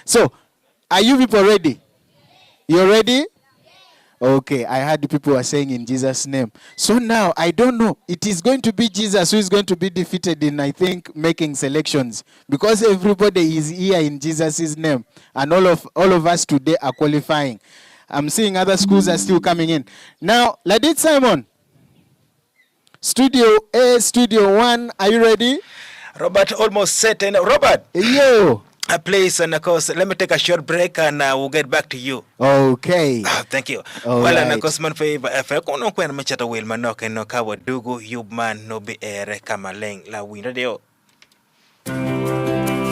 So, are you people ready? You're ready? Okay, I heard the people were saying in Jesus' name. So now, I don't know. It is going to be Jesus who is going to be defeated in, I think, making selections. Because everybody is here in Jesus' name. And all of us today are qualifying. I'm seeing other schools are still coming in. Now, Ladit Simon. Studio A, Studio 1, are you ready? Robert almost set. And Robert. Yo. Please, and of course, let me take a short break and we'll get back to you. Okay. Thank you. All well, right. And of course, man, Favour, if I don't know machata will manoke no kawa dugu, you man no be ere kamaleng la winradio.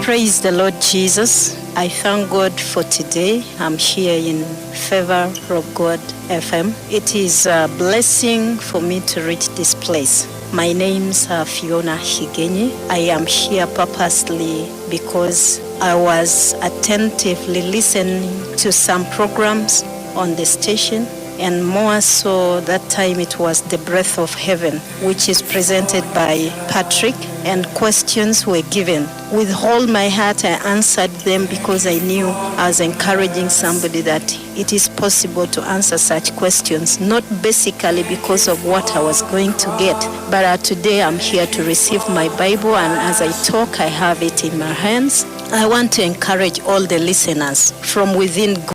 Praise the Lord Jesus. I thank God for today. I'm here in Favour of God FM. It is a blessing for me to reach this place. My name's Fiona Higenyi. I am here purposely because I was attentively listening to some programs on the station, and more so that time it was The Breath of Heaven, which is presented by Patrick, and questions were given. With all my heart, I answered them because I knew I was encouraging somebody that it is possible to answer such questions, not basically because of what I was going to get, but today I'm here to receive my Bible, and as I talk, I have it in my hands. I want to encourage all the listeners from within God.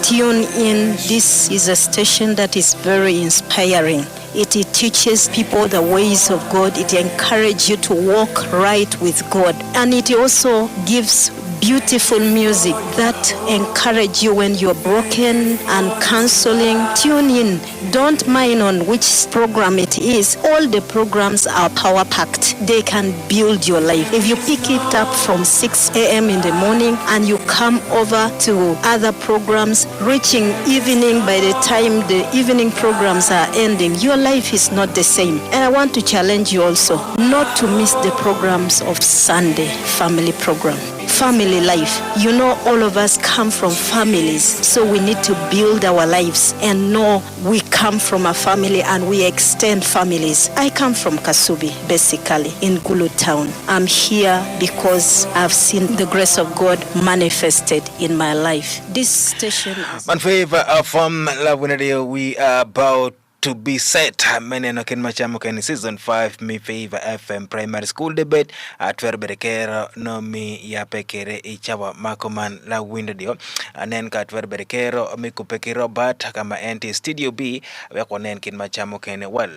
Tune in. This is a station that is very inspiring. It teaches people the ways of God. It encourages you to walk right with God. And it also gives beautiful music that encourage you when you're broken and counseling. Tune in. Don't mind on which program it is. All the programs are power-packed. They can build your life. If you pick it up from 6 a.m. in the morning and you come over to other programs, reaching evening, by the time the evening programs are ending, your life is not the same. And I want to challenge you also not to miss the programs of Sunday, family program. Family life. You know, all of us come from families, so we need to build our lives and know we come from a family and we extend families. I come from Kasubi, basically, in Gulu town. I'm here because I've seen the grace of God manifested in my life. This station is... Man Favour, from Love Radio, we are about to be set. Mene no ken machamo ken season 5 mi Favour FM primary school debate atwer berekero no mi ya pekere ichawa makoman la window anen ka atwer berekero mi kupeki Robert kama NT studio B weko nen ken machamo ken well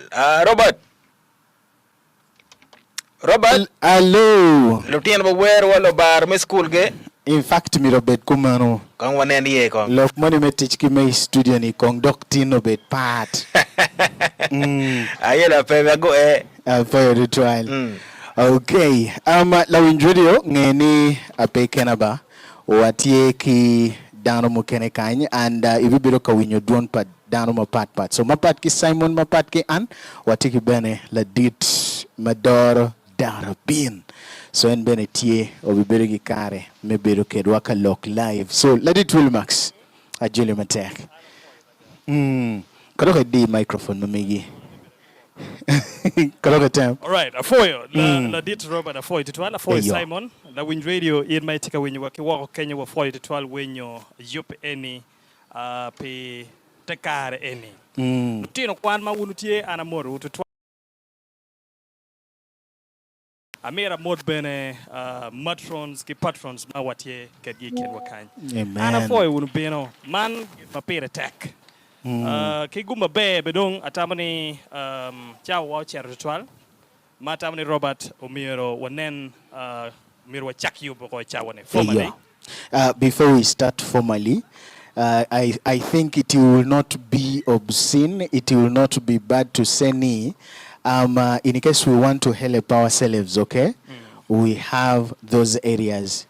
Robert Hello. Lutien ba wer walo bar mi school ge. In fact, mi Robert kumano. Kong wanen ye kong. Lok money me teach ki me studio ni kong doctor no bet part. Ayela pe go For the trial. Okay. La winjodio ngeni apekena ba watie ki dano mo kene kany and ibibiro ka winyo duon pat dano mo pat. So mapat ki Simon mapat ki an watie ki bene la dit madoro darabin. So en benetie obibero gi kare me bero kedwa ka lock live. So let it will max Acholi matek. Kadoka di microphone mamigi. Kadoka time. All right, afoyo la dit Robert afoyo titwala afoyo Simon la win radio in my tika wenye wako Kenya wa afoyo titwala wenyo yup any pe tekare any. Tino kwan ma wunutie anamoru titwala Amira mod bene matrons ki patrons ma watie kadye kedwa kan. Amen. Ana foy wonu beno man mapere attack. Ki guma be bedong atamani chaw wa cher ritual. Matamani Robert Omiro wanen miro chakyu boko chawane formally. Before we start formally, I think it will not be obscene, it will not be bad to say ni. In case we want to help ourselves, okay, we have those areas,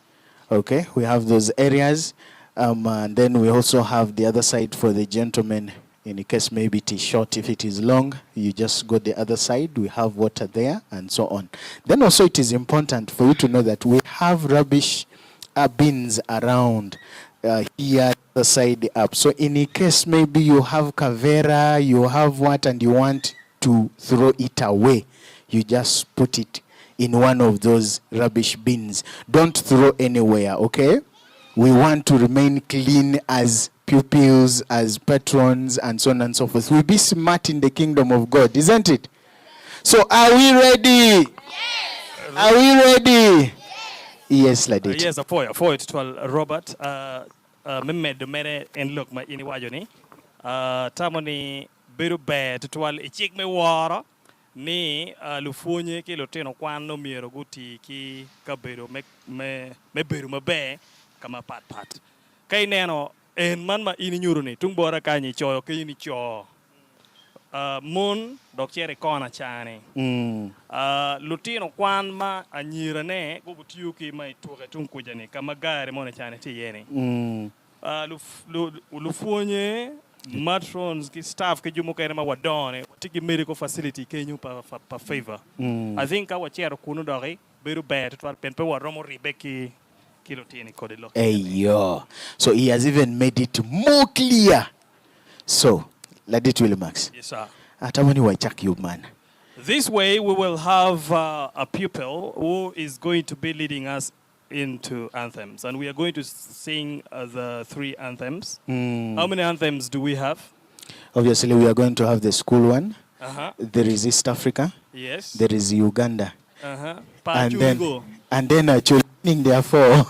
okay, we have those areas, and then we also have the other side for the gentlemen. In case maybe it is short, if it is long, you just go the other side. We have water there and so on. Then also it is important for you to know that we have rubbish bins around here, the side up. So in case maybe you have kavera, you have what, and you want to throw it away, you just put it in one of those rubbish bins. Don't throw anywhere, okay? We want to remain clean as pupils, as patrons, and so on and so forth. We'll be smart in the kingdom of God, isn't it? So are we ready? Yes. Are we ready? Yes, Ladit. Yes, for it to Robert. Mehmed mere en look ma ini wajo ni. Tamoni beru be tuwal ichik me wara ni lufonye ki loteno kwano miero guti ki kaberu me beru mabe kama pat. Kay neno en man ma ini nyuru ni tung bora kanyi choyo ke ini cho. Mun dok chere kona chane. Lutino kwan ma anyira ne go butiu ki mai tuke tung kujani kama gari mona chane ti yene. Lufonye matrons ki staff ki jumo kene ma wadone tiki medical facility kenyu pa Favour. I think our chero kunu dori beru bad to pen pe waromo ribeki kilotini kode lo. Hey yo. So he has even made it more clear. So Ladit Willimax. Yes, sir. Atamani wachak you, man. This way, we will have a pupil who is going to be leading us into anthems. And we are going to sing the 3 anthems. How many anthems do we have? Obviously, we are going to have the school one. There is East Africa. Yes. There is Uganda. And then Acholi, therefore.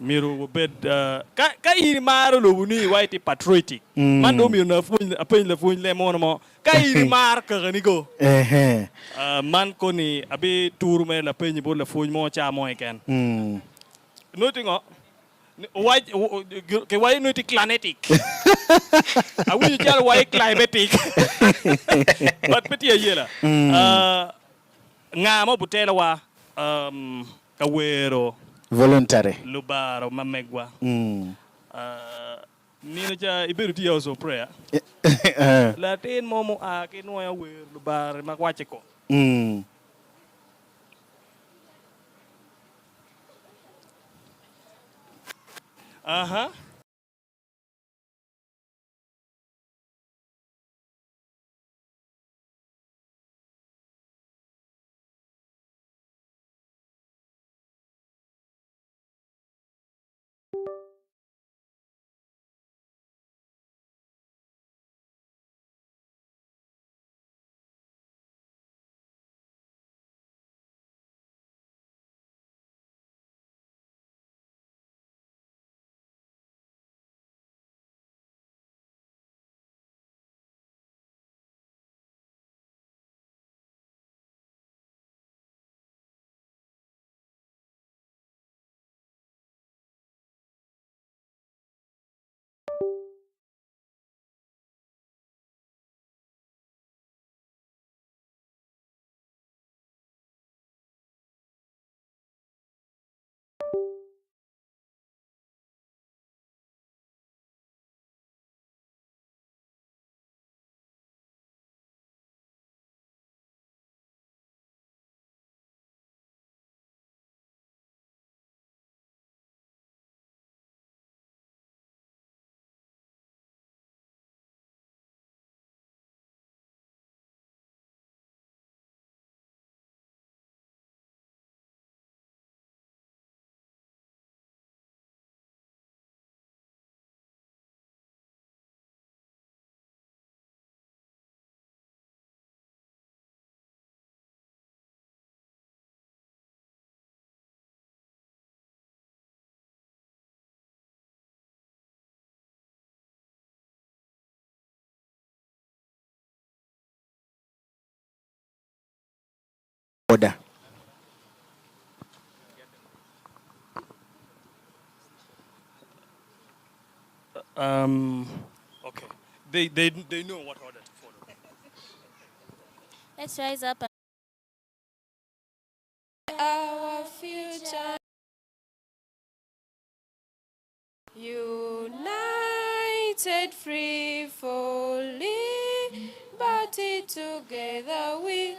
Miru bed ka iri maro lo buni white patriotic mando mi na fun apen la fun le mono mo ka iri mar ka ganigo man ko ni abi tour me la pen bo la fun mo cha mo ken notingo why ke why noti climatic awi jalo why climatic but peti yela ngamo butela wa kawero voluntary lubaro mamegwa nino cha iberu ti also prayer latin momo a ke no ya wer lubar makwache ko order. Okay. They know what order to follow. Let's rise up. Our future. United, free, for liberty, together we.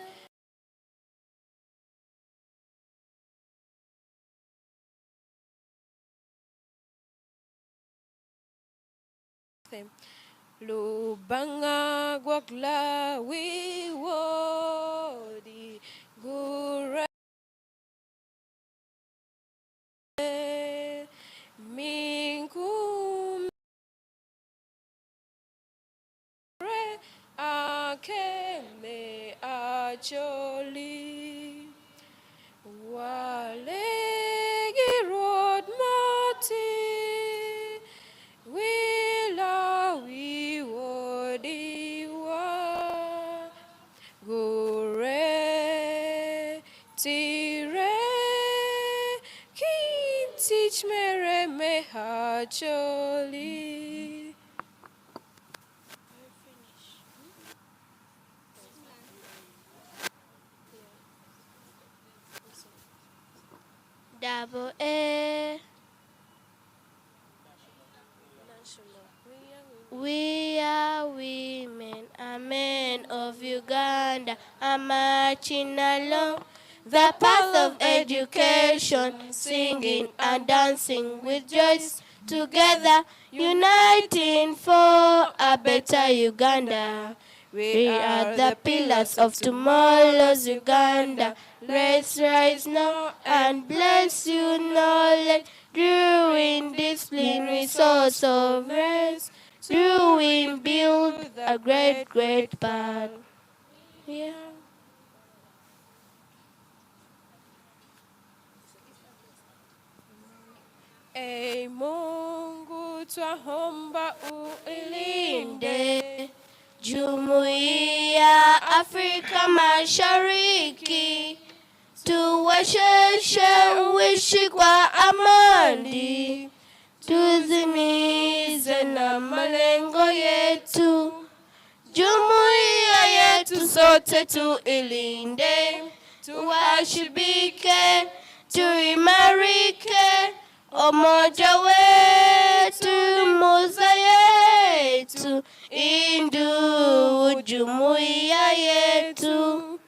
Lubanga gwakla we Minkum akeme Acholi walegi road mati wila we wodiwa gore tire kin teach mere me Acholi. Double A. We are women, a men of Uganda, are marching along the path of education, singing and dancing with joys together, uniting for a better Uganda. We are the pillars of tomorrow's Uganda. Let's rise now and bless you knowledge. During discipline, resource of rest. Doing build a great, great path. Yeah. Ei Mungu twaomba uilinde Jumuiya Afrika Mashariki, tuwezeshe uishi kwa amani, tuzimize na malengo yetu. Jumuiya yetu sote tuilinde, tuwashibike, tuimarike, umoja wetu, muza yetu, indu jumuiya yetu.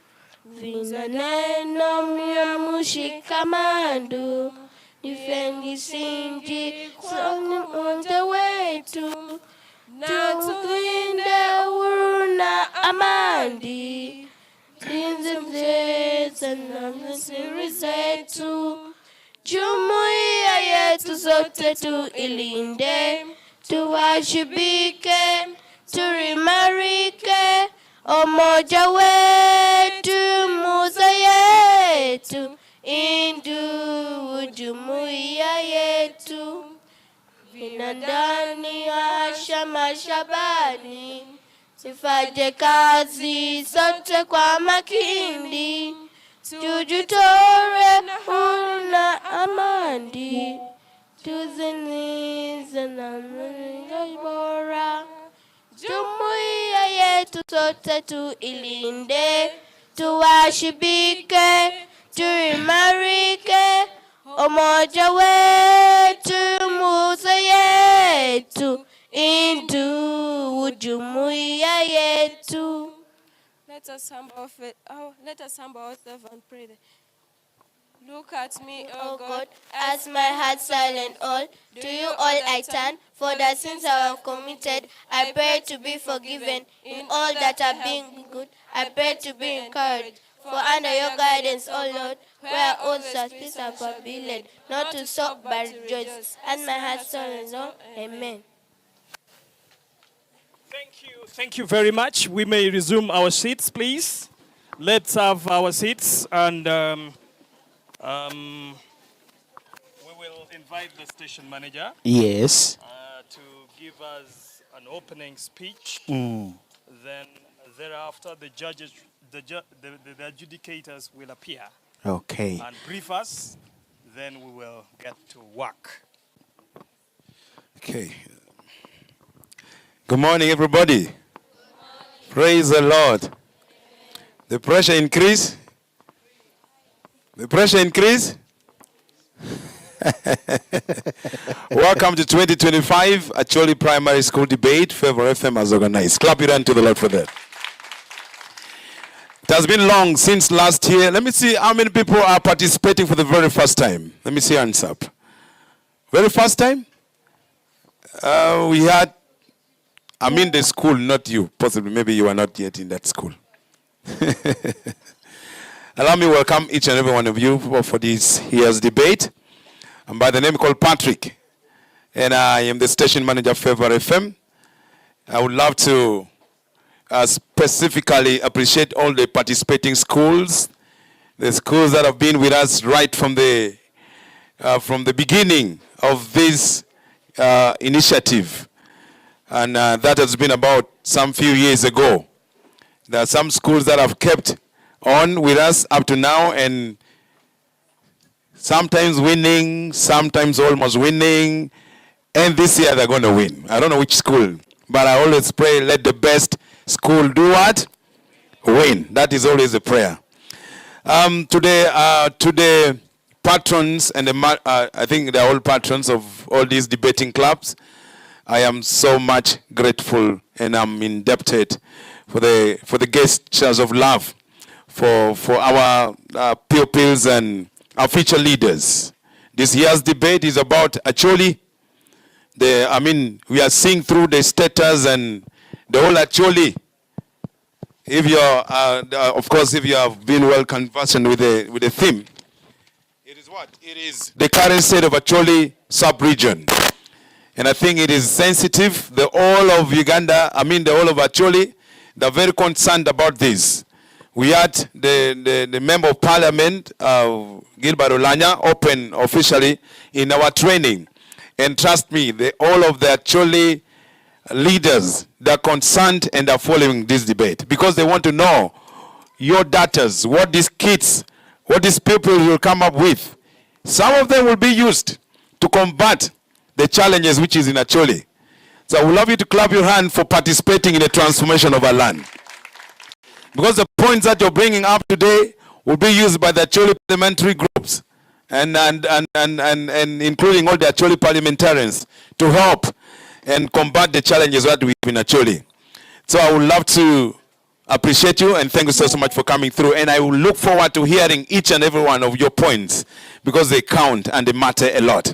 Vina neno mya mushikamando, nifengi sinji kwa umoja wetu, na tulinde uhuru na amani, tuzinze na siri zetu. Jumuiya yetu sote tuilinde, tuwashibike, tuimarike, umoja wetu, muza yetu, indu jumuiya yetu. Vinandani Asha Mashabani, tufanye kazi sote kwa makini, tujitore huru na amani, tuzinize na malengo bora. Jumuiya yetu sote tuilinde, tuwashibike, tuimarike, umoja wetu, muza yetu, indu jumuiya yetu. Let us humble ourselves and pray. Look at me, O God, as my heart silent all, to you all I turn, for the sins I have committed, I pray to be forgiven. In all that have been good, I pray to be encouraged. For under your guidance, O Lord, where all such have been led, not to stop but rejoice, and my heart silent all. Amen. Thank you very much. We may resume our seats, please. Let's have our seats, and we will invite the station manager. Yes. To give us an opening speech. Mm. Then thereafter, the judges, the adjudicators will appear. Okay. And brief us. Then we will get to work. Okay. Good morning, everybody. Good morning. Praise the Lord. The pressure increase. The pressure increase. Welcome to 2025 Acholi Primary School Debate. Favour FM has organized. Clap your hand to the Lord for that. It has been long since last year. Let me see how many people are participating for the very first time. Let me see hands up. Very first time? We had, I'm in the school, not you. Possibly, maybe you are not yet in that school. Allow me to welcome each and every one of you for this year's debate. I'm by the name called Patrick. and I am the station manager of Favour FM. I would love to specifically appreciate all the participating schools, the schools that have been with us right from the beginning of this initiative. And that has been about some few years ago. There are some schools that have kept on with us up to now, and sometimes winning, sometimes almost winning, and this year they're going to win. I don't know which school, but I always pray, let the best school do what? Win. That is always the prayer. Today, patrons, and I think they're all patrons of all these debating clubs, I am so much grateful, and I'm indebted for the gestures of love for our pupils and our future leaders. This year's debate is about Acholi. We are seeing through the status and the whole Acholi. If you're, of course, if you have been well conversant with the theme, it is what? It is the current state of Acholi sub-region. And I think it is sensitive. The whole of Uganda, the whole of Acholi, they're very concerned about this. We had the Member of Parliament, Gilbert Olanya, open officially in our training. And trust me, all of the Acholi leaders, they're concerned and are following this debate because they want to know your datas, what these kids, what these people will come up with. Some of them will be used to combat the challenges which is in Acholi. So I would love you to clap your hand for participating in the transformation of our land. Because the points that you're bringing up today will be used by the Acholi parliamentary groups and including all the Acholi parliamentarians to help and combat the challenges that we have in Acholi. So I would love to appreciate you and thank you so much for coming through. And I will look forward to hearing each and every one of your points because they count and they matter a lot.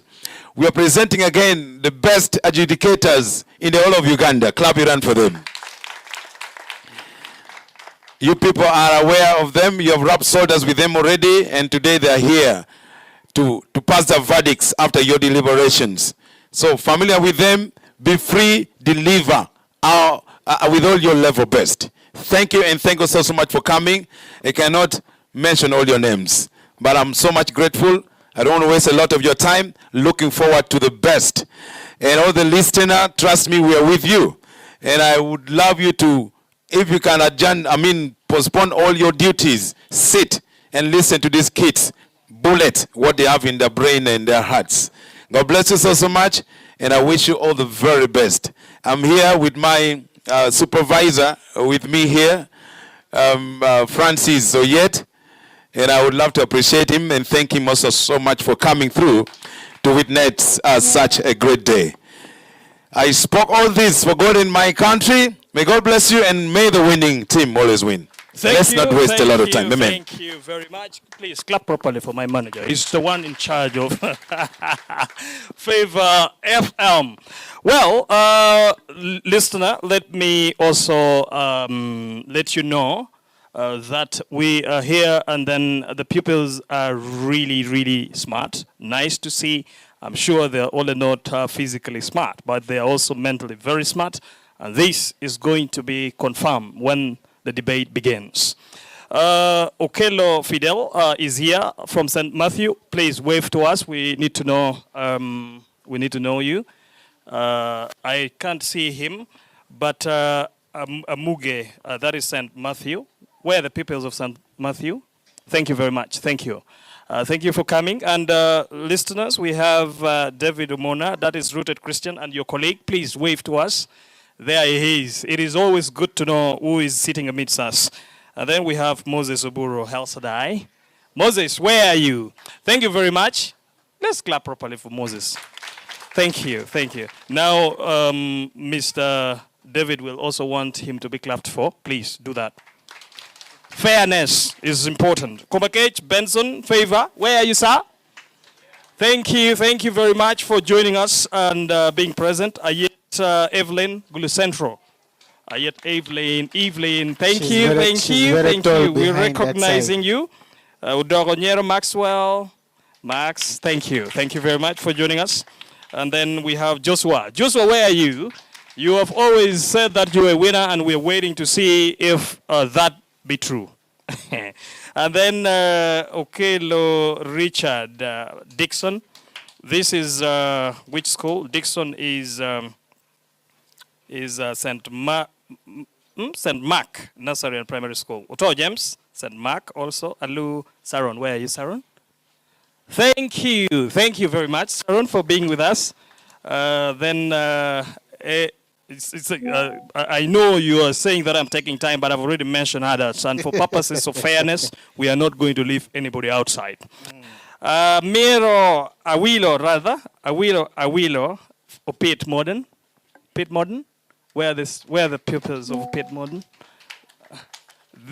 We are presenting again the best adjudicators in the whole of Uganda. Clap your hand for them. You people are aware of them. You have rubbed shoulders with them already, and today they are here to pass the verdicts after your deliberations. So familiar with them, be free, deliver with all your level best. Thank you, and thank you so much for coming. I cannot mention all your names, but I'm so much grateful. I don't want to waste a lot of your time. Looking forward to the best. And all the listeners, trust me, we are with you. And I would love you to, if you can postpone all your duties, sit and listen to these kids, bullet what they have in their brain and their hearts. God bless you so much, and I wish you all the very best. I'm here with my supervisor with me here, Francis Oyet, and I would love to appreciate him and thank him also so much for coming through to witness such a great day. I spoke all this for God in my country. May God bless you, and may the winning team always win. Let's not waste a lot of time. Amen. Thank you very much. Please clap properly for my manager. He's the one in charge of Favour FM. Well, listener, let me also let you know that we are here, and then the pupils are really, really smart. Nice to see. I'm sure they're all not physically smart, but they are also mentally very smart. And this is going to be confirmed when the debate begins. Okelo Fidel is here from St. Matthew. Please wave to us. We need to know. We need to know you. I can't see him, but Amuge, that is St. Matthew. Where are the pupils of St. Matthew? Thank you very much. Thank you. Thank you for coming. And listeners, we have David Omona, that is Rooted Christian, and your colleague. Please wave to us. There he is. It is always good to know who is sitting amidst us. And then we have Moses Oburo El Shaddai. Moses, where are you? Thank you very much. Let's clap properly for Moses. Thank you. Thank you. Now, Mr. David will also want him to be clapped for. Please do that. Fairness is important. Competetion, Benson, Favour, where are you, sir? Thank you. Thank you very much for joining us and being present. Evelyn Gulucentro. Evelyn, thank you. We're recognizing you. Udogonyero Maxwell, Max, thank you. Thank you very much for joining us. And then we have Joshua. Joshua, where are you? You have always said that you're a winner, and we're waiting to see if that be true. And then Okelo Richard Dixon. This is which school? Dixon is St. Mark Nursery and Primary School. Oto James, St. Mark also. Alu Saron, where are you, Saron? Thank you very much, Saron, for being with us. I know you are saying that I'm taking time, but I've already mentioned others. And for purposes of fairness, we are not going to leave anybody outside. Miro Awilo, or Pete Modern. Pete Modern? Where are the pupils of Pete Modern?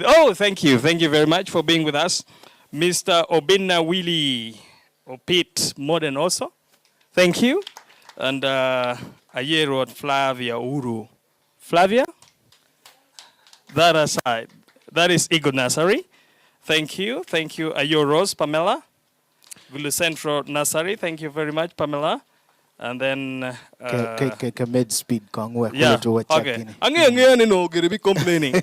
Oh, thank you very much for being with us. Mr. Obinna Willie, or Pete Modern also. Thank you. And Ayero Flavia Uru. Flavia? That aside, that is Igor Nasari. Thank you. Ayo Rose Pamela. Gulu Central Nasari. Thank you very much, Pamela. And then med speed yeah. Okay. Angin no gonna be complaining.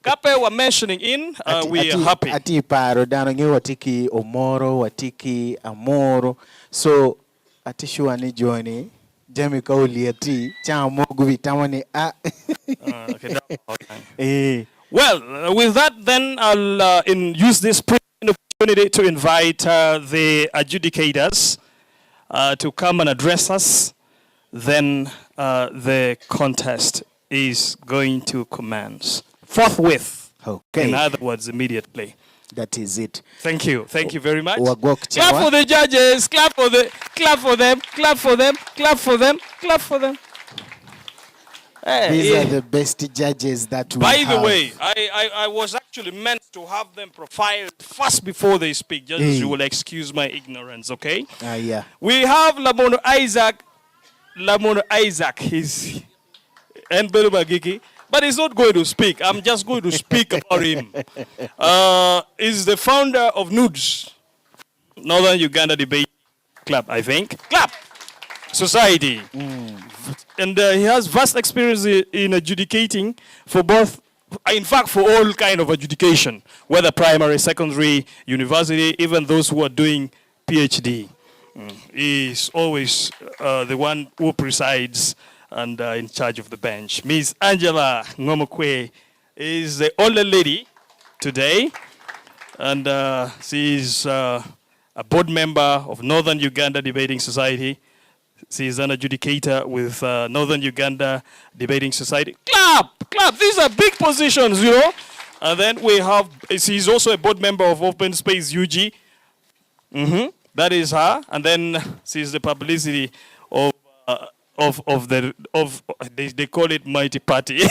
Kape were mentioning in we are happy. Ati paro dano ngi watiki omoro watiki amoro. So ati shuani joini Jemi kauli ati chamo gubitamani a. Well, with that then I'll use this opportunity to invite the adjudicators to come and address us. Then the contest is going to commence forthwith. Okay. In other words, immediately. That is it. Thank you very much. Clap for the judges. Clap for them. Hey, these are the best judges that we have. By the way, I was actually meant to have them profiled first before they speak. Just you will excuse my ignorance, okay? Yeah. We have Lamono Isaac. He's Gigi, but he's not going to speak. I'm just going to speak about him. He's the founder of Nudes, Northern Uganda Debate Club, I think. Club Society. And he has vast experience in adjudicating for both, in fact, for all kind of adjudication, whether primary, secondary, university, even those who are doing PhD. He's always the one who presides and in charge of the bench. Ms. Angela Ngomokwe is the older lady today, and she's a board member of Northern Uganda Debating Society. She's an adjudicator with Northern Uganda Debating Society. Clap! These are big positions, you know. And then we have, she's also a board member of Open Space UG. That is her. And then she's the publicity of they call it Mighty Party.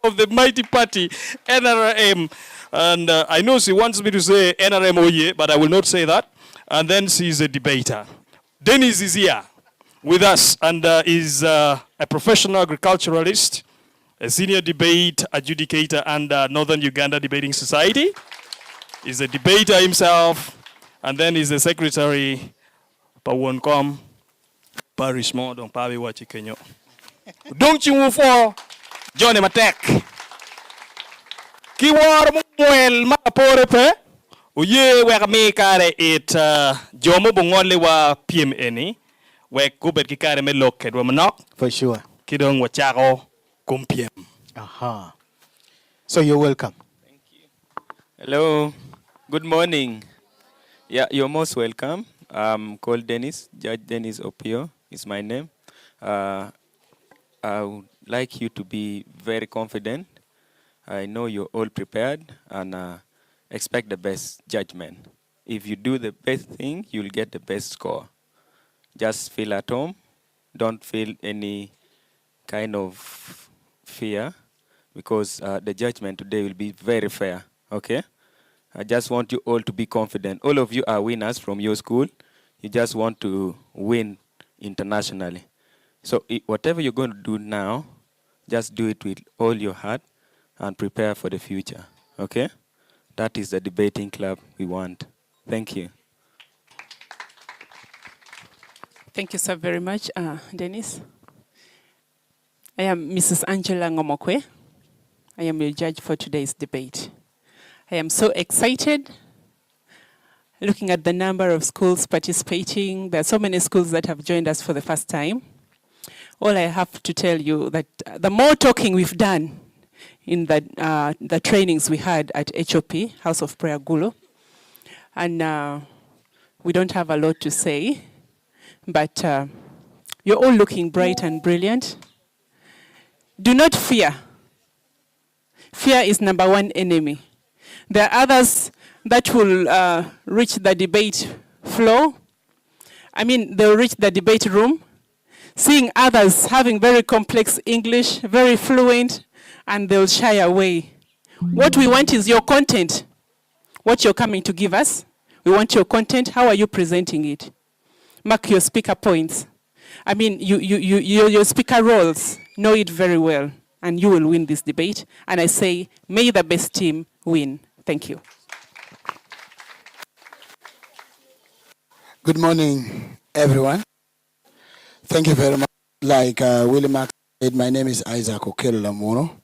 Of the Mighty Party, NRM. And I know she wants me to say NRM Oye, but I will not say that. And then she's a debater. Dennis is here with us and is a professional agriculturalist, a senior debate adjudicator under Northern Uganda Debating Society. He's a debater himself, and then he's the secretary Pawonkom Parish Modon Pavi Wachikenyo. Don't you move for Johnny Matek. Kiwar Muel Maporepe. Uye wekame kare it Jomo Bongole wa PMNE. Wek kubet kikare me loket wa manok. For sure. Kidong wa chako kumpiem. Aha. So you're welcome. Thank you. Hello. Good morning. Yeah, you're most welcome. I'm called Dennis. Judge Dennis Opio is my name. I would like you to be very confident. I know you're all prepared and expect the best judgment. If you do the best thing, you'll get the best score. Just feel at home. Don't feel any kind of fear because the judgment today will be very fair, okay? I just want you all to be confident. All of you are winners from your school. You just want to win internationally. So whatever you're going to do now, just do it with all your heart and prepare for the future, okay? That is the debating club we want. Thank you. Thank you so very much, Dennis. I am Mrs. Angela Ngomokwe. I am your judge for today's debate. I am so excited looking at the number of schools participating. There are so many schools that have joined us for the first time. All I have to tell you that the more talking we've done in the trainings we had at HOP, House of Prayer Gulo, and we don't have a lot to say, but you're all looking bright and brilliant. Do not fear. Fear is number one enemy. There are others that will reach the debate floor. They'll reach the debate room, seeing others having very complex English, very fluent, and they'll shy away. What we want is your content, what you're coming to give us. We want your content. How are you presenting it? Mark your speaker points. Your speaker roles. Know it very well, and you will win this debate. And I say, may the best team win. Thank you. Good morning, everyone. Thank you very much. Like Willie Mark said, my name is Isaac Okelo-Lamono.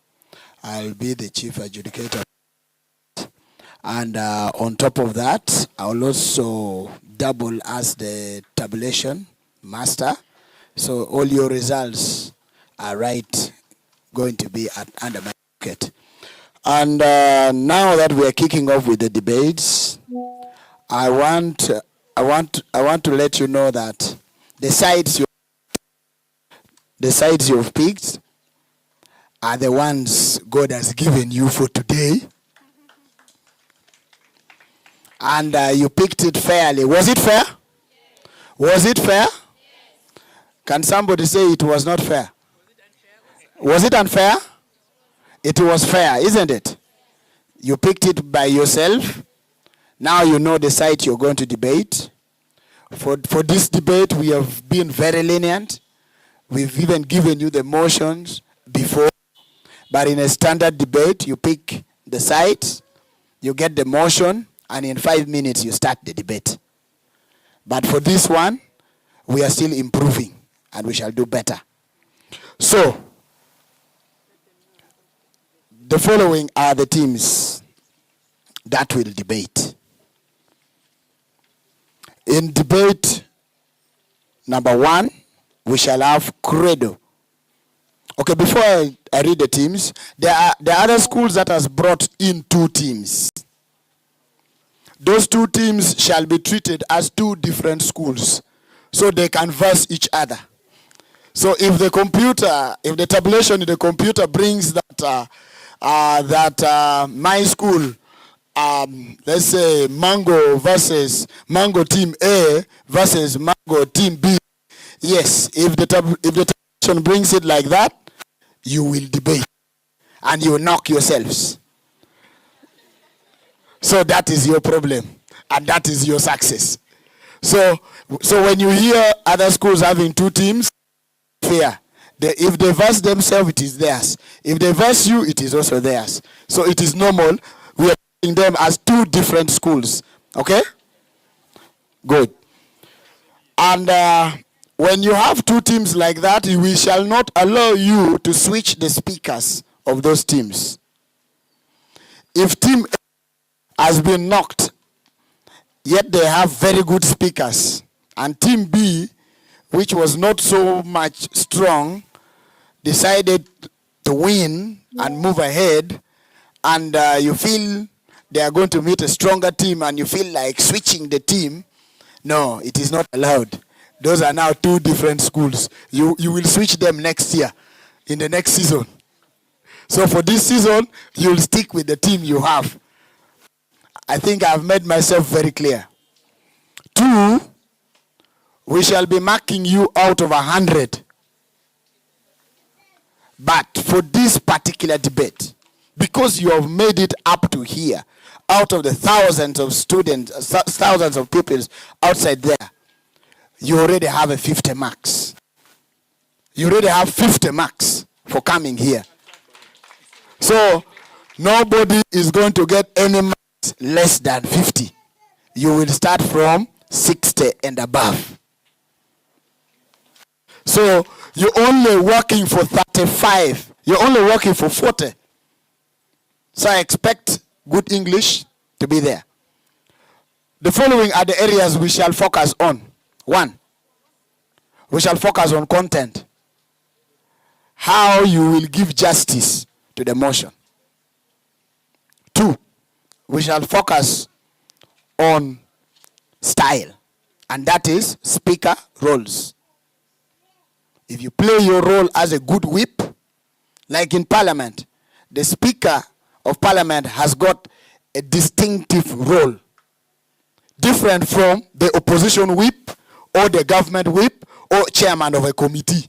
I'll be the chief adjudicator. And on top of that, I'll also double as the tabulation master. So all your results are going to be under my pocket. And now that we are kicking off with the debates, I want to let you know that the sides you've picked are the ones God has given you for today. And you picked it fairly. Was it fair? Yes. Was it fair? Yes. Can somebody say it was not fair? Was it unfair? It was fair, isn't it? You picked it by yourself. Now you know the site you're going to debate. For this debate, we have been very lenient. We've even given you the motions before. But in a standard debate, you pick the site, you get the motion, and in 5 minutes, you start the debate. But for this one, we are still improving, and we shall do better. So, the following are the teams that will debate. In debate number 1, we shall have Credo. Okay, before I read the teams, there are other schools that has brought in 2 teams. Those 2 teams shall be treated as 2 different schools, so they can verse each other. So if the tabulation in the computer brings that my school, let's say Mango versus Mango team A versus Mango team B, yes, if the tabulation brings it like that, you will debate and you will knock yourselves. So that is your problem, and that is your success. So when you hear other schools having 2 teams, fair. If they verse themselves, it is theirs. If they verse you, it is also theirs. So it is normal. We are treating them as 2 different schools. Okay? Good. And when you have 2 teams like that, we shall not allow you to switch the speakers of those teams. If team A has been knocked, yet they have very good speakers, and team B, which was not so much strong, decided to win and move ahead, and you feel they are going to meet a stronger team and you feel like switching the team, no, it is not allowed. Those are now 2 different schools. You will switch them next year, in the next season. So for this season, you'll stick with the team you have. I think I've made myself very clear. 2, we shall be marking you out of 100. But for this particular debate, because you have made it up to here, out of the thousands of students, thousands of pupils outside there, you already have a 50 marks. You already have 50 marks for coming here. So nobody is going to get any marks less than 50. You will start from 60 and above. So you're only working for 35. You're only working for 40. So I expect good English to be there. The following are the areas we shall focus on. 1, we shall focus on content. How you will give justice to the motion. 2, we shall focus on style, and that is speaker roles. If you play your role as a good whip, like in Parliament, the Speaker of Parliament has got a distinctive role, different from the opposition whip or the government whip or chairman of a committee.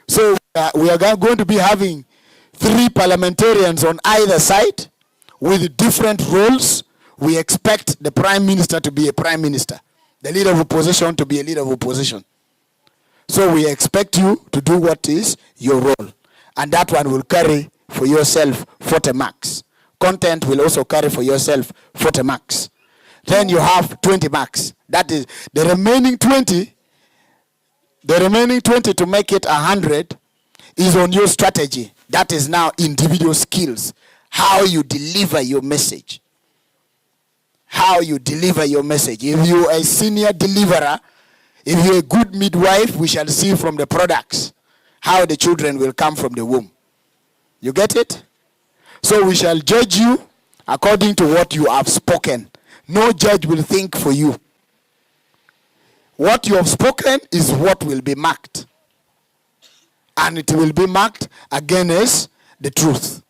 So we are going to be having 3 parliamentarians on either side with different roles. We expect the Prime Minister to be a Prime Minister, the leader of opposition to be a leader of opposition. So we expect you to do what is your role. And that one will carry for yourself 40 marks. Content will also carry for yourself 40 marks. Then you have 20 marks. That is the remaining 20. The remaining 20 to make it 100 is on your strategy. That is now individual skills. How you deliver your message. How you deliver your message. If you are a senior deliverer, if you're a good midwife, we shall see from the products how the children will come from the womb. You get it? So we shall judge you according to what you have spoken. No judge will think for you. What you have spoken is what will be marked. And it will be marked against the truth.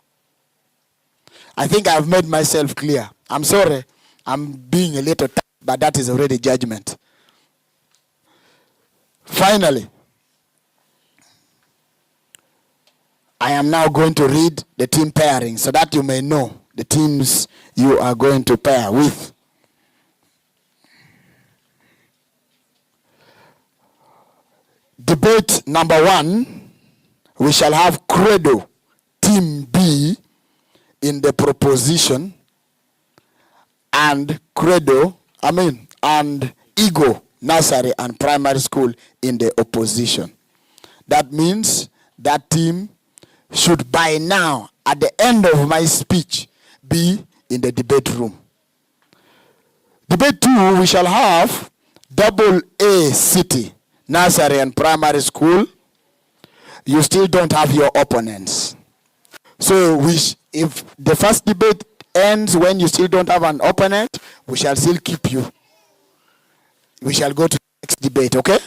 I think I've made myself clear. I'm sorry, I'm being a little tight, but that is already judgment. Finally, I am now going to read the team pairing so that you may know the teams you are going to pair with. Debate number 1, we shall have Credo, Team B, in the proposition, and and Ego, nursery and primary school in the opposition. That means that team should by now, at the end of my speech, be in the debate room. Debate 2, we shall have Double A City, nursery and primary school. You still don't have your opponents. So if the first debate ends when you still don't have an opponent, we shall still keep you. We shall go to the next debate, okay?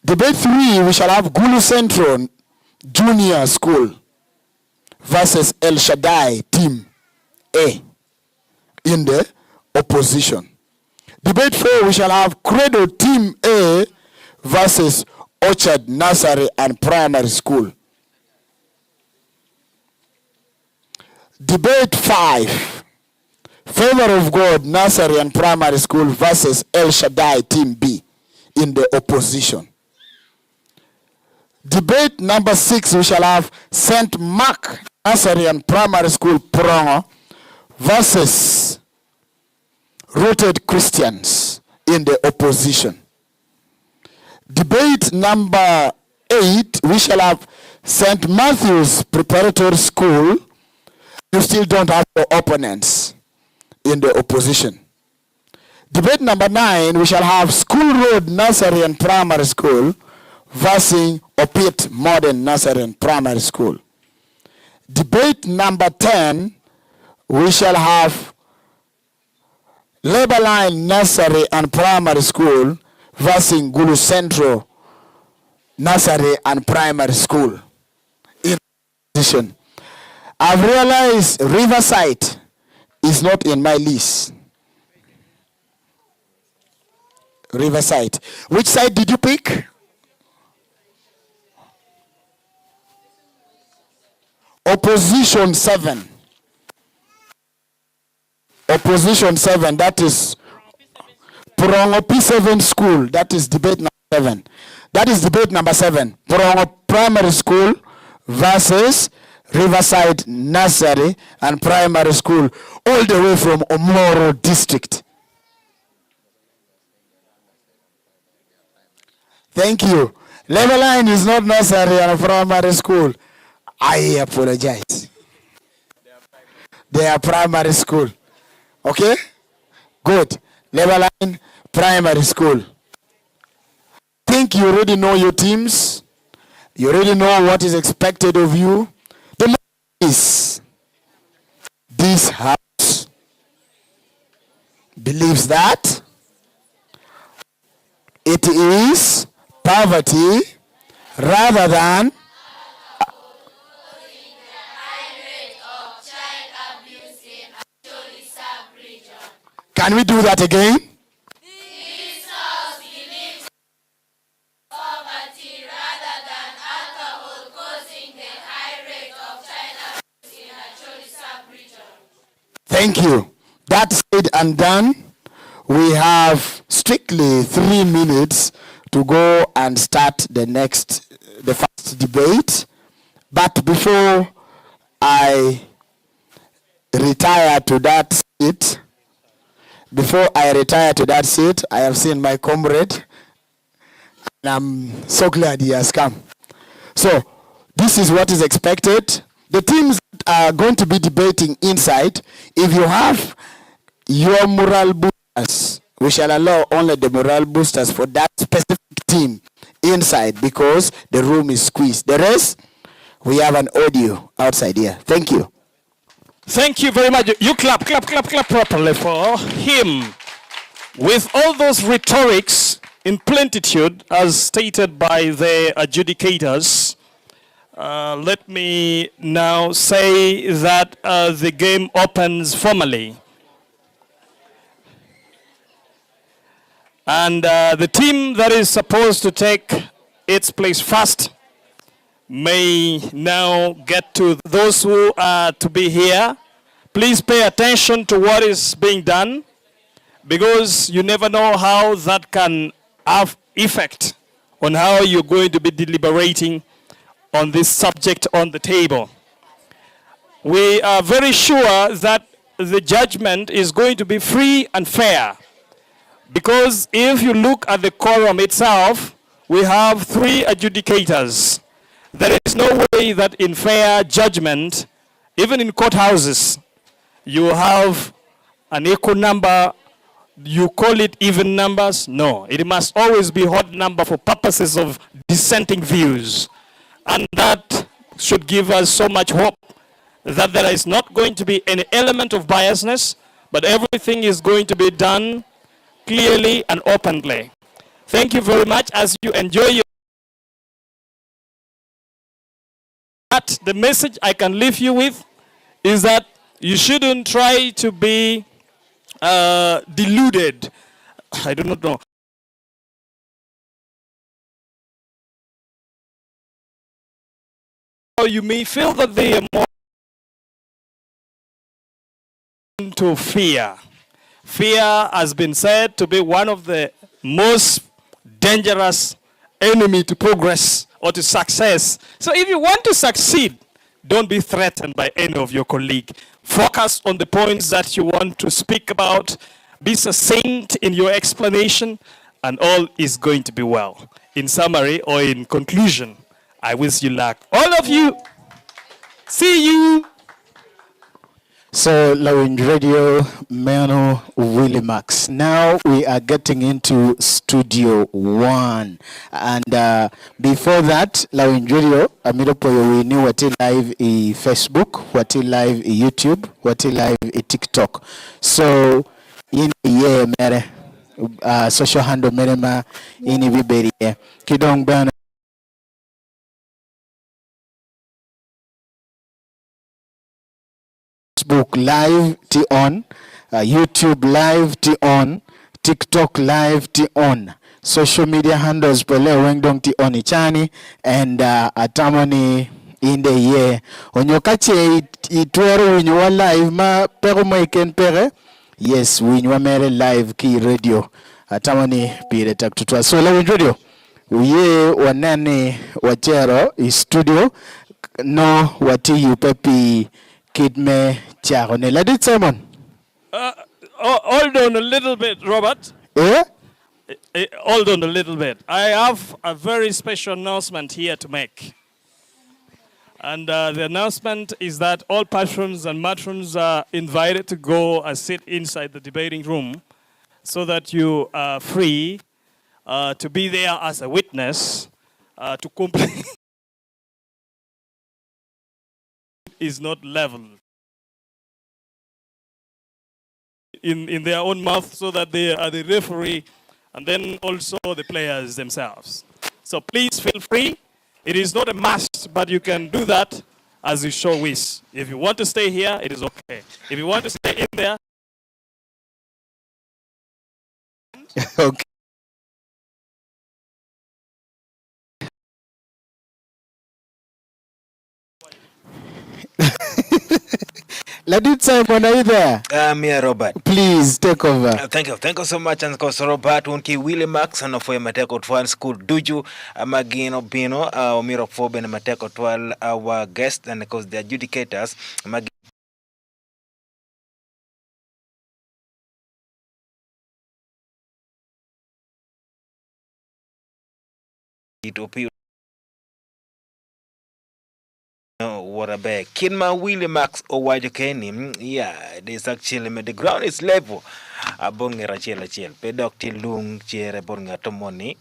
Debate 3, we shall have Gulu Central Junior School versus El Shaddai Team A in the opposition. Debate 4, we shall have Credo Team A versus Orchard Nursery and Primary School. Debate 5, Favour of God Nursery and Primary School versus El Shaddai Team B in the opposition. Debate number 6, we shall have St. Mark Nursery and Primary School Prongo versus Rooted Christians in the opposition. Debate number 8, we shall have St. Matthew's Preparatory School. You still don't have your opponents in the opposition. Debate number 9, we shall have School Road Nursery and Primary School versus Opit Modern Nursery and Primary School. Debate number 10, we shall have Labor Line Nursery and Primary School versus Gulu Central Nursery and Primary School in opposition. I've realized Riverside is not in my list. Riverside. Which side did you pick? Opposition 7. Opposition 7, that is Prongo P7 School. That is debate number 7. That is debate number 7. Prongo Primary School versus Riverside Nursery and Primary School, all the way from Omoro District. Thank you. Level line is not necessary in a primary school. I apologize. They are primary school. Okay? Good. Level line, primary school. Think you already know your teams. You already know what is expected of you. The next is this house believes that it is poverty rather than Can we do that again? This house believes poverty rather than alcohol causing the high rate of child abuse in Acholi sub-region. Thank you. That said and done, we have strictly 3 minutes to go and start the first debate. But before I retire to that seat, I have seen my comrade, and I'm so glad he has come. So, this is what is expected. The teams are going to be debating inside. If you have your morale boosters, we shall allow only the morale boosters for that specific team inside because the room is squeezed. The rest, we have an audio outside here. Thank you. Thank you very much. You clap properly for him. With all those rhetorics in plentitude, as stated by the adjudicators, let me now say that the game opens formally. And the team that is supposed to take its place first may now get to those who are to be here. Please pay attention to what is being done, because you never know how that can have effect on how you're going to be deliberating on this subject on the table. We are very sure that the judgment is going to be free and fair, because if you look at the quorum itself, we have 3 adjudicators. There is no way that in fair judgment, even in courthouses, you have an equal number. You call it even numbers? No, it must always be odd number for purposes of dissenting views. And that should give us so much hope that there is not going to be any element of biasness, but everything is going to be done clearly and openly. Thank you very much as you enjoy your... But the message I can leave you with is that you shouldn't try to be deluded. I do not know. Or you may feel that they are more into fear. Fear has been said to be one of the most dangerous enemy to progress or to success. So if you want to succeed, don't be threatened by any of your colleagues. Focus on the points that you want to speak about. Be succinct in your explanation, and all is going to be well. In summary or in conclusion, I wish you luck. All of you, see you. So, Lawin Radio, Mano Willie Max. Now we are getting into Studio 1. And before that, Lawin Radio, Amiropoyo, we knew what live in Facebook, what live in YouTube, what live in TikTok. So, in the mere social handle merema in Iberi, Kidong Bana. Facebook live ti on, YouTube live ti on, TikTok live ti on, social media handles pele wengdong ti on ichani, and atamani in the year onyokache itwero winywa live ma pero maiken pere, yes winywa mere live ki radio atamani pire takutwa. So Lawin Radio uye wanane wachero i studio no wati yupepi Kidme Chagone. Ladit Simon. Hold on a little bit, Robert. Eh? hold on a little bit. I have a very special announcement here to make. And the announcement is that all patrons and matrons are invited to go and sit inside the debating room so that you are free to be there as a witness to complete is not level in their own mouth, so that they are the referee and then also the players themselves. So please feel free. It is not a must, but you can do that as you show wish. If you want to stay here, it is okay. If you want to stay in there, Okay. Ladid Simon, are you there? I'm here, Robert. Please take over. Thank you so much. And of course, Robert, unki Willie Max, and for mateko twal school duju, magino bino, miro fobe na mateko twal our guest, and of course the adjudicators, what a bag. Kinma Willie Max or Wajokeni. Yeah, this actually the ground is level. Bonge rachela chel pedokti lung chere bonga tomoni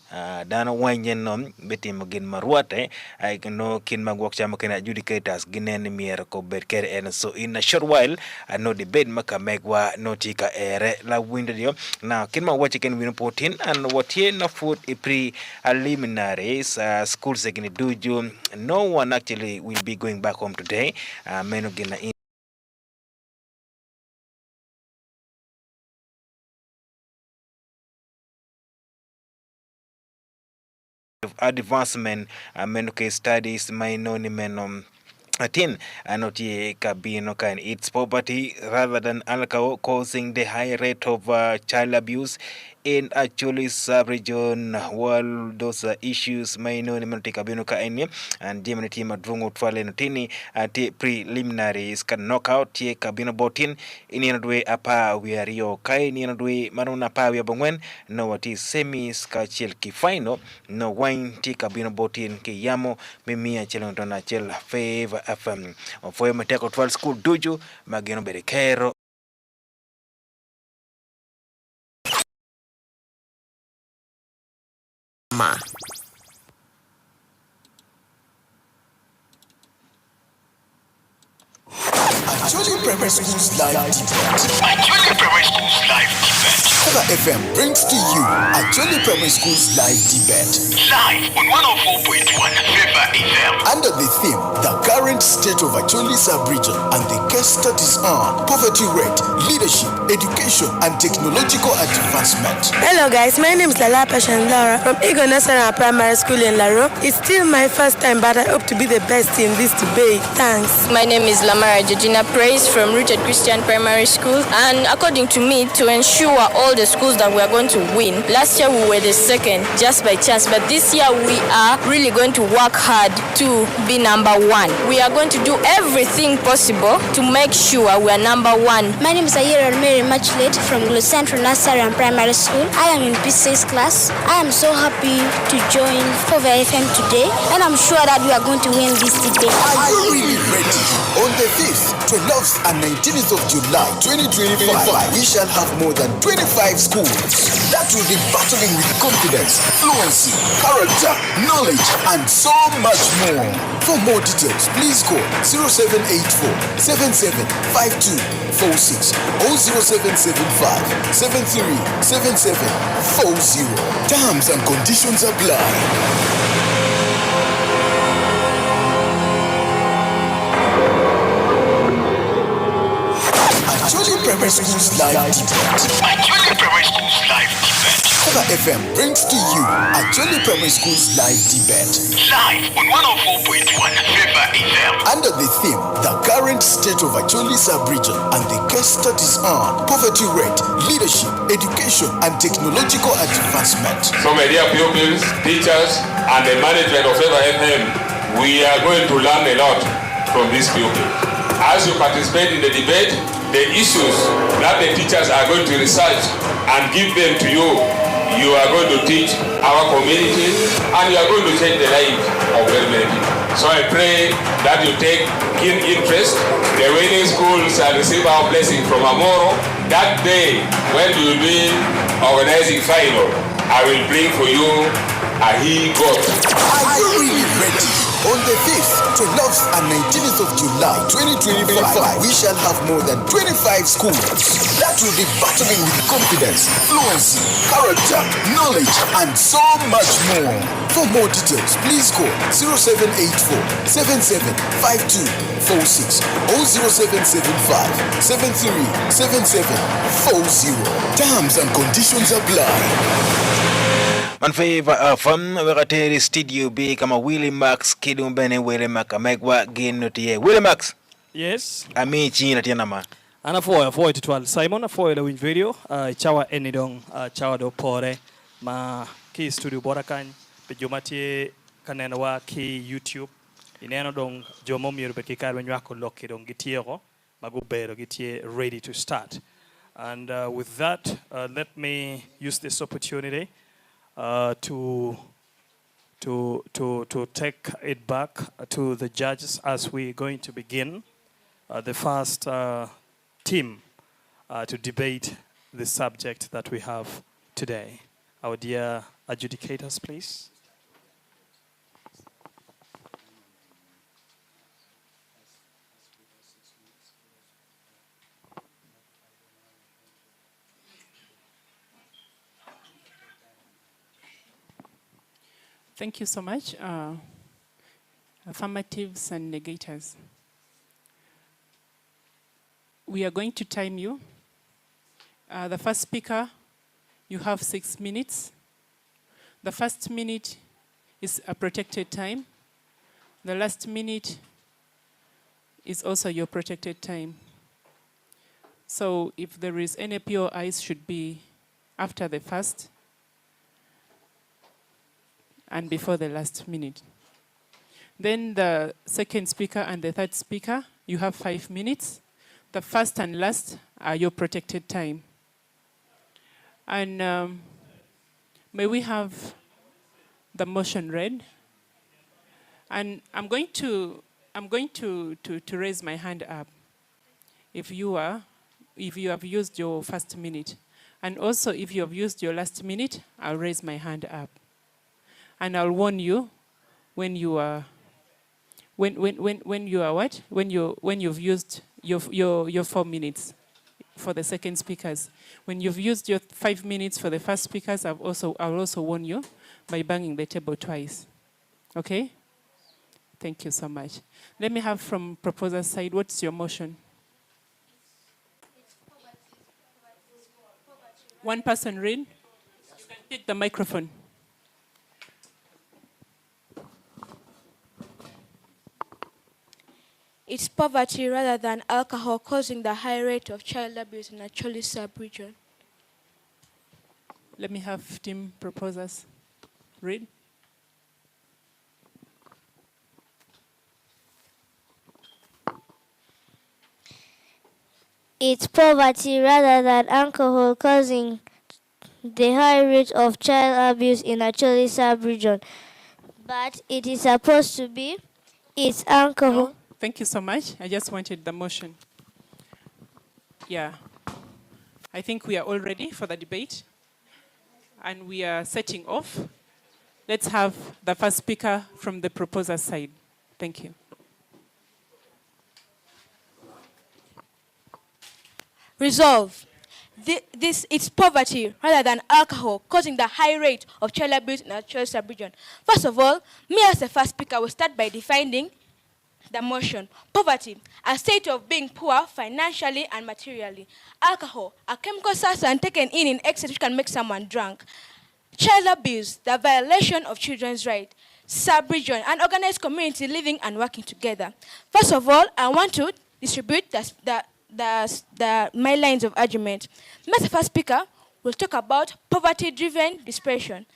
dana wanyenom beti magin marwate I know kin magwak chama kin adjudicators ginen mier ko berker and so in a short while I know debate makamegwa notika ere la windio now kin ma watch ken win 14 and what here na food preliminaries schools again do no one actually will be going back home today menogina advancement menuke studies mainoni menom atin anoti kabino kan its poverty rather than alcohol causing the high rate of child abuse in Acholi sub-region. While those issues may know kabino ka eni and demon team adrungo twale notini at preliminaries can knock out tie kabino botin in way apa we are yo kai ni way maruna pa we bangwen no what is semi skachel ki final no wine tie kabino botin ke yamo mimia chelondona chel Favour FM for mateko 12 school duju magino berekero Acholi Primary School's live debate. Acholi Primary School's live debate. Favour FM brings to you Acholi Primary School's live debate. Live on 104.1 Favour FM. Under the theme, the current state of Acholi sub-region, and the case studies are poverty rate, leadership, education, and technological advancement. Hello guys, my name is Lala Pashan Laura from Eagle National Primary School in Laro. It's still my first time, but I hope to be the best in this debate. Thanks. My name is Lamara Georgina Praise from Rooted Christian Primary School, and according to me, to ensure all the schools that we are going to win, last year we were the second just by chance, but this year we are really going to work hard to be number one. We are going to do everything possible to make sure we are number one. My name is Ayira Mary Machlet from Glo Central Nursery and Primary School. I am in P6 class. I am so happy to join Favour FM today, and I'm sure that we are going to win this debate. Are you really ready? On the 5th, 12th and 19th of July 2025, we shall have more than 25 schools that will be battling with confidence, fluency, character, knowledge, and so much more. For more details, please call 0784 775246 or 0775 737740. Terms and conditions apply. Acholi Primary School's live debate. Acholi Primary School's live debate. Favour FM brings to you Acholi Primary School's live debate. Live on 104.1 Favour FM. Under the theme, the current state of Acholi sub-region, and the case studies are poverty rate, leadership, education, and technological advancement. So my dear pupils, teachers, and the management of Favour FM, we are going to learn a lot from these pupils. As you participate in the debate, the issues that the teachers are going to research and give them to you, you are going to teach our community, and you are going to change the life of very many people. So I pray that you take keen interest. The winning schools shall receive our blessing from tomorrow. That day, when you will be organizing final, I will bring for you a he-goat. Are you really ready? On the 5th, 12th and 19th of July 2025, we shall have more than 25 schools that will be battling with confidence, fluency, character, knowledge, and so much more. For more details, please call 0784 775246 or 0775 737740. Terms and conditions apply. Man Favour from Wegateri Studio B kama Willie Max Kidumbene Willie Max amegwa ginotie Willie Max. Yes. Ami china tiana ma. Ana foya titwal Simon a foya la win video chawa enidong chawa do pore ma ki studio borakan pe jomatie kanena wa ki YouTube ineno dong jomo miero be ki karwe nyako lokki dong gitiego magubero gitie ready to start. And with that let me use this opportunity to take it back to the judges as we're going to begin the first team to debate the subject that we have today. Our dear adjudicators, please. Thank you so much. Affirmatives and negators. We are going to time you. The first speaker, you have 6 minutes. The first minute is a protected time. The last minute is also your protected time. So if there is any POIs, should be after the first and before the last minute. Then the second speaker and the third speaker, you have 5 minutes. The first and last are your protected time. And may we have the motion read? And I'm going to raise my hand up if you have used your first minute. And also if you have used your last minute, I'll raise my hand up. And I'll warn you when you are when you've used your 4 minutes for the second speakers. When you've used your 5 minutes for the first speakers, I'll also warn you by banging the table twice. Okay? Thank you so much. Let me have from proposer's side, what's your motion? One person read. You can take the microphone. It's poverty rather than alcohol causing the high rate of child abuse in Acholi sub-region. Let me have team proposers read. It's poverty rather than alcohol causing the high rate of child abuse in Acholi sub-region. But it is supposed to be, it's alcohol. No, thank you so much. I just wanted the motion. Yeah. I think we are all ready for the debate. And we are setting off. Let's have the first speaker from the proposer side. Thank you. Resolve. It's poverty rather than alcohol causing the high rate of child abuse in our Acholi sub-region. First of all, me as the first speaker will start by defining the motion. Poverty, a state of being poor financially and materially. Alcohol, a chemical substance taken in excess which can make someone drunk. Child abuse, the violation of children's rights. Sub-region, an organized community living and working together. First of all, I want to distribute my lines of argument. The first speaker will talk about poverty-driven dispersion.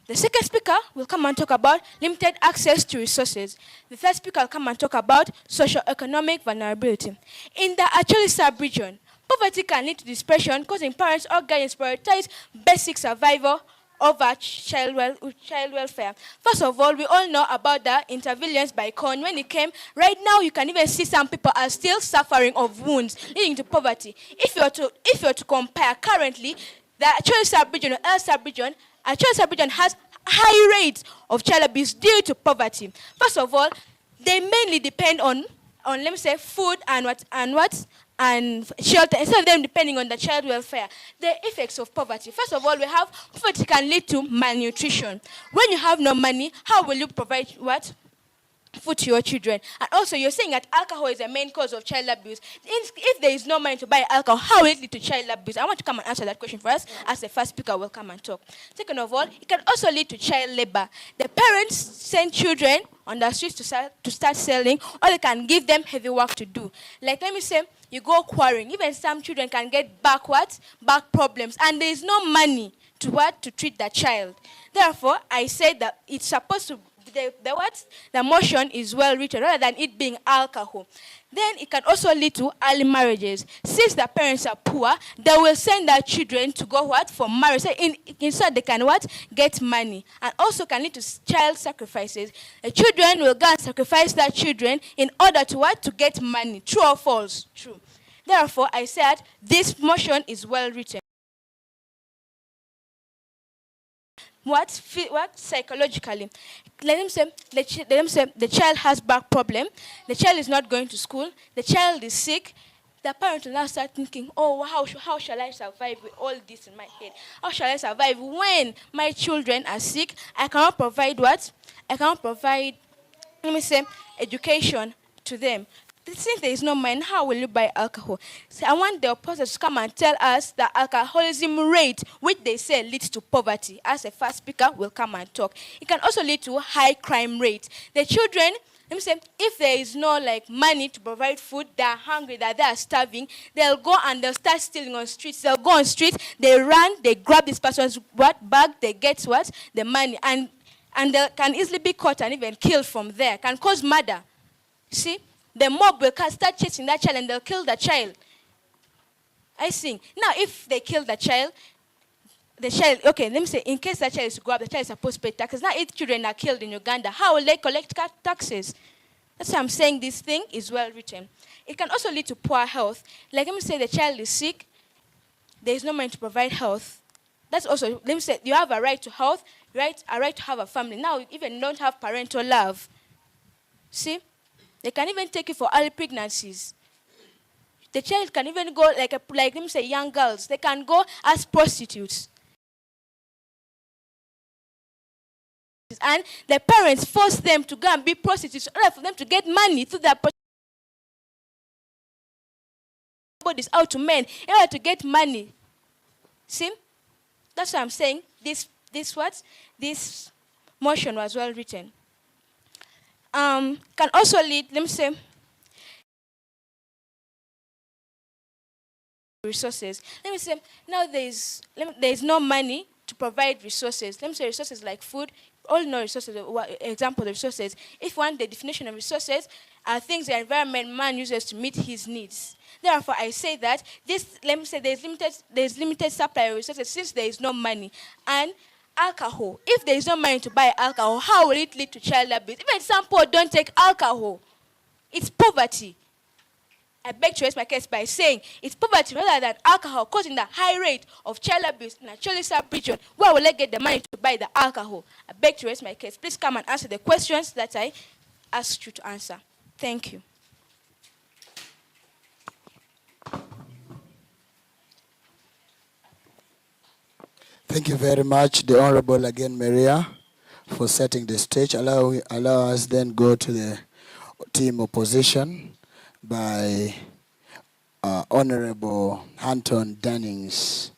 The second speaker will come and talk about limited access to resources. The third speaker will come and talk about socio-economic vulnerability. In the Acholi sub-region, poverty can lead to dispersion, causing parents or guardians prioritize basic survival over child welfare. First of all, we all know about the interventions by CON. When it came, right now you can even see some people are still suffering of wounds leading to poverty. If you are to compare currently, the Acholi sub-region or El sub-region, Acholi sub-region has high rates of child abuse due to poverty. First of all, they mainly depend on let me say, food and shelter, instead of them depending on the child welfare. The effects of poverty. First of all, we have poverty can lead to malnutrition. When you have no money, how will you provide what? Food to your children. And also, you're saying that alcohol is the main cause of child abuse. If there is no money to buy alcohol, how will it lead to child abuse? I want to come and answer that question for us. As the first speaker will come and talk. Second of all, it can also lead to child labor. The parents send children on the streets to start selling, or they can give them heavy work to do. Like, let me say, you go quarrying. Even some children can get back problems, and there is no money to treat the child. Therefore, I say that it's supposed to the motion is well written rather than it being alcohol. Then it can also lead to early marriages. Since the parents are poor, they will send their children to go for marriage. So inside they can get money. And also can lead to child sacrifices. The children will go and sacrifice their children in order to get money. True or false? True. Therefore, I said this motion is well written. What psychologically? Let them say the child has back problem. The child is not going to school. The child is sick. The parent will now start thinking, oh, how shall I survive with all this in my head? How shall I survive when my children are sick? I cannot provide what? I cannot provide, education to them. Since there is no money, how will you buy alcohol? So I want the opposers to come and tell us the alcoholism rate, which they say leads to poverty. As a first speaker will come and talk. It can also lead to high crime rate. The children, if there is no money to provide food, they are hungry, they are starving, they'll go and they'll start stealing on streets. They'll go on streets, they run, they grab this person's bag, they get the money, and they can easily be caught and even killed from there. Can cause murder. See? The mob will start chasing that child and they'll kill the child. I see. Now, if they kill the child, okay, let me say, in case that child is to grow up, the child is supposed to pay taxes. Now, if children are killed in Uganda, how will they collect taxes? That's why I'm saying this thing is well written. It can also lead to poor health. Like, let me say the child is sick, there is no money to provide health. That's also, let me say, you have a right to health, a right to have a family. Now, you even don't have parental love. See? They can even take you for early pregnancies. The child can even go, let me say, young girls. They can go as prostitutes. And the parents force them to go and be prostitutes in order for them to get money through their bodies out to men in order to get money. See? That's what I'm saying. This motion was well written. Can also lead, let me say, resources. Let me say, now there is no money to provide resources. Let me say resources like food, all know resources, example of resources. If one, the definition of resources are things the environment man uses to meet his needs. Therefore, I say that let me say there's limited supply of resources since there is no money. And alcohol. If there is no money to buy alcohol, how will it lead to child abuse? Even some people don't take alcohol. It's poverty. I beg to raise my case by saying it's poverty rather than alcohol causing the high rate of child abuse in Acholi sub-region. Where will I get the money to buy the alcohol? I beg to raise my case. Please come and answer the questions that I asked you to answer. Thank you. Thank you very much, the Honorable again, Maria, for setting the stage. Allow us then go to the team opposition by Honorable Anton Dennings.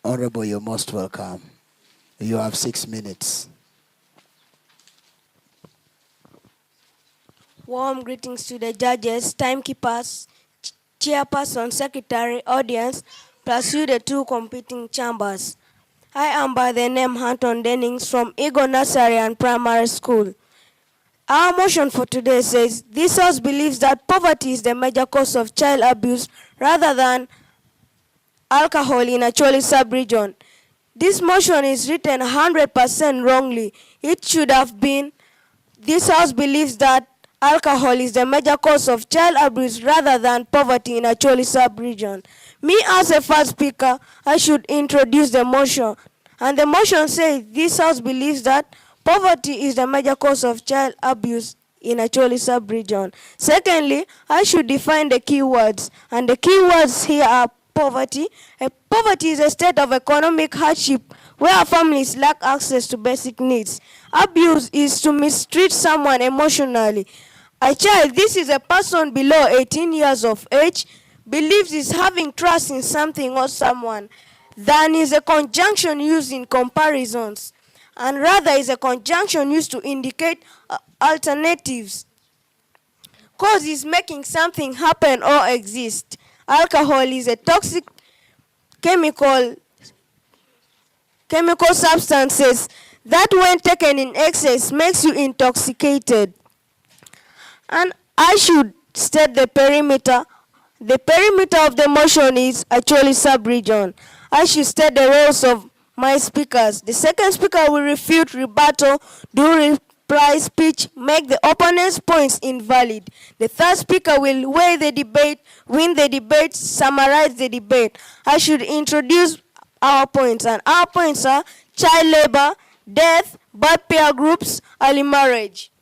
Honorable, you're most welcome. You have 6 minutes. Warm greetings to the judges, timekeepers, chairperson, secretary, audience, plus you, the two competing chambers. I am by the name Anton Dennings from Eagle Nursery and Primary School. Our motion for today says, this House believes that poverty is the major cause of child abuse rather than alcohol in Acholi sub-region. This motion is written 100% wrongly. It should have been, this House believes that alcohol is the major cause of child abuse rather than poverty in Acholi sub-region. Me as a first speaker, I should introduce the motion. And the motion says this House believes that poverty is the major cause of child abuse in Acholi sub-region. Secondly, I should define the keywords. And the keywords here are poverty. Poverty is a state of economic hardship where families lack access to basic needs. Abuse is to mistreat someone emotionally. A child, this is a person below 18 years of age, believes is having trust in something or someone. Than is a conjunction used in comparisons, and rather is a conjunction used to indicate alternatives. Cause is making something happen or exist. Alcohol is a toxic chemical substances that when taken in excess makes you intoxicated. And I should state the perimeter. The perimeter of the motion is Acholi sub-region. I should state the roles of my speakers. The second speaker will refute, rebuttal, do reply speech, make the opponent's points invalid. The third speaker will weigh the debate, win the debate, summarize the debate. I should introduce our points, and our points are child labor, death, bad pair groups, early marriage.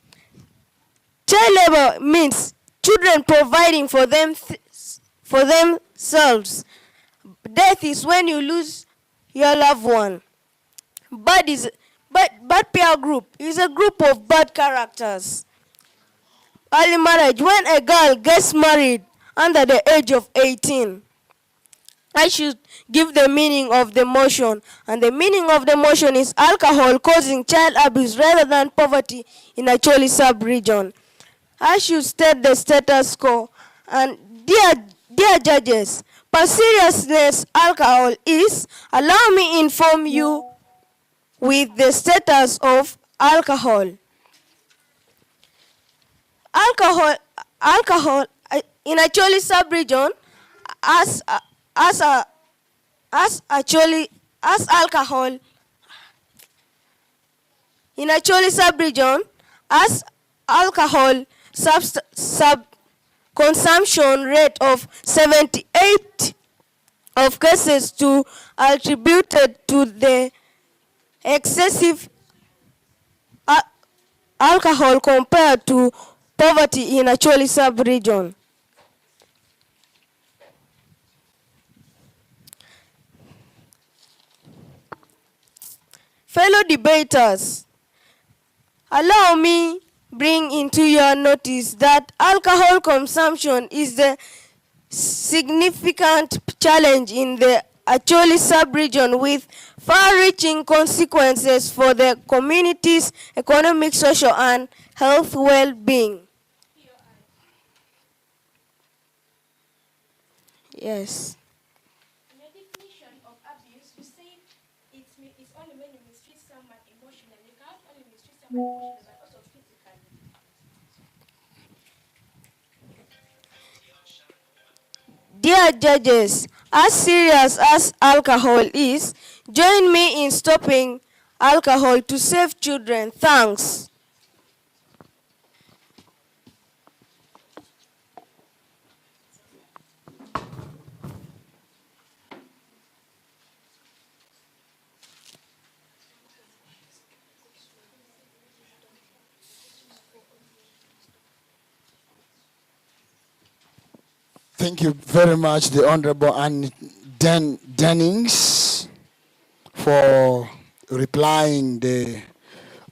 Child labor means children providing for themselves. Death is when you lose your loved one. Bad pair group is a group of bad characters. Early marriage, when a girl gets married under the age of 18. I should give the meaning of the motion. And the meaning of the motion is alcohol causing child abuse rather than poverty in Acholi sub-region. I should state the status quo. And dear judges, per seriousness alcohol is, allow me inform you with the status of alcohol. Alcohol in Acholi sub-region as alcohol in Acholi sub-region as alcohol consumption rate of 78 of cases to attributed to the excessive alcohol compared to poverty in Acholi sub-region. Fellow debaters, allow me bring into your notice that alcohol consumption is the significant challenge in the Acholi sub-region with far-reaching consequences for the community's economic, social, and health well-being. Yes. In the definition of abuse, you say it's only when you mistreat someone emotionally. You can't only mistreat someone emotionally, but also physically. Dear judges, as serious as alcohol is, join me in stopping alcohol to save children. Thanks. Thank you very much, the Honorable Anne Dennings, for replying the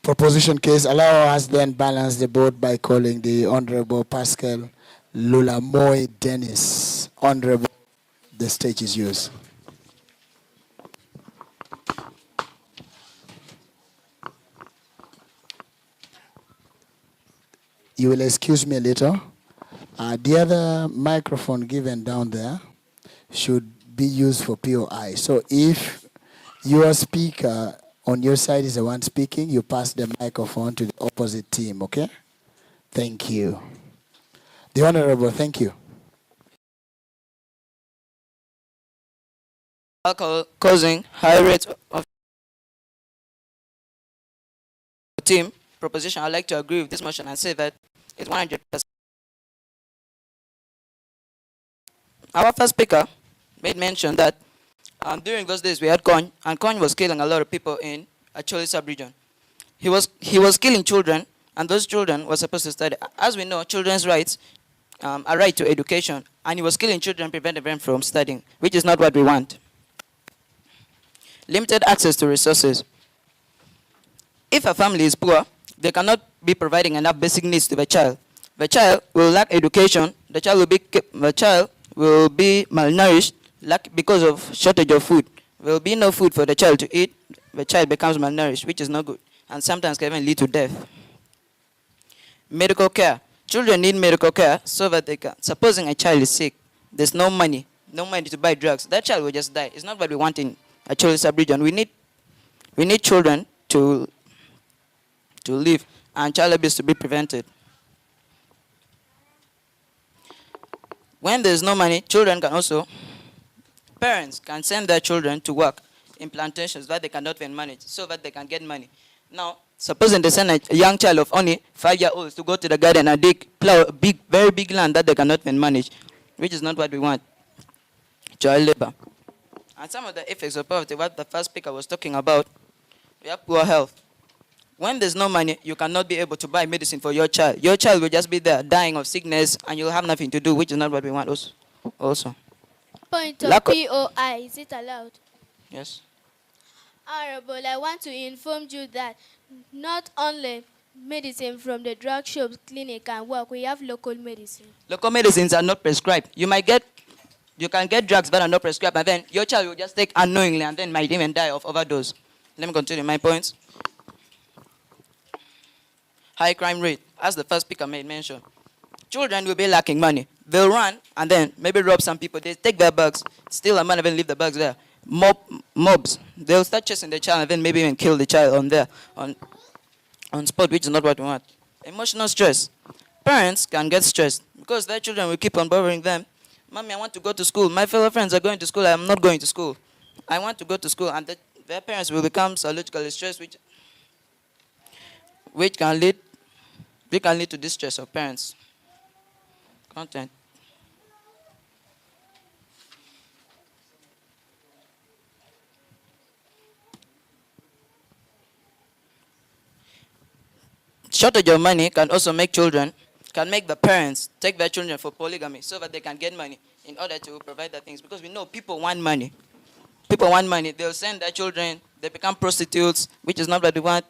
proposition case. Allow us then balance the vote by calling the Honorable Pascal Lulamoy Dennis. Honorable, the stage is yours. You will excuse me a little. The other microphone given down there should be used for POI. So if your speaker on your side is the one speaking, you pass the microphone to the opposite team, okay? Thank you. The Honorable, thank you. Alcohol causing high rates of team proposition, I'd like to agree with this motion and say that it's 100%. Our first speaker made mention that during those days we had Kony, and Kony was killing a lot of people in Acholi sub-region. He was killing children, and those children were supposed to study. As we know, children's rights are right to education, and he was killing children, preventing them from studying, which is not what we want. Limited access to resources. If a family is poor, they cannot be providing enough basic needs to the child. The child will lack education, the child will be malnourished because of shortage of food. There will be no food for the child to eat, the child becomes malnourished, which is not good, and sometimes can even lead to death. Medical care. Children need medical care so that they can, supposing a child is sick, there's no money to buy drugs, that child will just die. It's not what we want in a children's sub-region. We need children to live and child abuse to be prevented. When there's no money, parents can send their children to work in plantations that they cannot even manage so that they can get money. Now, supposing they send a young child of only 5 years old to go to the garden and plow a very big land that they cannot even manage, which is not what we want. Child labor. And some of the effects of poverty, what the first speaker was talking about, we have poor health. When there's no money, you cannot be able to buy medicine for your child. Your child will just be there dying of sickness and you'll have nothing to do, which is not what we want also. Point of POI, is it allowed? Yes. Honorable, I want to inform you that not only medicine from the drug shops, clinic can work, we have local medicine. Local medicines are not prescribed. You can get drugs that are not prescribed, and then your child will just take unknowingly and then might even die of overdose. Let me continue my points. High crime rate, as the first speaker made mention. Children will be lacking money. They'll run and then maybe rob some people. They take their bags, steal a man and then leave the bags there. Mobs, they'll start chasing the child and then maybe even kill the child on spot, which is not what we want. Emotional stress. Parents can get stressed because their children will keep on bothering them. Mommy, I want to go to school. My fellow friends are going to school. I am not going to school. I want to go to school. And their parents will become psychologically stressed, which can lead to distress of parents. Content. Shortage of money can also make the parents take their children for polygamy so that they can get money in order to provide the things. Because we know people want money. People want money. They'll send their children, they become prostitutes, which is not what we want.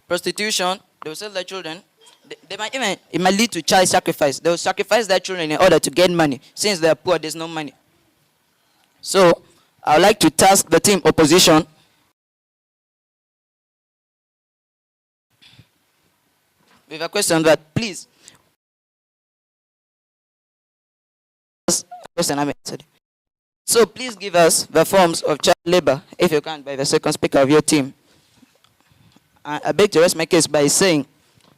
Prostitution, they'll sell their children. It might lead to child sacrifice. They'll sacrifice their children in order to get money. Since they're poor, there's no money. So, I would like to task the team opposition with a question that, please, so please give us the forms of child labor, if you can, by the second speaker of your team. I beg to rest my case by saying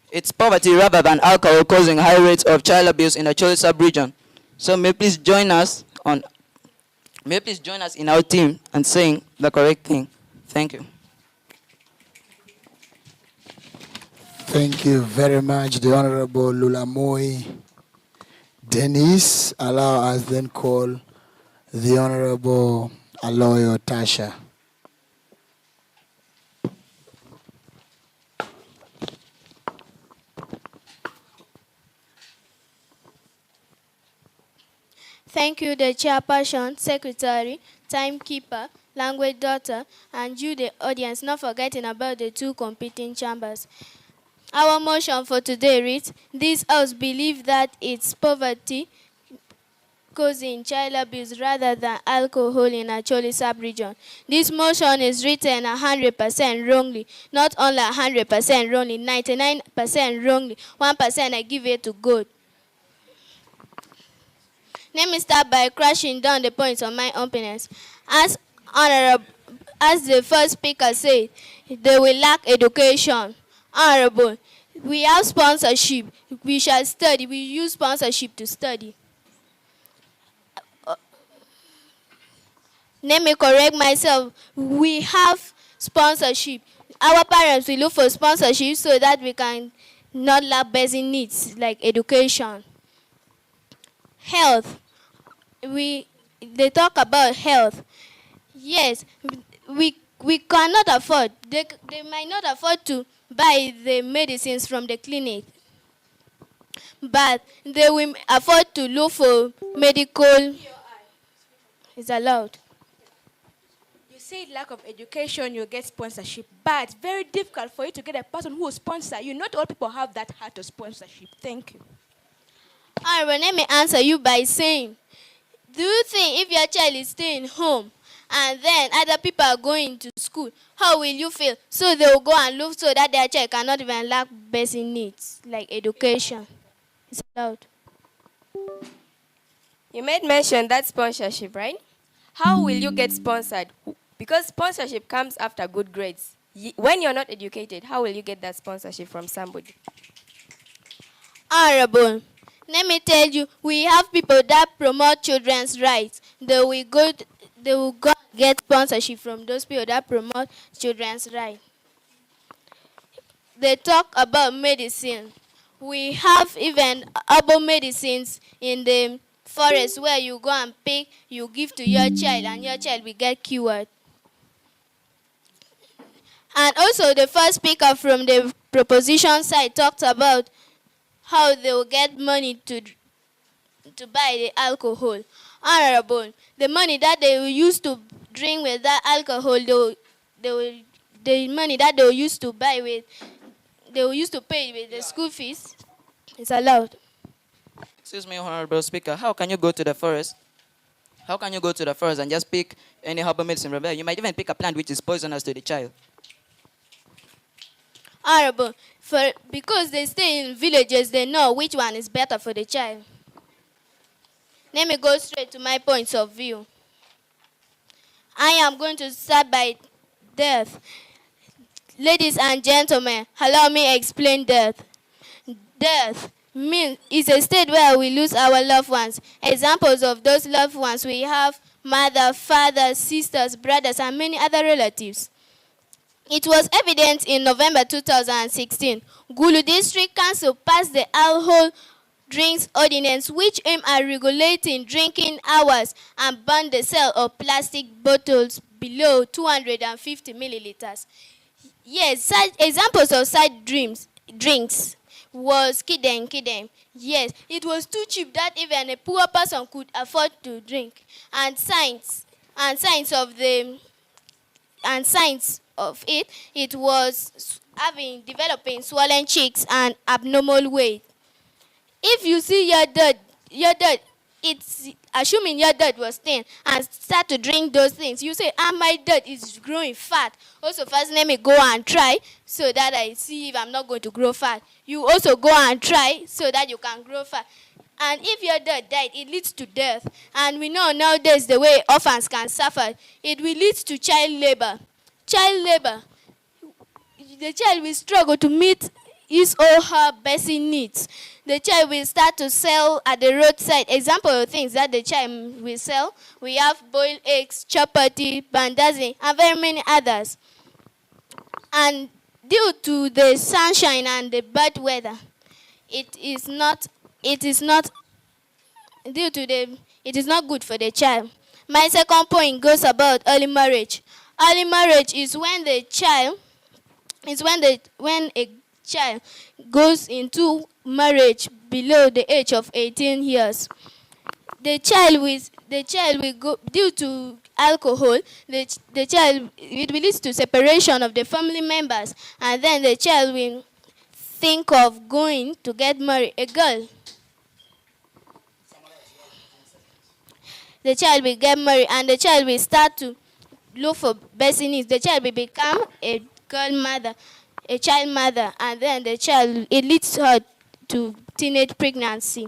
it's poverty rather than alcohol causing high rates of child abuse in the Acholi sub-region. So may you please join us in our team and saying the correct thing. Thank you. Thank you very much, the Honorable Lulamoi Dennis. Allow us then call the Honorable Aloyo Tasha. Thank you, the chairperson, secretary, timekeeper, language daughter, and you, the audience, not forgetting about the two competing chambers. Our motion for today reads, this house believes that it's poverty causing child abuse rather than alcohol in Acholi sub-region. This motion is written 100% wrongly, not only 100% wrongly, 99% wrongly, 1% I give it to God. Let me start by crashing down the points of my opponents. As the first speaker said, they will lack education. Honorable, we have sponsorship. We shall study. We use sponsorship to study. Let me correct myself. We have sponsorship. our parents will look for sponsorship so that we can not lack basic needs like education. Health. They talk about health. Yes, we cannot afford. They might not afford to buy the medicines from the clinic, but they will afford to look for medical. It's allowed. You say lack of education, you get sponsorship, but it's very difficult for you to get a person who will sponsor you. Not all people have that heart of sponsorship. Thank you. All right, let me answer you by saying, do you think if your child is staying home and then other people are going to school, how will you feel? So they will go and look so that their child cannot even lack basic needs like education. It's allowed. You made mention that sponsorship, right? How will you get sponsored? Because sponsorship comes after good grades. When you're not educated, how will you get that sponsorship from somebody? Honorable, let me tell you, we have people that promote children's rights. They will go and get sponsorship from those people that promote children's rights. They talk about medicine. We have even herbal medicines in the forest where you go and pick, you give to your child, and your child will get cured. And also the first speaker from the proposition side talked about how they will get money to buy the alcohol. Honorable, the money that they will use to drink with that alcohol, the money that they will use to buy with, they will use to pay with the school fees, is allowed. Excuse me, Honorable Speaker, how can you go to the forest? How can you go to the forest and just pick any herbal medicine from there? You might even pick a plant which is poisonous to the child. Honorable, because they stay in villages, they know which one is better for the child. Let me go straight to my points of view. I am going to start by death. Ladies and gentlemen, allow me explain death. Death is a state where we lose our loved ones. Examples of those loved ones, we have mother, father, sisters, brothers, and many other relatives. It was evident in November 2016. Gulu District Council passed the Alcohol Drinks Ordinance, which aimed at regulating drinking hours and banned the sale of plastic bottles below 250 milliliters. Yes, such examples of such drinks was Kidem. Yes, it was too cheap that even a poor person could afford to drink. And signs of it was developing swollen cheeks and abnormal weight. If you see your dad, it's assuming your dad was thin and start to drink those things. You say, my dad is growing fat. Also, first let me go and try so that I see if I'm not going to grow fat. You also go and try so that you can grow fat. And if your dad died, it leads to death. And we know nowadays the way orphans can suffer. It will lead to child labor. Child labor. The child will struggle to meet his or her basic needs. The child will start to sell at the roadside. Example of things that the child will sell, we have boiled eggs, chapati, bandazi, and very many others. And due to the sunshine and the bad weather, it is not good for the child. My second point goes about early marriage. Early marriage is when a child goes into marriage below the age of 18 years. The child will go due to alcohol. The child, it will lead to separation of the family members, and then the child will think of going to get married. A girl. The child will get married, and the child will start to look for basic needs. The child will become a child mother, and then it leads her to teenage pregnancy.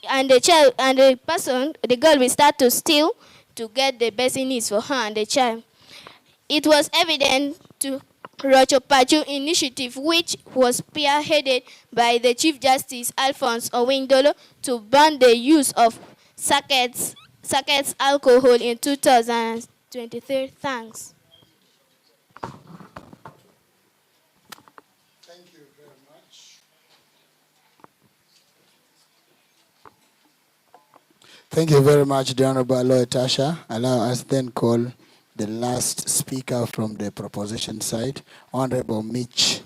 And the girl will start to steal to get the basic needs for her and the child. It was evident to Rochopachu initiative, which was spearheaded by the Chief Justice Alphonse Owindolo, to ban the use of Sackets alcohol in 2023. Thanks. Thank you very much, the Honorable Lawyer Tasha. Allow us then call the last speaker from the proposition side, Honorable Mitch.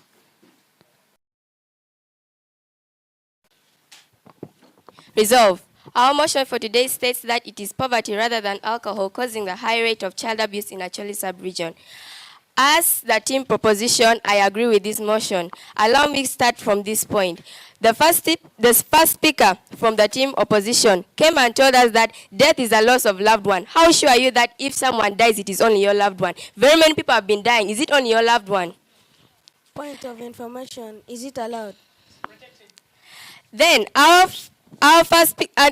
Resolve. Our motion for today states that it is poverty rather than alcohol causing the high rate of child abuse in Acholi sub-region. As the team proposition, I agree with this motion. Allow me to start from this point. The first speaker from the team opposition came and told us that death is a loss of loved one. How sure are you that if someone dies, it is only your loved one? Very many people have been dying. Is it only your loved one? Point of information, is it allowed? Then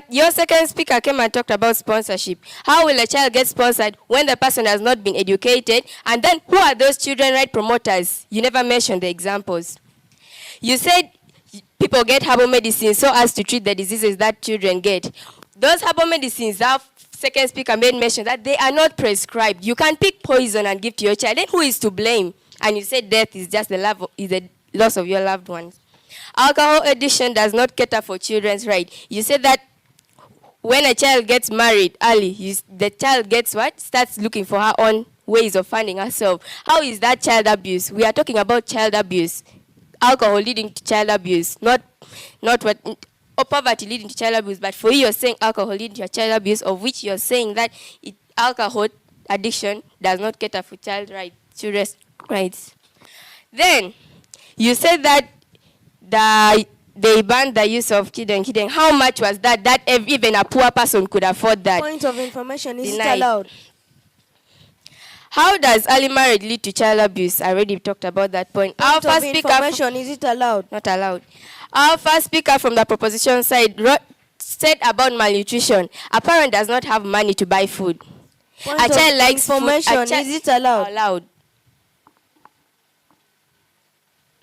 your second speaker came and talked about sponsorship. How will a child get sponsored when the person has not been educated? And then who are those children right promoters? You never mentioned the examples. You said people get herbal medicines so as to treat the diseases that children get. Those herbal medicines, our second speaker made mention that they are not prescribed. You can pick poison and give to your child. Then who is to blame? And you said death is just the loss of your loved ones. Alcohol addiction does not cater for children's right. You said that when a child gets married early, the child gets what? Starts looking for her own ways of funding herself. How is that child abuse? We are talking about child abuse. Alcohol leading to child abuse, not or poverty leading to child abuse. But for you, you're saying alcohol leading to child abuse, of which you're saying that alcohol addiction does not cater for children's rights. Then you said that they banned the use of kidding. How much was that? That even a poor person could afford that. Point of information, is Denied. it allowed? How does early marriage lead to child abuse? I already talked about that point. Point of information, is it allowed? Not allowed. Our first speaker from the proposition side said about malnutrition. A parent does not have money to buy food. Point a child likes information, food. is it allowed? Allowed.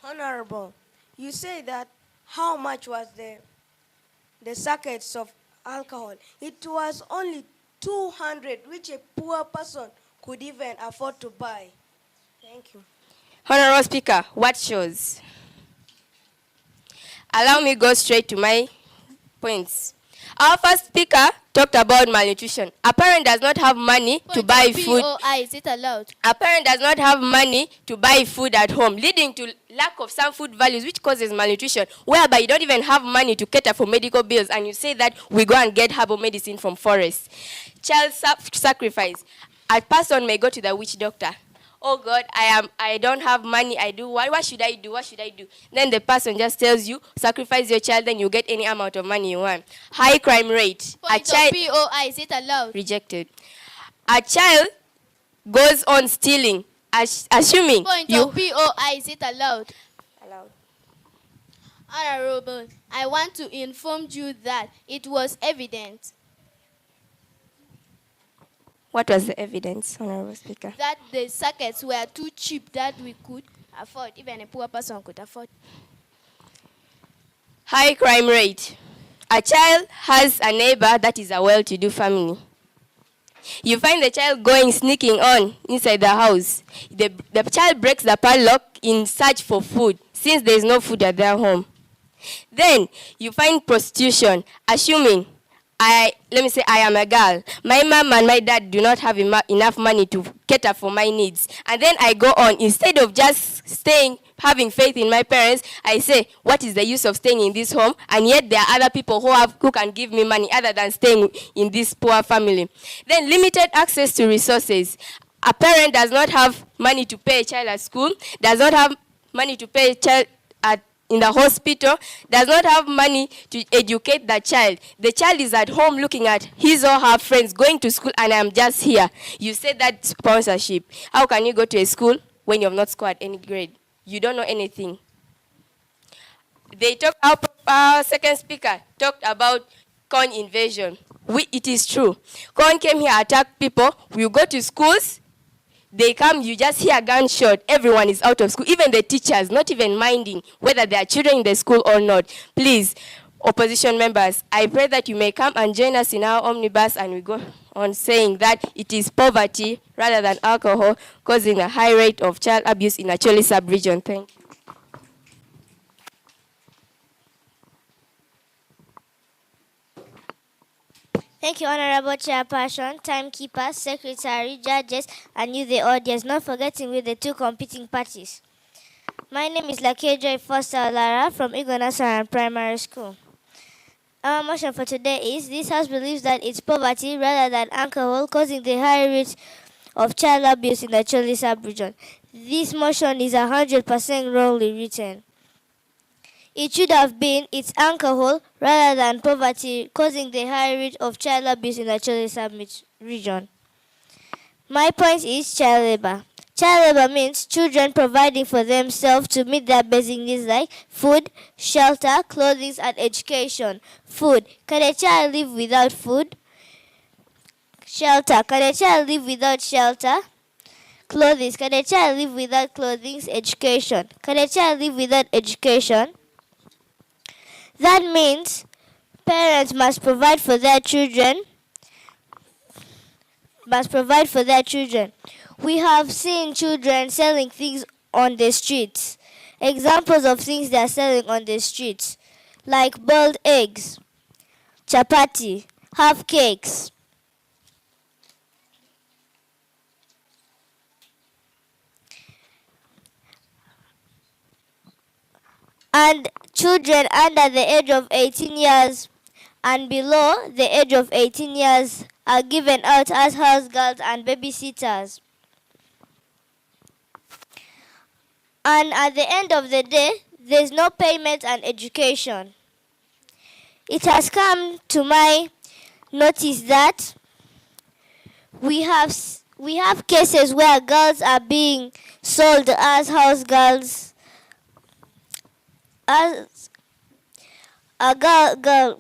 Honorable, you say that how much was the sackets of alcohol? It was only 200, which a poor person could even afford to buy. Thank you. Honorable Speaker, what shows? Allow me go straight to my points. Our first speaker talked about malnutrition. A parent does not have money to buy food. POI, is it allowed? A parent does not have money to buy food at home, leading to lack of some food values, which causes malnutrition, whereby you don't even have money to cater for medical bills, and you say that we go and get herbal medicine from forests. Child sacrifice. A person may go to the witch doctor. Oh God, I don't have money. What should I do? What should I do? Then the person just tells you, sacrifice your child, then you get any amount of money you want. High crime rate. Point of POI, is it allowed? Rejected. A child goes on stealing, assuming Point of POI, is it allowed? Allowed. Honorable, I want to inform you that it was evident What was the evidence, Honorable Speaker? that the circuits were too cheap that we could afford, even a poor person could afford. High crime rate. A child has a neighbor that is a well-to-do family. You find the child sneaking on inside the house. The child breaks the padlock in search for food, since there is no food at their home. Then you find prostitution, assuming let me say I am a girl. My mom and my dad do not have enough money to cater for my needs. And then I go on. Instead of just staying, having faith in my parents, I say, what is the use of staying in this home? And yet there are other people who can give me money other than staying in this poor family. Then limited access to resources. A parent does not have money to pay a child at school, does not have money to pay a child in the hospital, does not have money to educate the child. The child is at home looking at his or her friends going to school, and I'm just here. You said that sponsorship. How can you go to a school when you have not scored any grade? You don't know anything. Our second speaker talked about corn invasion. It is true. Corn came here, attacked people. You go to schools, they come, you just hear a gunshot, everyone is out of school, even the teachers, not even minding whether there are children in the school or not. Please, opposition members, I pray that you may come and join us in our omnibus, and we go on saying that it is poverty rather than alcohol causing a high rate of child abuse in Acholi sub-region. Thank you. Thank you, Honorable Chairperson, timekeepers, secretary, judges, and you, the audience, not forgetting with the two competing parties. My name is Lakejoy Foster Lara from Igonasaran Primary School. Our motion for today is, this house believes that it's poverty rather than alcohol causing the high rate of child abuse in the Acholi sub-region. This motion is 100% wrongly written. It should have been, it's alcohol rather than poverty causing the high rate of child abuse in the Acholi sub-region. My point is child labor. Child labor means children providing for themselves to meet their basic needs like food, shelter, clothing, and education. Food. Can a child live without food? Shelter. Can a child live without shelter? Clothing. Can a child live without clothing? Education. Can a child live without education? That means parents must provide for their children. We have seen children selling things on the streets. Examples of things they are selling on the streets, like boiled eggs, chapati, half cakes. And children under the age of 18 years and below the age of 18 years are given out as house girls and babysitters. And at the end of the day, there's no payment and education. It has come to my notice that we have cases where girls are being sold as house girls,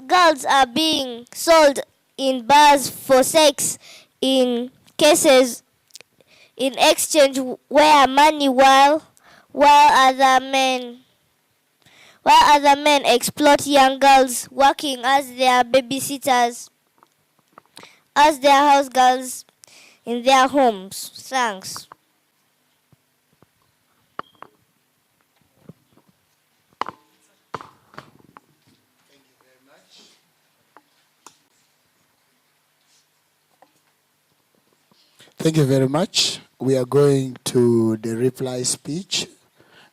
girls are being sold in bars for sex in cases in exchange where money while other men exploit young girls working as their babysitters, as their house girls in their homes. Thanks. Thank you very much. We are going to the reply speech.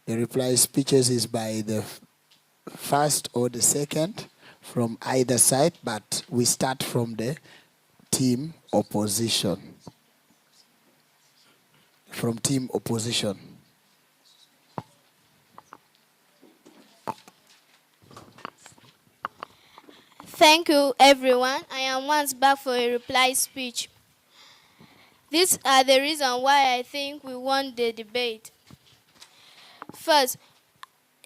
The reply speeches is by the first or the second from either side, but we start from the team opposition. From team opposition. Thank you, everyone. I am once back for a reply speech. These are the reasons why I think we won the debate. First,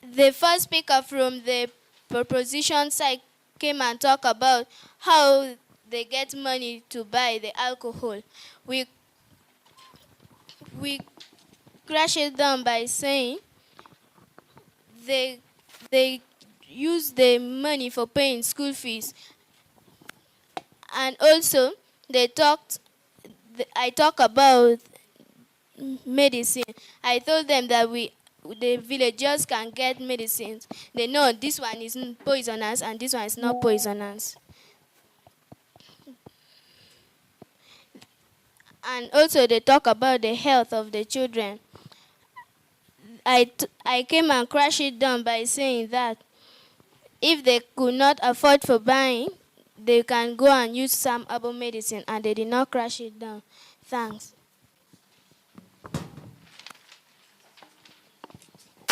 the first speaker from the proposition side came and talked about how they get money to buy the alcohol. We crash it down by saying they use the money for paying school fees. And also, I talk about medicine. I told them that the villagers can get medicines. They know this one is poisonous and this one is not poisonous. And also they talk about the health of the children. I came and crashed it down by saying that if they could not afford for buying, they can go and use some herbal medicine, and they did not crash it down. Thanks.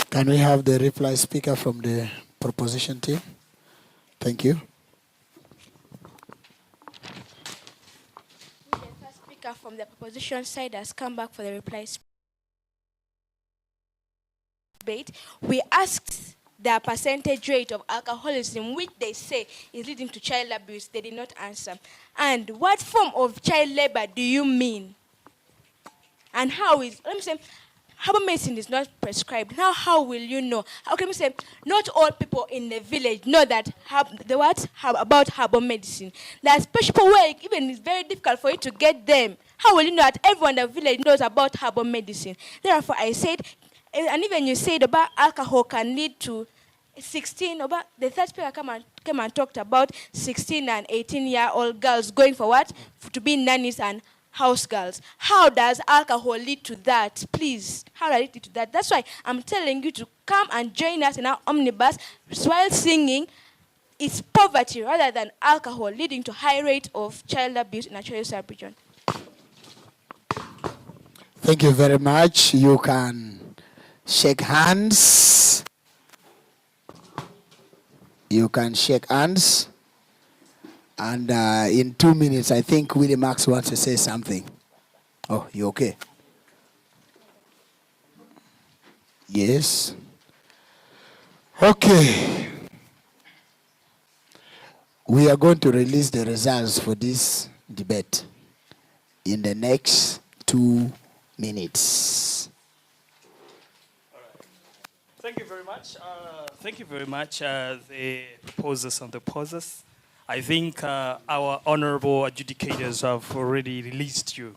Can we have the reply speaker from the proposition team? Thank you. The first speaker from the proposition side has come back for the reply debate. We asked the percentage rate of alcoholism, which they say is leading to child abuse. They did not answer. And what form of child labor do you mean? And how is, let me say, herbal medicine is not prescribed. Now, how will you know? How can we say not all people in the village know that about herbal medicine? There's people where even it's very difficult for you to get them. How will you know that everyone in the village knows about herbal medicine? Therefore, I said, and even you said about alcohol can lead to 16, the third speaker came and talked about 16 and 18-year-old girls going for what? To be nannies and house girls. How does alcohol lead to that? Please, how does it lead to that? That's why I'm telling you to come and join us in our omnibus while singing. It's poverty rather than alcohol leading to high rate of child abuse in Acholi sub-region. Thank you very much. You can shake hands. You can shake hands. And in 2 minutes, I think Willie Max wants to say something. Oh, you okay? Yes. Okay. We are going to release the results for this debate in the next 2 minutes. Thank you very much. Thank you very much, the proposers and the opposers. I think our honorable adjudicators have already released you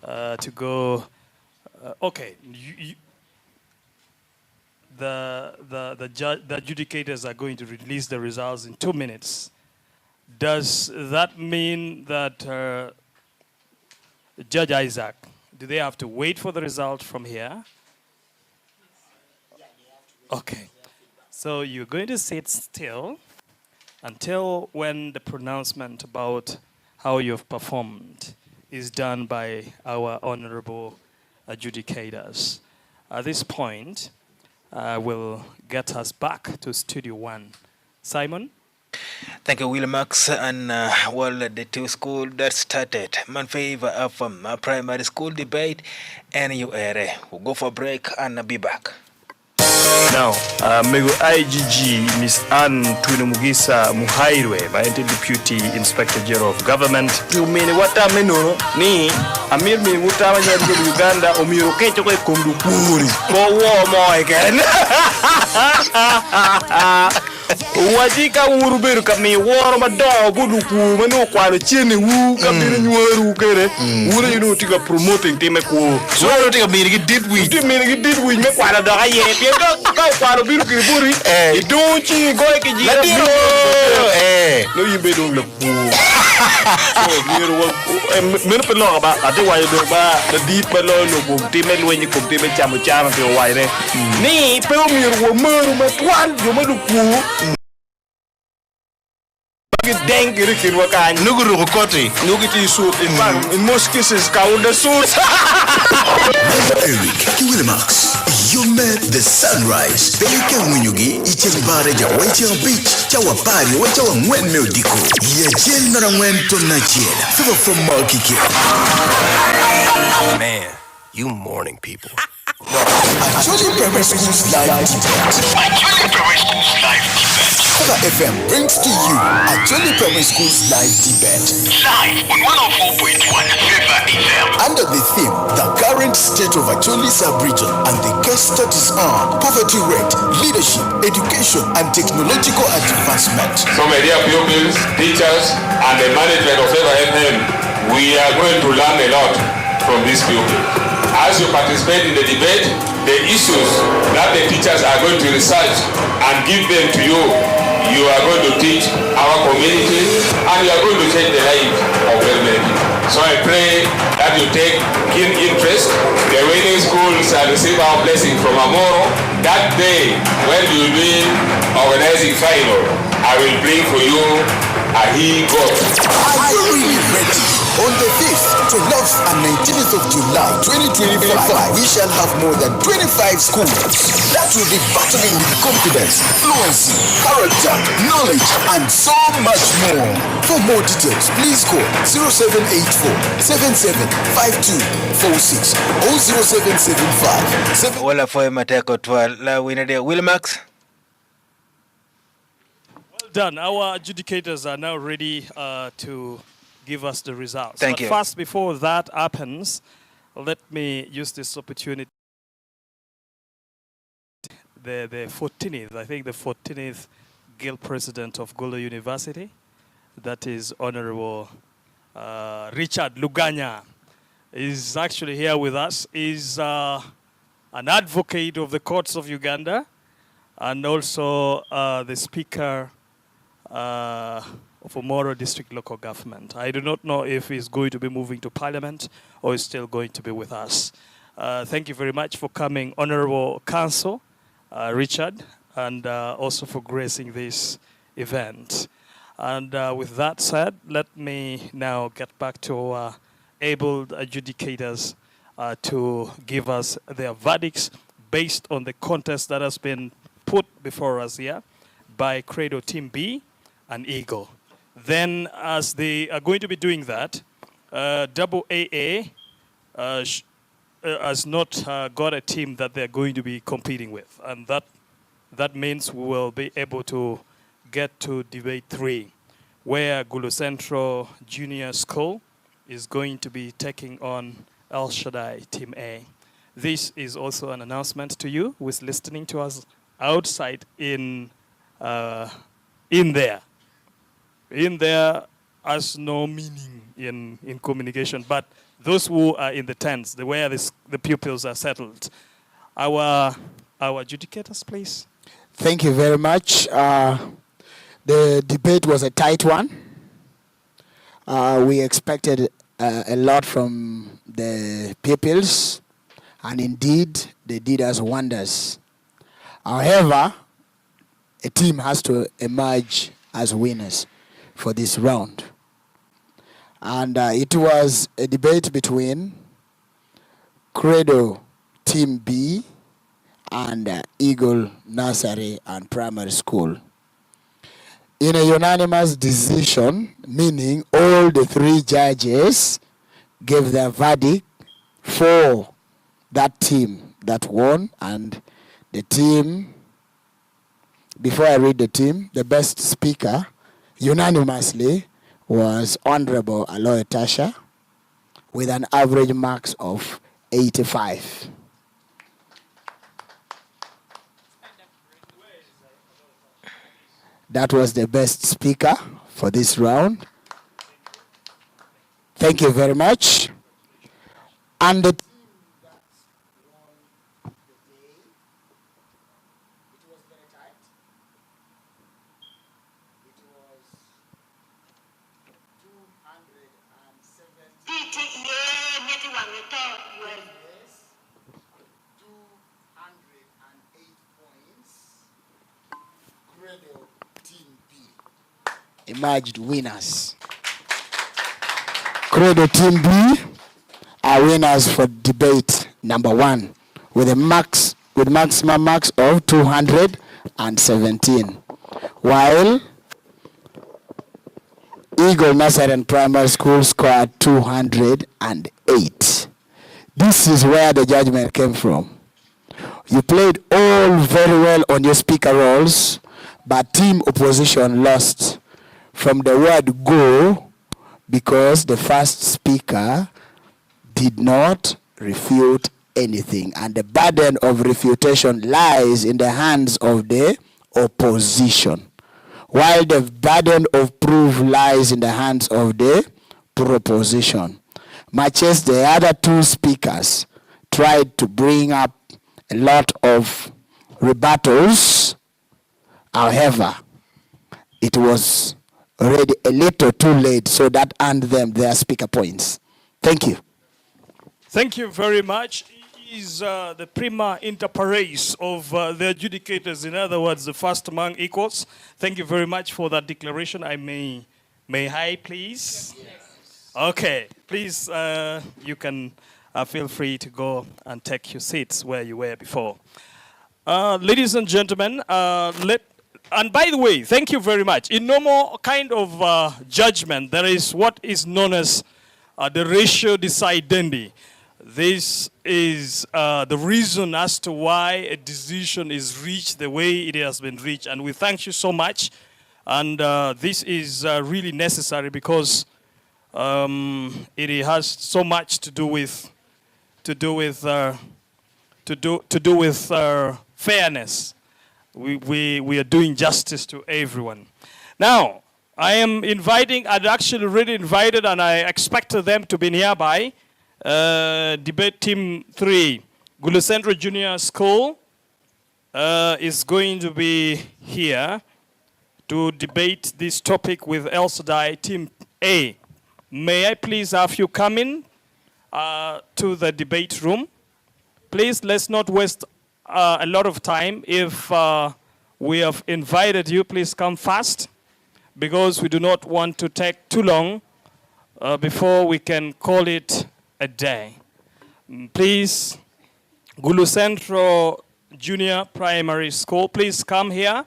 to go. Okay, the adjudicators are going to release the results in 2 minutes. Does that mean that Judge Isaac, do they have to wait for the result from here? Okay. So you're going to sit still until when the pronouncement about how you've performed is done by our honorable adjudicators. At this point, we'll get us back to Studio 1. Simon? Thank you, Willie Max. And well, the two schools that started Favour from primary school debate and you we'll go for a break and be back. Now, Mego IGG, Miss Ann Twinumugisa Muhairwe, my Deputy Inspector General of Government. You mean what I mean? Ni, Amir me Mutama Uganda, Omiroketo Kundupuri. Go war more again. Wajika uruberu kami woro mado buduku manu kwa chini wu kamiri nyweru kere ure yinu tika promoting time ku so ro tika mirigi did we me kwa da ga ye pe ga kwa biru kiriburi idunchi go ke ji no yimbe do le ku so miru wa miru pe lo ba ati wa do ba the deep pe lo no bu time lo ni ku time chamo chama pe wa re ni pe miru wa maru ma twan yo ma du ku Denk in Wakan, Nuguru Koti, Nugiti suit in most cases, count the suits. Eric, Kiwilmax, you met the sunrise. Belika Winugi, Ichibaraja, Waiting Beach, Chawapari, Wachawa Wen Mildiko, Yajendra went to Nigeria, Favour from Markiki. Man, you morning people. Acholi Primary School's live debate. Acholi Primary School's live debate. Favour FM brings to you Acholi Primary School's live debate. Live on 104.1 Favour FM. Under the theme, the current state of Acholi sub-region and the guest that is on poverty rate, leadership, education and technological advancement. So my dear pupils, teachers and the management of Favour FM, we are going to learn a lot from these pupils. As you participate in the debate, the issues that the teachers are going to research and give them to you, you are going to teach our community and you are going to change the life of very many people. So I pray that you take keen interest. The winning schools shall receive our blessing from Amoro. That day, when you will be organizing final, I will bring for you a he-goat. Are you really ready? On the 5th, 12th and 19th of July 2025, we shall have more than 25 schools that will be battling with confidence, fluency, character, knowledge, and so much more. For more details, please call 0784 775246 or 0775 Wala for Mateko 12 la winner Will Max. Well done. Our adjudicators are now ready to give us the results. Thank you. First, before that happens, let me use this opportunity. The 14th, I think the 14th Guild President of Golo University, that is Honorable Richard Luganya, is actually here with us. Is an advocate of the courts of Uganda, and also the Speaker of Omoro District Local Government. I do not know if he's going to be moving to Parliament or is still going to be with us. Thank you very much for coming, Honorable Council, Richard, and also for gracing this event. And with that said, let me now get back to able adjudicators to give us their verdicts based on the contest that has been put before us here by Credo Team B and Eagle. Then, as they are going to be doing that, Double AA has not got a team that they're going to be competing with. And that means we will be able to get to debate 3, where Gulu Central Junior School is going to be taking on El Shaddai Team A. This is also an announcement to you who is listening to us outside in there. In there has no meaning in communication, but those who are in the tents, where the pupils are settled. Our adjudicators, please. Thank you very much. The debate was a tight one. We expected a lot from the pupils, and indeed, they did us wonders. However, a team has to emerge as winners for this round. And it was a debate between Credo Team B and Eagle Nursery and Primary School. In a unanimous decision, meaning all the 3 judges gave their verdict for that team that won, and the team, before I read the team, the best speaker unanimously was Honorable Aloy Tasha with an average marks of 85. That was the best speaker for this round. Thank you very much. And the emerged winners. Credo Team B are winners for debate number 1 with maximum marks of 217, while Eagle Nursery and Primary School scored 208. This is where the judgment came from. You played all very well on your speaker roles, but team opposition lost from the word go because the first speaker did not refute anything, and the burden of refutation lies in the hands of the opposition, while the burden of proof lies in the hands of the proposition. Much as the other 2 speakers tried to bring up a lot of rebuttals, however, it was already a little too late, so that earned them their speaker points. Thank you. Thank you very much. He is the prima inter pares of the adjudicators, in other words, the first among equals. Thank you very much for that declaration. May I please? Yes. Okay, please, you can feel free to go and take your seats where you were before. Ladies and gentlemen, and by the way, thank you very much. In normal kind of judgment, there is what is known as the ratio decidendi. This is the reason as to why a decision is reached the way it has been reached. And we thank you so much. And this is really necessary because it has so much to do with fairness. We are doing justice to everyone. Now, I'd actually already invited, and I expected them to be nearby. Debate Team 3, Gulu Central Junior School is going to be here to debate this topic with El Shaddai Team A. May I please have you come in to the debate room? Please, let's not waste a lot of time. If we have invited you, please come fast, because we do not want to take too long before we can call it a day. Please, Gulu Central Junior Primary School, please come here.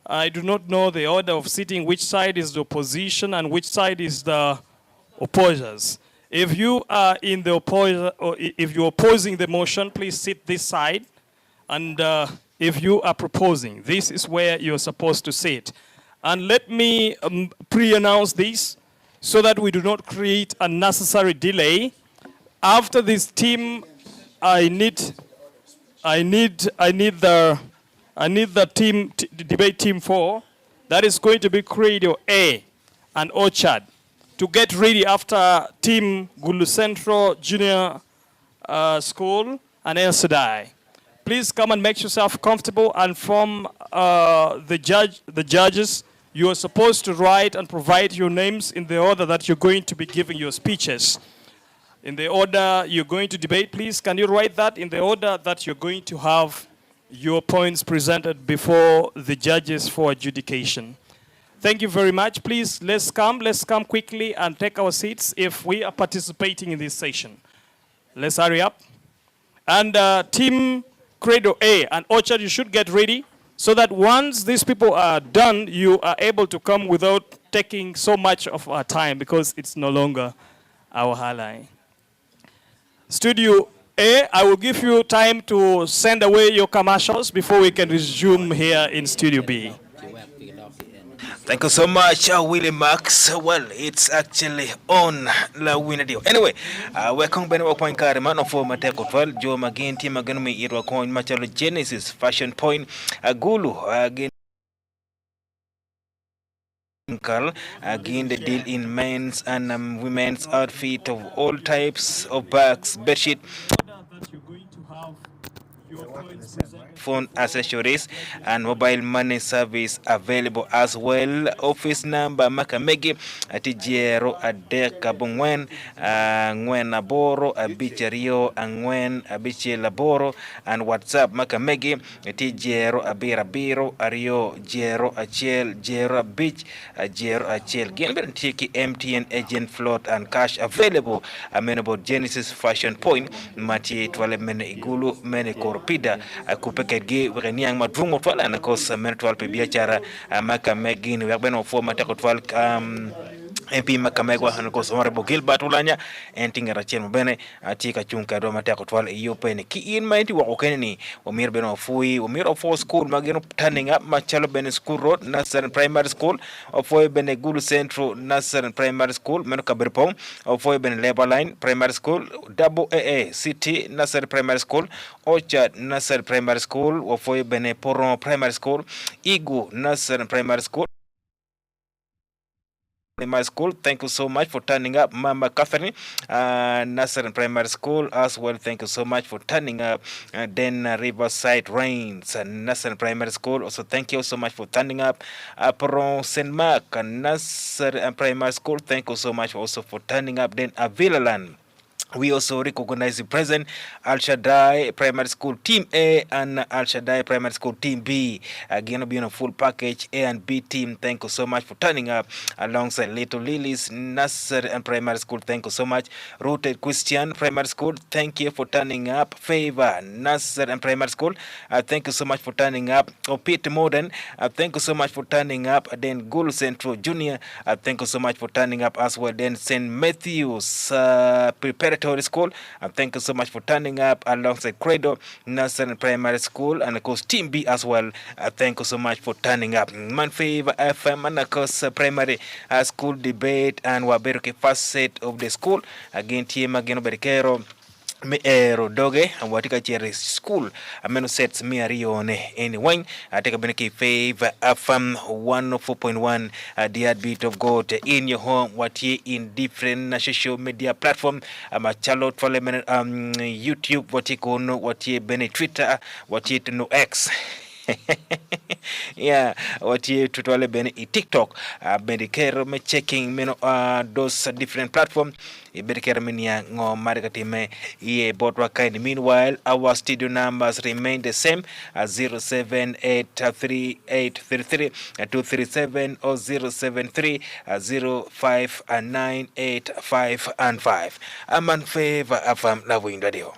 I do not know the order of sitting, which side is the opposition and which side is the opposers. If you are in the opposer, or if you're opposing the motion, please sit this side. And if you are proposing, this is where you're supposed to sit. And let me pre-announce this so that we do not create unnecessary delay. After this team, I need the debate team 4. That is going to be Credo A and Orchard, to get ready after Team Gulu Central Junior School and El Shaddai. Please come and make yourself comfortable, and from the judges, you are supposed to write and provide your names in the order that you're going to be giving your speeches. In the order you're going to debate, please, can you write that in the order that you're going to have your points presented before the judges for adjudication. Thank you very much. Please, let's come quickly and take our seats if we are participating in this session. Let's hurry up. And Team Credo A and Orchard, you should get ready so that once these people are done, you are able to come without taking so much of our time, because it's no longer our highlight. Studio A, I will give you time to send away your commercials before we can resume here in Studio B. Thank you so much, Willie Max. Well, it's actually on La Winadio. Anyway, welcome back to Point Karima of former Teko 12. Joe Magin, Team Aganumi, Irwa Coin, Machalo Genesis, Fashion Point, Gulu, again. Again, the deal in men's and women's outfit of all types of bags, bedsheet, phone accessories, and mobile money service available as well. Office number Makamegi Atijero Adeka Bungwen Ngwen Aboro Abichario Angwen Abiche Laboro, and WhatsApp Makamegi Atijero Abirabiro Ario Jero Achel Jero Beach Jero Achel Genben Tiki MTN agent float and cash available. Amenable Genesis Fashion Point Mati 12 Mene Igulu Mene Koropida Kupeke Gi Reniang Madrungo Twala and of course Mentual Pibiachara Makamegin Wabeno for Matakotwal MP Makamegwa and of course Honorable Gilbert Ulanya and Tingarachem Bene Tika Chunka Doma Takotwal European Key in Mighty Wakeni Omir Beno Fui Omiro for school Magino turning up Machalo Bene School Road Nasser Primary School of Foy Bene Gulu Central Nasser Primary School Menokabripong of Foy Bene Labor Line Primary School Double AA City Nasser Primary School Orchard Nasser Primary School of Foy Bene Poron Primary School Igu Nasser Primary School Primary School. Thank you so much for turning up, Mama Catherine. Nasser Primary School as well. Thank you so much for turning up. Then Riverside Rains and Nasser Primary School. Also, thank you so much for turning up. Peron Saint Mark and Nasser Primary School. Thank you so much also for turning up. Then Avilaland. We also recognize the present Al Shaddai Primary School Team A and Al Shaddai Primary School Team B. Again, being a full package A and B team. Thank you so much for turning up alongside Little Lilies, Nasser and Primary School. Thank you so much. Rooted Christian Primary School. Thank you for turning up. Favour, Nasser and Primary School. Thank you so much for turning up. Opit Modern. Thank you so much for turning up. Then Gulu Central Junior. Thank you so much for turning up as well. Then St. Matthew's Preparatory School. Thank you so much for turning up alongside Credo, Nasser Primary School, and of course Team B as well. Thank you so much for turning up. Man Favour FM and of course Primary School Debate and Waberuke first set of the school. Again, Team Ageno Berikero. mi ero doge watika chere school ameno sets mi arione anyway ateka beneki Favour FM 104.1 the heartbeat of God in your home what ye in different social media platform charlotte for YouTube what ye kono what ye bene Twitter what ye no X yeah what you tutwale bene TikTok bedikero me checking meno those different platform bedikero menia ngo marikatime ye botwa kind. Meanwhile our studio numbers remain the same 0783833237 or 073059855. I'm on Favour FM Love Radio.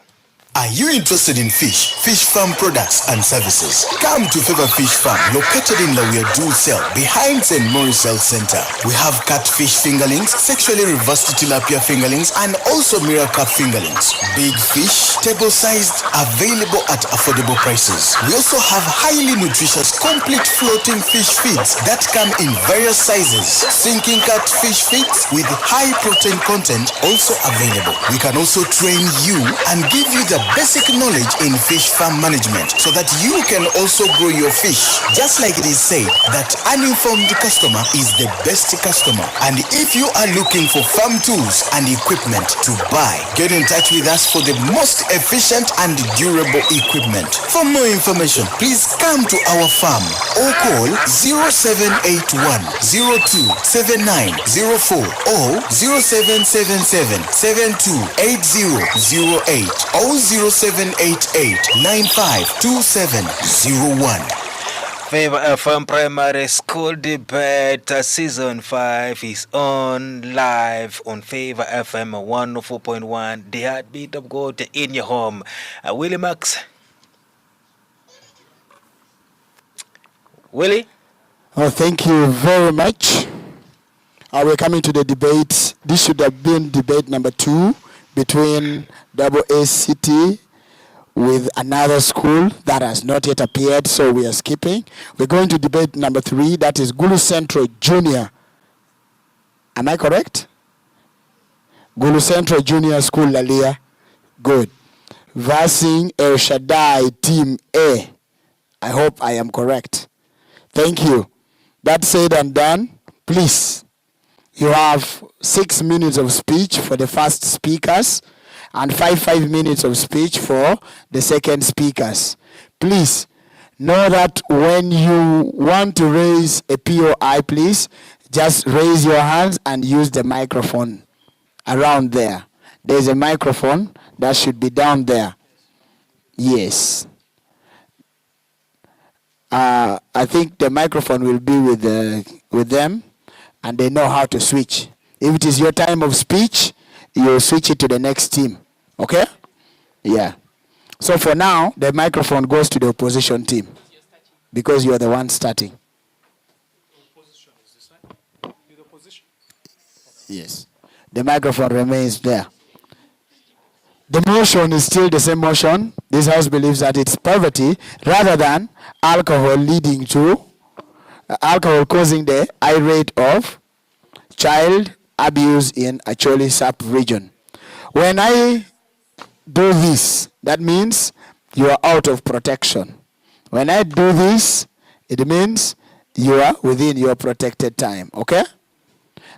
Are you interested in fish farm products and services? Come to Favour Fish Farm, located in Lawyer Dual Cell, behind St. Maurice Health Center. We have catfish fingerlings, sexually reversed tilapia fingerlings, and also mirror cup fingerlings. Big fish, table-sized, available at affordable prices. We also have highly nutritious, complete floating fish feeds that come in various sizes. Sinking catfish feeds with high protein content also available. We can also train you and give you the basic knowledge in fish farm management so that you can also grow your fish. Just like it is said that an informed customer is the best customer. And if you are looking for farm tools and equipment to buy, get in touch with us for the most efficient and durable equipment. For more information, please come to our farm or call 0781 027904 or 0777 728008 or 0788-952701. Favour FM Primary School Debate Season 5 is on live on Favour FM 104.1, the heartbeat of God in your home. Willie Max. Willie? Oh, thank you very much. We're coming to the debate. This should have been debate number 2 between ACT with another school that has not yet appeared, so we are skipping. We're going to debate number 3, that is Gulu Central Junior. Am I correct? Gulu Central Junior School, Lalia. Good. Versing El Shaddai Team A. I hope I am correct. Thank you. That said and done, please, you have 6 minutes of speech for the first speakers and 5 minutes of speech for the second speakers. Please know that when you want to raise a POI, please just raise your hands and use the microphone around there. There's a microphone that should be down there. Yes. I think the microphone will be with them, and they know how to switch. If it is your time of speech, you switch it to the next team. Okay? Yeah. So for now, the microphone goes to the opposition team because you are the one starting. Yes. The microphone remains there. The motion is still the same motion. This house believes that it's poverty rather than alcohol leading to alcohol causing the high rate of child abuse in Acholi sub-region. When I do this, that means you are out of protection. When I do this, it means you are within your protected time, okay?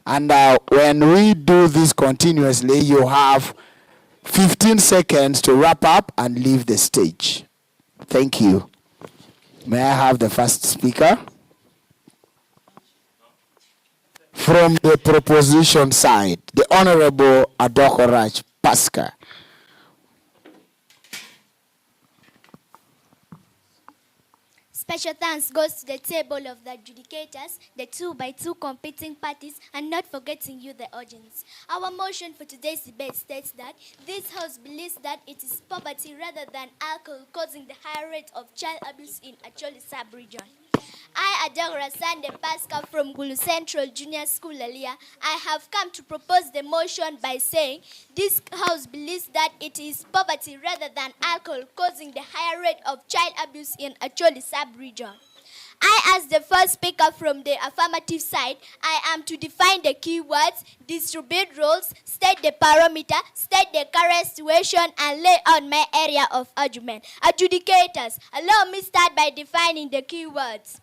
And when we do this continuously, you have 15 seconds to wrap up and leave the stage. Thank you. May I have the first speaker? From the proposition side, the Honorable Adoko Raj Pasca. Special thanks goes to the table of the adjudicators, the 2x2 competing parties, and not forgetting you, the audience. Our motion for today's debate states that this House believes that it is poverty rather than alcohol causing the high rate of child abuse in Acholi sub-region. I, Adogra Sande Pascal from Gulu Central Junior School, Lalia, I have come to propose the motion by saying this House believes that it is poverty rather than alcohol causing the higher rate of child abuse in Acholi sub-region. I, as the first speaker from the affirmative side, I am to define the keywords, distribute roles, state the parameter, state the current situation, and lay out my area of argument. Adjudicators, allow me start by defining the keywords.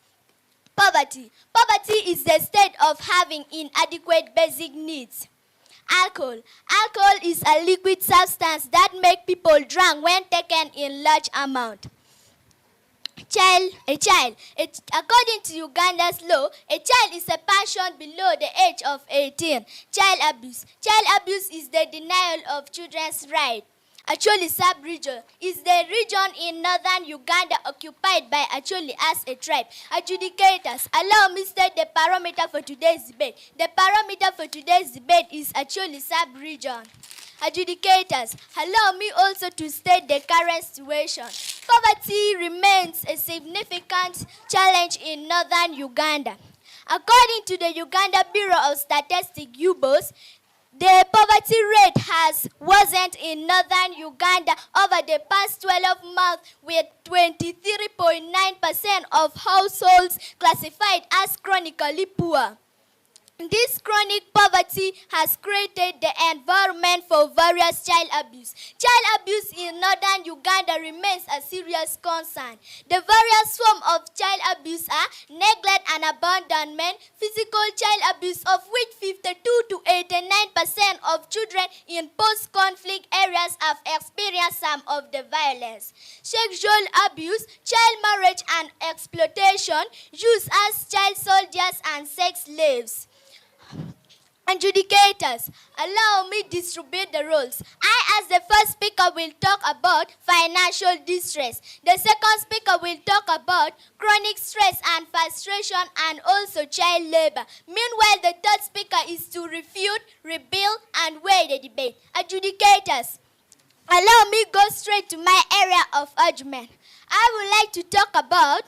Poverty. Poverty is the state of having inadequate basic needs. Alcohol. Alcohol is a liquid substance that makes people drunk when taken in large amount. According to Uganda's law, a child is a person below the age of 18. Child abuse. Child abuse is the denial of children's rights. Acholi sub-region is the region in northern Uganda occupied by Acholi as a tribe. Adjudicators, allow me state the parameter for today's debate. The parameter for today's debate is Acholi sub-region. Adjudicators, allow me also to state the current situation. Poverty remains a significant challenge in northern Uganda. According to the Uganda Bureau of Statistics, UBOS, the poverty rate has worsened in northern Uganda over the past 12 months, with 23.9% of households classified as chronically poor. This chronic poverty has created the environment for various child abuse. Child abuse in northern Uganda remains a serious concern. The various forms of child abuse are neglect and abandonment, physical child abuse, of which 52 to 89% of children in post-conflict areas have experienced some of the violence, sexual abuse, child marriage and exploitation, use as child soldiers and sex slaves. Adjudicators, allow me distribute the roles. I, as the first speaker, will talk about financial distress. The second speaker will talk about chronic stress and frustration and also child labor. Meanwhile, the third speaker is to refute, rebuild, and weigh the debate. Adjudicators, allow me go straight to my area of argument. I would like to talk about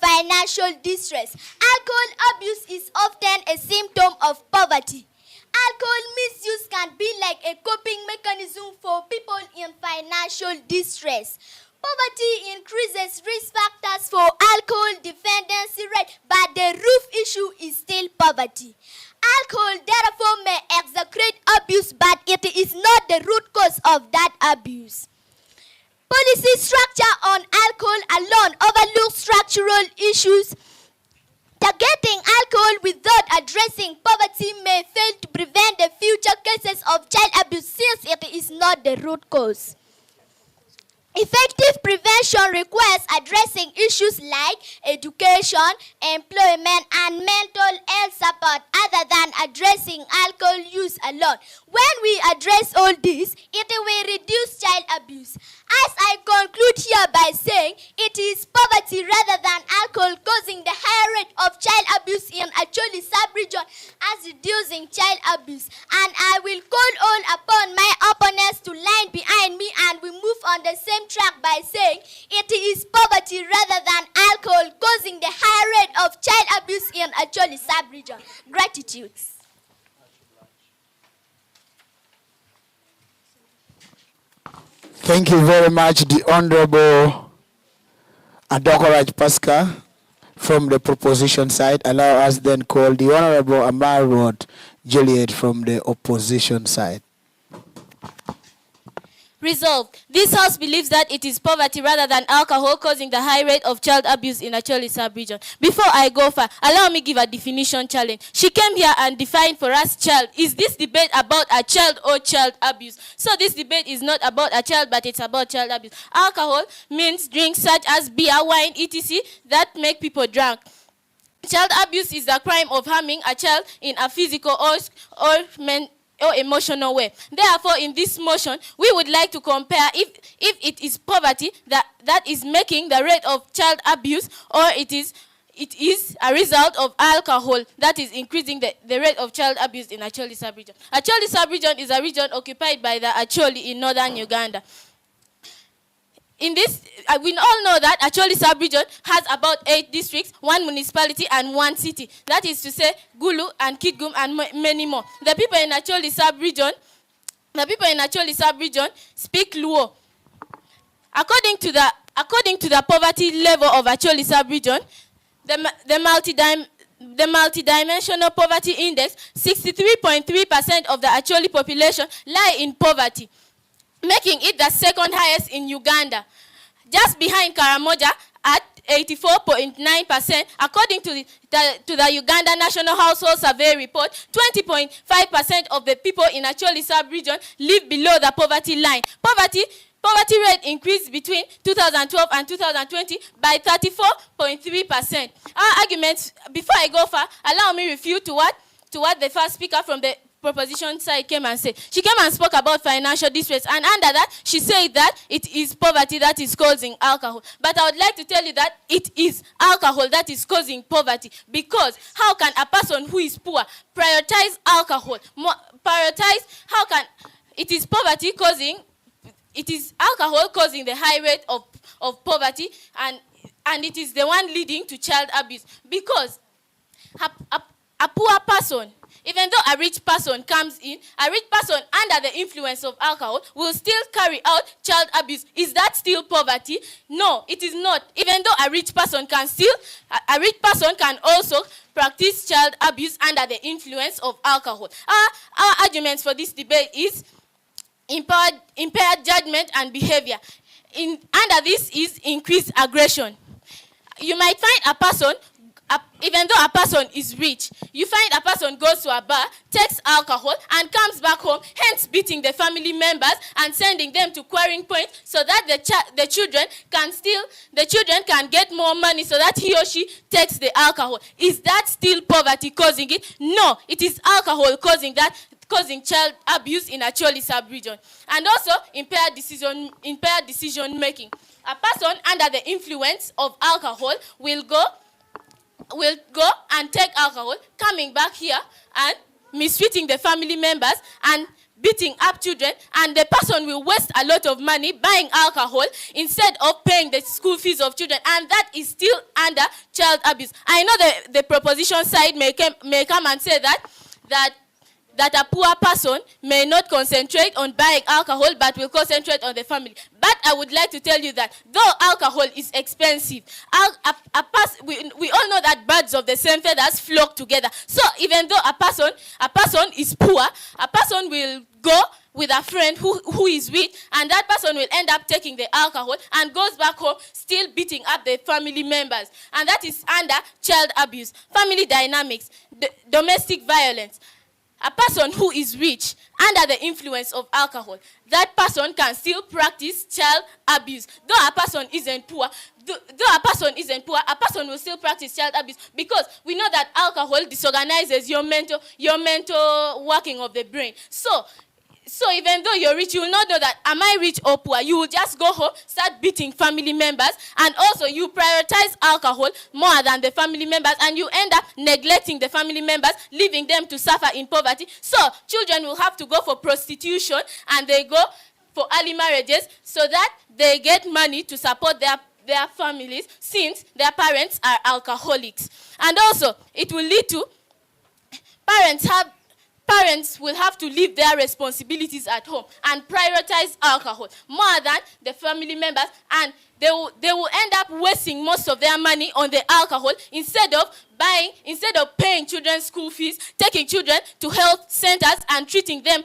financial distress. Alcohol abuse is often a symptom of poverty. Alcohol misuse can be like a coping mechanism for people in financial distress. Poverty increases risk factors for alcohol dependency rate, but the root issue is still poverty. Alcohol therefore may exacerbate abuse, but it is not the root cause of that abuse. Policy structure on alcohol alone overlooks structural issues. Targeting alcohol without addressing poverty may fail to prevent the future cases of child abuse, since it is not the root cause. Effective prevention requires addressing issues like education, employment, and mental health support, other than addressing alcohol use alone. When we address all this, it will reduce child abuse. As I conclude here by saying, it is poverty rather than alcohol causing the higher rate of child abuse in Acholi sub-region as reducing child abuse. And I will call all upon my opponents to line behind me, and we move on the same track by saying, it is poverty rather than alcohol causing the higher rate of child abuse in Acholi sub-region. Gratitudes. Thank you very much, the Honorable Adokoraj Pascal from the proposition side. Allow us then call the Honorable Amarod Juliet from the opposition side. Resolved. This House believes that it is poverty rather than alcohol causing the high rate of child abuse in Acholi sub-region. Before I go far, allow me give a definition challenge. She came here and defined for us child. Is this debate about a child or child abuse? So this debate is not about a child, but it's about child abuse. Alcohol means drinks such as beer, wine, etc. that make people drunk. Child abuse is the crime of harming a child in a physical or emotional way. Therefore, in this motion, we would like to compare if it is poverty that is making the rate of child abuse, or it is a result of alcohol that is increasing the rate of child abuse in Acholi sub-region. Acholi sub-region is a region occupied by the Acholi in northern Uganda. In this, we all know that Acholi sub-region has about 8 districts, 1 municipality, and 1 city. That is to say, Gulu and Kitgum and many more. The people in Acholi sub-region speak Luo. According to the According to the poverty level of Acholi sub-region, the multidimensional poverty index, 63.3% of the Acholi population lie in poverty, making it the second highest in Uganda, just behind Karamoja at 84.9%. According to the Uganda National Household Survey report, 20.5% of the people in Acholi sub-region live below the poverty line. Poverty rate increased between 2012 and 2020 by 34.3%. Our arguments, before I go far, allow me refute to what the first speaker from the proposition side came and said. She came and spoke about financial distress, and under that, she said that it is poverty that is causing alcohol. But I would like to tell you that it is alcohol that is causing poverty, because how can a person who is poor prioritize alcohol? It is poverty causing, it is alcohol causing the high rate of poverty, and it is the one leading to child abuse, because a poor person, even though a rich person comes in, a rich person under the influence of alcohol will still carry out child abuse. Is that still poverty? No, it is not. Even though a rich person can also practice child abuse under the influence of alcohol. Our arguments for this debate is impaired judgment and behavior. Under this is increased aggression. You might find a person, even though a person is rich, you find a person goes to a bar, takes alcohol, and comes back home, hence beating the family members and sending them to quarrying point so that the children can get more money so that he or she takes the alcohol. Is that still poverty causing it? No, it is alcohol causing child abuse in Acholi sub-region. And also impaired decision making. A person under the influence of alcohol will go and take alcohol, coming back here and mistreating the family members and beating up children, and the person will waste a lot of money buying alcohol instead of paying the school fees of children, and that is still under child abuse. I know the proposition side may come and say that a poor person may not concentrate on buying alcohol but will concentrate on the family. But I would like to tell you that though alcohol is expensive, we all know that birds of the same feathers flock together. So even though a person is poor, a person will go with a friend who is rich, and that person will end up taking the alcohol and goes back home still beating up the family members. And that is under child abuse. Family dynamics, domestic violence. A person who is rich under the influence of alcohol, that person can still practice child abuse. Though a person isn't poor, a person will still practice child abuse, because we know that alcohol disorganizes your mental working of the brain. So even though you're rich, you will not know that, am I rich or poor? You will just go home, start beating family members, and also you prioritize alcohol more than the family members, and you end up neglecting the family members, leaving them to suffer in poverty. So children will have to go for prostitution, and they go for early marriages so that they get money to support their families, since their parents are alcoholics. And also, it will lead to parents will have to leave their responsibilities at home and prioritize alcohol more than the family members, and they will end up wasting most of their money on the alcohol instead of paying children's school fees, taking children to health centers and treating them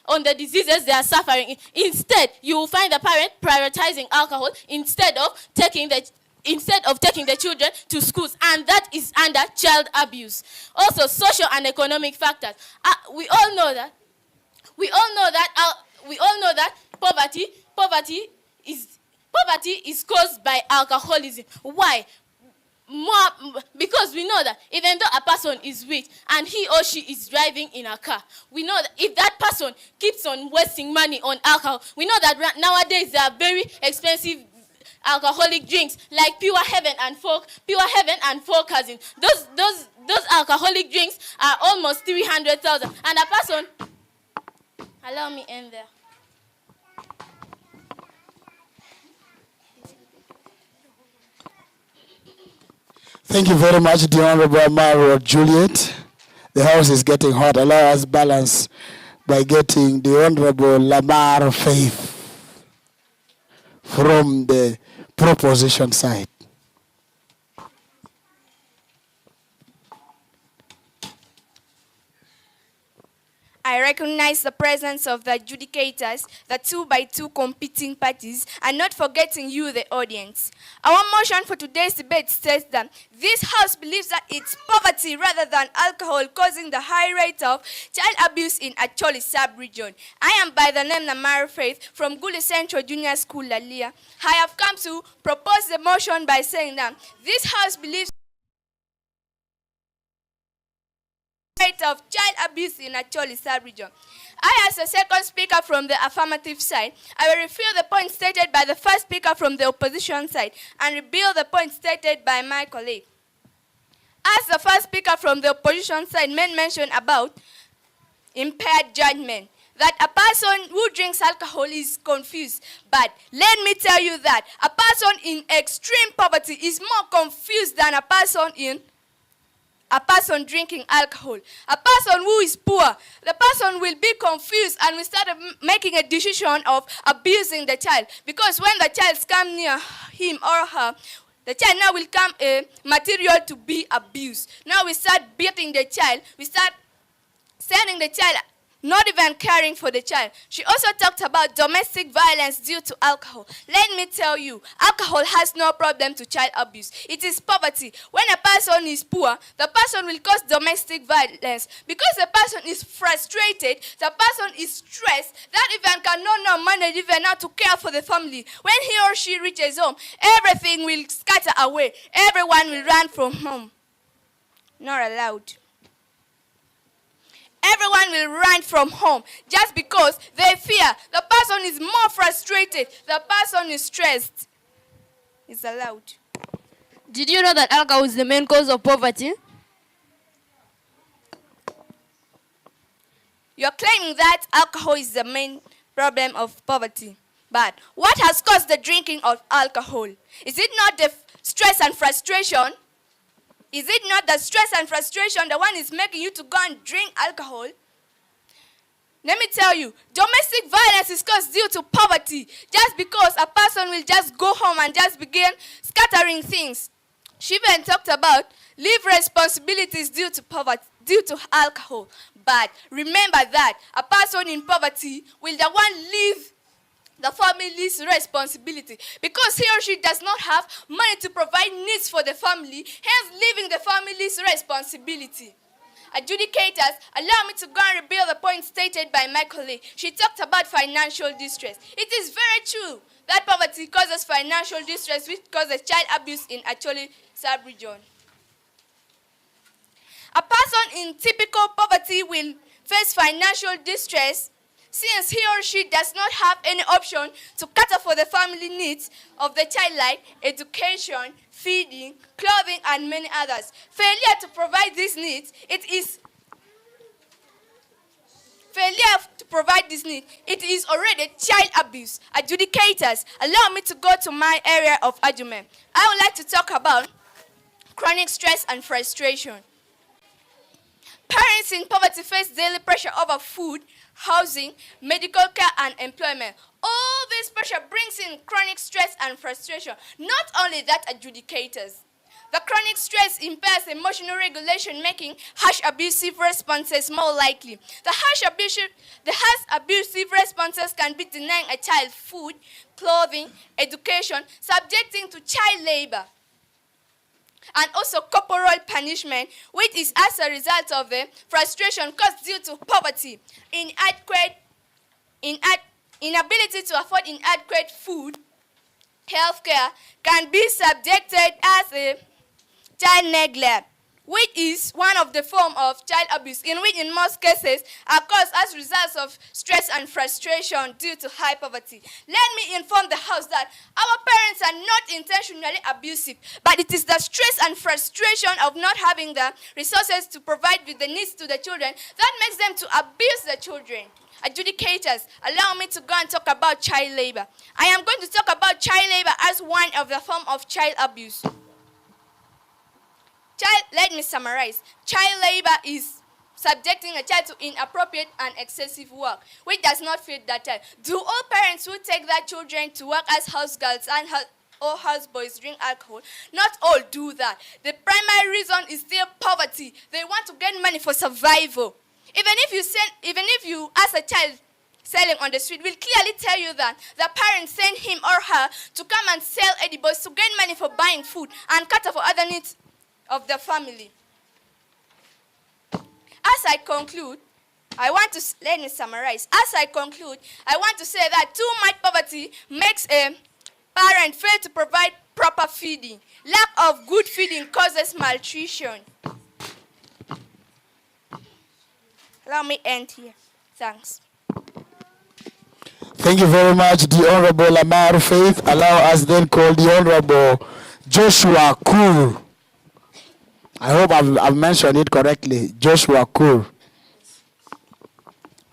on the diseases they are suffering. Instead, you will find the parent prioritizing alcohol instead of taking the children to schools, and that is under child abuse. Also, social and economic factors. We all know that poverty is caused by alcoholism. Why? Because we know that even though a person is rich and he or she is driving in a car, we know that if that person keeps on wasting money on alcohol, we know that nowadays there are very expensive alcoholic drinks like Pure Heaven and Four Cousins. Those alcoholic drinks are almost 300,000. And a person, allow me end there. Thank you very much, the Honorable Amaro Juliet. The house is getting hot. Allow us balance by getting the Honorable Lamar Faith from the proposition side. I recognize the presence of the adjudicators, the 2 by 2 competing parties, and not forgetting you, the audience. Our motion for today's debate states that this House believes that it's poverty rather than alcohol causing the high rate of child abuse in Acholi sub-region. I am by the name Namara Faith from Gule Central Junior School, Lalia. I have come to propose the motion by saying that this House believes rate of child abuse in Acholi sub-region. I, as a second speaker from the affirmative side, I will refill the point stated by the first speaker from the opposition side and rebuild the point stated by my colleague. As the first speaker from the opposition side made mention about impaired judgment, that a person who drinks alcohol is confused. But let me tell you that a person in extreme poverty is more confused than a person drinking alcohol. A person who is poor, the person will be confused and will start making a decision of abusing the child. Because when the child comes near him or her, the child now will come a material to be abused. Now we start beating the child. We start sending the child, not even caring for the child. She also talked about domestic violence due to alcohol. Let me tell you, alcohol has no problem to child abuse. It is poverty. When a person is poor, the person will cause domestic violence. Because the person is frustrated, the person is stressed, that even cannot manage even how to care for the family. When he or she reaches home, everything will scatter away. Everyone will run from home. Not allowed. Everyone will run from home just because they fear. The person is more frustrated. The person is stressed. It's allowed. Did you know that alcohol is the main cause of poverty? You're claiming that alcohol is the main problem of poverty. But what has caused the drinking of alcohol? Is it not the stress and frustration? Is it not the stress and frustration the one is making you to go and drink alcohol? Let me tell you, domestic violence is caused due to poverty. Just because a person will just go home and just begin scattering things. She even talked about leave responsibilities due to poverty, due to alcohol. But remember that a person in poverty will the one leave the family's responsibility because he or she does not have money to provide needs for the family, hence leaving the family's responsibility. Adjudicators, allow me to go and rebuild the point stated by my colleague. She talked about financial distress. It is very true that poverty causes financial distress, which causes child abuse in Acholi sub-region. A person in typical poverty will face financial distress since he or she does not have any option to cater for the family needs of the child like education, feeding, clothing, and many others. Failure to provide these needs, it is already child abuse. Adjudicators, allow me to go to my area of argument. I would like to talk about chronic stress and frustration. Parents in poverty face daily pressure over food, housing, medical care, and employment. All this pressure brings in chronic stress and frustration. Not only that, adjudicators. The chronic stress impairs emotional regulation, making harsh abusive responses more likely. The harsh abusive responses can be denying a child food, clothing, education, subjecting to child labor, and also corporal punishment, which is as a result of the frustration caused due to poverty, inability to afford inadequate food, healthcare, can be subjected as a child neglect, which is one of the forms of child abuse, in which in most cases are caused as results of stress and frustration due to high poverty. Let me inform the House that our parents are not intentionally abusive, but it is the stress and frustration of not having the resources to provide with the needs to the children that makes them to abuse the children. Adjudicators, allow me to go and talk about child labor. I am going to talk about child labor as one of the forms of child abuse. Let me summarize. Child labor is subjecting a child to inappropriate and excessive work, which does not fit that child. Do all parents who take their children to work as house girls and or houseboys drink alcohol? Not all do that. The primary reason is still poverty. They want to get money for survival. Even if you ask a child selling on the street, will clearly tell you that the parents send him or her to come and sell edibles to get money for buying food and cater for other needs of the family. As I conclude, let me summarize. As I conclude, I want to say that too much poverty makes a parent fail to provide proper feeding. Lack of good feeding causes malnutrition. Allow me end here. Thanks. Thank you very much, the Honorable Amar Faith. Allow us then call the Honorable Joshua Kur. I hope I've mentioned it correctly. Joshua Kur.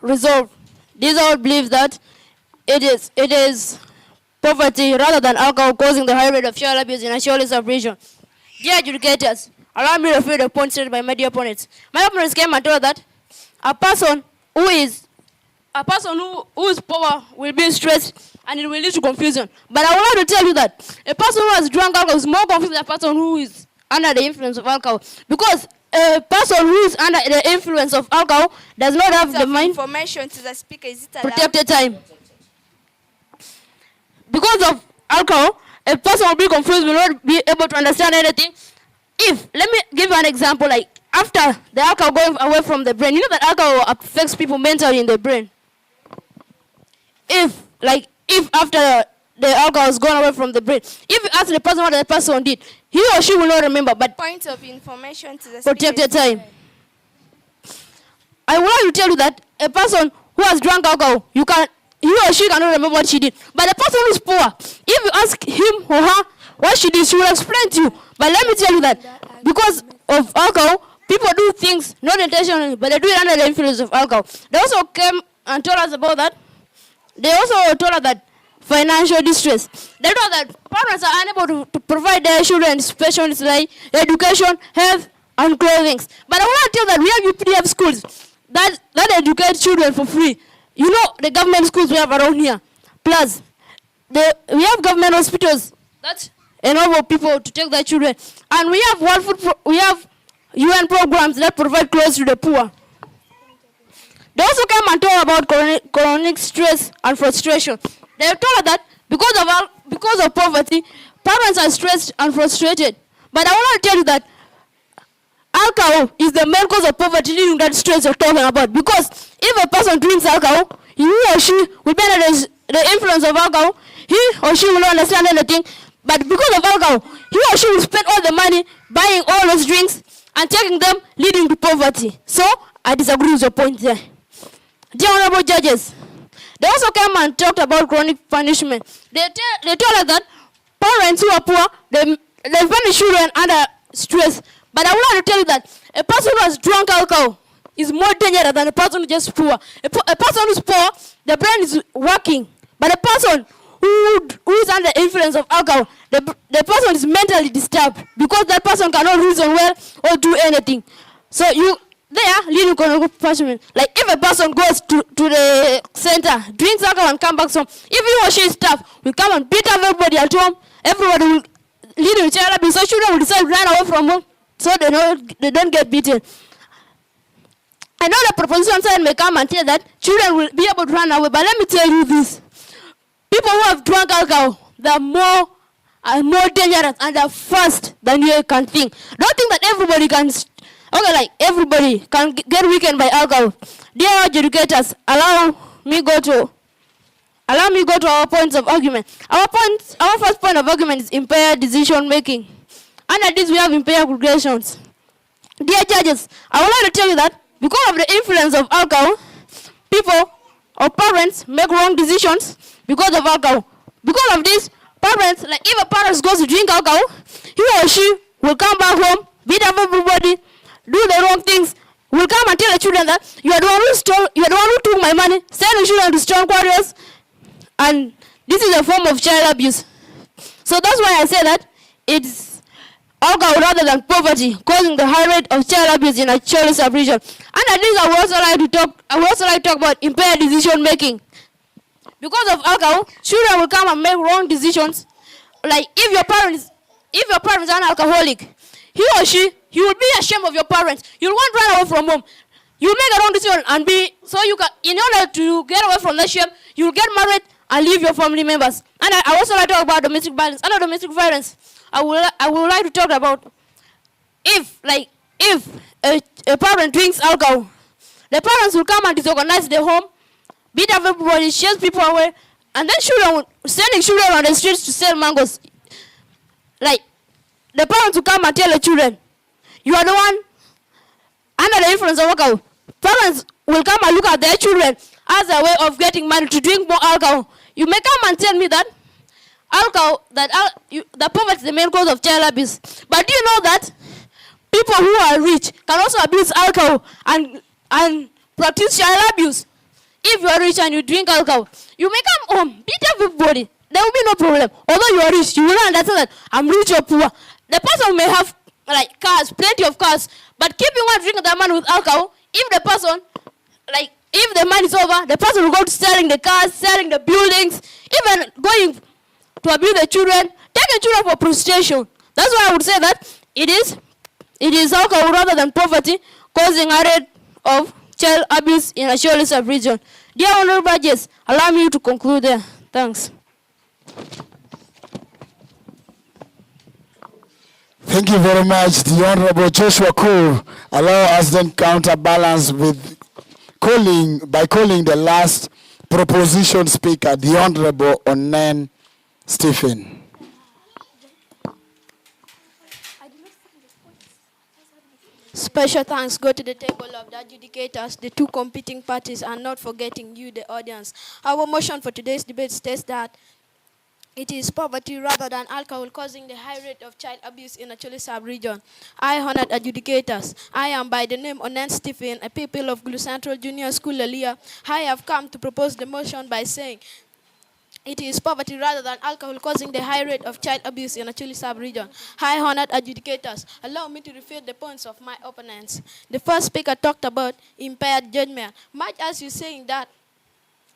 Resolve. These all believe that it is poverty rather than alcohol causing the high rate of child abuse in Acholi sub-region. Dear adjudicators, allow me to refer the point stated by my dear opponents. My opponents came and told that a person who is poor will be stressed and it will lead to confusion. But I would like to tell you that a person who has drunk alcohol is more confused than a person who is under the influence of alcohol. Because a person who is under the influence of alcohol does not have the mind. Information to the speaker, is it allowed? Protected time. Because of alcohol, a person will be confused, will not be able to understand anything. Let me give you an example, like after the alcohol going away from the brain, you know that alcohol affects people mentally in the brain. If after the alcohol has gone away from the brain, if you ask the person what the person did, he or she will not remember. But point of information to the protected time. I would like to tell you that a person who has drunk alcohol, he or she cannot remember what she did. But the person who is poor, if you ask him or her what she did, she will explain to you. But let me tell you that because of alcohol, people do things not intentionally, but they do it under the influence of alcohol. They also came and told us about that. They also told us that financial distress. They told that parents are unable to provide their children special needs like education, health, and clothing. But I want to tell that we have UPDF schools that educate children for free. You know the government schools we have around here. Plus, we have government hospitals that enable people to take their children. And we have UN programs that provide clothes to the poor. They also came and talk about chronic stress and frustration. They told us that because of poverty, parents are stressed and frustrated. But I want to tell you that alcohol is the main cause of poverty leading that stress you're talking about. Because if a person drinks alcohol, he or she will be under the influence of alcohol. He or she will not understand anything. But because of alcohol, he or she will spend all the money buying all those drinks and taking them, leading to poverty. So I disagree with your point there. Dear honorable judges, they also came and talked about chronic punishment. They told us that parents who are poor, they punish children under stress. But I would like to tell you that a person who has drunk alcohol is more dangerous than a person who is just poor. A person who is poor, the brain is working. But a person who is under the influence of alcohol, the person is mentally disturbed because that person cannot reason well or do anything. So leading to punishment. Like if a person goes to the center, drinks alcohol and comes back home, if he or she is tough, will come and beat everybody at home, everybody will lead to child abuse. So children will decide to run away from home so they don't get beaten. I know the proposition side may come and tell that children will be able to run away, but let me tell you this. People who have drunk alcohol, they're more dangerous and they're fast than you can think. Don't think that everybody can get weakened by alcohol. Dear adjudicators, allow me go to our points of argument. Our first point of argument is impaired decision making. Under this we have impaired regulations. Dear judges, I would like to tell you that because of the influence of alcohol, people or parents make wrong decisions because of alcohol. Because of this, parents, like if a parent goes to drink alcohol, he or she will come back home, beat up everybody, do the wrong things, will come and tell the children that you are the one who took my money, send the children to strong quarters, and this is a form of child abuse. So that's why I say that alcohol rather than poverty, causing the high rate of child abuse in Acholi sub-region. And at least I would also like to talk about impaired decision making. Because of alcohol, children will come and make wrong decisions. Like if your parents are an alcoholic, he or she, you will be ashamed of your parents. You'll want to run away from home. You make a wrong decision and in order to get away from that shame, you'll get married and leave your family members. And I also like to talk about domestic violence. Under domestic violence, I would like to talk about if a parent drinks alcohol, the parents will come and disorganize the home, beat up everybody, chase people away, and then sending children on the streets to sell mangoes. Like, the parents will come and tell the children, you are the one under the influence of alcohol. Parents will come and look at their children as a way of getting money to drink more alcohol. You may come and tell me that that poverty is the main cause of child abuse. But do you know that people who are rich can also abuse alcohol and practice child abuse? If you are rich and you drink alcohol, you may come home, beat everybody. There will be no problem. Although you are rich, you will not understand that I'm rich or poor. The person may have cars, plenty of cars, but keeping on drinking that man with alcohol, if the man is over, the person will go to selling the cars, selling the buildings, even going to abuse the children, taking children for prostitution. That's why I would say that it is alcohol rather than poverty causing a rate of child abuse in Acholi sub-region. Dear Honorable Judges, allow me to conclude there. Thanks. Thank you very much, the Honorable Joshua Kur. Allow us then counterbalance with calling the last proposition speaker, the Honorable Onen Stephen. Special thanks go to the table of the adjudicators, the two competing parties, and not forgetting you, the audience. Our motion for today's debate states that it is poverty rather than alcohol causing the high rate of child abuse in Acholi sub-region. I honored adjudicators. I am by the name Onen Stephen, a pupil of Gulu Central Junior School, Lalia. I have come to propose the motion by saying it is poverty rather than alcohol causing the high rate of child abuse in Acholi sub-region. High honored adjudicators, allow me to refute the points of my opponents. The first speaker talked about impaired judgment. Much as you're saying that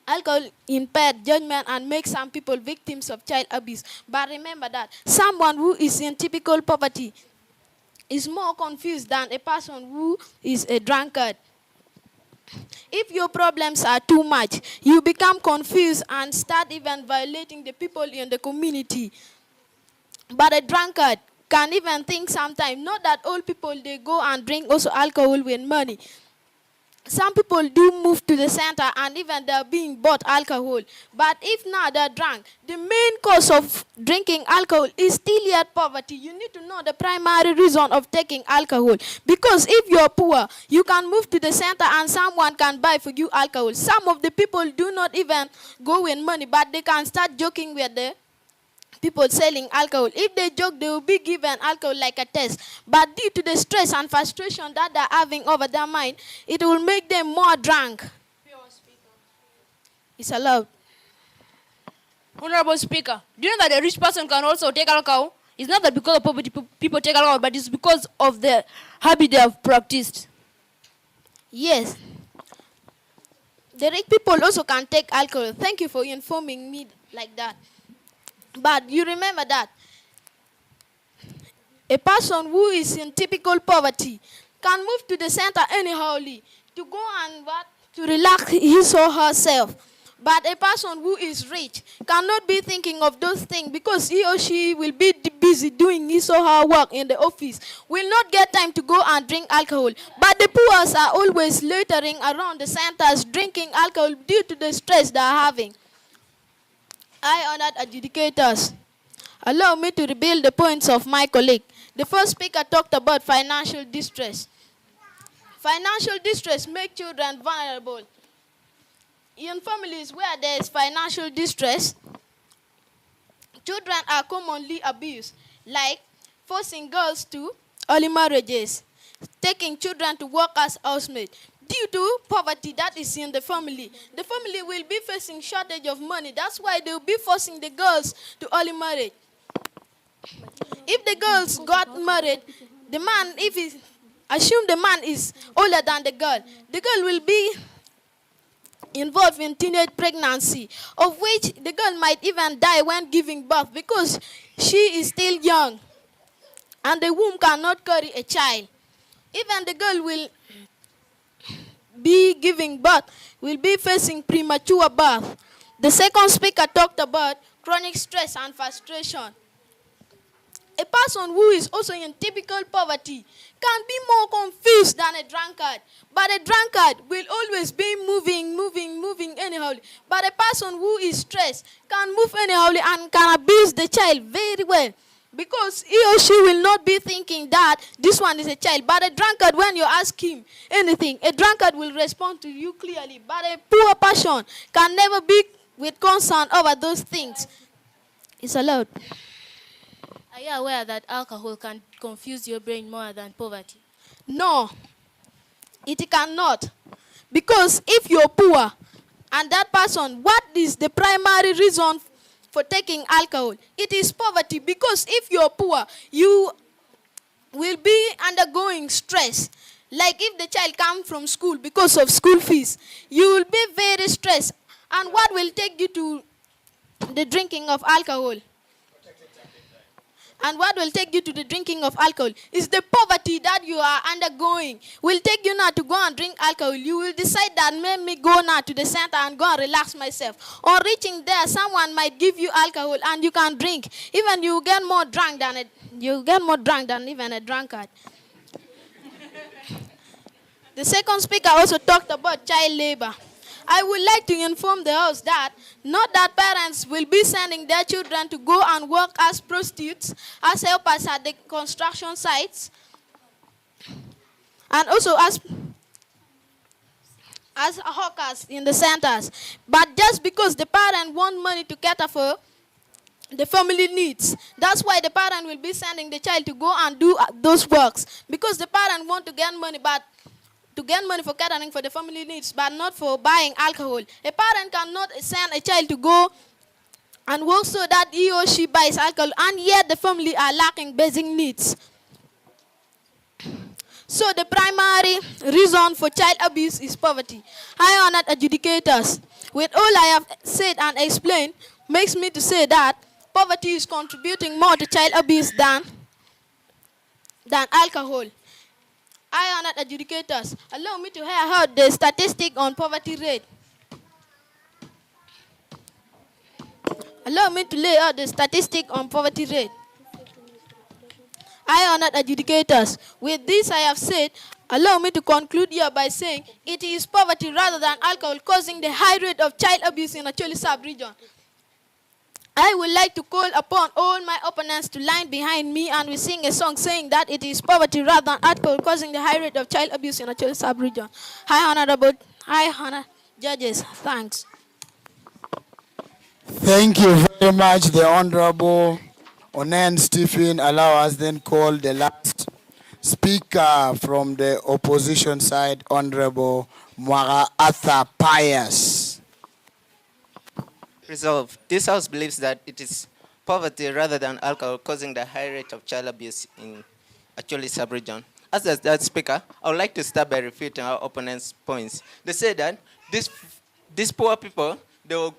alcohol impaired judgment and makes some people victims of child abuse. But remember that someone who is in typical poverty is more confused than a person who is a drunkard. If your problems are too much, you become confused and start even violating the people in the community. But a drunkard can even think sometimes, not that all people, they go and drink also alcohol with money. Some people do move to the center and even they're being bought alcohol. But if now they're drunk, the main cause of drinking alcohol is still yet poverty. You need to know the primary reason of taking alcohol. Because if you're poor, you can move to the center and someone can buy for you alcohol. Some of the people do not even go with money, but they can start joking with the people selling alcohol. If they joke, they will be given alcohol like a test. But due to the stress and frustration that they're having over their mind, it will make them more drunk. It's allowed. Honorable Speaker, do you know that a rich person can also take alcohol? It's not that because of poverty people take alcohol, but it's because of the habit they have practiced. Yes. The rich people also can take alcohol. Thank you for informing me like that. But you remember that a person who is in typical poverty can move to the center anyhowly to go and to relax his or herself. But a person who is rich cannot be thinking of those things because he or she will be busy doing his or her work in the office, will not get time to go and drink alcohol. But the poor are always loitering around the centers drinking alcohol due to the stress they are having. I honored adjudicators. Allow me to rebuild the points of my colleague. The first speaker talked about financial distress. Financial distress makes children vulnerable. In families where there is financial distress, children are commonly abused, like forcing girls to early marriages, taking children to work as housemaids. Due to poverty that is in the family will be facing shortage of money. That's why they will be forcing the girls to early marriage. if the girls got married, the man, if he assume the man is older than the girl will be involved in teenage pregnancy, of which the girl might even die when giving birth because she is still young and the womb cannot carry a child. Even the girl will be giving birth, will be facing premature birth. The second speaker talked about chronic stress and frustration. A person who is also in typical poverty can be more confused than a drunkard. But a drunkard will always be moving anyhow. But a person who is stressed can move anyhow and can abuse the child very well. Because he or she will not be thinking that this one is a child. But a drunkard, when you ask him anything, a drunkard will respond to you clearly. But a poor person can never be with concern over those things. It's allowed. Are you aware that alcohol can confuse your brain more than poverty? No, it cannot. Because if you're poor and that person, what is the primary reason for taking alcohol? It is poverty. Because if you're poor, you will be undergoing stress. Like if the child comes from school because of school fees, you will be very stressed. And what will take you to the drinking of alcohol? And what will take you to the drinking of alcohol is the poverty that you are undergoing. Will take you now to go and drink alcohol. You will decide that let me go now to the center and go and relax myself. On reaching there, someone might give you alcohol and you can drink. Even you get more drunk than even a drunkard. The second speaker also talked about child labor. I would like to inform the house that not that parents will be sending their children to go and work as prostitutes, as helpers at the construction sites, and also as hawkers in the centers. But just because the parent want money to cater for the family needs, that's why the parent will be sending the child to go and do those works. Because the parent want to get money, but to get money for catering for the family needs, but not for buying alcohol. A parent cannot send a child to go and work so that he or she buys alcohol, and yet the family are lacking basic needs. So the primary reason for child abuse is poverty. High honored adjudicators, with all I have said and explained, makes me to say that poverty is contributing more to child abuse than alcohol. I honored adjudicators, allow me to hear out the statistic on poverty rate. Allow me to lay out the statistic on poverty rate. I honored adjudicators, with this I have said, allow me to conclude here by saying it is poverty rather than alcohol causing the high rate of child abuse in Acholi sub-region. I would like to call upon all my opponents to line behind me and we sing a song saying that it is poverty rather than alcohol causing the high rate of child abuse in Acholi sub-region. High honor judges, thanks. Thank you very much, the Honorable Onen Stephen. Allow us then call the last speaker from the opposition side, Honorable Mwaga Arthur Pius. Resolve. This House believes that it is poverty rather than alcohol causing the high rate of child abuse in Acholi sub-region. As that speaker, I would like to start by refuting our opponent's points. They say that these poor people, they'll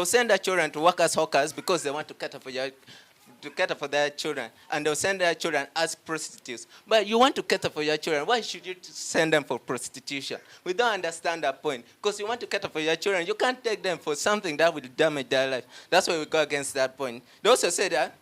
send their children to work as hawkers because they want to cater for their children, and they'll send their children as prostitutes. But you want to cater for your children, why should you send them for prostitution? We don't understand that point. Because you want to cater for your children, you can't take them for something that will damage their life. That's why we go against that point. They also say that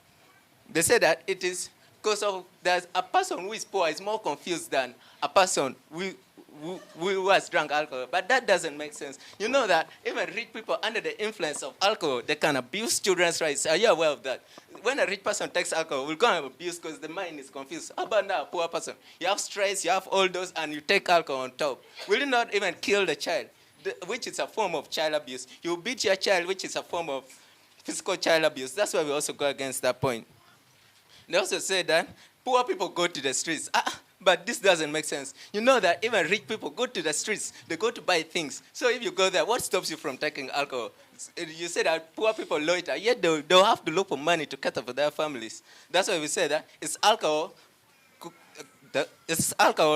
it is because there's a person who is poor is more confused than a person who has drunk alcohol. But that doesn't make sense. You know that even rich people under the influence of alcohol, they can abuse children's rights. Are you aware of that? When a rich person takes alcohol, we'll go and abuse because the mind is confused. How about now, a poor person? You have stress, you have all those, and you take alcohol on top. Will you not even kill the child, which is a form of child abuse? You beat your child, which is a form of physical child abuse. That's why we also go against that point. They also say that poor people go to the streets. But this doesn't make sense. You know that even rich people go to the streets, they go to buy things. So if you go there, what stops you from taking alcohol? You say that poor people loiter, yet they'll have to look for money to cater for their families. That's why we say that it's alcohol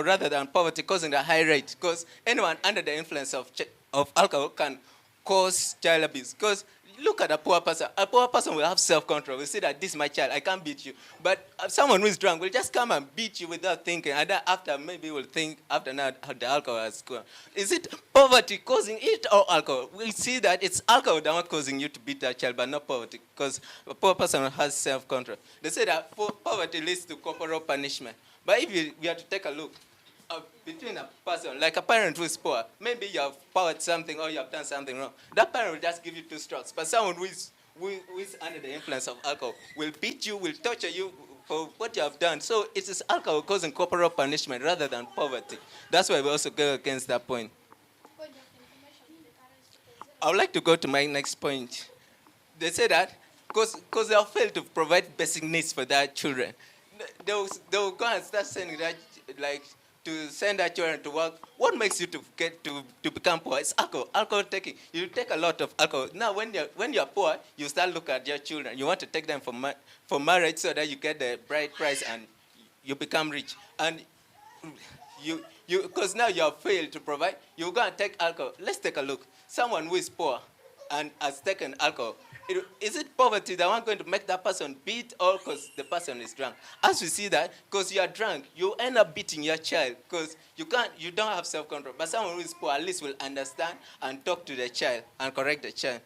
rather than poverty causing the high rate. Because anyone under the influence of alcohol can cause child abuse. Because look at a poor person. A poor person will have self-control. Will say that this is my child, I can't beat you. But someone who is drunk will just come and beat you without thinking. And then after, maybe will think after now the alcohol has gone. Is it poverty causing it or alcohol? We see that it's alcohol that is causing you to beat that child, but not poverty. Because a poor person has self-control. They say that poverty leads to corporal punishment. But if we have to take a look, between a person, like a parent who is poor, maybe you have powered something or you have done something wrong. That parent will just give you 2 strokes. But someone who is under the influence of alcohol will beat you, will torture you for what you have done. So it is alcohol causing corporal punishment rather than poverty. That's why we also go against that point. I would like to go to my next point. They say that because they have failed to provide basic needs for their children, they'll go and start sending that, like, to send our children to work. What makes you to become poor? It's alcohol. Alcohol taking. You take a lot of alcohol. Now, when you're poor, you start look at your children. You want to take them for marriage so that you get the bride price and you become rich. And because now you have failed to provide, you go and take alcohol. Let's take a look. Someone who is poor and has taken alcohol. Is it poverty that one going to make that person beat or because the person is drunk? As we see that, because you are drunk, you end up beating your child because you don't have self-control. But someone who is poor at least will understand and talk to the child and correct the child.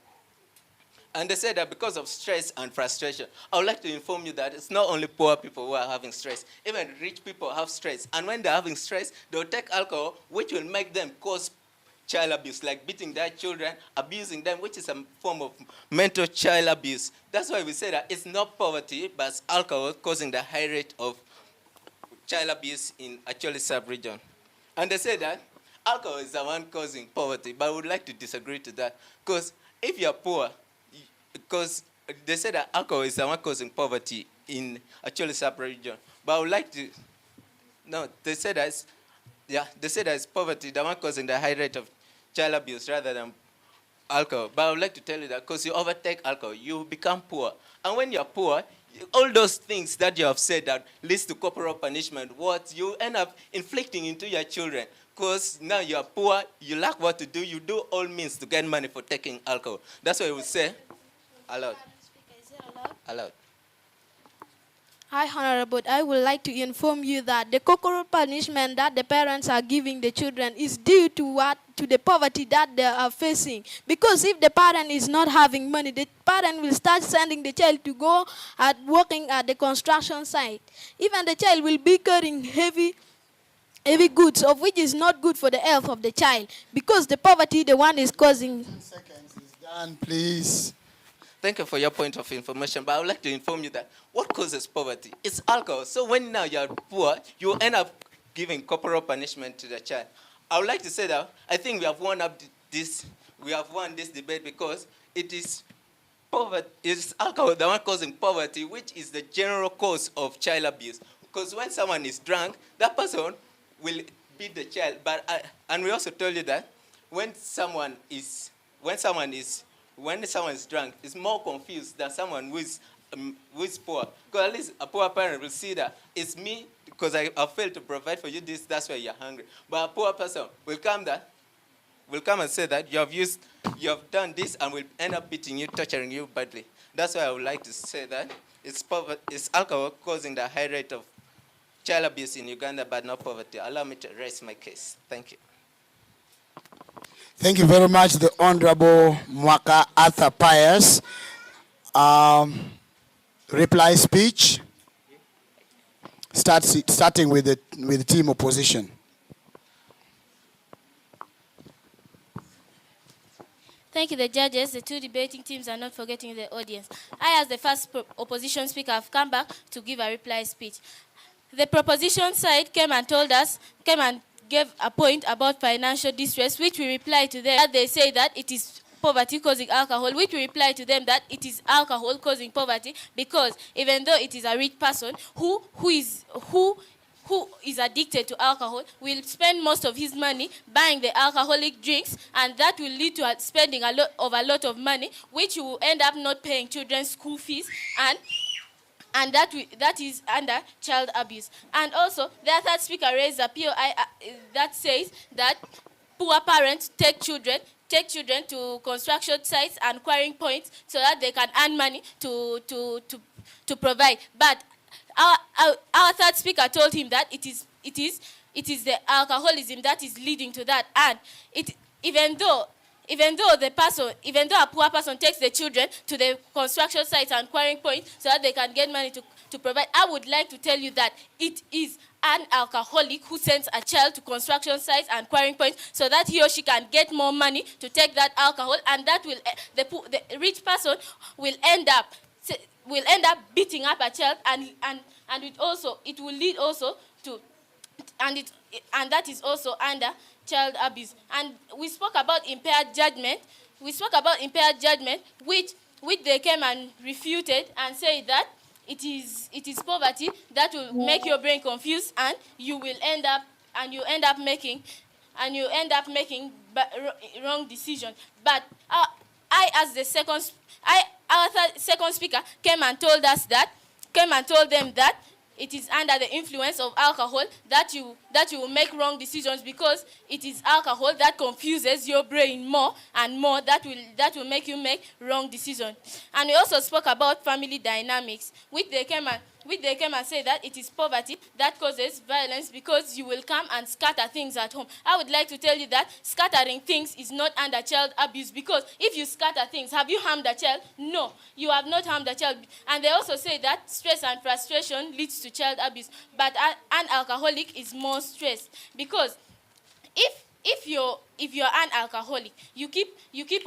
And they say that because of stress and frustration, I would like to inform you that it's not only poor people who are having stress. Even rich people have stress. And when they're having stress, they'll take alcohol, which will make them cause child abuse, like beating their children, abusing them, which is a form of mental child abuse. That's why we say that it's not poverty, but it's alcohol causing the high rate of child abuse in Acholi sub-region. And they say that alcohol is the one causing poverty, but I would like to disagree to that. Because if you're poor, because they say that alcohol is the one causing poverty in Acholi sub-region. But I would like to, no, they say that it's poverty, the one causing the high rate of child abuse rather than alcohol. But I would like to tell you that because you overtake alcohol, you become poor. And when you're poor, all those things that you have said that leads to corporal punishment, what you end up inflicting into your children. Because now you're poor, you lack what to do, you do all means to get money for taking alcohol. That's why we say, allowed. Allowed. Hi, Honorable. I would like to inform you that the corporal punishment that the parents are giving the children is due to the poverty that they are facing. Because if the parent is not having money, the parent will start sending the child to go at working at the construction site. Even the child will be carrying heavy goods, of which is not good for the health of the child. Because the poverty, the one is causing. 10 seconds is done, please. Thank you for your point of information, but I would like to inform you that what causes poverty? It's alcohol. So when now you're poor, you end up giving corporal punishment to the child. I would like to say that I think we have won this debate because it is poverty, it's alcohol the one causing poverty, which is the general cause of child abuse. Because when someone is drunk, that person will beat the child. And we also told you that when someone is drunk, is more confused than someone who is poor. Because at least a poor parent will see that it's me because I failed to provide for you this, that's why you're hungry. But a poor person will come and say that you have done this and will end up beating you, torturing you badly. That's why I would like to say that it's alcohol causing the high rate of child abuse in Uganda, but not poverty. Allow me to raise my case. Thank you. Thank you very much, the Honorable Mwaka Arthur Pius. Reply speech. Starting with the team opposition. Thank you, the judges. The two debating teams are not forgetting the audience. I, as the first opposition speaker, have come back to give a reply speech. The proposition side came and gave a point about financial distress, which we replied to them that they say that it is poverty causing alcohol, which we reply to them that it is alcohol causing poverty, because even though it is a rich person who who is addicted to alcohol will spend most of his money buying the alcoholic drinks, and that will lead to spending a lot of money, which you will end up not paying children's school fees, and that is under child abuse. And also, the third speaker raised a POI that says that poor parents take children to construction sites and quarrying points so that they can earn money to provide. But our third speaker told him that it is the alcoholism that is leading to that. And even though a poor person takes the children to the construction sites and quarrying points so that they can get money to provide, I would like to tell you that it is an alcoholic who sends a child to construction sites and quarrying points so that he or she can get more money to take that alcohol, and that will the rich person will end up beating up a child, and it will lead also to and that is also under child abuse. And we spoke about impaired judgment. Which they came and refuted and said that it is poverty that will make your brain confused, and you end up making wrong decisions. But our second speaker came and told them that it is under the influence of alcohol that you will make wrong decisions, because it is alcohol that confuses your brain more and more that will make you make wrong decisions. And we also spoke about family dynamics, which they came and said that it is poverty that causes violence, because you will come and scatter things at home. I would like to tell you that scattering things is not under child abuse, because if you scatter things, have you harmed a child? No, you have not harmed a child. And they also say that stress and frustration leads to child abuse, but an alcoholic is more stressed, because if you're an alcoholic, you keep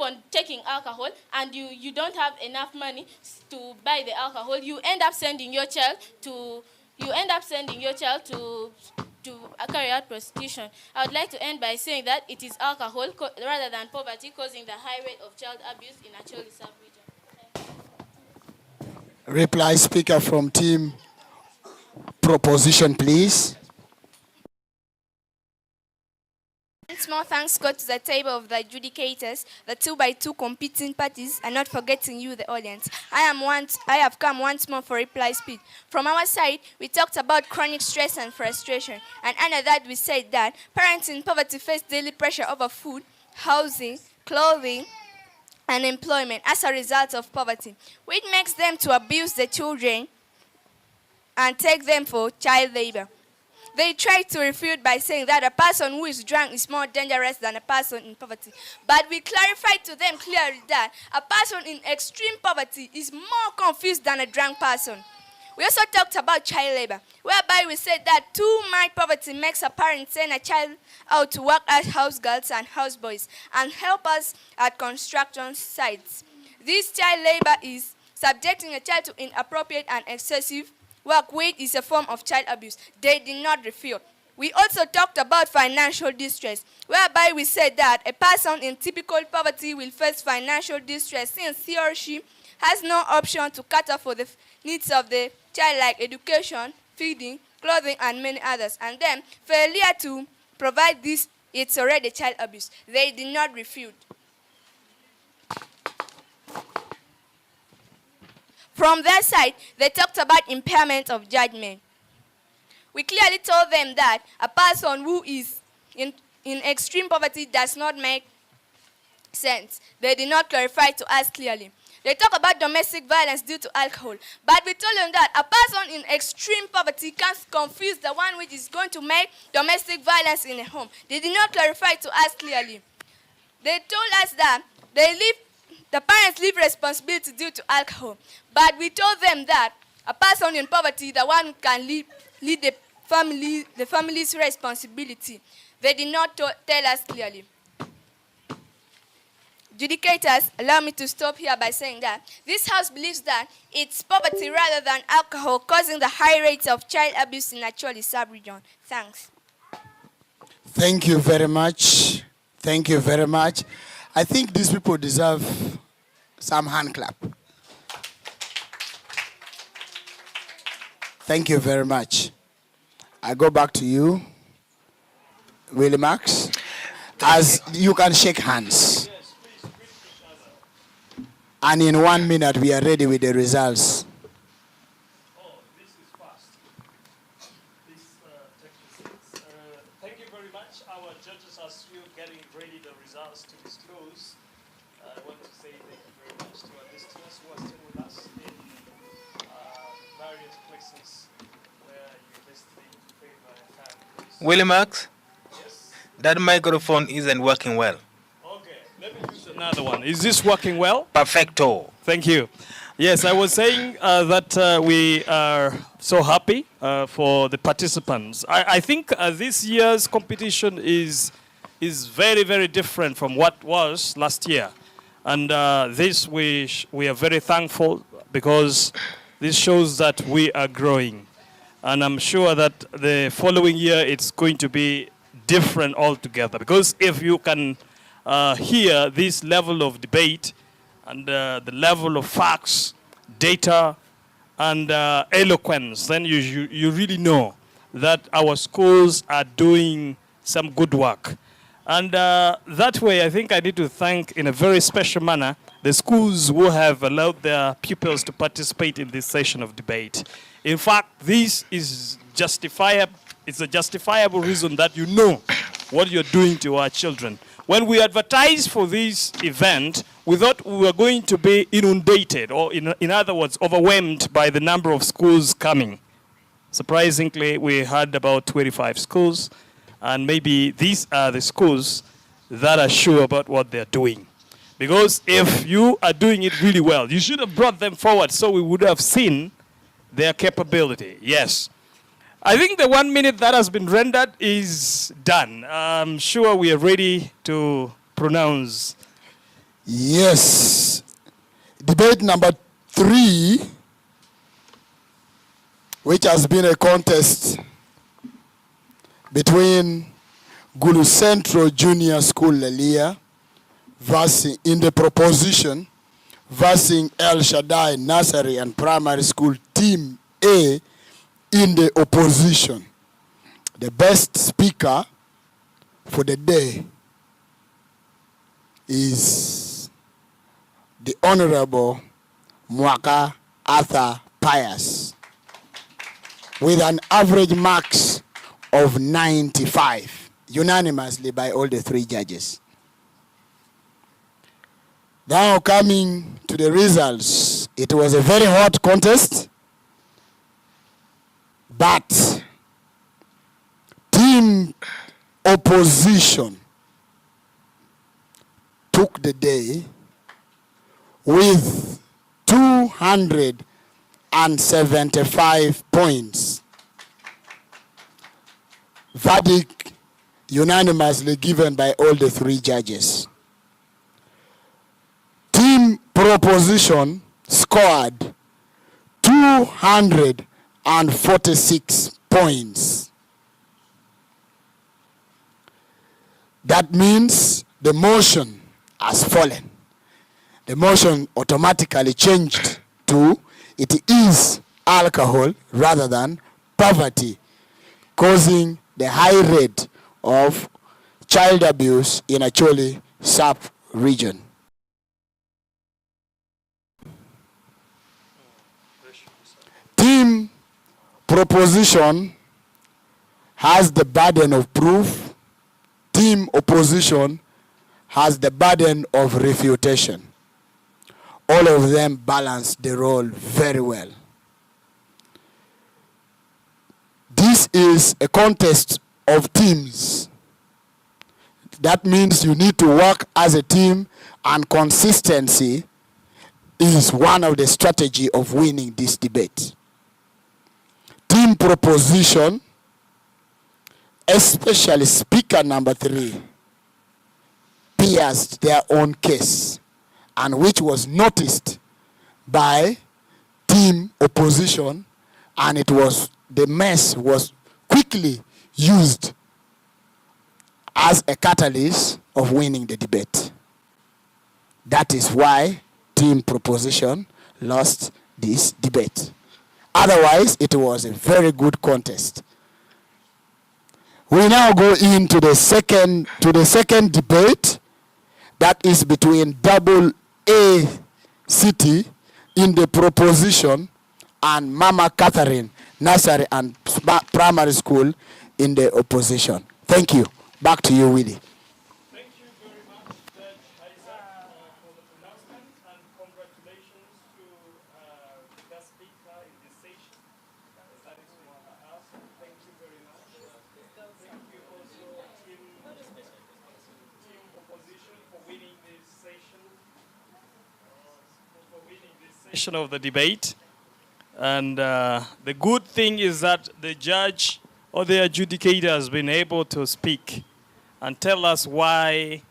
on taking alcohol, and you don't have enough money to buy the alcohol, you end up sending your child to carry out prostitution. I would like to end by saying that it is alcohol rather than poverty causing the high rate of child abuse in Acholi sub-region. Reply speaker from team proposition, please. Small thanks go to the table of the adjudicators, the 2x2 competing parties, and not forgetting you, the audience. I have come once more for reply speed. From our side, we talked about chronic stress and frustration, and under that we said that parents in poverty face daily pressure over food, housing, clothing, and employment as a result of poverty, which makes them to abuse the children and take them for child labor. They try to refute by saying that a person who is drunk is more dangerous than a person in poverty. But we clarified to them clearly that a person in extreme poverty is more confused than a drunk person. We also talked about child labor, whereby we said that too much poverty makes a parent send a child out to work as house girls and houseboys and help us at construction sites. This child labor is subjecting a child to inappropriate and excessive work, which is a form of child abuse. They did not refute. We also talked about financial distress, whereby we said that a person in typical poverty will face financial distress since he or she has no option to cater for the needs of the child, like education, feeding, clothing, and many others. And then failure to provide this, it's already child abuse. They did not refute. From their side, they talked about impairment of judgment. We clearly told them that a person who is in extreme poverty does not make sense. They did not clarify to us clearly. They talk about domestic violence due to alcohol, but we told them that a person in extreme poverty can't confuse the one which is going to make domestic violence in a home. They did not clarify to us clearly. They told us that the parents leave responsibility due to alcohol, but we told them that a person in poverty, the one who can lead the family's responsibility. They did not tell us clearly. Judicators, allow me to stop here by saying that this house believes that it's poverty rather than alcohol causing the high rates of child abuse in Acholi sub-region. Thanks. Thank you very much. Thank you very much. I think these people deserve some hand clap. Thank you very much. I go back to you, Willie Max, as you can shake hands. And in 1 minute, we are ready with the results. Thank you very much. Our judges are still getting ready the results to disclose. I want to say thank you very much to our listeners who are still with us in various places where you're listening to Favour FM. Willie Max, that microphone isn't working well. Let me use another one. Is this working well? Perfecto. Thank you. Yes, I was saying that we are so happy for the participants. I think this year's competition is very, very different from what was last year. And this we are very thankful because this shows that we are growing. And I'm sure that the following year it's going to be different altogether. Because if you can hear this level of debate and the level of facts, data, and eloquence, then you really know that our schools are doing some good work. And that way, I think I need to thank in a very special manner the schools who have allowed their pupils to participate in this session of debate. In fact, this is justifiable. It's a justifiable reason that you know what you're doing to our children. When we advertised for this event, we thought we were going to be inundated, or in other words, overwhelmed by the number of schools coming. Surprisingly, we had about 25 schools, and maybe these are the schools that are sure about what they're doing. Because if you are doing it really well, you should have brought them forward so we would have seen their capability. Yes. I think the 1 minute that has been rendered is done. I'm sure we are ready to pronounce. Yes. Debate number 3, which has been a contest between Gulu Central Junior School Lelia versus in the proposition versus El Shaddai Nursery and Primary School Team A in the opposition. The best speaker for the day is the Honorable Mwaka Arthur Pius with an average marks of 95, unanimously by all the 3 judges. Now coming to the results, it was a very hot contest, but team opposition took the day with 275 points. Verdict unanimously given by all the 3 judges. Team proposition scored 246 points. That means the motion has fallen. The motion automatically changed to it is alcohol rather than poverty, causing the high rate of child abuse in Acholi sub-region. Team proposition has the burden of proof. Team opposition has the burden of refutation. All of them balance the role very well. This is a contest of teams. That means you need to work as a team, and consistency is one of the strategy of winning this debate. Team proposition, especially speaker number 3, pierced their own case, and which was noticed by team opposition, and it was the mess was quickly used as a catalyst of winning the debate. That is why team proposition lost this debate. Otherwise, it was a very good contest. We now go into the second debate, that is between double A City in the proposition and Mama Catherine Nursery and Primary School in the opposition. Thank you. Back to you, Willie. Thank you very much, Judge Isaac, for the pronouncement, and congratulations to the guest speaker in this session. That is what I asked. Thank you very much. Thank you also, team opposition, for winning this session. Session of the debate. And the good thing is that the judge or the adjudicator has been able to speak and tell us why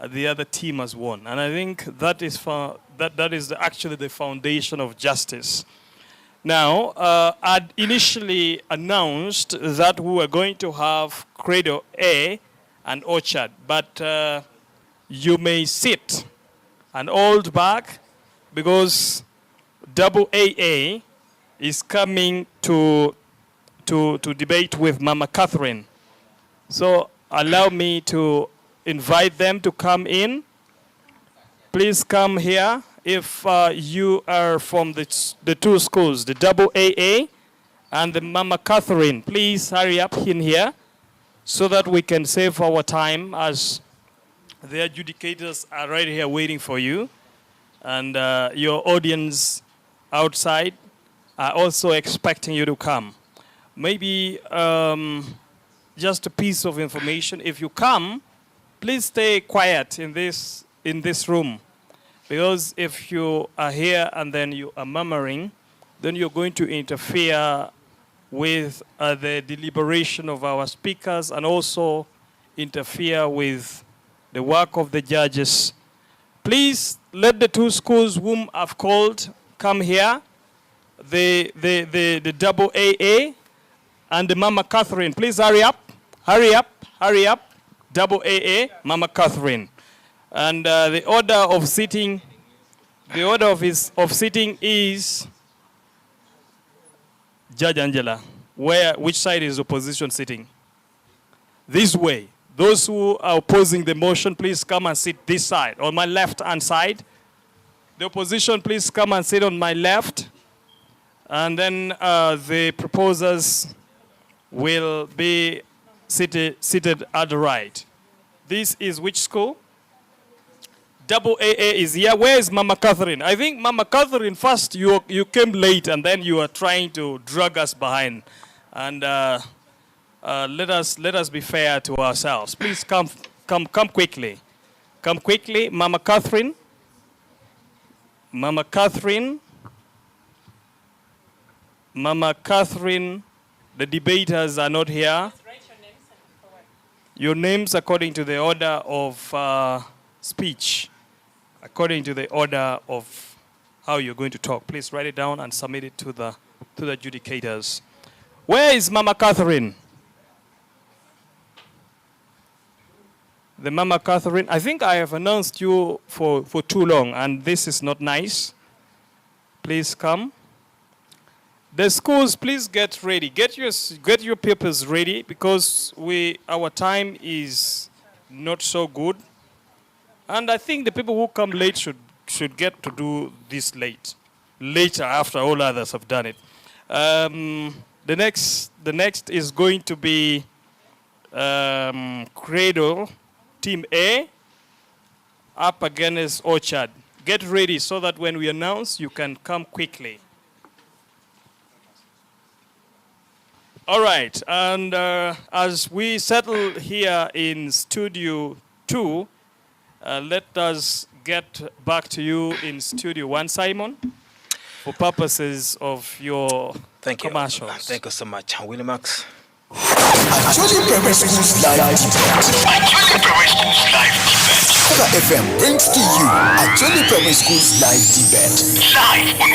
the other team has won. And I think that is actually the foundation of justice. Now, I'd initially announced that we were going to have Credo A and Orchard, but you may sit and hold back because double AA is coming to debate with Mama Catherine. So allow me to invite them to come in. Please come here. If you are from the two schools, the double AA and the Mama Catherine, please hurry up in here so that we can save our time, as the adjudicators are right here waiting for you. And your audience outside are also expecting you to come. Maybe just a piece of information. If you come, please stay quiet in this room. Because if you are here and then you are murmuring, then you're going to interfere with the deliberation of our speakers and also interfere with the work of the judges. Please let the two schools whom I've called come here. The double AA and the Mama Catherine. Please hurry up, hurry up, hurry up. Double AA, Mama Catherine. And the order of sitting, of sitting is Judge Angela. Which side is opposition sitting? This way. Those who are opposing the motion, please come and sit this side, on my left-hand side. The opposition, please come and sit on my left. And then the proposers will be seated at the right. This is which school? Double AA is here. Where is Mama Catherine? I think Mama Catherine, first you came late and then you are trying to drag us behind. And let us be fair to ourselves. Please come quickly. Come quickly, Mama Catherine. Mama Catherine. Mama Catherine, the debaters are not here. Your names according to the order of speech, according to the order of how you're going to talk. Please write it down and submit it to the adjudicators. Where is Mama Catherine? The Mama Catherine, I think I have announced you for too long, and this is not nice. Please come. The schools, please get ready. Get your papers ready, because our time is not so good. And I think the people who come late should get to do this later after all others have done it. The next is going to be Cradle, Team A, up against Orchard. Get ready so that when we announce, you can come quickly. All right, and as we settle here in Studio 2, let us get back to you in Studio 1, Simon, for purposes of your commercials. Thank you so much, Willie Max. Acholi Primary School's live debate. Acholi Primary School's live debate. Cover FM brings to you Acholi Primary School's live debate. Live on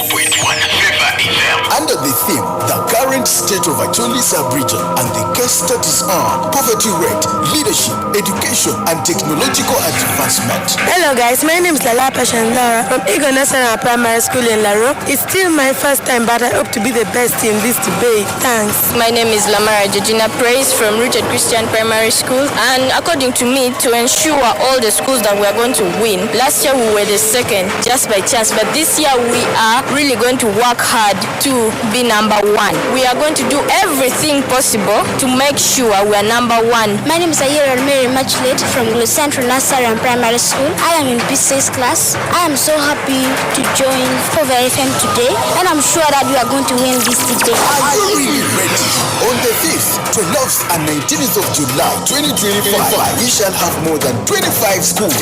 104.1 Favour FM. Under the theme, the current state of Acholi sub-region, and the case studies are poverty rate, leadership, education, and technological advancement. Hello guys, my name is Lala Pashandara from Eagle National Primary School in Laro. It's still my first time, but I hope to be the best in this debate. Thanks. My name is Lamara Georgina Praise from Rooted Christian Primary School, and according to me, to ensure all the schools that we are going to win, last year we were the second just by chance, but this year we are really going to work hard to be number one. We are going to do everything possible to make sure we are number one. My name is Ayera Mary Machlet from Central Nursery and Primary School. I am in P6 class. I am so happy to join Favour FM today, and I'm sure that we are going to win this debate. Are you really ready? On the 5th, 12th and 19th of July 2025, we shall have more than 25 schools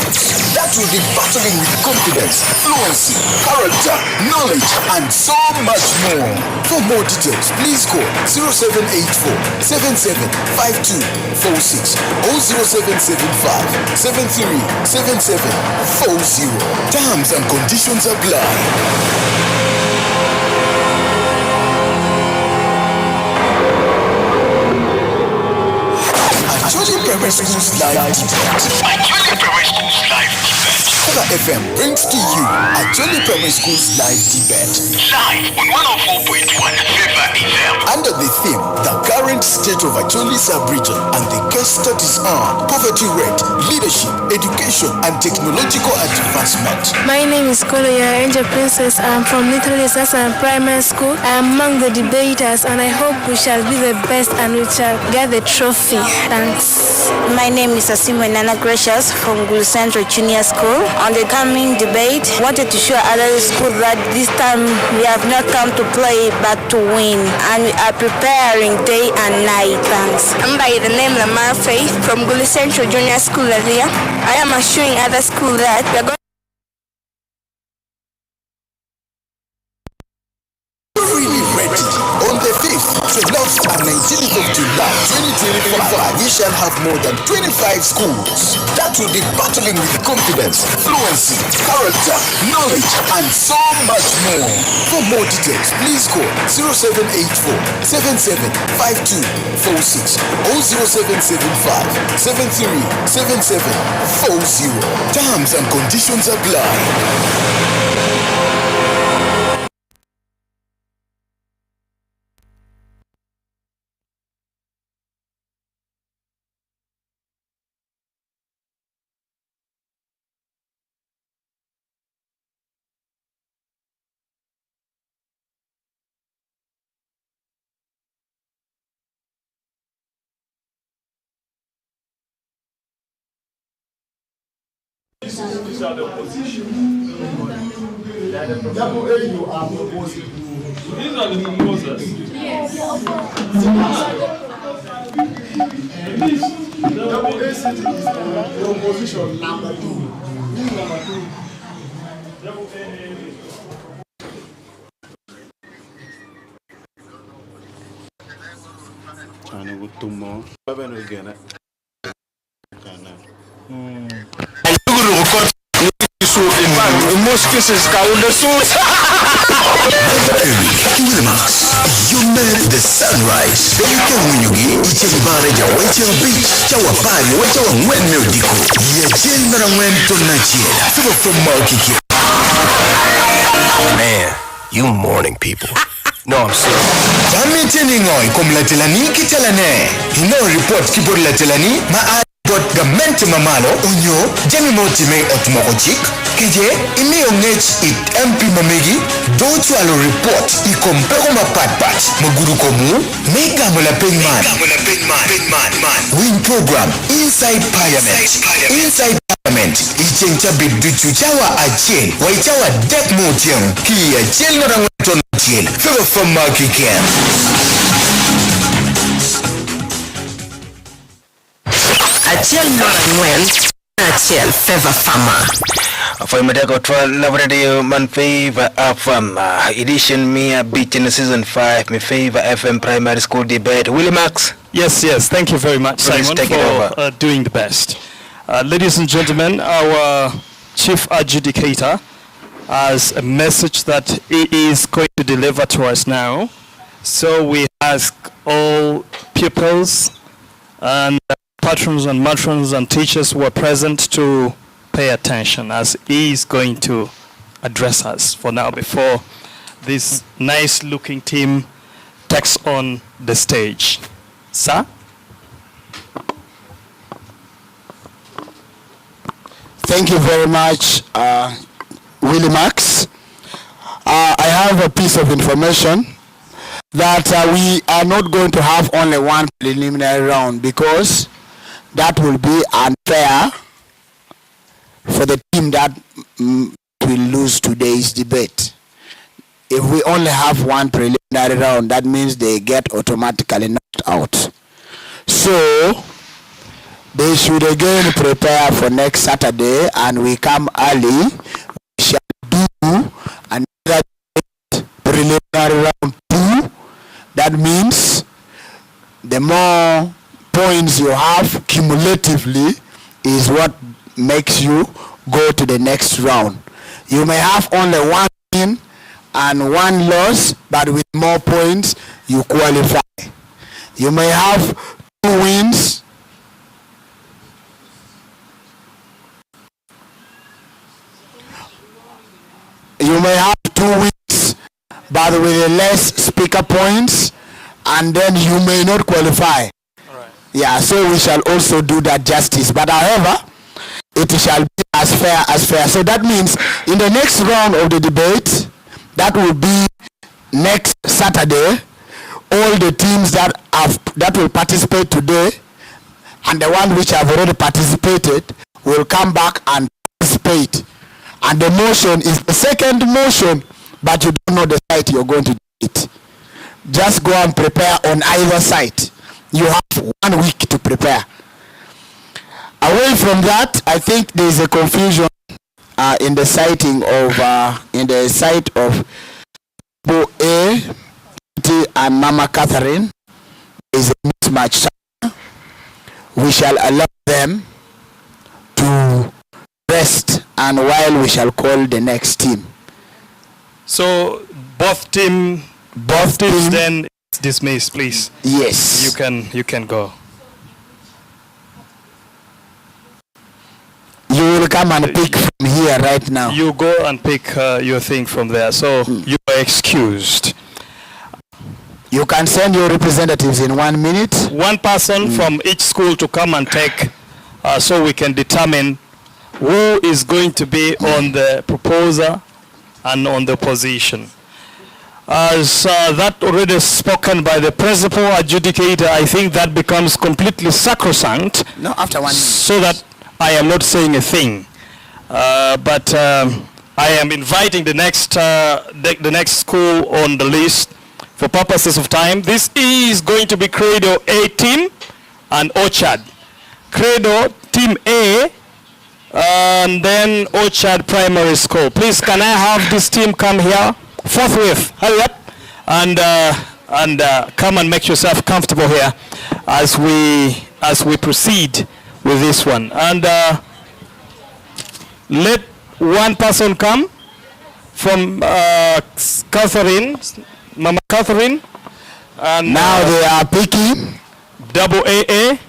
that will be battling with confidence, fluency, character, knowledge, and so much more. For more details, please call 0784 775246 or 0775 737740. Terms and conditions apply. Acholi Primary School's live debate. Acholi Primary School's live debate. Favour FM brings to you Acholi Primary School's live debate. Live on 104.1 Favour FM. Under the theme, the current state of Acholi sub-region, and the case studies are poverty rate, leadership, education, and technological advancement. My name is Koloya Angel Princess. I'm from Little Sassan Primary School. I am among the debaters, and I hope we shall be the best and we shall get the trophy. Thanks. My name is Asimo Nana Gracious from Gulu Central Junior School. On the coming debate, wanted to show other schools that this time we have not come to play but to win, and we are preparing day and night. Thanks. I'm by the name Lamar Faith from Gulu Central Junior School area. I am assuring other schools that we are going Really ready. On the 5th, 12th and 19th of July 2025, we shall have more than 25 schools that will be battling with confidence, fluency, character, knowledge, and so much more. For more details, please call 0784 775246 or 0775 737740. Terms and conditions apply. These are the positions. Double A, you are proposing. These are the proposers. Yes. This double A city is proposition number 2. This is number 2. Double A. China with two more. Again. In most cases, you made the sunrise. Then you can win you game. Each and every day, wait your beach. Chawa party, wait your when musical. Yeah, children are when to Nigeria. Favour from Markiki. Man, you morning people. No, I'm serious. Jami teningoy kum la telani kitalane. Hino report kibor la telani ma but gamente mamalo unyo jami motime otmokochik kije imi ongech it MP mamegi don't alo report ikompeko mapatpat maguru komu mega mola penman win program inside parliament ichencha biduchu chawa achel waichawa dek motiam ki achel no rangoton achel Favour from Markiken. Achel Norangwen, Achel Favour Farmer. For Matako 12 Love Radio Man Favour FM edition me beach in season 5 me Favour FM primary school debate. Willie Max. Yes, thank you very much, Please Simon, take it for doing the best. Ladies and gentlemen, our chief adjudicator has a message that he is going to deliver to us now. So we ask all pupils and patrons and matrons and teachers who are present to pay attention as he is going to address us for now before this nice looking team takes on the stage. Sir? Thank you very much, Willie Max. I have a piece of information that we are not going to have only one preliminary round because that will be unfair for the team that will lose today's debate. If we only have one preliminary round, that means they get automatically knocked out. So they should again prepare for next Saturday, and we come early. We shall do another preliminary round 2. That means the more points you have cumulatively is what makes you go to the next round. You may have only one win and one loss, but with more points you qualify. You may have 2 wins but with less speaker points, and then you may not qualify. Yeah, so we shall also do that justice. But however, it shall be as fair as fair. So that means in the next round of the debate, that will be next Saturday, all the teams that will participate today and the one which have already participated will come back and participate. And the motion is the second motion, but you don't know the site you're going to do it. Just go and prepare on either site. You have 1 week to prepare. Away from that, I think there is a confusion in the sighting of in the site of Bo A and Mama Catherine. There is a mismatch. We shall allow them to rest, and while we shall call the next team. So both teams then dismissed, please. Yes. You can go. You will come and pick from here right now. You go and pick your thing from there. So you are excused. You can send your representatives in 1 minute. One person from each school to come and take, so we can determine who is going to be on the proposer and on the position. As that already spoken by the principal adjudicator, I think that becomes completely sacrosanct. No, after 1 minute. So that I am not saying a thing, but I am inviting the next school on the list for purposes of time. This is going to be Credo A team and Orchard. Credo Team A, and then Orchard Primary School. Please, can I have this team come here forthwith? Hurry up and come and make yourself comfortable here as we proceed with this one. And let one person come from Catherine, Mama Catherine. And now they are picking. Double AA.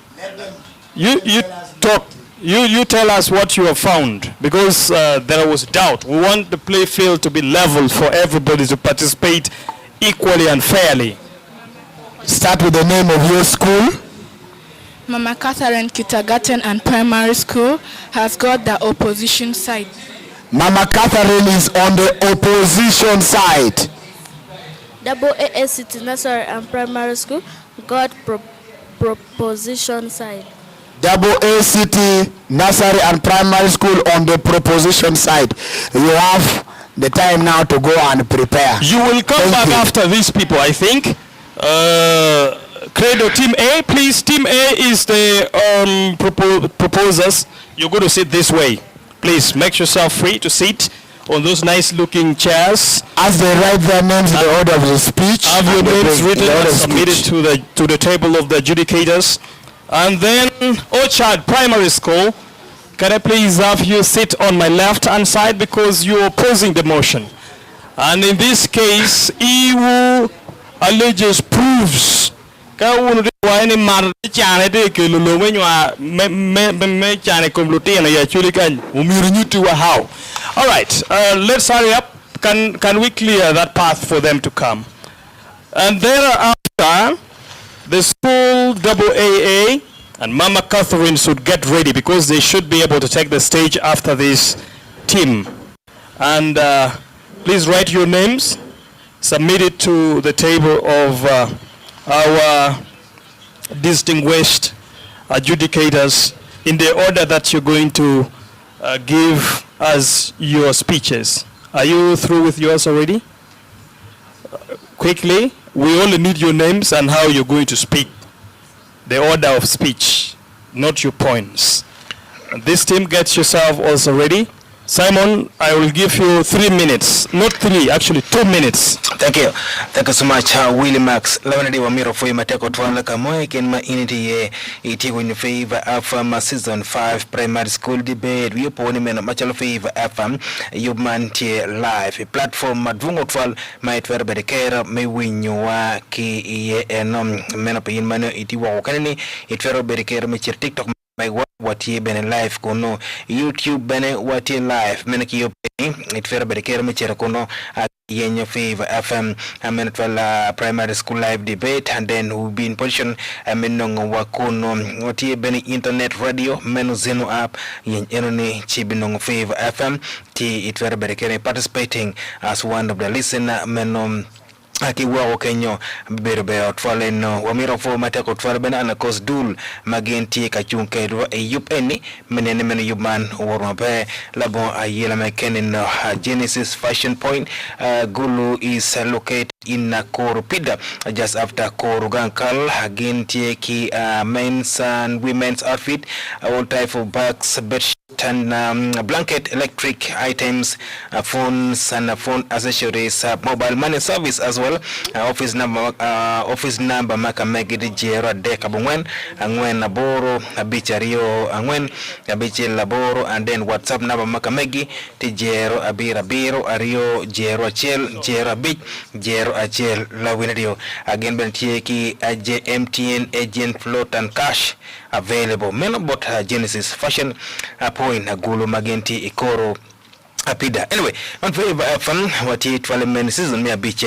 You talk. You tell us what you have found, because there was doubt. We want the play field to be level for everybody to participate equally and fairly. Start with the name of your school. Mama Catherine Kindergarten and Primary School has got the opposition side. Mama Catherine is on the opposition side. Double AA City Nursery and Primary School got proposition side. Double A City Nursery and Primary School on the proposition side. You have the time now to go and prepare. You will come back after these people, I think. Credo Team A, please. Team A is the proposers. You're going to sit this way. Please make yourself free to sit on those nice looking chairs. As they write their names in the order of the speech. Have your names written and submitted to the table of the adjudicators. And then Orchard Primary School, can I please have you sit on my left-hand side because you're opposing the motion. And in this case, he who alleges proves. Ka any mar chane de ke lolo when you are me chane complete na ya chuli kan umirunyuti wa how. All right, let's hurry up. Can we clear that path for them to come? And thereafter, the school AAA and Mama Catherine should get ready because they should be able to take the stage after this team. And please write your names, submit it to the table of our distinguished adjudicators in the order that you're going to give us your speeches. Are you through with yours already? Quickly, we only need your names and how you're going to speak. The order of speech, not your points. And this team, gets yourself also ready. Simon, I will give you 3 minutes. Not 3, actually 2 minutes. Thank you. Thank you so much, Willie Max. Lawanadi wa miro foi mateko twala kamoe ken ma initi ye iti win Favour FM season 5 primary school debate. We oponi meno machalo Favour FM yumantie live. Platform madvungo twal ma itwere bedekera me winyo wa ki ye enom meno pe mano iti wa kanini itwere bedekera me chir TikTok watie bene live kono YouTube bene watie live mena kiyo itfera bedekera mechera kono yenye Favour FM amenetwala primary school live debate, and then we'll be in position amenongo wakono watie bene internet radio menu zeno app yenye chibinongo Favour FM ti itfera bedekera participating as one of the listener menom akiwa Kenyo berbe otwale no wamiro fo mateko twale bena na cause dul magenti kachunke do yup eni menene men yuman wormape labo ayela mekene no Genesis Fashion Point. Gulu is located in Korupida just after Korugankal. Agenti ki men's and women's outfit, all type of bags, bedsheet and blanket, electric items, phones and phone accessories, mobile money service as well. Office number maka megidi jero deka bungwen angwen naboro abichario angwen abichi laboro, and then WhatsApp number maka megi tijero abira biro ario jero achel jero abich jero achel lawinario. Again bentieki MTN agent float and cash available. Men about Genesis Fashion point Gulu Magenti Ikoro Apida. Anyway, on Favour FM, what it men season me a beach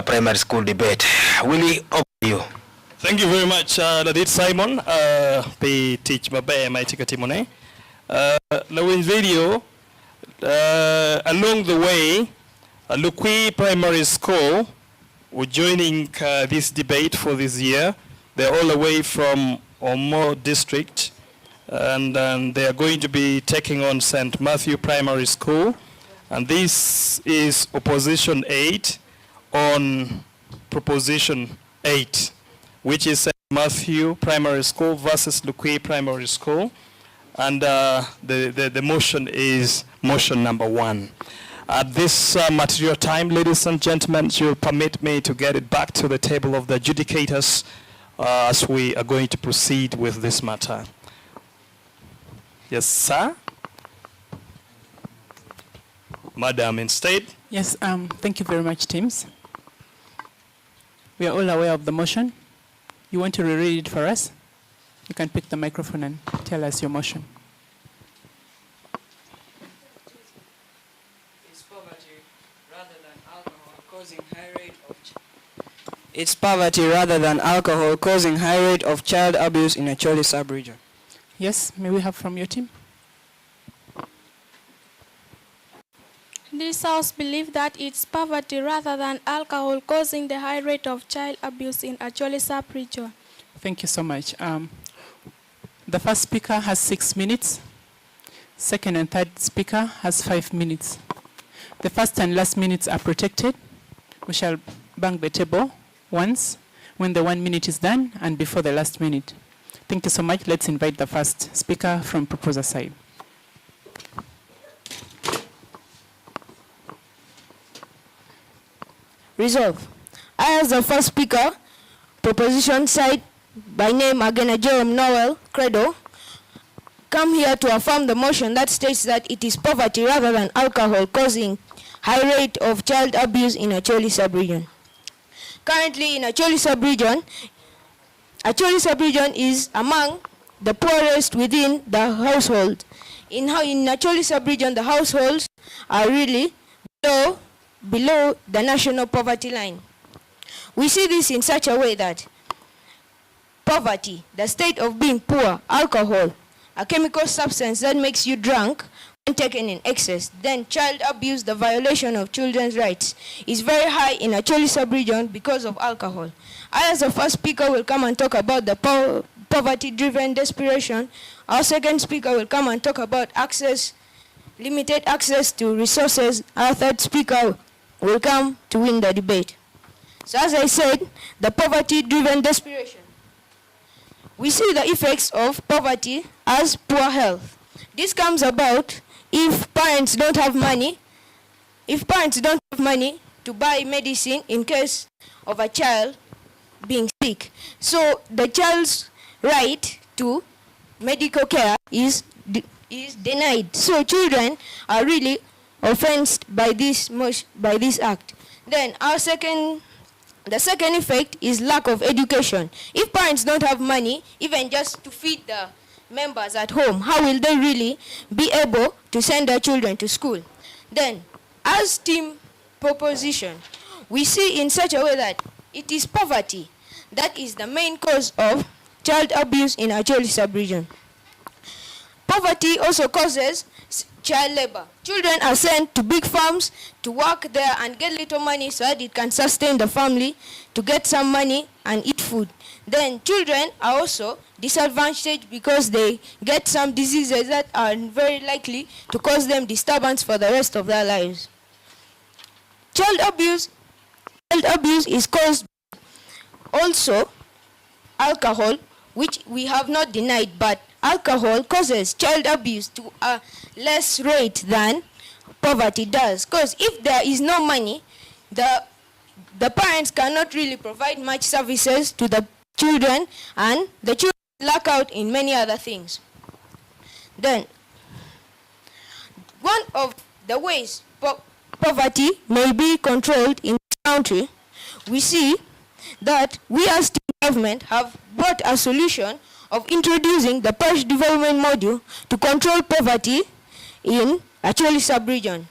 primary school debate. Willie, over to you. Thank you very much, Ladit Simon. They teach my tikati Lawin video along the way, Lukui Primary School were joining this debate for this year. They're all away from Omo district. And they are going to be taking on St. Matthew Primary School. And this is Opposition 8 on Proposition 8, which is St. Matthew Primary School versus Lukui Primary School. And the motion is motion number 1. At this material time, ladies and gentlemen, you'll permit me to get it back to the table of the adjudicators as we are going to proceed with this matter. Yes, sir. Madam, instead. Yes, thank you very much, teams. We are all aware of the motion. You want to reread it for us? You can pick the microphone and tell us your motion. It's poverty rather than alcohol causing high rate of It's poverty rather than alcohol causing high rate of child abuse in Acholi sub-region. Yes, may we have from your team? This house believes that it's poverty rather than alcohol causing the high rate of child abuse in Acholi sub-region. Thank you so much. The first speaker has 6 minutes. Second and third speaker has 5 minutes. The first and last minutes are protected. We shall bang the table once when the 1 minute is done and before the last minute. Thank you so much. Let's invite the first speaker from proposer side. Resolve. I, as the first speaker, proposition side, by name Agena Jerome Noel Credo, come here to affirm the motion that states that it is poverty rather than alcohol causing high rate of child abuse in Acholi sub-region. Currently in Acholi sub-region is among the poorest within the household. In Acholi sub-region, the households are really below the national poverty line. We see this in such a way that poverty, the state of being poor, alcohol, a chemical substance that makes you drunk when taken in excess, then child abuse, the violation of children's rights, is very high in Acholi sub-region because of alcohol. I, as the first speaker, will come and talk about the poverty-driven desperation. Our second speaker will come and talk about limited access to resources. Our third speaker will come to win the debate. So as I said, the poverty-driven desperation. We see the effects of poverty as poor health. This comes about if parents don't have money to buy medicine in case of a child being sick. So the child's right to medical care is denied. So children are really offended by this act. Then the second effect is lack of education. If parents don't have money, even just to feed the members at home, how will they really be able to send their children to school? Then, as team proposition, we see in such a way that it is poverty that is the main cause of child abuse in Acholi sub-region. Poverty also causes child labor. Children are sent to big farms to work there and get little money so that it can sustain the family, to get some money and eat food. Then children are also disadvantaged because they get some diseases that are very likely to cause them disturbance for the rest of their lives. Child abuse is caused also alcohol, which we have not denied, but alcohol causes child abuse to a less rate than poverty does. Because if there is no money, the parents cannot really provide much services to the children, and the children lack out in many other things. Then, one of the ways poverty may be controlled in this country, we see that we as state government have brought a solution of introducing the parish development module to control poverty in Acholi sub-region.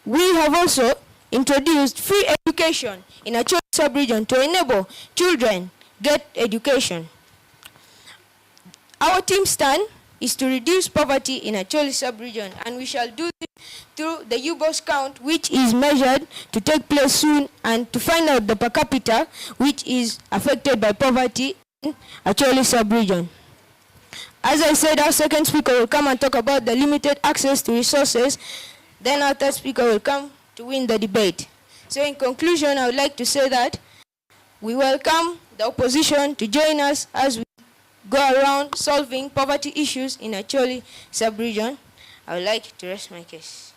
We have also introduced free education in Acholi sub-region to enable children get education. Our team stand is to reduce poverty in Acholi sub-region, and we shall do this through the UBOS count, which is measured to take place soon, and to find out the per capita which is affected by poverty in Acholi sub-region. As I said, our second speaker will come and talk about the limited access to resources. Then our third speaker will come to win the debate. So in conclusion, I would like to say that we welcome the opposition to join us as we go around solving poverty issues in Acholi sub-region. I would like to rest my case.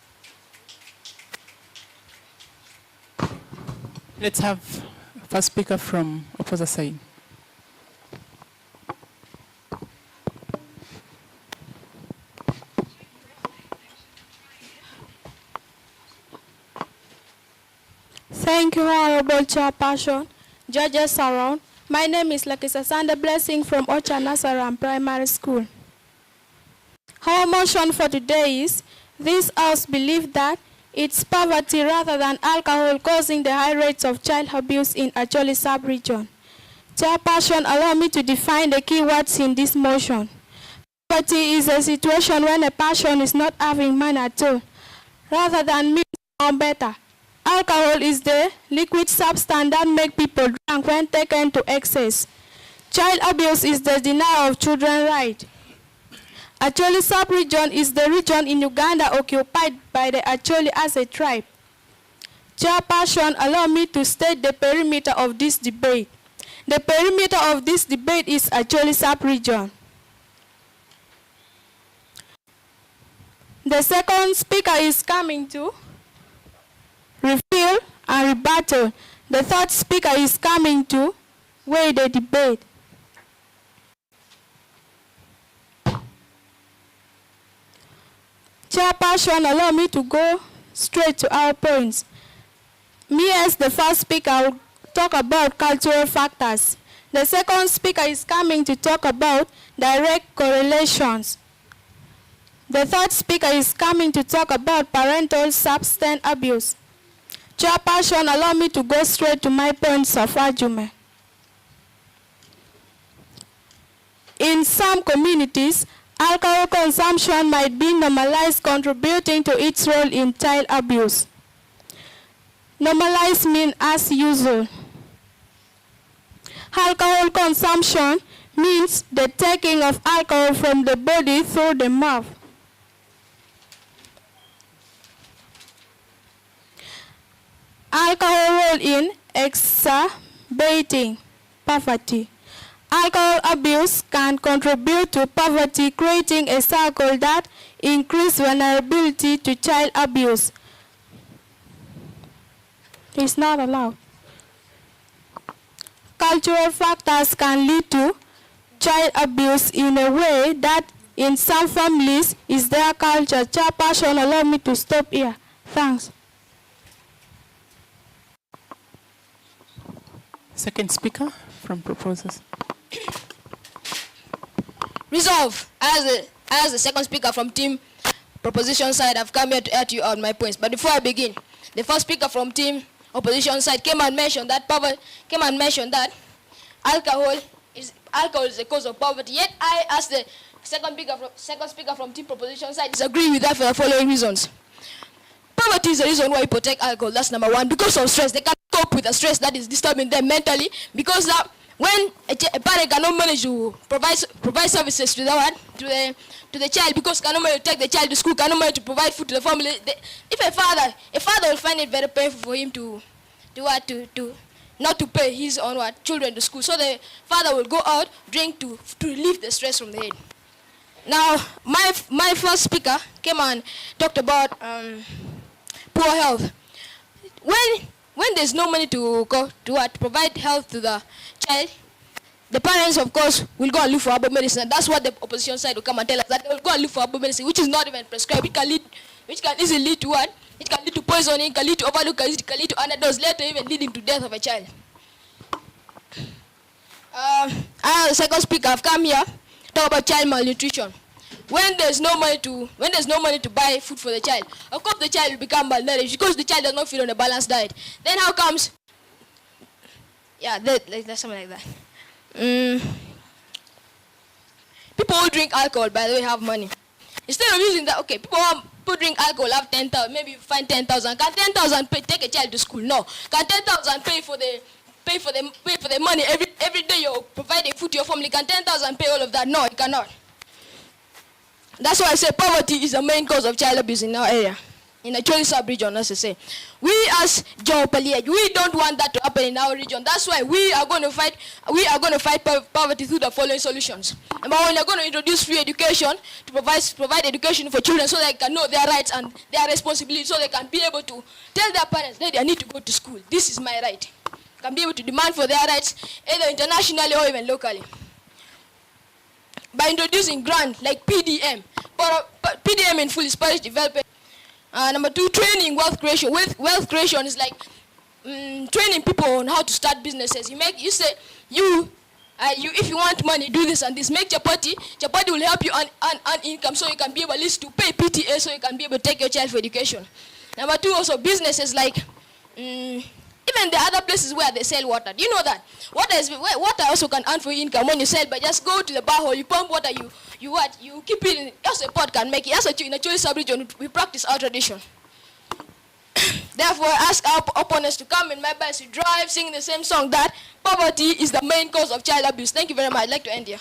Let's have first speaker from opposite side. Thank you, Honorable Chairperson, judges around. My name is Lakisa Sande Blessing from Ocha Nasaram Primary School. Our motion for today is, this House believes that it's poverty rather than alcohol causing the high rates of child abuse in Acholi sub-region. Chairperson, allow me to define the key words in this motion. Poverty is a situation when a person is not having money at all, rather than means or better. Alcohol is the liquid substance that makes people drunk when taken to excess. Child abuse is the denial of children's rights. Acholi sub-region is the region in Uganda occupied by the Acholi as a tribe. Chairperson, allow me to state the perimeter of this debate. The perimeter of this debate is Acholi sub-region. The second speaker is coming to refill and rebuttal. The third speaker is coming to weigh the debate. Chairperson, allow me to go straight to our points. Me as the first speaker will talk about cultural factors. The second speaker is coming to talk about direct correlations. The third speaker is coming to talk about parental substance abuse. Chairperson, allow me to go straight to my points of argument. In some communities, alcohol consumption might be normalized, contributing to its role in child abuse. Normalized means as usual. Alcohol consumption means the taking of alcohol from the body through the mouth. Alcohol role in exacerbating poverty. Alcohol abuse can contribute to poverty, creating a cycle that increases vulnerability to child abuse. It's not allowed. Cultural factors can lead to child abuse in a way that in some families is their culture. Chairperson, allow me to stop here. Thanks. Second speaker from proposers. Resolve. As the second speaker from team proposition side, I've come here to add you out my points. But before I begin, the first speaker from team opposition side came and mentioned that alcohol is the cause of poverty. Yet I, as the second speaker from team proposition side, disagree with that for the following reasons. Poverty is the reason why people take alcohol. That's number one. Because of stress, they can't cope with the stress that is disturbing them mentally. Because that when a parent cannot manage to provide services to the child, because cannot manage to take the child to school, cannot manage to provide food to the family. If a father will find it very painful for him to not to pay his own children to school. So the father will go out, drink to relieve the stress from the head. Now, my first speaker came and talked about poor health. When there's no money to provide health to the child, the parents, of course, will go and look for herbal medicine. That's what the opposition side will come and tell us, that they will go and look for herbal medicine, which is not even prescribed. Which can easily lead to what? It can lead to poisoning, it can lead to overlook, it can lead to underdose, later even leading to death of a child. I, the second speaker, I've come here to talk about child malnutrition. When there's no money to buy food for the child, of course the child will become malnourished because the child does not feed on a balanced diet. Then how comes? Yeah, that's something like that. People who drink alcohol, by the way, have money. Instead of using that, okay, people who drink alcohol have 10,000, maybe you find 10,000. Can 10,000 take a child to school? No. Can 10,000 pay for the money every day you're providing food to your family? Can 10,000 pay all of that? No, it cannot. That's why I say poverty is the main cause of child abuse in our area, in the Acholi sub-region, as I say. We as Geopaliaj, we don't want that to happen in our region. That's why we are going to fight poverty through the following solutions. Number one, we're going to introduce free education to provide education for children so they can know their rights and their responsibilities, so they can be able to tell their parents that they need to go to school. This is my right. Can be able to demand for their rights either internationally or even locally. By introducing grant like PDM. PDM in full is parish development. Number two, training wealth creation. Wealth creation is like training people on how to start businesses. You say if you want money, do this and this. Make chapati. Chapati will help you earn income, so you can be able at least to pay PTA, so you can be able to take your child for education. Number two, also businesses like even the other places where they sell water. Do you know that? Water also can earn for income when you sell, but just go to the borehole, you pump water, you keep it in, just a pot can make it. As in a Acholi sub-region, we practice our tradition. Therefore, I ask our opponents to come in my bus to drive, singing the same song, that poverty is the main cause of child abuse. Thank you very much. I'd like to end here.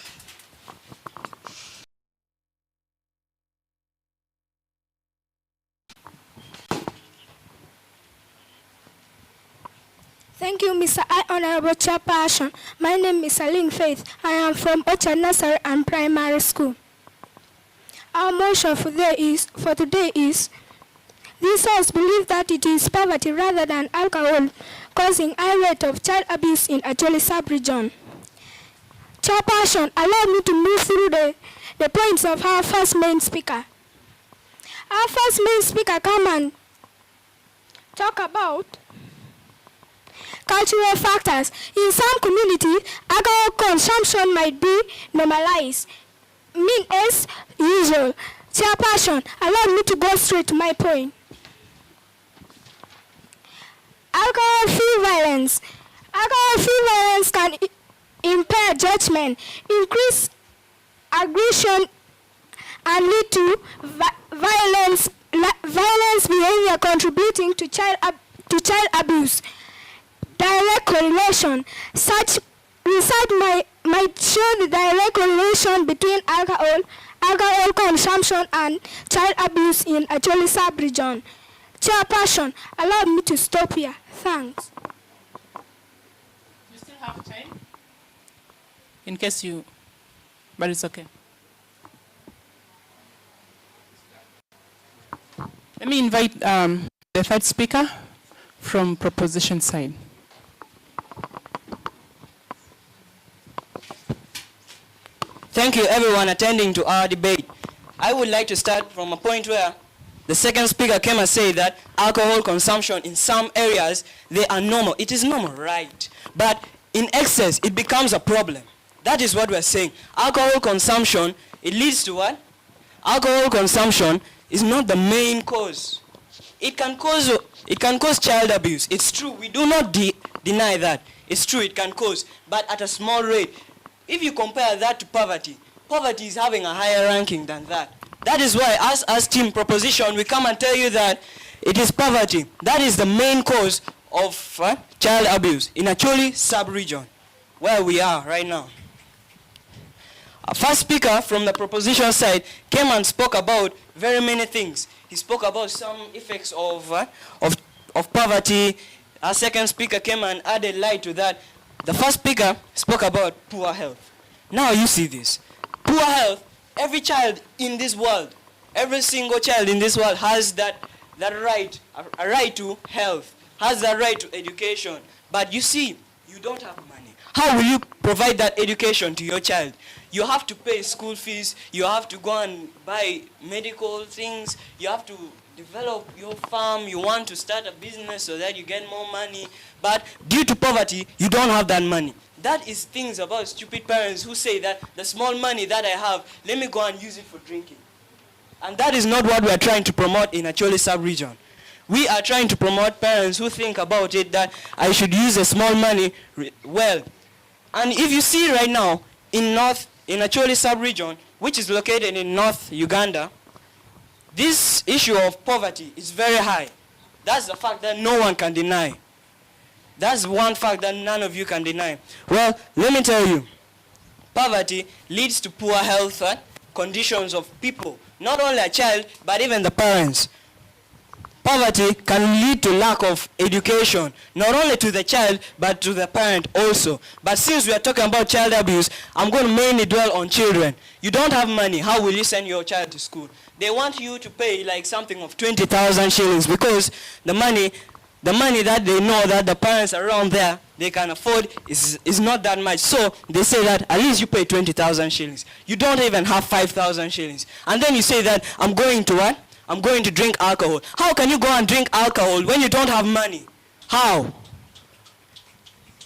Thank you, Mr. Honorable Chairperson. My name is Aline Faith. I am from Ocha Nursery and Primary School. Our motion for today is this House believes that it is poverty rather than alcohol causing high rate of child abuse in Acholi sub-region. Chairperson, allow me to move through the points of our first main speaker. Our first main speaker come and talk about cultural factors. In some communities, alcohol consumption might be normalized. Mean as usual. Chairperson, allow me to go straight to my point. Alcohol-free violence. Alcohol-free violence can impair judgment, increase aggression, and lead to violence behavior contributing to child abuse. Direct correlation. Such research might show the direct correlation between alcohol consumption and child abuse in Acholi sub-region. Chairperson, allow me to stop here. Thanks. You still have time? In case you, but it's okay. Let me invite the third speaker from proposition side. Thank you everyone attending to our debate. I would like to start from a point where the second speaker came and said that alcohol consumption in some areas, they are normal. It is normal, right? But in excess, it becomes a problem. That is what we're saying. Alcohol consumption, it leads to what? Alcohol consumption is not the main cause. It can cause child abuse. It's true. We do not deny that. It's true, it can cause, but at a small rate. If you compare that to poverty, poverty is having a higher ranking than that. That is why us as team proposition, we come and tell you that it is poverty. That is the main cause of child abuse in Acholi sub-region, where we are right now. Our first speaker from the proposition side came and spoke about very many things. He spoke about some effects of poverty. Our second speaker came and added light to that. The first speaker spoke about poor health. Now you see this. Poor health, every child in this world, every single child in this world has that right, a right to health, has that right to education. But you see, you don't have money. How will you provide that education to your child? You have to pay school fees, you have to go and buy medical things, you have to develop your farm, you want to start a business so that you get more money. But due to poverty, you don't have that money. That is things about stupid parents who say that the small money that I have, let me go and use it for drinking. And that is not what we are trying to promote in Acholi sub-region. We are trying to promote parents who think about it that I should use the small money well. And if you see right now, in Acholi sub-region, which is located in North Uganda, this issue of poverty is very high. That's the fact that no one can deny. That's one fact that none of you can deny. Well, let me tell you, poverty leads to poor health conditions of people, not only a child, but even the parents. Poverty can lead to lack of education, not only to the child, but to the parent also. But since we are talking about child abuse, I'm going to mainly dwell on children. You don't have money, how will you send your child to school? They want you to pay like something of 20,000 shillings because the money that they know that the parents around there, they can afford is not that much. So they say that at least you pay 20,000 shillings. You don't even have 5,000 shillings. And then you say that I'm going to what? I'm going to drink alcohol. How can you go and drink alcohol when you don't have money? How?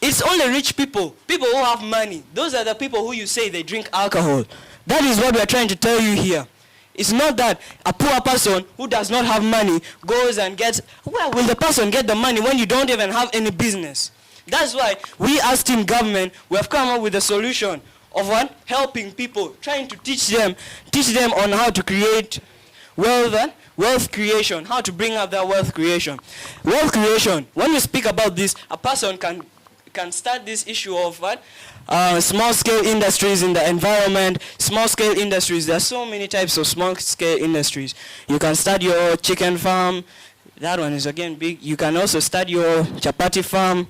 It's only rich people, people who have money. Those are the people who you say they drink alcohol. That is what we are trying to tell you here. It's not that a poor person who does not have money goes and gets, where will the person get the money when you don't even have any business? That's why we as team government, we have come up with a solution of what? Helping people, trying to teach them on how to create wealth creation, how to bring up that wealth creation. Wealth creation, when we speak about this, a person can start this issue of what? Small-scale industries in the environment, small-scale industries. There are so many types of small-scale industries. You can start your chicken farm. That one is again big. You can also start your chapati farm.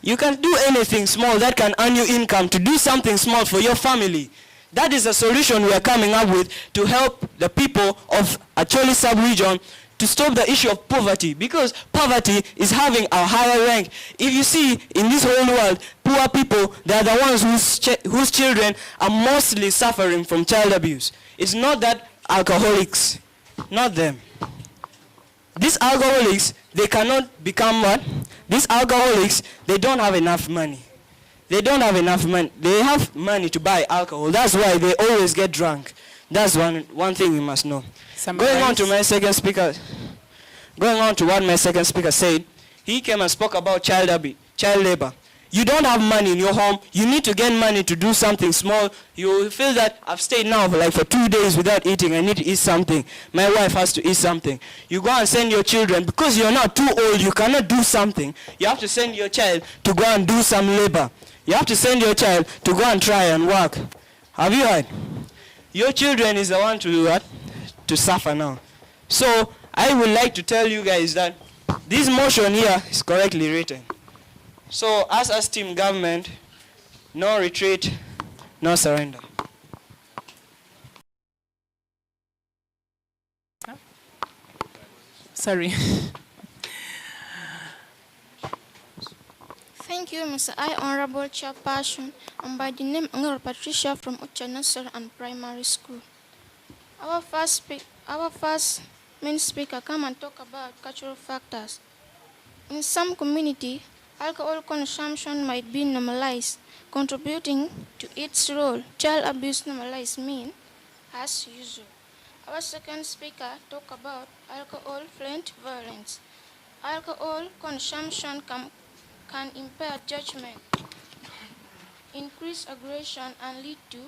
You can do anything small that can earn you income to do something small for your family. That is a solution we are coming up with to help the people of Acholi sub-region to stop the issue of poverty, because poverty is having a higher rank. If you see in this whole world, poor people, they are the ones whose children are mostly suffering from child abuse. It's not that alcoholics, not them. These alcoholics, they cannot become what? These alcoholics, they don't have enough money. They don't have enough money. They have money to buy alcohol. That's why they always get drunk. That's one thing we must know. Going on to what my second speaker said, he came and spoke about child labor. You don't have money in your home. You need to get money to do something small. You feel that I've stayed now for 2 days without eating. I need to eat something. My wife has to eat something. You go and send your children. Because you're not too old, you cannot do something. You have to send your child to go and do some labor. You have to send your child to go and try and work. Have you heard? Your children is the one to do what? To suffer now. So I would like to tell you guys that this motion here is correctly written. So as a team government, no retreat, no surrender. Sorry. Thank you, Mr. I, Honorable Chairperson. I'm by the name Honorable Patricia from Ochana and Primary School. Our first main speaker come and talk about cultural factors. In some community, alcohol consumption might be normalized, contributing to its role. Child abuse normalized mean as usual. Our second speaker talk about alcohol-flanked violence. Alcohol consumption can impair judgment, increase aggression, and lead to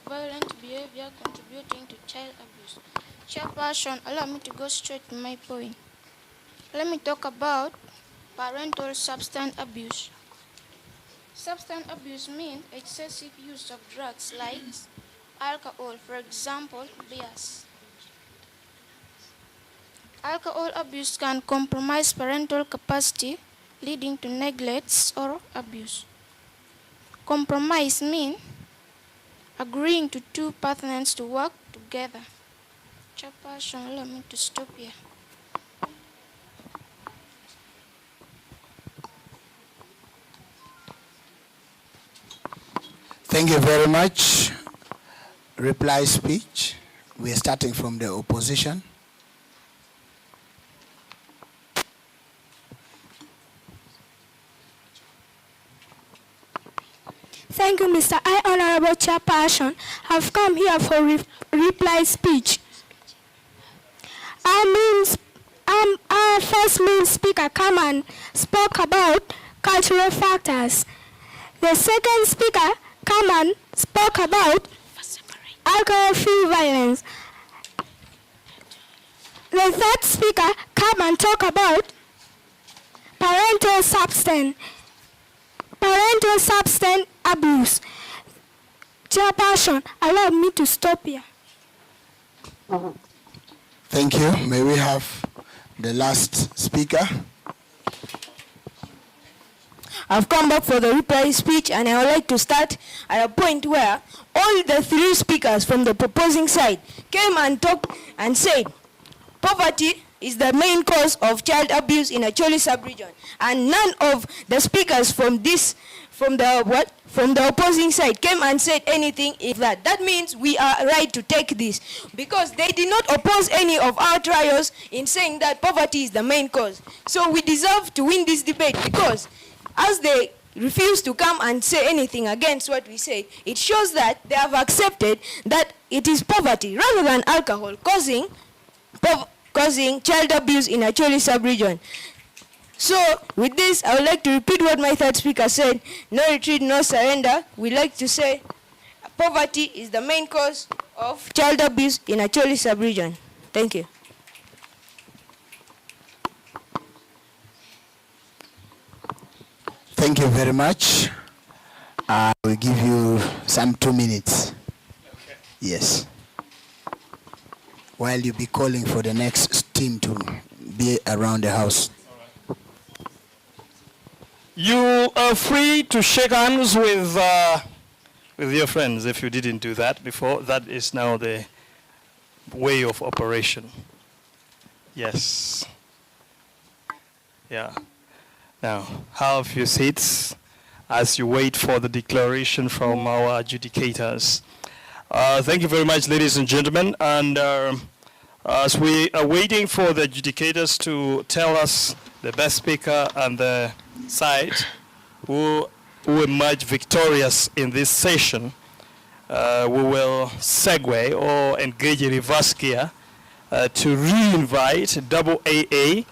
violent behavior contributing to child abuse. Chairperson, allow me to go straight to my point. Let me talk about parental substance abuse. Substance abuse means excessive use of drugs like alcohol, for example, beers. Alcohol abuse can compromise parental capacity, leading to neglect or abuse. Compromise means agreeing to two partners to work together. Chairperson, allow me to stop here. Thank you very much. Reply speech. We are starting from the opposition. Thank you, Mr. I, Honorable Chairperson. I've come here for reply speech. Our first main speaker come and spoke about cultural factors. The second speaker come and spoke about alcohol-free violence. The third speaker come and talk about parental substance abuse. Chairperson, allow me to stop here. Thank you. May we have the last speaker? I've come back for the reply speech, and I would like to start at a point where all the three speakers from the proposing side came and talked and said poverty is the main cause of child abuse in Acholi sub-region, and none of the speakers from the opposing side came and said anything if that. That means we are right to take this, because they did not oppose any of our trials in saying that poverty is the main cause. So we deserve to win this debate, because as they refuse to come and say anything against what we say, it shows that they have accepted that it is poverty rather than alcohol causing child abuse in Acholi sub-region. So with this, I would like to repeat what my third speaker said: no retreat, no surrender. We like to say poverty is the main cause of child abuse in Acholi sub-region. Thank you. Thank you very much. I will give you some 2 minutes. Okay. Yes. While you be calling for the next team to be around the house. You are free to shake hands with your friends if you didn't do that before. That is now the way of operation. Yes. Yeah. Now, have your seats as you wait for the declaration from our adjudicators. Thank you very much, ladies and gentlemen. And as we are waiting for the adjudicators to tell us the best speaker and the side who emerge victorious in this session, we will segue or engage in reverse gear to re-invite double AA,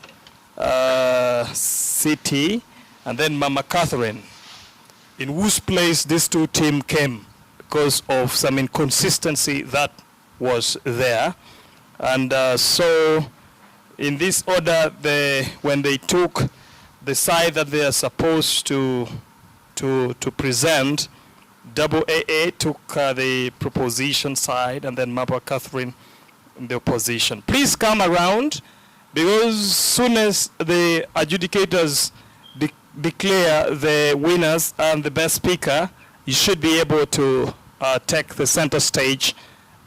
CT, and then Mama Catherine, in whose place these two teams came because of some inconsistency that was there. And so in this order, when they took the side that they are supposed to present, double AA took the proposition side, and then Mama Catherine the opposition. Please come around, because soon as the adjudicators declare the winners and the best speaker, you should be able to take the center stage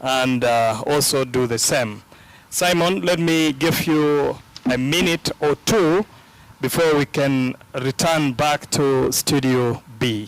and also do the same. Simon, let me give you a minute or two before we can return back to Studio B.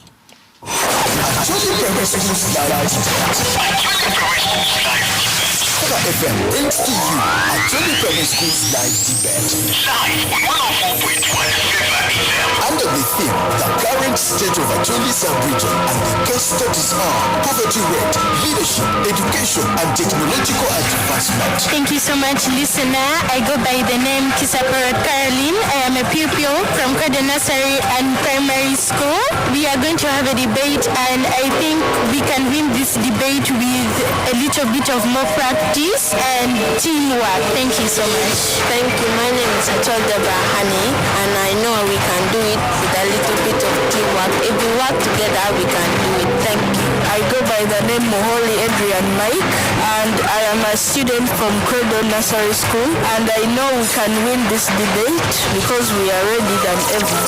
Favour FM brings to you Acholi Primary School's live debate. Live on 104.1 Favour FM. Under the theme, the current state of Acholi sub-region and the case studies are poverty rate, leadership, education, and technological advancement. Thank you so much, listener. I go by the name Kisapara Caroline. I am a pupil from Kada Nursery and Primary School. We are going to have a debate, and I think we can win this debate with a little bit of more practice and teamwork. Thank you so much. Thank you. My name is Acholi and I know we can do it with a little bit of teamwork. If we work together, we can do it. Thank you. I go by the name Moholi Adrian Mike, and I am a student from Credo Nursery School, and I know we can win this debate because we are ready than ever.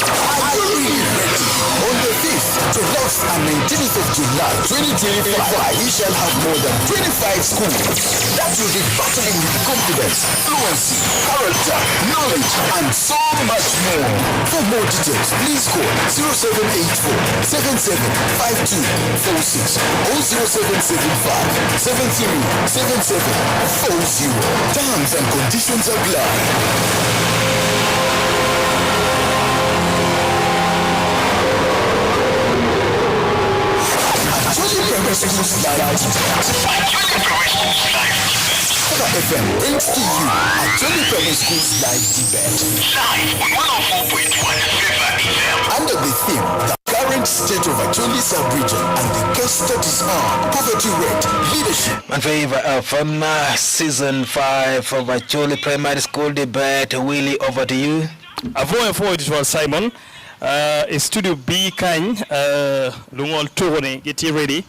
Are you really ready? On the 5th, 12th, and 19th of July 2025, we shall have more than 25 schools that will be battling with confidence, fluency, character, knowledge, and so much more. For more details, please call 0784 775246 or 0775 737740. Terms and conditions apply. Primary Schools Live Favour FM brings to you Acholi Primary Schools Live Debate. Live on 104.1 Favour FM. Under the theme, the current state of Acholi sub-region and the case studies are poverty rate, leadership. And Favour FM season 5 of Acholi Primary School Debate. Willie, over to you. It was Simon. Studio B kind lungol tugoni get ready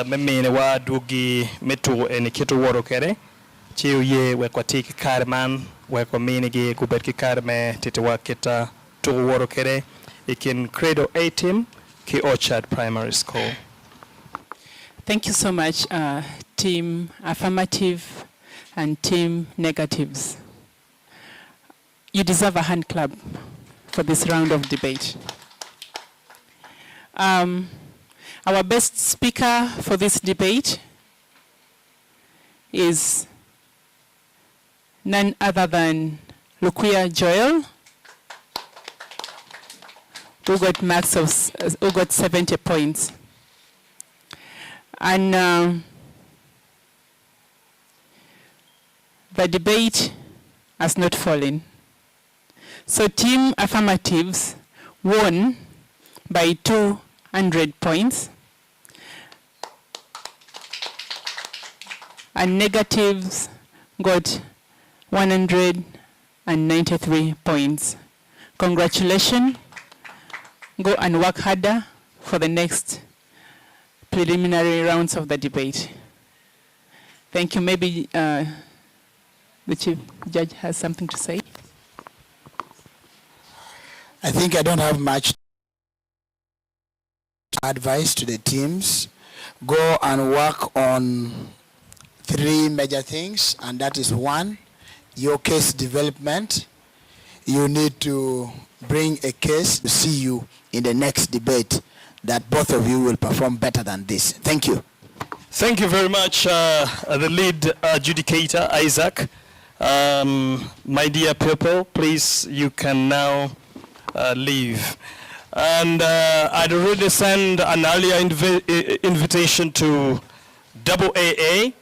memene wa dugi metu en kitu woro kere chiu ye we kwa tiki karman we kwa mini gi kubet ki karme tete wa kita tu woro kere ikin Credo A team ki Orchard Primary School. Thank you so much, team affirmative and team negatives. You deserve a hand clap for this round of debate. Our best speaker for this debate is none other than Luquia Joel, who got marks of who got 70 points. And the debate has not fallen. So team affirmatives won by 200 points, and negatives got 193 points. Congratulations. Go and work harder for the next preliminary rounds of the debate. Thank you. Maybe the Chief Judge has something to say. I think I don't have much advice to the teams. Go and work on 3 major things, and that is 1, your case development. You need to bring a case to see you in the next debate, that both of you will perform better than this. Thank you. Thank you very much, the lead adjudicator, Isaac. My dear people, please, you can now leave. And I'd already sent an earlier invitation to Double AA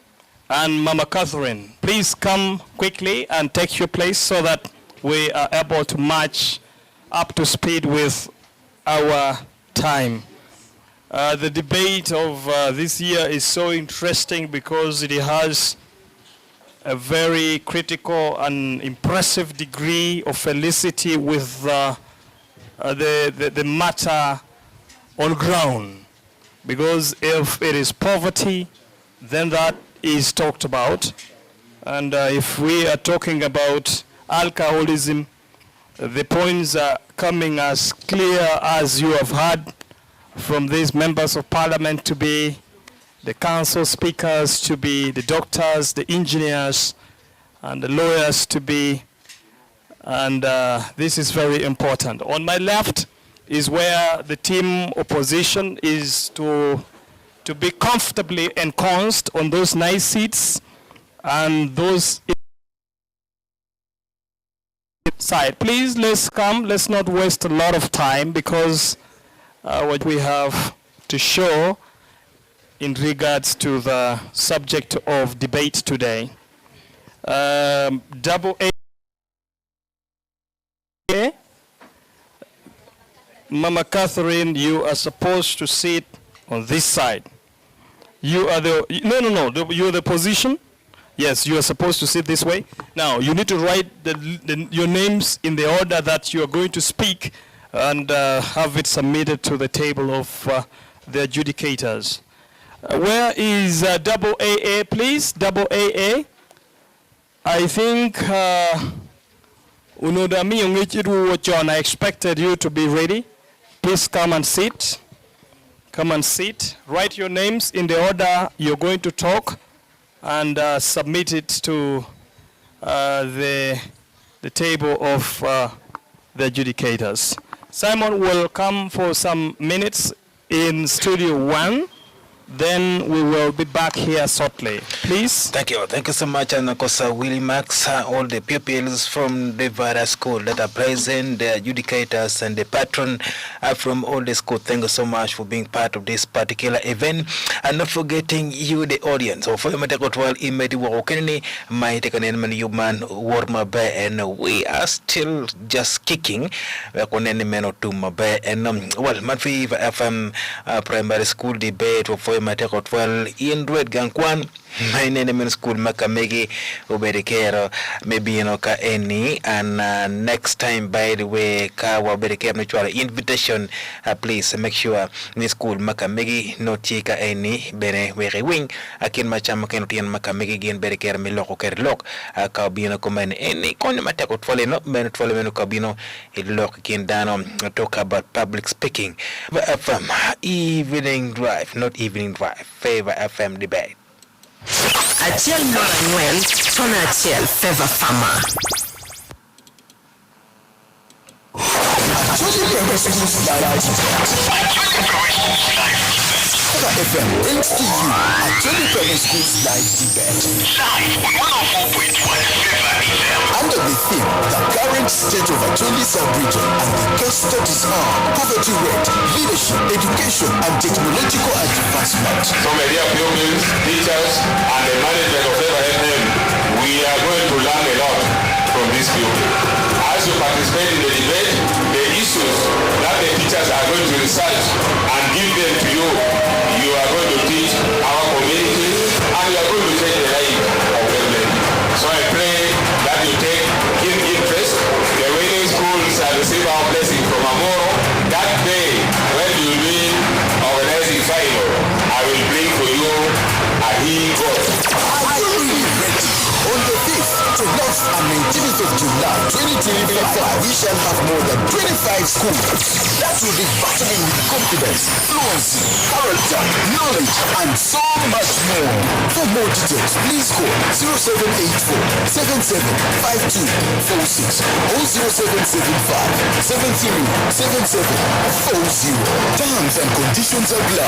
and Mama Catherine. Please come quickly and take your place so that we are able to match up to speed with our time. The debate of this year is so interesting because it has a very critical and impressive degree of felicity with the matter on ground. Because if it is poverty, then that is talked about. And if we are talking about alcoholism, the points are coming as clear as you have heard from these members of parliament, to be the council speakers, to be the doctors, the engineers, and the lawyers to be. And this is very important. On my left is where the team opposition is to be comfortably ensconced on those nice seats, and those side. Please, let's come. Let's not waste a lot of time, because what we have to show in regards to the subject of debate today. Double A. Mama Catherine, you are supposed to sit on this side. You are the, no, you're the position. Yes, you are supposed to sit this way. Now, you need to write your names in the order that you are going to speak, and have it submitted to the table of the adjudicators. Where is Double AA, please? Double AA. I think, I expected you to be ready. Please come and sit. Come and sit. Write your names in the order you're going to talk, and submit it to the table of the adjudicators. Simon will come for some minutes in Studio 1. Then we will be back here shortly. Please. Thank you. Thank you so much, and of course, Willie Max, all the pupils from the various school that are present, the adjudicators and the patron from all the school. Thank you so much for being part of this particular event, and not forgetting you, the audience. So for and we are still just kicking. And well, Favour FM primary school debate for Mateko 12 in Red Gankwan. My name is school Makamegi Uberikero, maybe ka any, and next time, by the way, Kawa Berikero mutual invitation, please make sure ni school Makamegi no chika any bene were wing akin macham kenutian Makamegi gen Berikero miloko kerlok kabino komen any con Mateko 12 no men 12 menu kabino ilok kin dano talk about public speaking. FM evening drive, not evening drive. Favour FM debate. Achel Noranwen, Tona Achel, Favour Farmer. Acholi Primary School's live debate. Favour FM brings to you Acholi Primary School's live debate. Live on 104.1 Favour FM. Under the theme, the current state of Acholi sub-region, and the case studies are poverty rate, leadership, education, and technological advancement. So, my dear pupils, teachers, and the management of Favour FM, we are going to learn a lot from this pupil. As you participate in the debate, the issues that the teachers are going to research and give them to you, you are going to teach our community, and you are going to change the life of everybody. So I pray that you take keen interest. The winning schools are receive our blessing from Amoro. That day, when you will be organizing final, I will bring for you a he got. Are you really ready? On the 5th, 12th, and 19th of July 2025, we shall have more than 25 schools that will be battling with confidence, fluency, character, knowledge, and so much more. For more details, please call 0784-775246 or 0775-737740. Terms and conditions apply.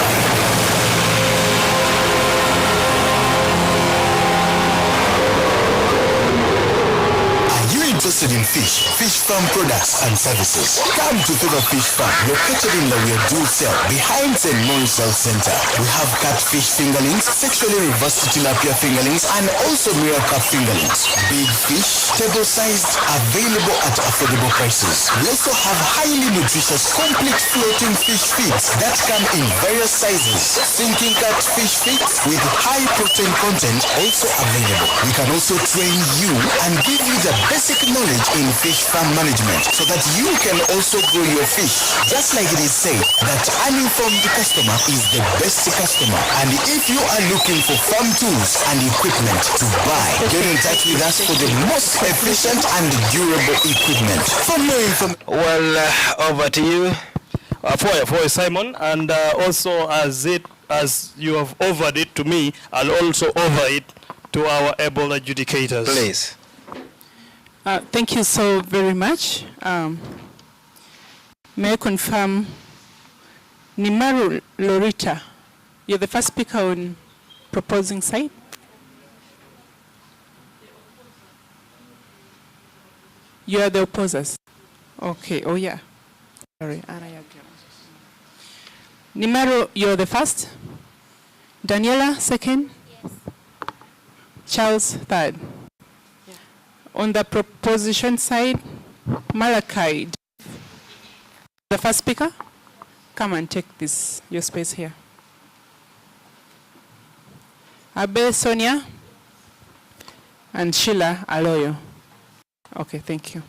Interested in fish farm products and services? Come to Favour Fish Farm, located in Lawyer Dual Cell, behind St. Maurice Health Center. We have catfish fingerlings, sexually reversed tilapia fingerlings, and also mirror cup fingerlings. Big fish, table-sized, available at affordable prices. We also have highly nutritious, complete floating fish feeds that come in various sizes. Sinking catfish feeds with high protein content also available. We can also train you and give you the basic knowledge in fish farm management so that you can also grow your fish. Just like it is said that an informed customer is the best customer. And if you are looking for farm tools and equipment to buy, get in touch with us for the most efficient and durable equipment. For more information, over to you. For Simon, and also as you have offered it to me, I'll also offer it to our able adjudicators. Please. Thank you so very much. May I confirm, Nimaru Lorita, you're the first speaker on proposing side? You are the opposers? Okay, oh yeah. Sorry. Nimaru, you're the first? Daniela, second? Yes. Charles, third? On the proposition side, Malachi, the first speaker, come and take this, your space here. Abe Sonia and Sheila Aloyo. Okay, thank you.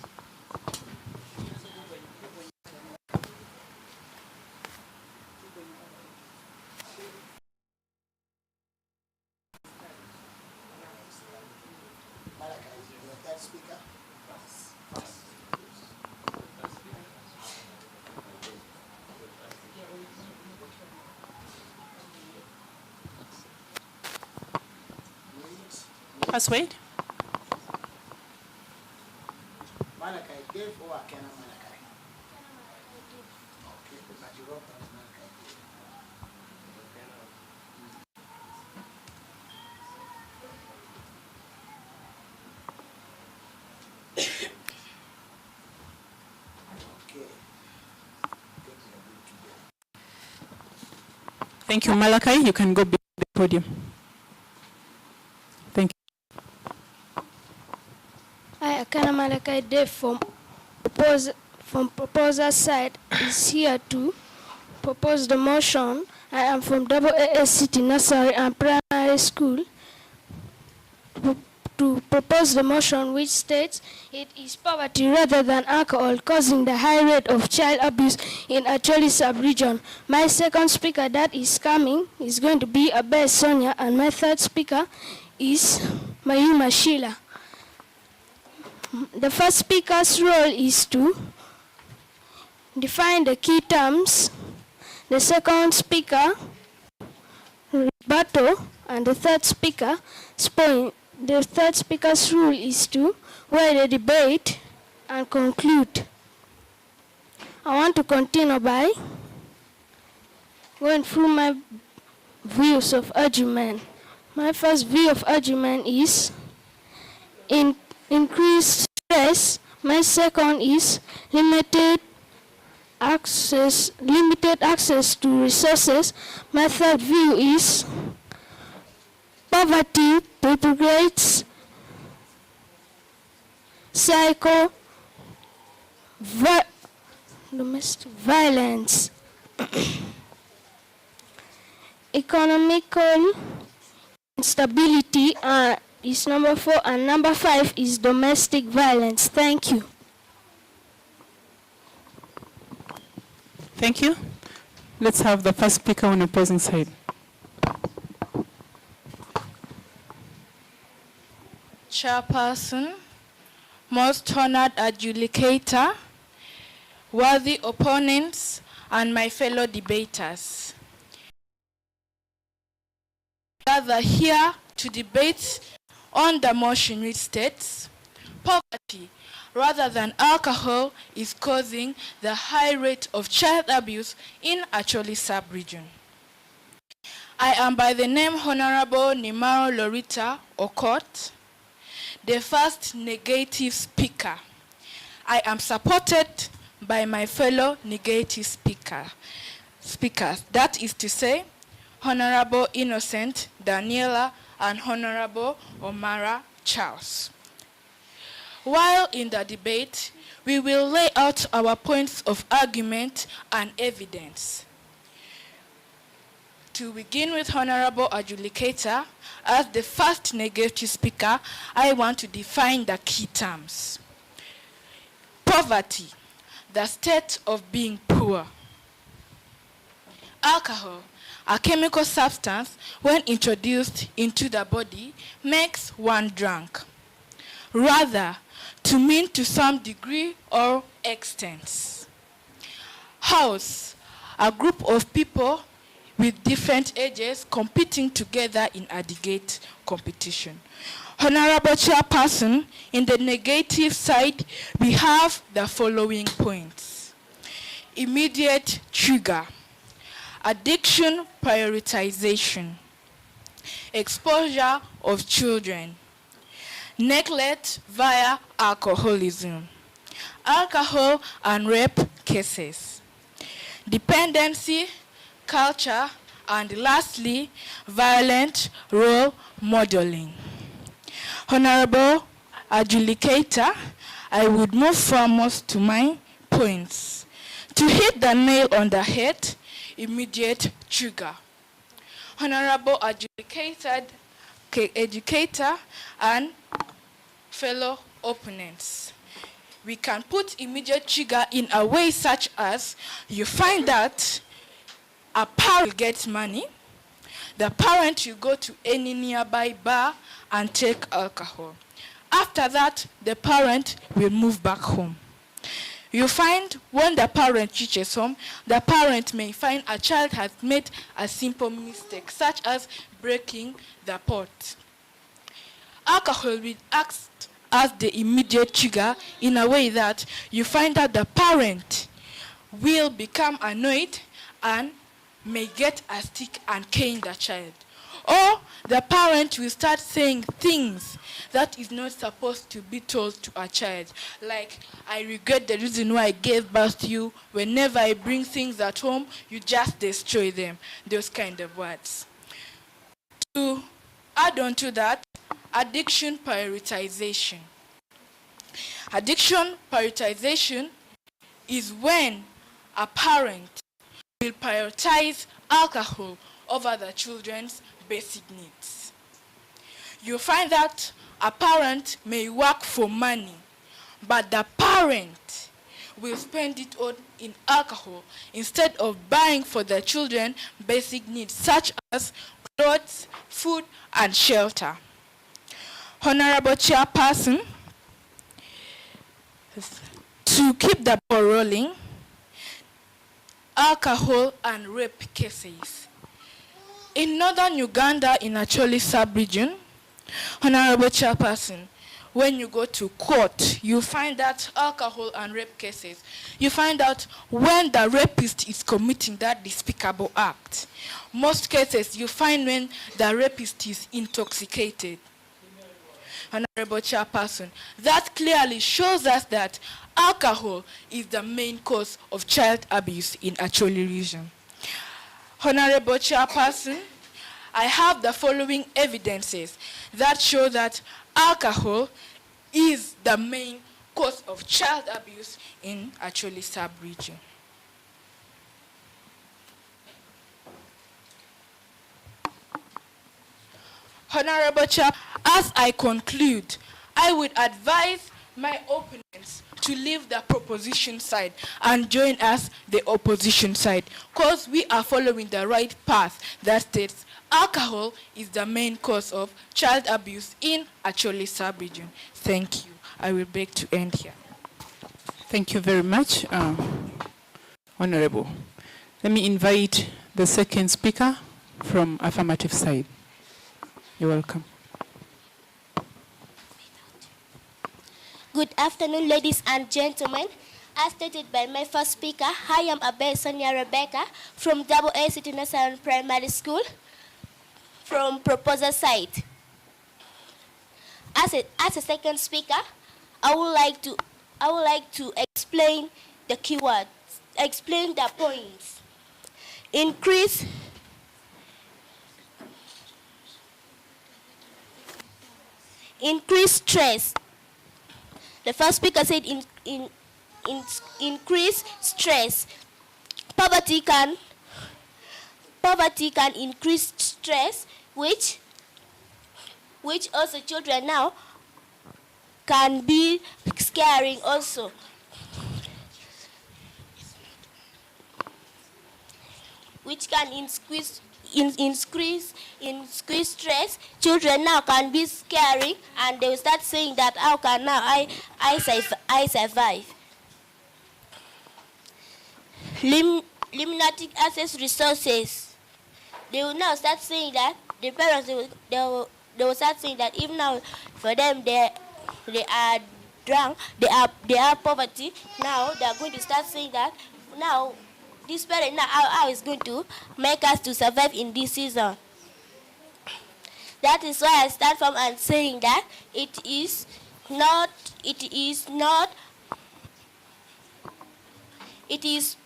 Wait. Thank you, Malachi. You can go behind the podium. Thank you. I, Akana Malachi Dave from proposer side is here to propose the motion. I am from AAS City Nursery and Primary School to propose the motion which states it is poverty rather than alcohol causing the high rate of child abuse in Acholi sub-region. My second speaker that is coming is going to be Abe Sonia, and my third speaker is Mayuma Sheila. The first speaker's role is to define the key terms. The second speaker, rebuttal, and the third speaker, point. The third speaker's rule is to weigh the debate and conclude. I want to continue by going through my views of argument. My first view of argument is increased stress. My second is limited access to resources. My third view is poverty propagates domestic violence. Economical instability is number 4, and number 5 is domestic violence. Thank you. Thank you. Let's have the first speaker on opposing side. Chairperson, most honored adjudicator, worthy opponents, and my fellow debaters. Gather here to debate on the motion which states, poverty rather than alcohol is causing the high rate of child abuse in Acholi sub-region. I am by the name Honorable Nimaro Lorita Okot, the first negative speaker. I am supported by my fellow negative speakers. That is to say, Honorable Innocent Daniela and Honorable Omara Charles. While in the debate, we will lay out our points of argument and evidence. To begin with, Honorable Adjudicator, as the first negative speaker, I want to define the key terms. Poverty, the state of being poor. Alcohol, a chemical substance, when introduced into the body, makes one drunk. Rather, to mean to some degree or extent. House, a group of people with different ages competing together in a debate competition. Honorable Chairperson, in the negative side, we have the following points. Immediate trigger. Addiction prioritization, exposure of children, neglect via alcoholism, alcohol and rape cases, dependency, culture, and lastly, violent role modeling. Honorable Adjudicator, I would move foremost to my points. To hit the nail on the head, immediate trigger. Honorable educator and fellow opponents. We can put immediate trigger in a way such as you find that a parent gets money, the parent will go to any nearby bar and take alcohol. After that, the parent will move back home. You find when the parent reaches home, the parent may find a child has made a simple mistake, such as breaking the pot. Alcohol will act as the immediate trigger in a way that you find that the parent will become annoyed and may get a stick and cane the child. Or the parent will start saying things that is not supposed to be told to a child. Like, I regret the reason why I gave birth to you. Whenever I bring things at home, you just destroy them. Those kind of words. To add on to that, addiction prioritization. Addiction prioritization is when a parent will prioritize alcohol over the children's basic needs. You find that a parent may work for money, but the parent will spend it all in alcohol instead of buying for the children basic needs such as clothes, food, and shelter. Honorable Chairperson, to keep the ball rolling, alcohol and rape cases. In northern Uganda, in Acholi sub-region, Honorable Chairperson, when you go to court, you find that alcohol and rape cases, you find out when the rapist is committing that despicable act. Most cases, you find when the rapist is intoxicated. Honorable Chairperson, that clearly shows us that alcohol is the main cause of child abuse in Acholi region. Honorable Chairperson, I have the following evidences that show that alcohol is the main cause of child abuse in Acholi sub-region. Honorable Chair, as I conclude, I would advise my opponents to leave the proposition side and join us, the opposition side, because we are following the right path that states alcohol is the main cause of child abuse in Acholi sub-region. Thank you. I will beg to end here. Thank you very much, Honorable. Let me invite the second speaker from affirmative side. You're welcome. Good afternoon, ladies and gentlemen. As stated by my first speaker, I am Abe Sonia Rebecca from AA City Nursery Primary School from proposal side. As a second speaker, I would like to explain the keywords, explain the points. Increase stress. The first speaker said increase stress. Poverty can increase stress, which also children now can be scaring also. Which can increase stress. Children now can be scary, and they will start saying that how can now I survive. Limited access resources. They will now start saying that the parents they will start saying that even now for them they are drunk, they are poverty. Now they are going to start saying that now this parent now how is going to make us to survive in this season. That is why I start from and saying that it is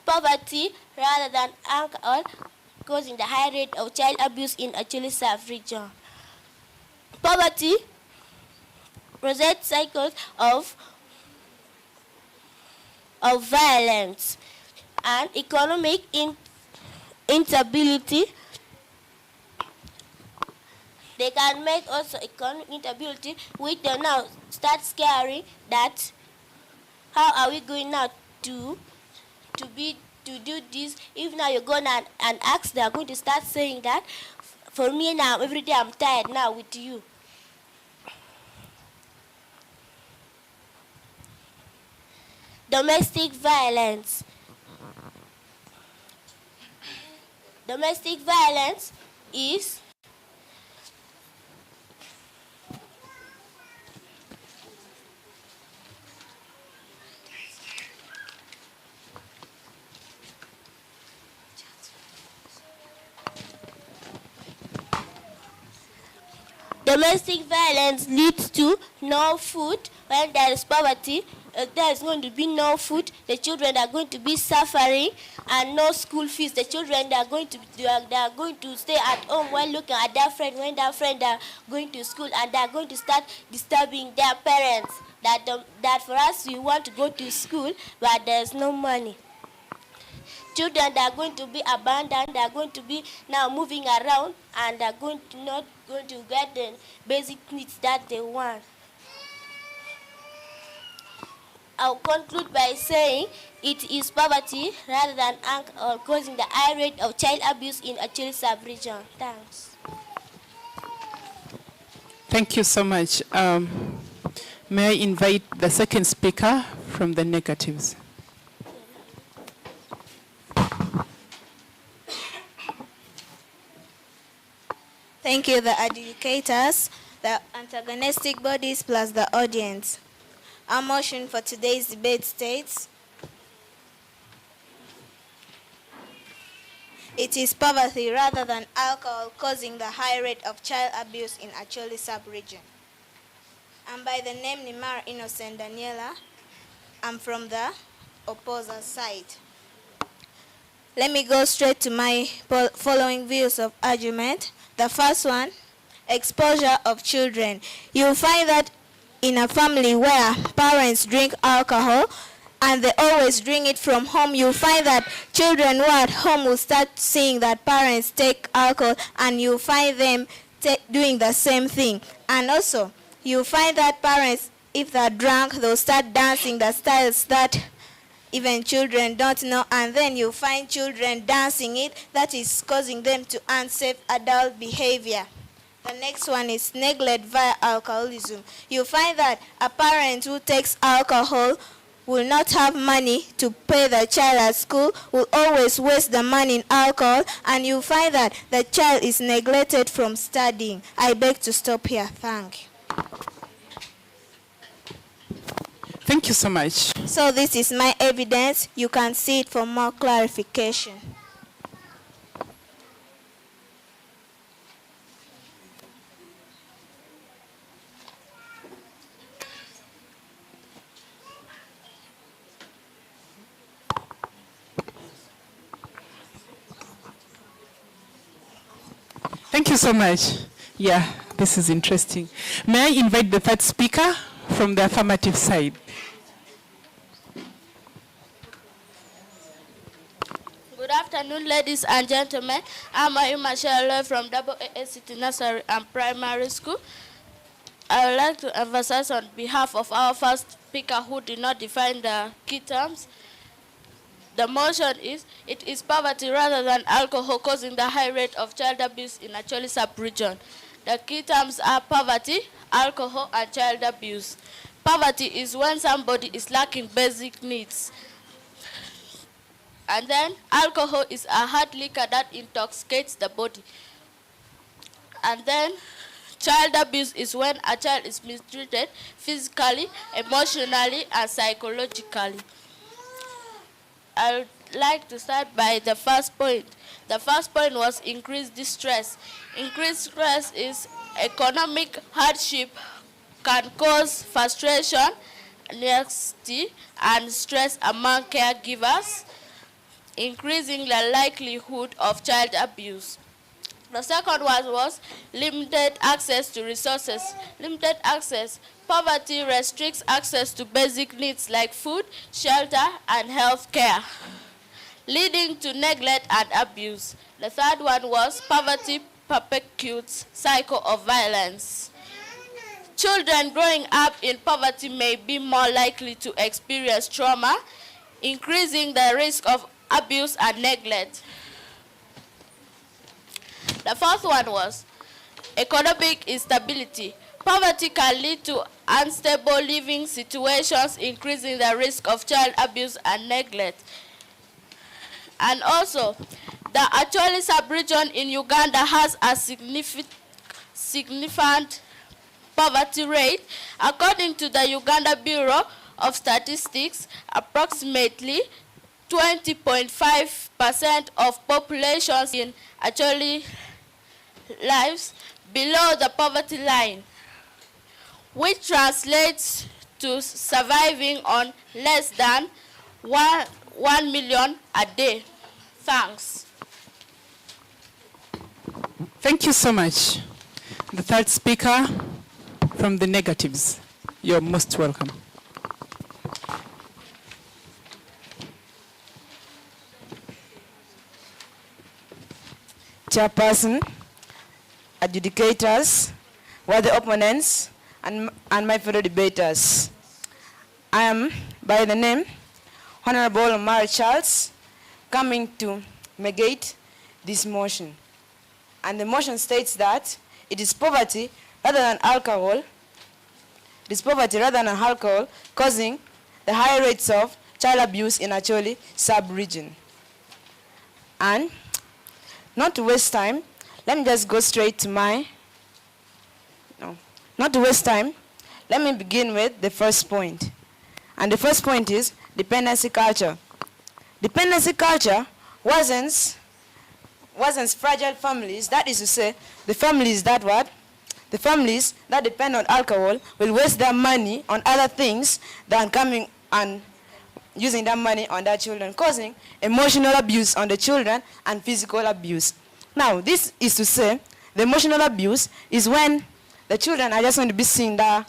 poverty rather than alcohol causing the high rate of child abuse in Acholi sub-region. Poverty presents cycles of violence and economic instability. They can make also economic instability, which they now start scaring that how are we going now to do this. If now you go and ask, they are going to start saying that for me now every day I'm tired now with you. Domestic violence. Domestic violence is domestic violence leads to no food. When there is poverty, there is going to be no food. The children are going to be suffering, and no school fees. The children they are going to stay at home while looking at their friend when their friend are going to school, and they are going to start disturbing their parents. That for us we want to go to school, but there is no money. Children they are going to be abandoned. They are going to be now moving around, and they are not going to get the basic needs that they want. I'll conclude by saying it is poverty rather than alcohol causing the high rate of child abuse in Acholi sub-region. Thanks. Thank you so much. May I invite the second speaker from the negatives? Thank you, the educators, the antagonistic bodies, plus the audience. Our motion for today's debate states, it is poverty rather than alcohol causing the high rate of child abuse in Acholi sub-region. I'm by the name Nimar Innocent Daniela. I'm from the opposer side. Let me go straight to my following views of argument. The first one, exposure of children. You'll find that in a family where parents drink alcohol and they always drink it from home, you'll find that children who are at home will start seeing that parents take alcohol, and you'll find them doing the same thing. And also, you'll find that parents if they're drunk, they'll start dancing the styles that even children don't know, and then you find children dancing it. That is causing them to unsafe adult behavior. The next one is neglect via alcoholism. You find that a parent who takes alcohol will not have money to pay the child at school, will always waste the money in alcohol, and you find that the child is neglected from studying. I beg to stop here. Thank you. Thank you so much. So this is my evidence. You can see it for more clarification. Thank you so much. Yeah, this is interesting. May I invite the third speaker from the affirmative side? Good afternoon, ladies and gentlemen. I'm Michelle from AA City Nursery and Primary School. I would like to emphasize on behalf of our first speaker who did not define the key terms. The motion is, it is poverty rather than alcohol causing the high rate of child abuse in Acholi sub-region. The key terms are poverty, alcohol, and child abuse. Poverty is when somebody is lacking basic needs. And then alcohol is a hard liquor that intoxicates the body. And then child abuse is when a child is mistreated physically, emotionally, and psychologically. I would like to start by the first point. The first point was increased distress. Increased stress is economic hardship can cause frustration, anxiety, and stress among caregivers, increasing the likelihood of child abuse. The second one was limited access to resources. Limited access. Poverty restricts access to basic needs like food, shelter, and health care, leading to neglect and abuse. The third one was poverty perpetuates cycle of violence. Children growing up in poverty may be more likely to experience trauma, increasing the risk of abuse and neglect. The fourth one was economic instability. Poverty can lead to unstable living situations, increasing the risk of child abuse and neglect. And also, the Acholi sub-region in Uganda has a significant poverty rate. According to the Uganda Bureau of Statistics, approximately 20.5% of populations in Acholi lives below the poverty line, which translates to surviving on less than 1 million a day. Thanks. Thank you so much. The third speaker from the negatives. You're most welcome. Chairperson, adjudicators, worthy opponents, and my fellow debaters. I am, by the name, Honorable Mary Charles, coming to negate this motion. And the motion states that it is poverty rather than alcohol, causing the high rates of child abuse in Acholi sub-region. And not to waste time, let me just go straight to not to waste time, let me begin with the first point. And the first point is dependency culture. Dependency culture wasn't fragile families. That is to say, the families that depend on alcohol will waste their money on other things than coming and using that money on their children, causing emotional abuse on the children and physical abuse. Now, this is to say, the emotional abuse is when the children are just going to be seeing their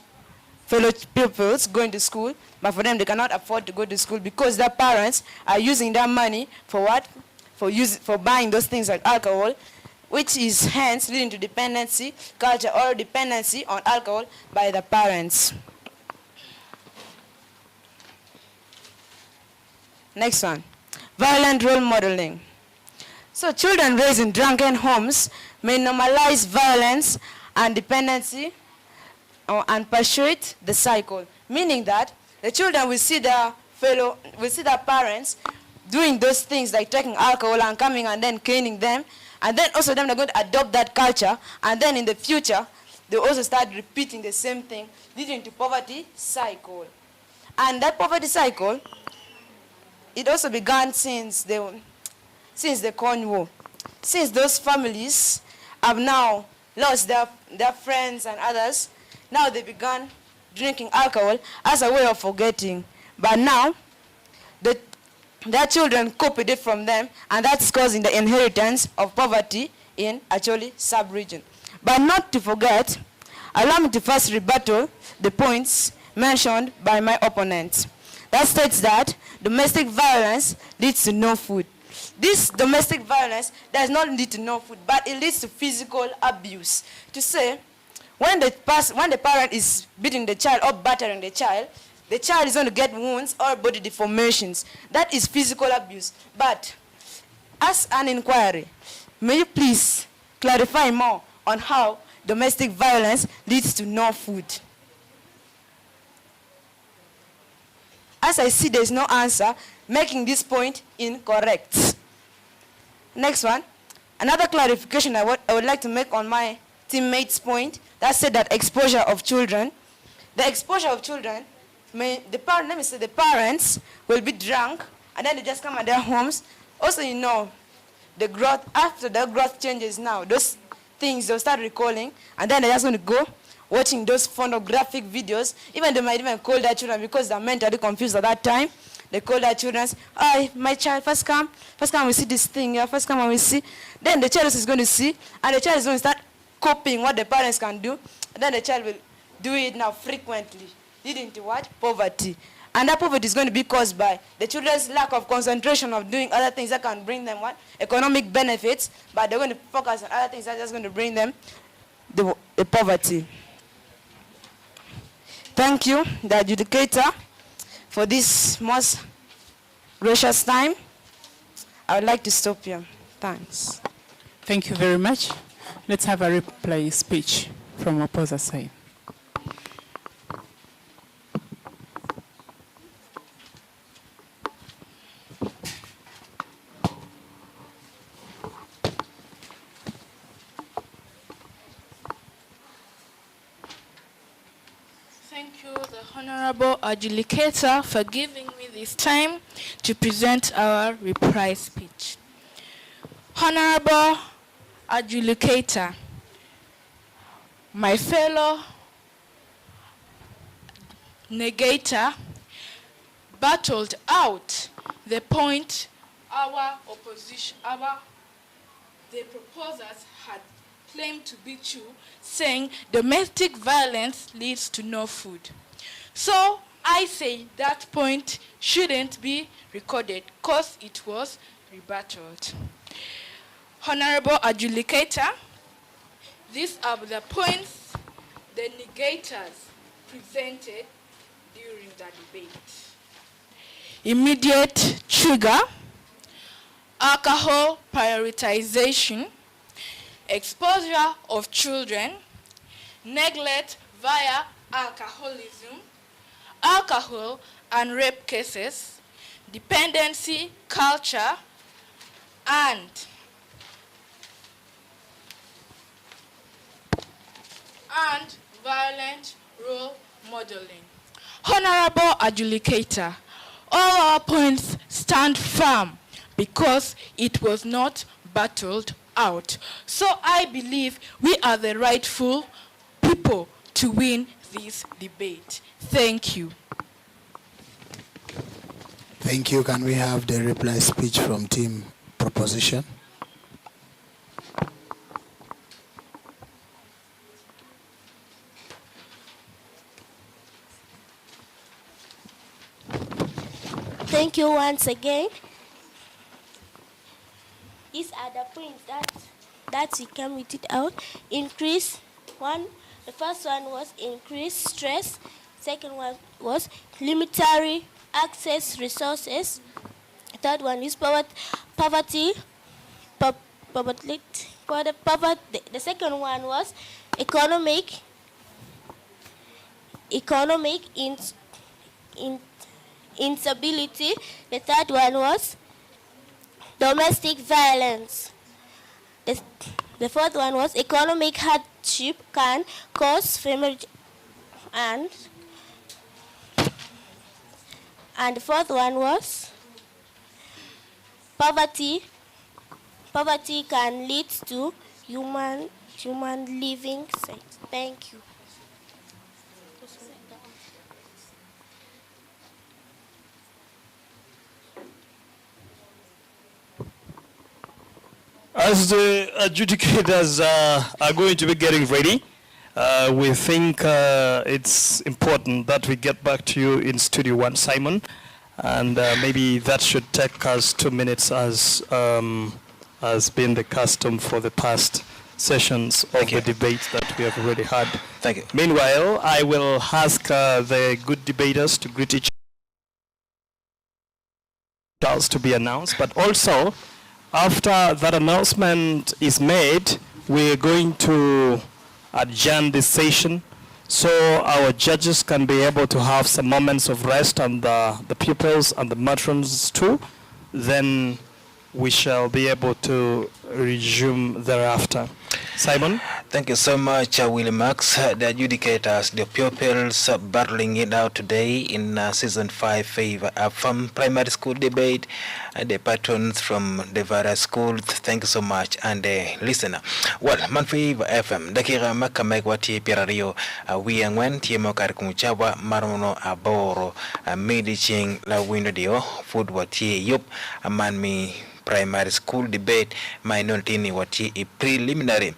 fellow pupils going to school, but for them they cannot afford to go to school because their parents are using their money for what? For buying those things like alcohol, which is hence leading to dependency culture or dependency on alcohol by the parents. Next one, violent role modeling. So children raised in drunken homes may normalize violence and dependency and perpetuate the cycle, meaning that the children will see their parents doing those things like taking alcohol and coming and then caning them, and then also them are going to adopt that culture, and then in the future they also start repeating the same thing, leading to poverty cycle. And that poverty cycle, it also began since the Corn War. Since those families have now lost their friends and others, now they began drinking alcohol as a way of forgetting. But now, their children copied it from them, and that's causing the inheritance of poverty in Acholi sub-region. But not to forget, allow me to first rebuttal the points mentioned by my opponents. That states that domestic violence leads to no food. This domestic violence does not lead to no food, but it leads to physical abuse. To say, when the parent is beating the child or battering the child is going to get wounds or body deformations. That is physical abuse. But as an inquiry, may you please clarify more on how domestic violence leads to no food? As I see there's no answer, making this point incorrect. Next one, another clarification I would like to make on my teammate's point, that said that exposure of children. The exposure of children, the parents will be drunk, and then they just come at their homes. Also, you know, the growth, after the growth changes now, those things they'll start recalling, and then they're just going to go watching those pornographic videos. Even they might even call their children because they're mentally confused at that time. They call their children, "Oh, my child, first come we see this thing, yeah, first come and we see." Then the child is going to see, and the child is going to start copying what the parents can do, and then the child will do it now frequently, leading to what? Poverty. And that poverty is going to be caused by the children's lack of concentration of doing other things that can bring them what? Economic benefits, but they're going to focus on other things that are just going to bring them the poverty. Thank you, the adjudicator, for this most gracious time. I would like to stop here. Thanks. Thank you very much. Let's have a reply speech from opposer side. Thank you, the Honorable Adjudicator, for giving me this time to present our reply speech. Honorable Adjudicator, my fellow negator battled out the point the proposers had claimed to be true, saying domestic violence leads to no food. So I say that point shouldn't be recorded because it was rebutted. Honorable Adjudicator, these are the points the negators presented during the debate. Immediate trigger, alcohol prioritization, exposure of children, neglect via alcoholism, alcohol and rape cases, dependency culture, and violent role modeling. Honorable Adjudicator, all our points stand firm because it was not battled out. So I believe we are the rightful people to win this debate. Thank you. Thank you. Can we have the reply speech from team proposition? Thank you once again. These are the points that we can with it out. Increase one. The first one was increase stress. Second one was limitary access resources. third one is poverty. The second one was economic instability. The third one was domestic violence. The fourth one was economic hardship can cause family, and the fourth one was poverty. Poverty can lead to human living. Thank you. As the adjudicators are going to be getting ready, we think it's important that we get back to you in Studio 1, Simon, and maybe that should take us 2 minutes as has been the custom for the past sessions of the debates that we have already had. Thank you. Meanwhile, I will ask the good debaters to greet each other to be announced, but also after that announcement is made, we're going to adjourn this session so our judges can be able to have some moments of rest, and the pupils and the matrons too. Then we shall be able to resume thereafter. Simon? Thank you so much, Willie Max. The adjudicators, the pupils battling it out today in Season 5 Favour from primary school debate, the patrons from the various schools. Thank you so much. And the listener. Well, man Favour FM, dakika makamek wati pirario, wiyangwen tiemo karikumuchawa, marono aboro, mediching la window food wati yup, man mi primary school debate minority wati a preliminary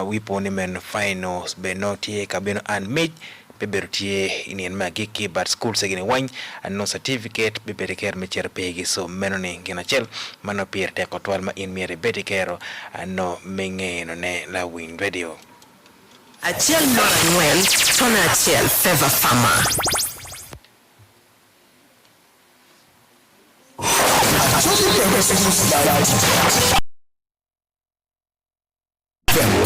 we ponimen finals benoti kabino and mid bebertie in magiki but school segini wine and no certificate bebereker mecher pegi so menoni ginachel mano pier te kotwal ma in mere betikero and no menge no ne la win radio Achiel Norangwen Tona Achiel Favour Farmer Acholi Private Schools Live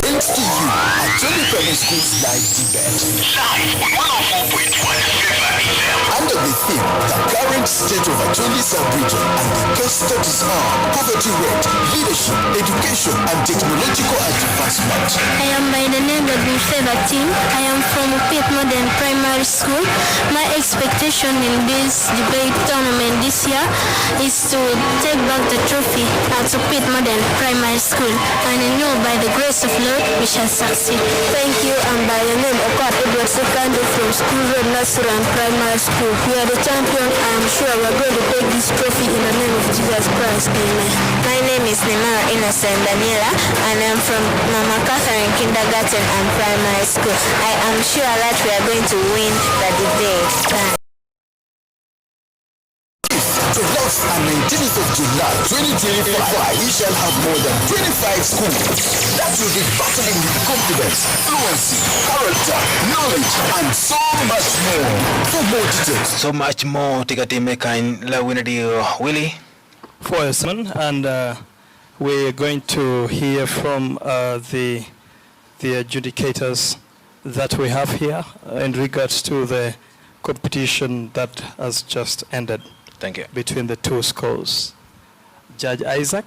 brings to you Acholi Private Schools Live Debate. Live on 104.1 Favour FM. Under the theme, the current state of Acholi sub-region, and the case studies are poverty rate, leadership, education, and technological advancement. I am by the name of the Favour team. I am from Upit Modern Primary School. My expectation in this debate tournament this year is to take back the trophy at Upit Modern Primary School. And I know by the grace of Lord we shall succeed. Thank you, and by the name of God Edward Secondary from School Road Nursery and Primary School. We are the champion. I am sure we are going to take this trophy in the name of Jesus Christ. Amen. My name is Nemara Innocent Daniela, and I'm from Mama Catherine Kindergarten and Primary School. I am sure that we are going to win the debate. The 12th and 19th of July 2025, we shall have more than 25 schools that will be battling with confidence, fluency, character, knowledge, and so much more. For more details, so much more tikatime kain la winradio Willie for us, and we're going to hear from the adjudicators that we have here in regards to the competition that has just ended. Thank you. Between the two schools. Judge Isaac,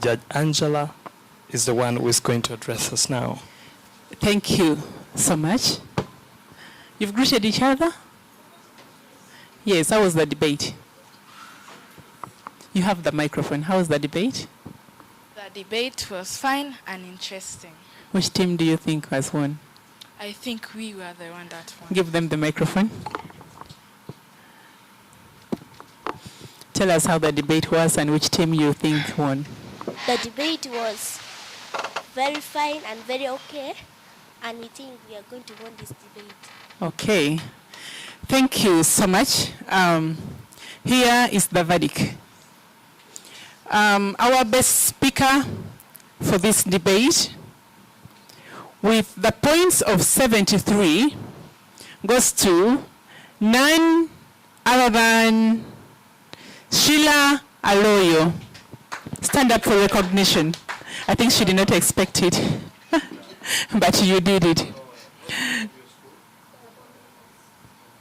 Judge Angela is the one who is going to address us now. Thank you so much. You've greeted each other? Yes, how was the debate? You have the microphone. How was the debate? The debate was fine and interesting. Which team do you think has won? I think we were the one that won. Give them the microphone. Tell us how the debate was and which team you think won. The debate was very fine and very okay, and we think we are going to win this debate. Okay. Thank you so much. Here is the verdict. Our best speaker for this debate, with the points of 73, goes to none other than Sheila Aloyo. Stand up for recognition. I think she did not expect it, but you did it.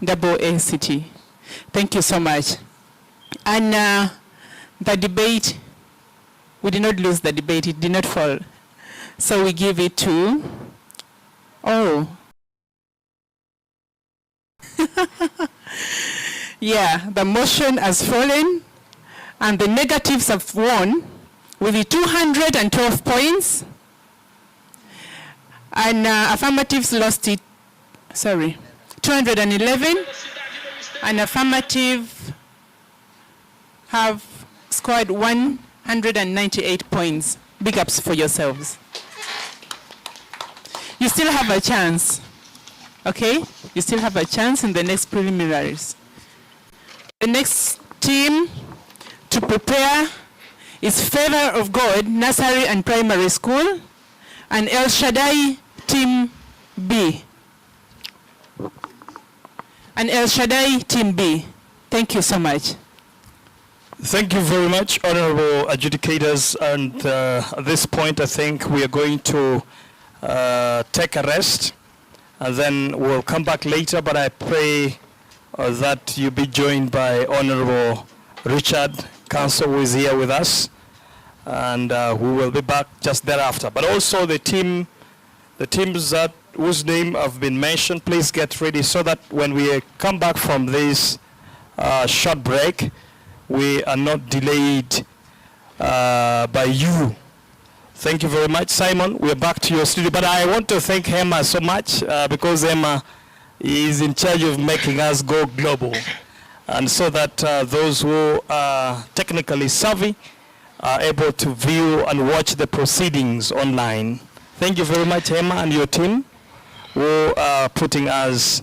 Double ACT. Thank you so much. And the debate, we did not lose the debate, it did not fall. So we give it to, yeah, the motion has fallen and the negatives have won with the 212 points. And affirmatives lost it, 211. And affirmative have scored 198 points. Big ups for yourselves. You still have a chance, okay? You still have a chance in the next preliminaries. The next team to prepare is Favour of God Nursery and Primary School and El Shaddai Team B. And El Shaddai Team B. Thank you so much. Thank you very much, honorable adjudicators. And at this point, I think we are going to take a rest, and then we'll come back later. But I pray that you be joined by Honorable Richard Council, who is here with us, and we will be back just thereafter. But also the teams that whose name have been mentioned, please get ready so that when we come back from this short break, we are not delayed by you. Thank you very much, Simon. We're back to your studio. But I want to thank Emma so much because Emma is in charge of making us go global. And so that those who are technically savvy are able to view and watch the proceedings online. Thank you very much, Emma, and your team who are putting us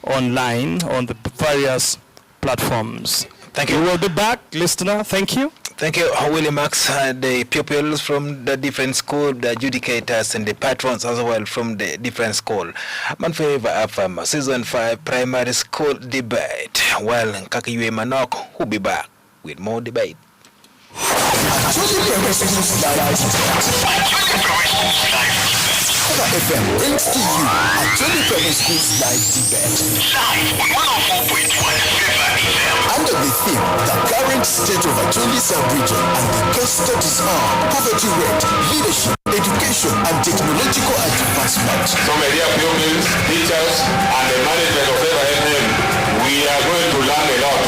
online on the various platforms. Thank you. We will be back, listener. Thank you. Thank you, Willie Max, the pupils from the different school, the adjudicators and the patrons as well from the different school. Man Favour FM Season 5 Primary School Debate. Well, Kakiwe Manok will be back with more debate. FM brings to you Acholi Primary School's live debate. Live on 104.1 Favour FM. Under the theme, the current state of Acholi sub-region and the case studies are poverty rate, leadership, education and technological advancement. So my dear pupils, teachers and the management of Favour FM, we are going to learn a lot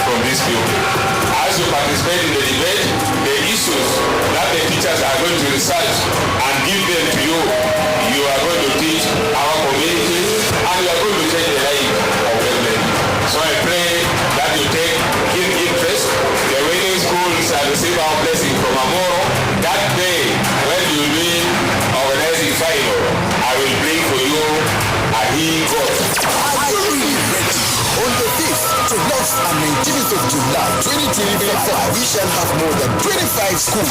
from these pupils. As you participate in the debate, the issues that the teachers are going to research and give them to you, you are going to teach our community and you are going to change the life of everybody. So I pray that you take keen interest. The winning schools are receive our blessing from Amoro. That day when you will be organizing final, I will bring for you a he-goat. Are you really ready? On the 5th, 12th and 19th of July 2025, we shall have more than 25 schools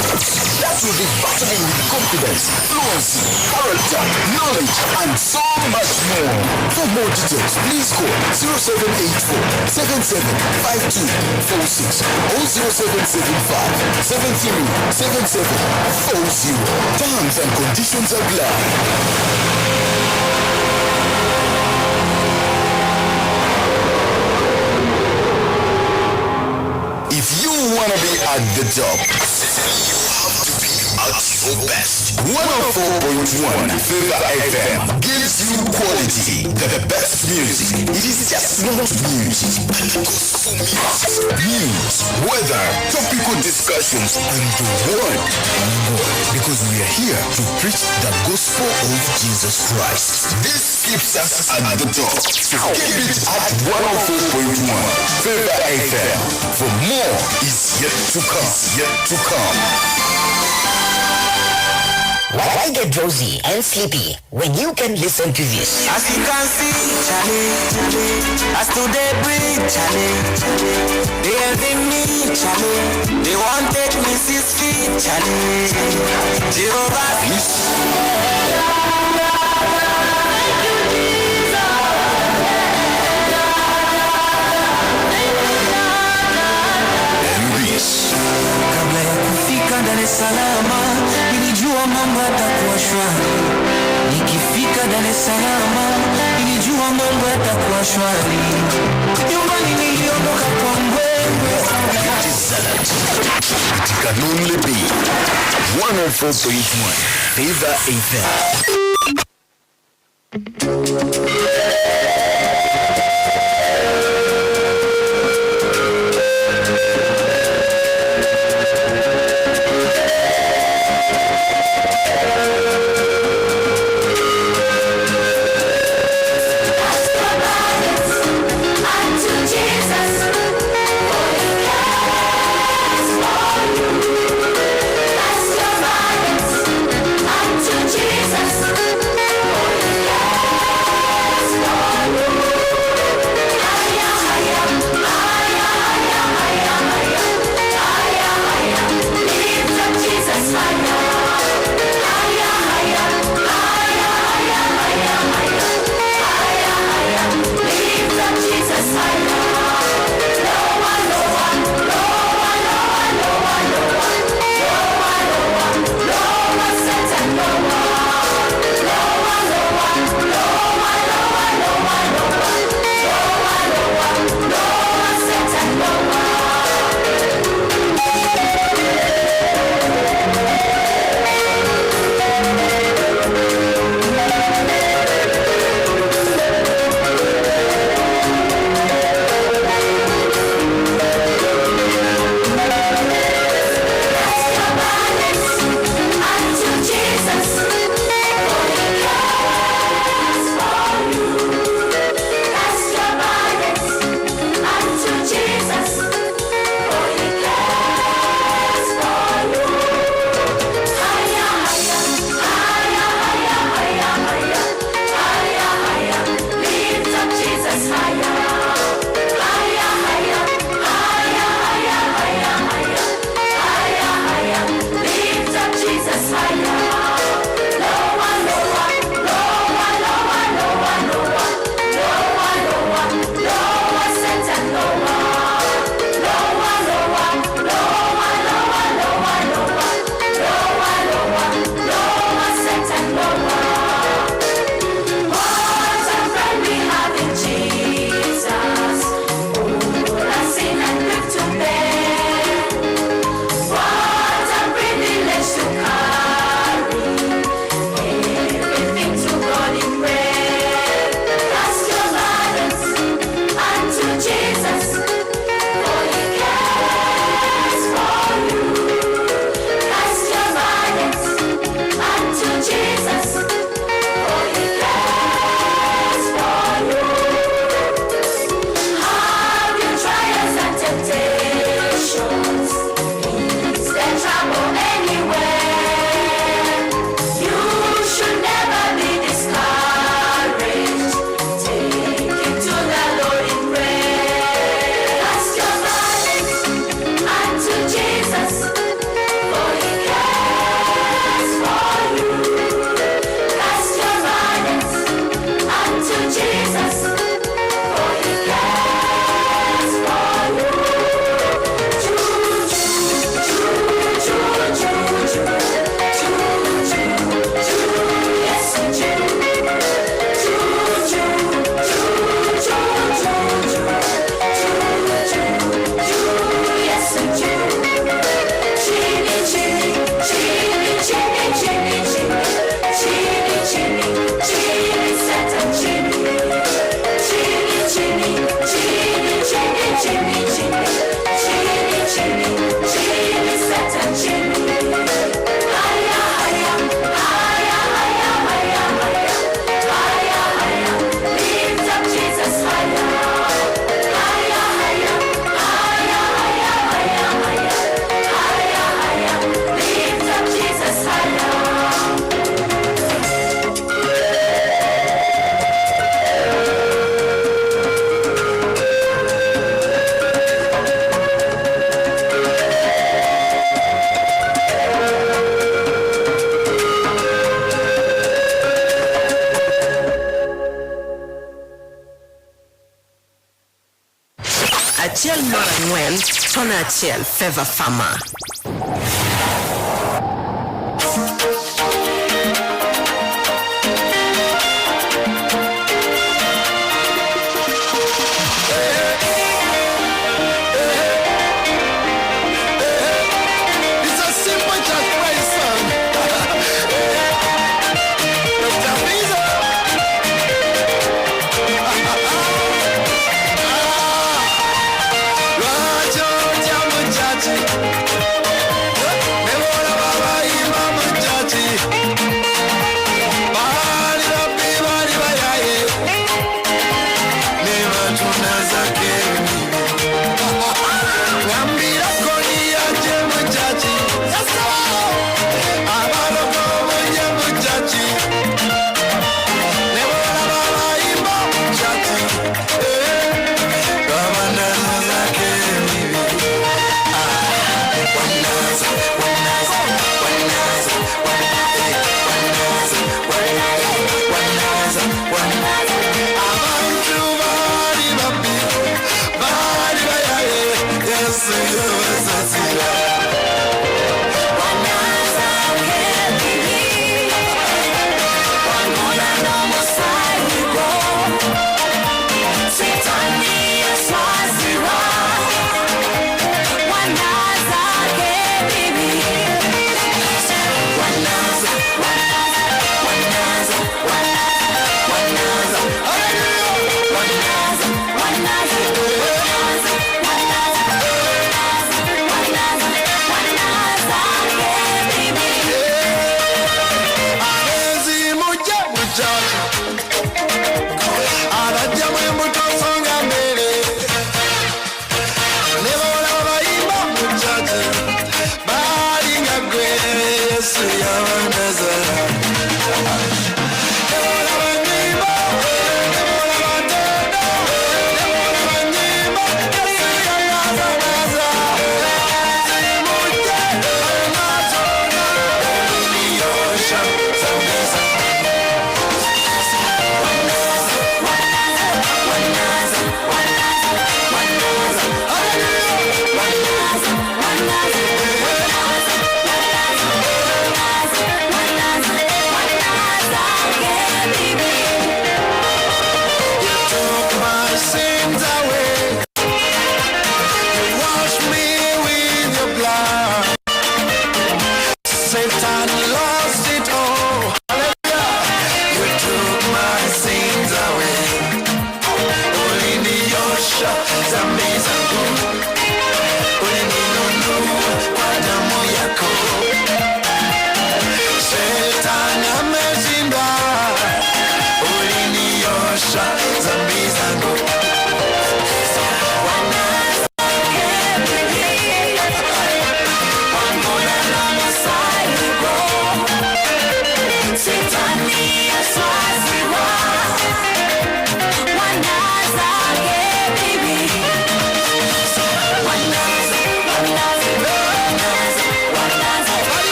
that will be battling with confidence, fluency, character, knowledge, and so much more. For more details, please call 0784-775246 or 0775-737740. Terms and conditions apply. If you want to be at the top, you have to be at your best. 104.1 Favour FM gives you quality, the best music. It is just not music, but gospel music. News, weather, topical discussions, and the word and more. Because we are here to preach the gospel of Jesus Christ. This keeps us at the top. So keep it at 104.1 Favour FM. For more is yet to come. Why get drowsy and sleepy when you can listen to this? As you can see, Charlie, as today breathe, Charlie, they having me, Charlie, they want take me 6 feet, Charlie, Jehovah. es Salaam, nilijua mambo yatakuwa shwari. Nikifika Dar es Salaam, nilijua mambo yatakuwa shwari. Nyumbani niliondoka kwa mbwembwe. It can only be 104.1 Favour FM. Achiel Mara Ngwen, Tona Achiel, Favour Farmer.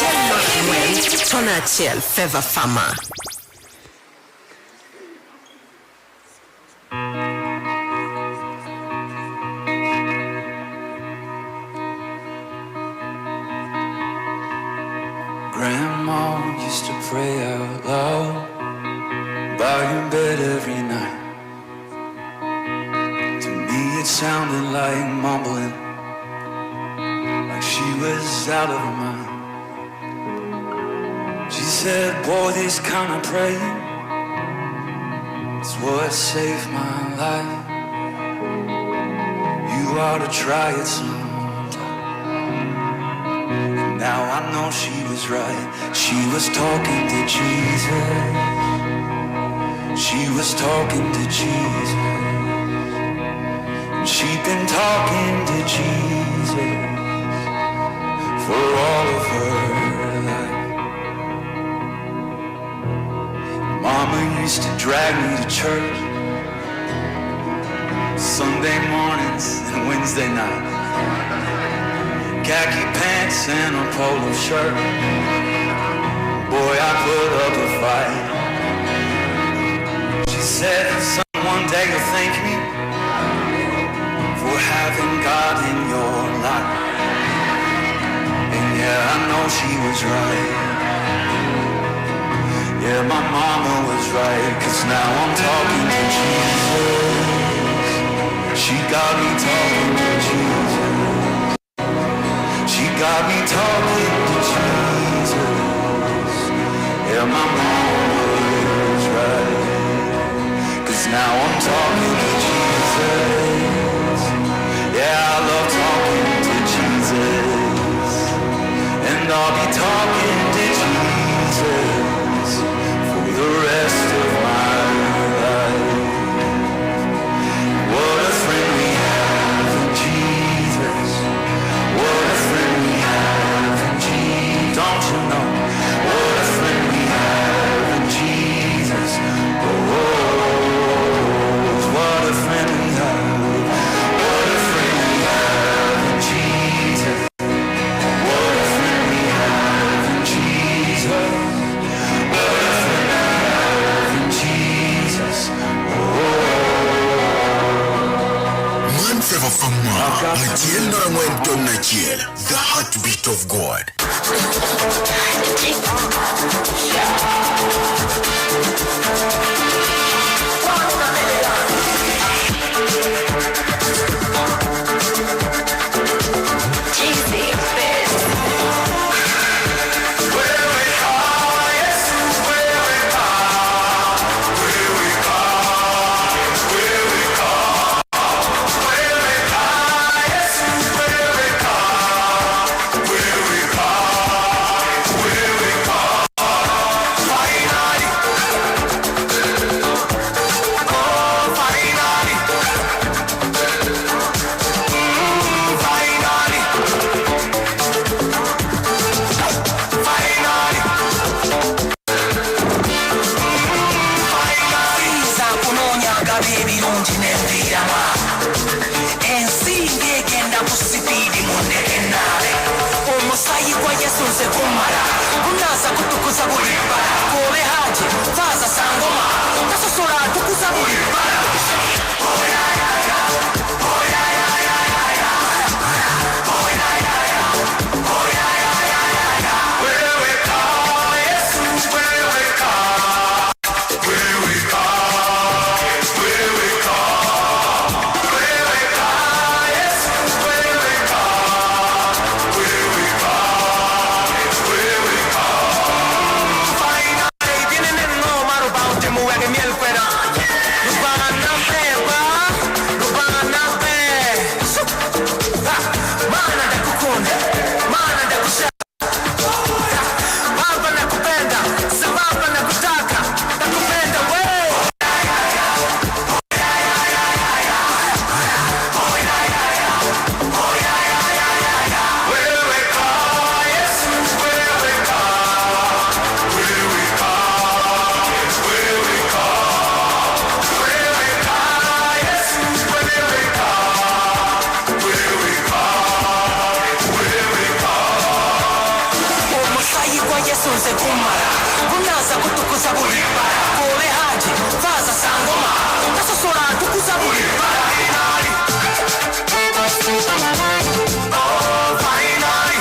Achel Manuel, Tona Achel, Favour Farmer. Grandma used to pray out loud by your bed every night. To me it sounded like mumbling, like she was out of her mind. She said, boy, this kind of praying is what saved my life. You ought to try it sometime. And now I know she was right. She was talking to Jesus. She was talking to Jesus. And she'd been talking to Jesus for all of her life. Mama used to drag me to church Sunday mornings and Wednesday night. Khaki pants and a polo shirt. Boy, I put up a fight. She said, son, one day you'll thank me for having God in your life. And yeah, I know she was right. Yeah, my mama was right, 'cause now I'm talking to Jesus. She got me talking to Jesus. She got me talking to Jesus. Yeah, my mama was right, 'cause now I'm talking to Jesus. Yeah, I love talking to Jesus. And I'll be talking to Jesus for the rest of my life. What a friend we have in Jesus. What a friend we have in Jesus. Don't you know? What a friend we have in Jesus. Oh, what a friend we have. What a friend we have in Jesus. What a friend we have in Jesus. What a friend we have in Jesus. Man Favour Farmer, Achel Manuel Tona Achel, the heartbeat of God. basunze kumara bunaza kutukuza buri bara kore haji faza sangoma nasosora tukuza buri bara finali oh finali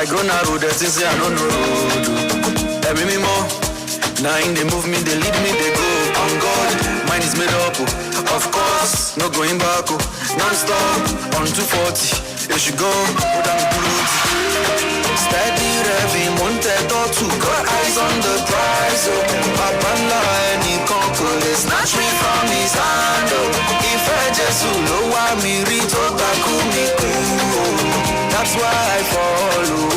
I go narrow, they say I don't know road. Every me more. Now in they move me, they lead me, they go. On God, mine is made up. Of course, no going back. Non-stop, on 240. You should go down the road. Steady revving, wanted or two. Got eyes on the prize. Papa any conquer, snatch me from his hand. If I just know why me read back me cool. That's why I follow.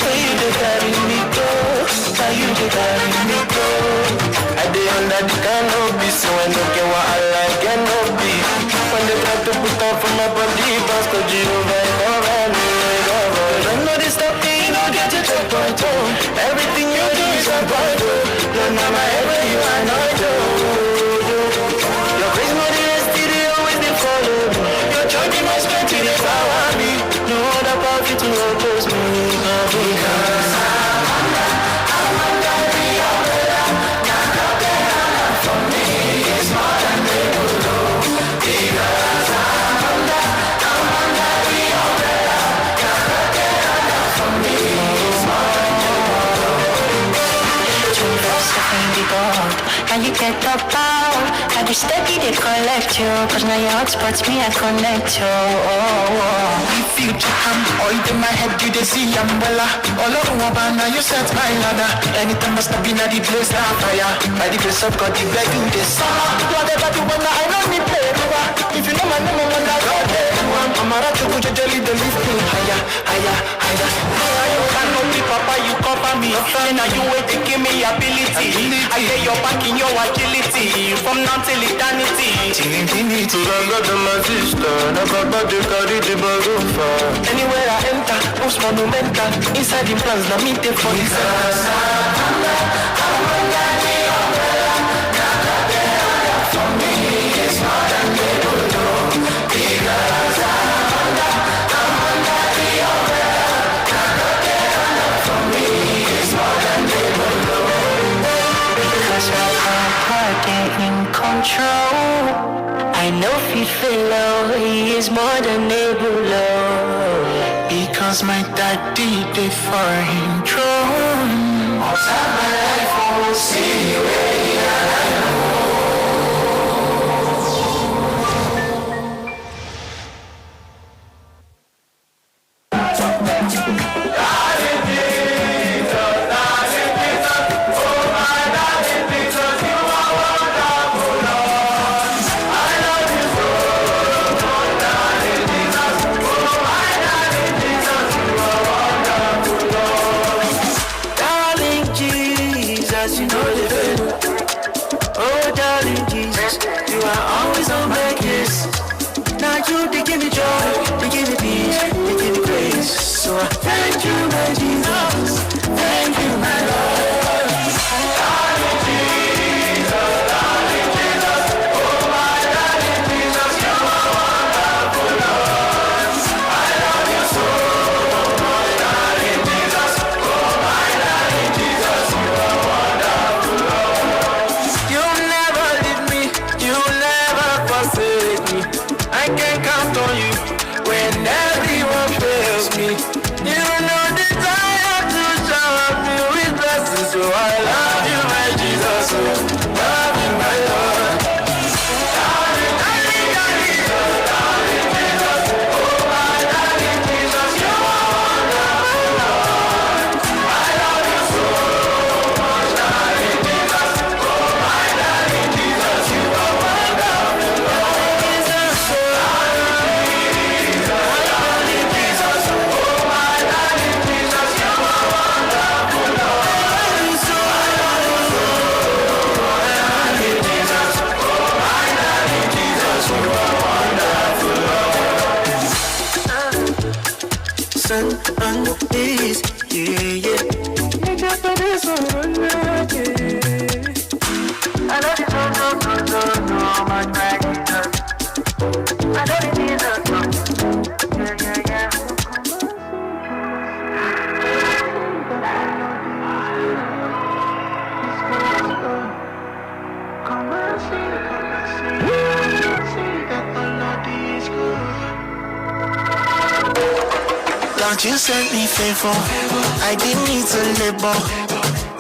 Where you dey carry me go? How you dey carry me go? I dey under the canopy, so I don't get what I like and no be. When they try to put on for my body, Pastor Jehovah, I know this stuff, you don't get to check point home. Everything you do is a point home. Don't know my head where you are not your grace, more than yesterday, always they follow me. Your joy be my strength, you power me. No other power to oppose me. Because I'm under the umbrella. For me, it's more than they will know. Because I'm under the umbrella. For me, it's more than they will know. True love, suffering the gold. Can you get the power? Can you steady they collect you? Cause now your hotspots me I connect you. If you come, all in my head you they see umbrella. All over one now you set my ladder. Anytime I step in at the place now fire. By the grace of God, the bed do the summer. Whatever you want, I don't need play. If you know my name, I'm gonna go there. I'm a rat to put your jelly, the lift me higher, higher, higher. You cannot be papa, you cover me. Now you wait to give me ability. I get your back in your agility. From now till eternity. To the brother, my sister. The papa, they carry the barufa. Anywhere I enter, most monumental. Inside the plans, now me take for the for me, it's more than they will know. Because I'm under the umbrella. For me, it's more than they will know. Because my heart in control. I know if he fail, he is more than able, Lord. Because my daddy did for him throne. All time my life I will see where I know. You know the feeling. Oh darling Jesus, you are always on my case. Now you they give me joy, they give me peace, they give me grace. So I thank you my Jesus, thank you my Lord. Darling Jesus, oh my darling Jesus, you are wonderful Lord. I love you so much, darling Jesus, oh my darling Jesus, you are wonderful Lord. You never leave me, you never forsake me. I can count on you when everyone fails me. You know the desire to shower me with blessings, so I love you, my Jesus, so love you, my Lord. Darling, darling, darling, darling Jesus, oh my darling Jesus, you are wonderful, Lord. I love you so much, darling Jesus, oh my darling Jesus, you are wonderful, Lord. Jesus, so darling Jesus, oh my darling Jesus, you are wonderful, Lord. So I love you so much, darling Jesus, oh my darling Jesus, you are wonderful, Lord. Sun on the days, yeah, yeah. Just for this one, yeah. I love you so much, my Jesus. I love you, Jesus. Yeah, yeah, yeah. Come and see that the Lord is good. Lord, you sent me favor. I didn't need to labor.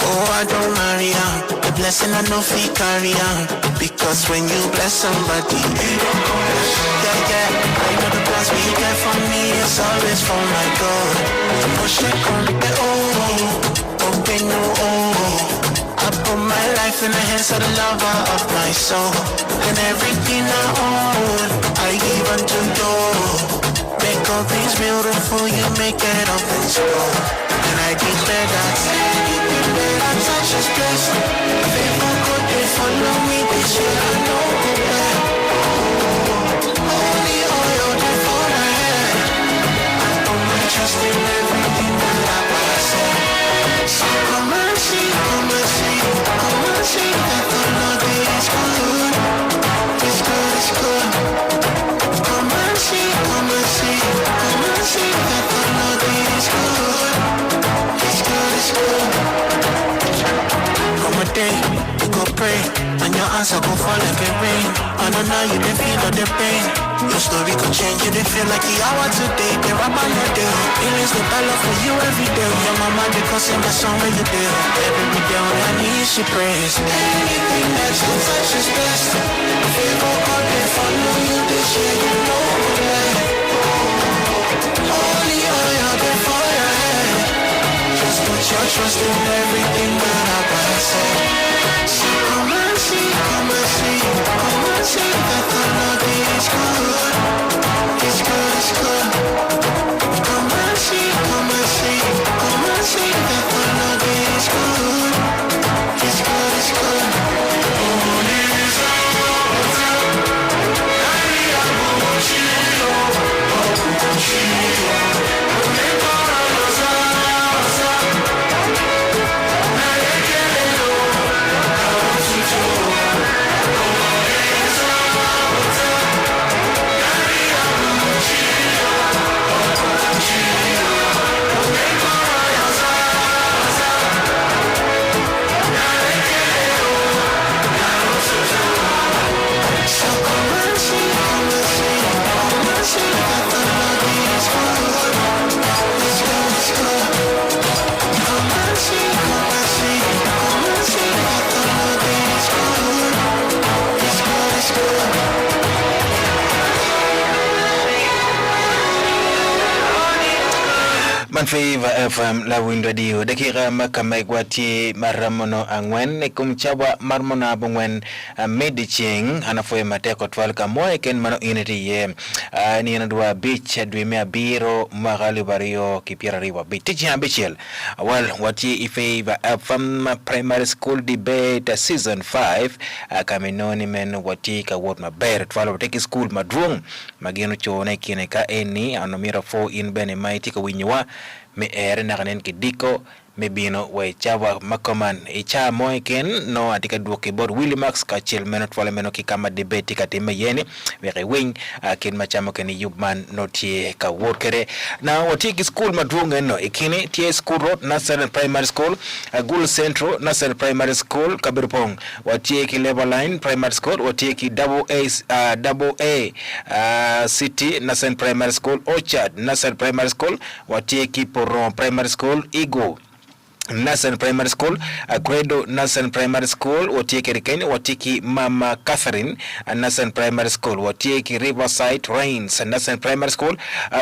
Oh, I don't marry on. The blessing I know fee carry on. Because when you bless somebody, yeah, yeah, I know the plans we get for me is always for my God. Push it on the open no I put my life in the hands of the lover of my soul. And everything I own, I give unto you. Make all things beautiful, you make it up and slow. like it better. Say it be better, touch is blessed. Favor could they follow me this year, I know go back. Holy oil, they for my head. I put my trust in everything that I say. So come and see, come and see, come and see that the Lord is good. It's good, it's good. Come and see, come and see, come and see that the Lord is good. It's good, it's good. Come a day, you go pray, and your answer go fall like a rain. I know now you dey feel all the pain. Your story could change, you dey feel like the hour today. They rap on your day, feelings the battle for you every day. Your mama they cause in the song when you do. Every day on her knees she prays. Anything that you touch is blessed. Favor God they follow you this year, you know that. Holy oil they for your head. Just put your trust in everything that I say. So come and see, come and see, come and see that the Lord is good. It's good, it's good. Come and see, come and see, come and see that the Lord is good. It's good, it's good. Holy is Favour FM la win radio dakika makamegwati maramono angwen kumchawa marmona bungwen mediching anafoye mateko twalka moe ken mano unity ye ni ndwa beach dwime biro magali bario kipira riwa bitiji ambichel well wati Favour FM primary school debate season 5 kaminoni men wati ka wot maber twalo take school madrung mageno chone kine ka eni anomira 4 in bene mighty ka winwa me ere naganen kidiko me bino we chawa makoman icha moiken no atika duoke bor Willie Max ka chil menot wala meno ki kama debate ka time yeni we wing kin machamo ken yubman notie ka workere na watiki school madrunga no ikini tie school road National Primary School Gul Central National Primary School Kabirpong watie ki level line primary school watie ki double A City National Primary School Orchard National Primary School watie ki Poron Primary School Igo National Primary School Credo National Primary School watieki Rikeni watiki Mama Catherine National Primary School watieki Riverside Rains National Primary School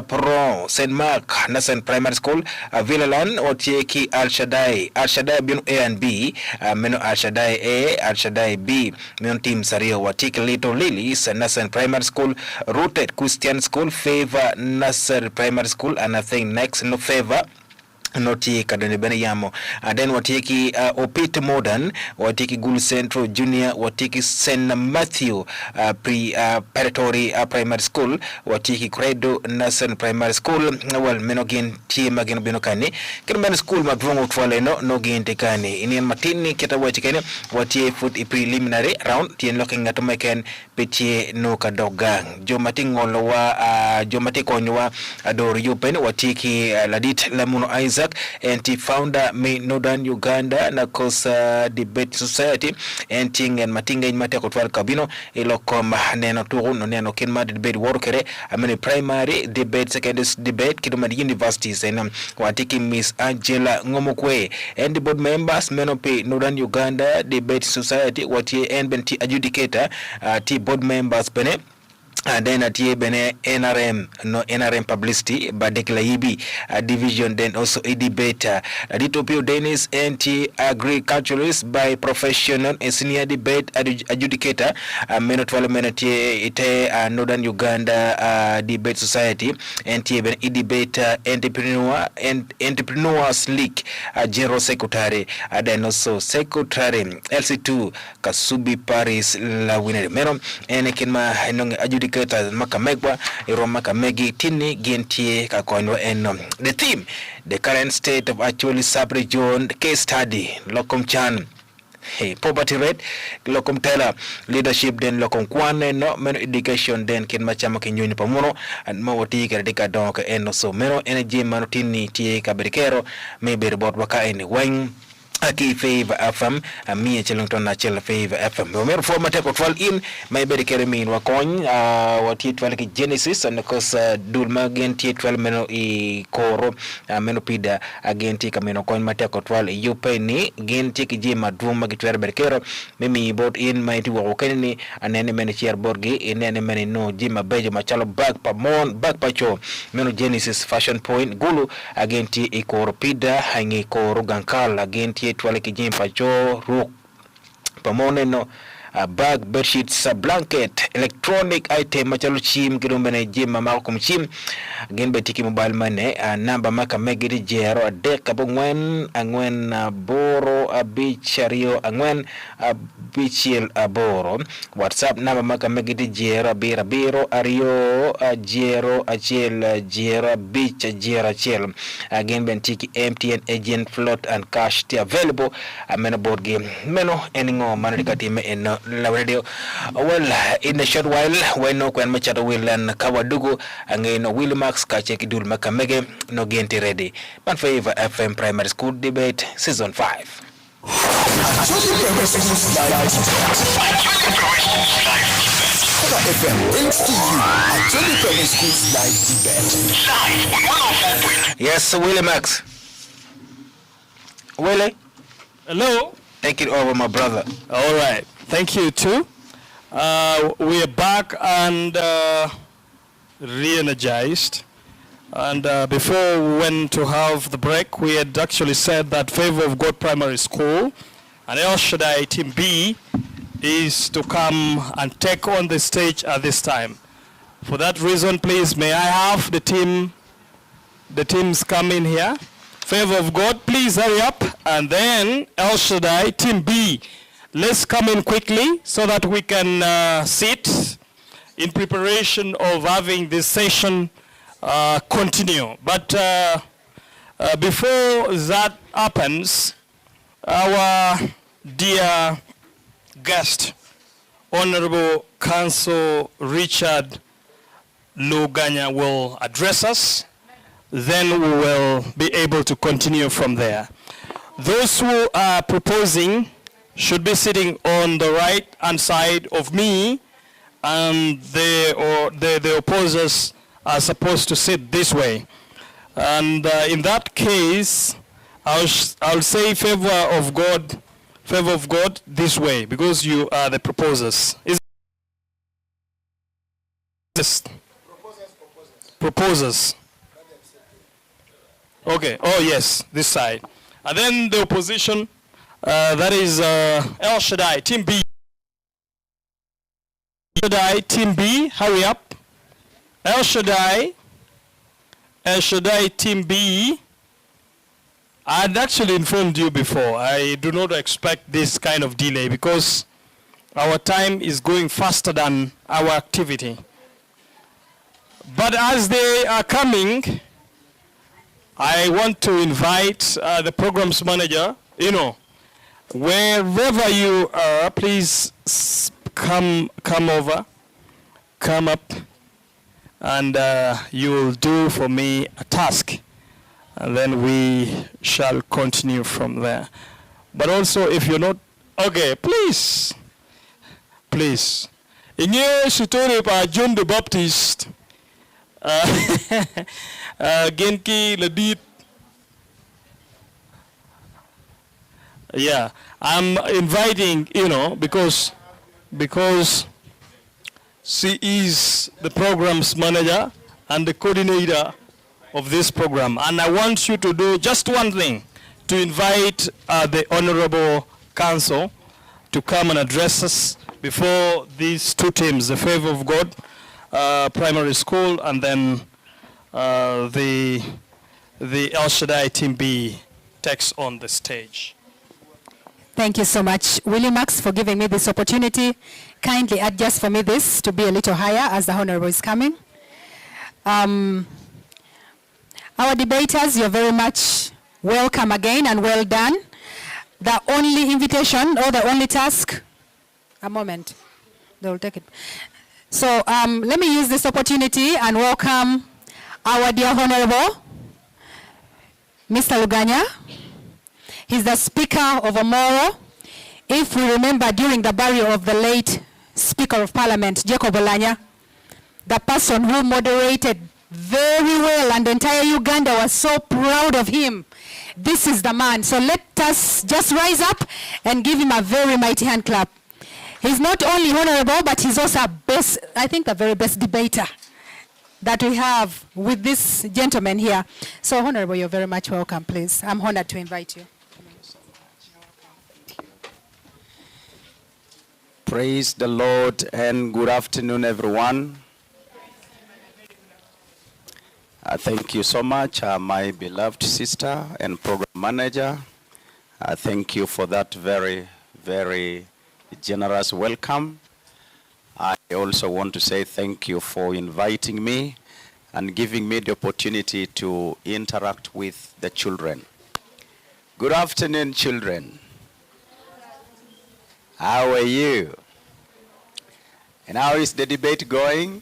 Pro St. Mark National Primary School Villaland watieki Al Shaddai binu A and B meno Al Shaddai A Al Shaddai B meno team Sario watiki Little Lilies National Primary School Rooted Christian School Favour National Primary School and I think next no Favour noti kadene bene yamo then watiki Opit Modern watiki Gul Central Junior watiki St. Matthew preparatory primary school watiki Credo National Primary School well menogin team again benokani kirmen school mabvongo twale no gintekani inian matini kita wachikene watie foot preliminary round tien looking at meken petie no kadogang jomatingolo wa jomatikonywa ador yupen watiki Ladit Lamuno Isaac and founder me Northern Uganda na kosa debate society and ting and matinga in mateko twal kabino ilokom neno turu no neno kinma debate workere amene primary debate secondary debate kiduma universities and watiki Miss Angela Ngomokwe and the board members menope Northern Uganda debate society watie and benti adjudicator t board members pene And then at Yebene NRM, no NRM publicity, but Deklaibi division, then also a debate. Ditopio Dennis anti-agriculturalist by professional and senior debate adjudicator, minute 12 minute ite Northern Uganda debate society, anti-ben debate entrepreneurs league, general secretary, then also secretary LC2 Kasubi Paris la winner meron and kinma adjudicator makamegwa iro makamegi tini gentie kakonwa eno. The theme, the current state of Acholi sub-region case study, Lokum Chan. Hey, poverty rate, Lokum Tela, leadership, then Lokum Kwane, no, meno education, then kin machama kinyuni pamuno, and mawati karadika donka eno so meno energy manutini tie kaberikero, maybe about waka any wing. Aki Favour FM, mi chelongton na chel Favour FM. Romero format take control in my bedi keremin wakony what T12 ki Genesis and of course dulma again T12 meno I koro meno pida again tika meno coin mate control yupe ni again tiki jima duma kitwer berkero mimi bot in my ti wakeni anene meni chair borgi inene meni no jima bejo machalo bag pa mon bag pa cho meno Genesis fashion point gulu again ti ikoro pida hangi koro gankal again ti twale kijimpa cho ruk pamone no bag, bedsheets, blanket, electronic item machalo chim kidumbene jima malcolm chim again betiki mobile money number maka megiri jero adek abongwen angwen boro abichario angwen abichil aboro WhatsApp number maka megiri jero bira biro ario jero achil jero bich jero achil again bentiki MTN agent float and cash available amena board game meno eningo manadika time eno la radio. Well, in a short while, when no when machado will and Kawadugo and no Will Max Kacheki Dul Makamege no Genti ready. But Favour FM Primary School Debate Season 5. Acholi Primary Schools Live Favour FM brings to you Acholi Primary Schools Live Debate. Live on 104.9. Yes, Willie Max. Willie? Hello? Take it over, my brother. All right. Thank you too. We are back and re-energized. And before we went to have the break, we had actually said that Favour of God Primary School and El Shaddai Team B is to come and take on the stage at this time. For that reason, please, may I have the teams come in here. Favour of God, please hurry up. And then El Shaddai Team B. Let's come in quickly so that we can sit in preparation of having this session continue. But before that happens, our dear guest, Honorable Council Richard Luganya, will address us. Then we will be able to continue from there. Those who are proposing should be sitting on the right hand side of me, and the opposers are supposed to sit this way. And in that case, I'll say Favour of God this way, because you are the proposers. Is this proposers? Okay. Oh yes, this side. And then the opposition. That is El Shaddai, Team B. El Shaddai, Team B, hurry up. El Shaddai, Team B. I had actually informed you before. I do not expect this kind of delay because our time is going faster than our activity. But as they are coming, I want to invite the programs manager, wherever you are, please come over, come up, and you will do for me a task, and then we shall continue from there. But also, if you're not okay, please. In your story by John the Baptist, Genki Ladit. Yeah, I'm inviting, because She is the programs manager and the coordinator of this program. And I want you to do just one thing, to invite the Honorable Council to come and address us before these two teams, the Favour of God Primary School and then the El Shaddai Team B takes on the stage. Thank you so much, Willie Max, for giving me this opportunity. Kindly adjust for me this to be a little higher as the Honorable is coming. Our debaters, you're very much welcome again and well done. The only invitation or the only task, a moment, they will take it. So let me use this opportunity and welcome our dear Honorable, Mr. Luganya. He's the Speaker of Omoro. If we remember during the burial of the late Speaker of Parliament, Jacob Olanya, the person who moderated very well and the entire Uganda was so proud of him. This is the man. So let us just rise up and give him a very mighty hand clap. He's not only honorable, but he's also the very best debater that we have with this gentleman here. So Honorable, you're very much welcome, please. I'm honored to invite you. Praise the Lord and good afternoon, everyone. Thank you so much, my beloved sister and program manager. Thank you for that very, very generous welcome. I also want to say thank you for inviting me and giving me the opportunity to interact with the children. Good afternoon, children. How are you? And how is the debate going?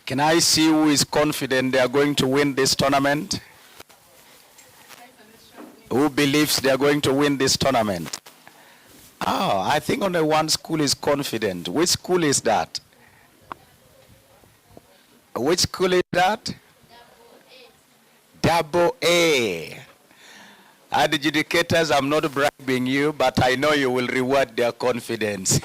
Can I see who is confident they are going to win this tournament? Who believes they are going to win this tournament? Oh, I think only one school is confident. Which school is that? Which school is that? Double A. Adjudicators, I'm not bribing you, but I know you will reward their confidence.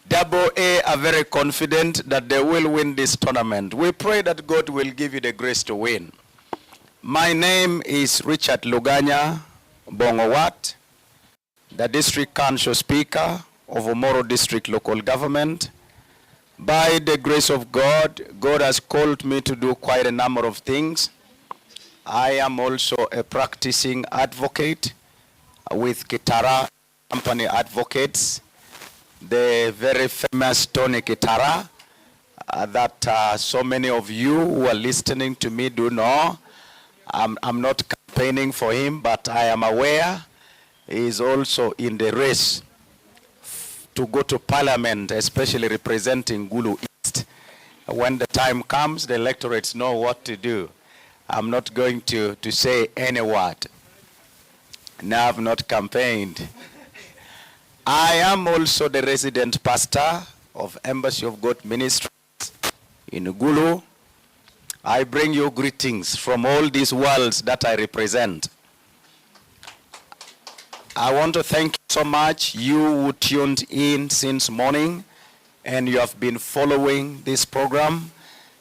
Double A are very confident that they will win this tournament. We pray that God will give you the grace to win. My name is Richard Luganya Bongowat, the District Council Speaker of Omoro District Local Government. By the grace of God, God has called me to do quite a number of things. I am also a practicing advocate with Kitara Company Advocates, the very famous Tony Kitara that so many of you who are listening to me do know. I'm not campaigning for him, but I am aware he is also in the race to go to Parliament, especially representing Gulu East. When the time comes, the electorates know what to do. I'm not going to say any word. Now I've not campaigned. I am also the resident pastor of Embassy of God Ministries in Gulu. I bring you greetings from all these worlds that I represent. I want to thank you so much, you who tuned in since morning and you have been following this program.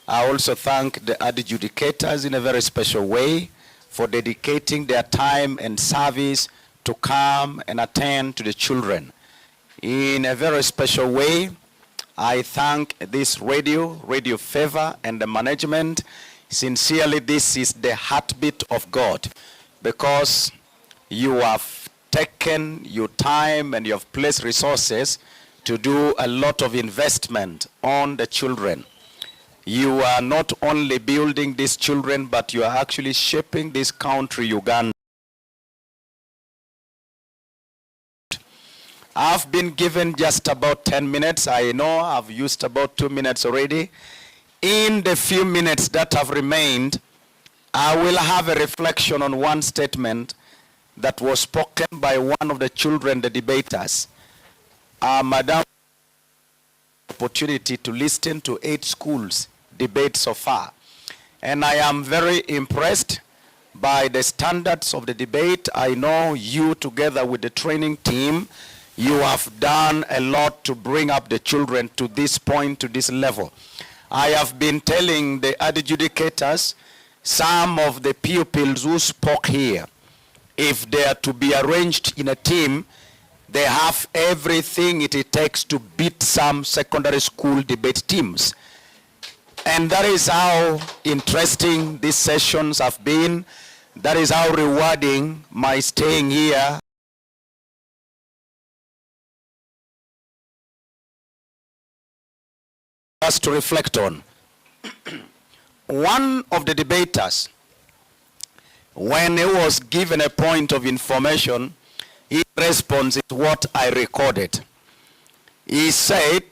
I also thank the adjudicators in a very special way for dedicating their time and service to come and attend to the children. In a very special way, I thank this Radio Favour and the management. Sincerely, this is the heartbeat of God because you have taken your time and you have placed resources to do a lot of investment on the children. You are not only building these children, but you are actually shaping this country, Uganda. I've been given just about 10 minutes. I know I've used about 2 minutes already. In the few minutes that have remained, I will have a reflection on one statement that was spoken by one of the children, the debaters. Madam, opportunity to listen to 8 schools debate so far. And I am very impressed by the standards of the debate. I know you, together with the training team, You have done a lot to bring up the children to this point, to this level. I have been telling the adjudicators, some of the pupils who spoke here, if they are to be arranged in a team, they have everything it takes to beat some secondary school debate teams. And that is how interesting these sessions have been. That is how rewarding my staying here us to reflect on. One of the debaters, when he was given a point of information, his response is what I recorded. He said,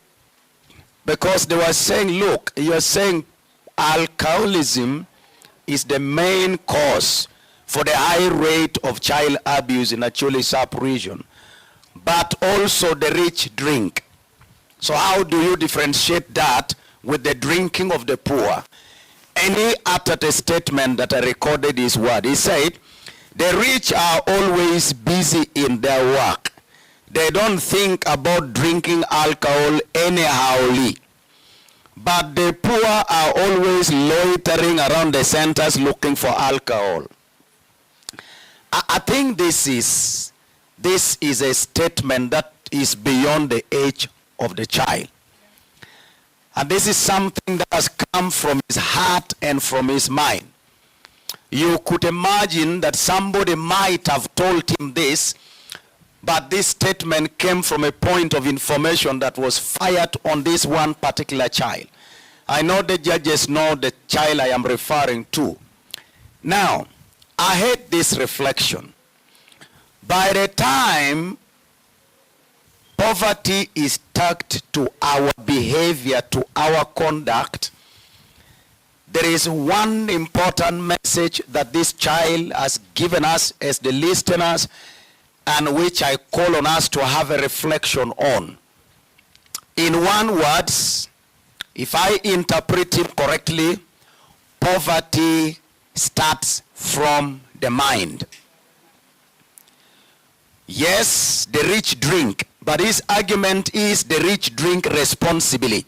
because they were saying, look, you're saying alcoholism is the main cause for the high rate of child abuse in Acholi sub-region, but also the rich drink. So how do you differentiate that with the drinking of the poor? And he uttered a statement that I recorded his word. He said, the rich are always busy in their work. They don't think about drinking alcohol anyhowly. But the poor are always loitering around the centers looking for alcohol. I think this is a statement that is beyond the age of the child. And this is something that has come from his heart and from his mind. You could imagine that somebody might have told him this, but this statement came from a point of information that was fired on this one particular child. I know the judges know the child I am referring to. Now, I had this reflection. By the time poverty is tagged to our behavior, to our conduct, there is one important message that this child has given us as the listeners, and which I call on us to have a reflection on. In one word, if I interpret him correctly, poverty starts from the mind. Yes, the rich drink, but his argument is the rich drink responsibly.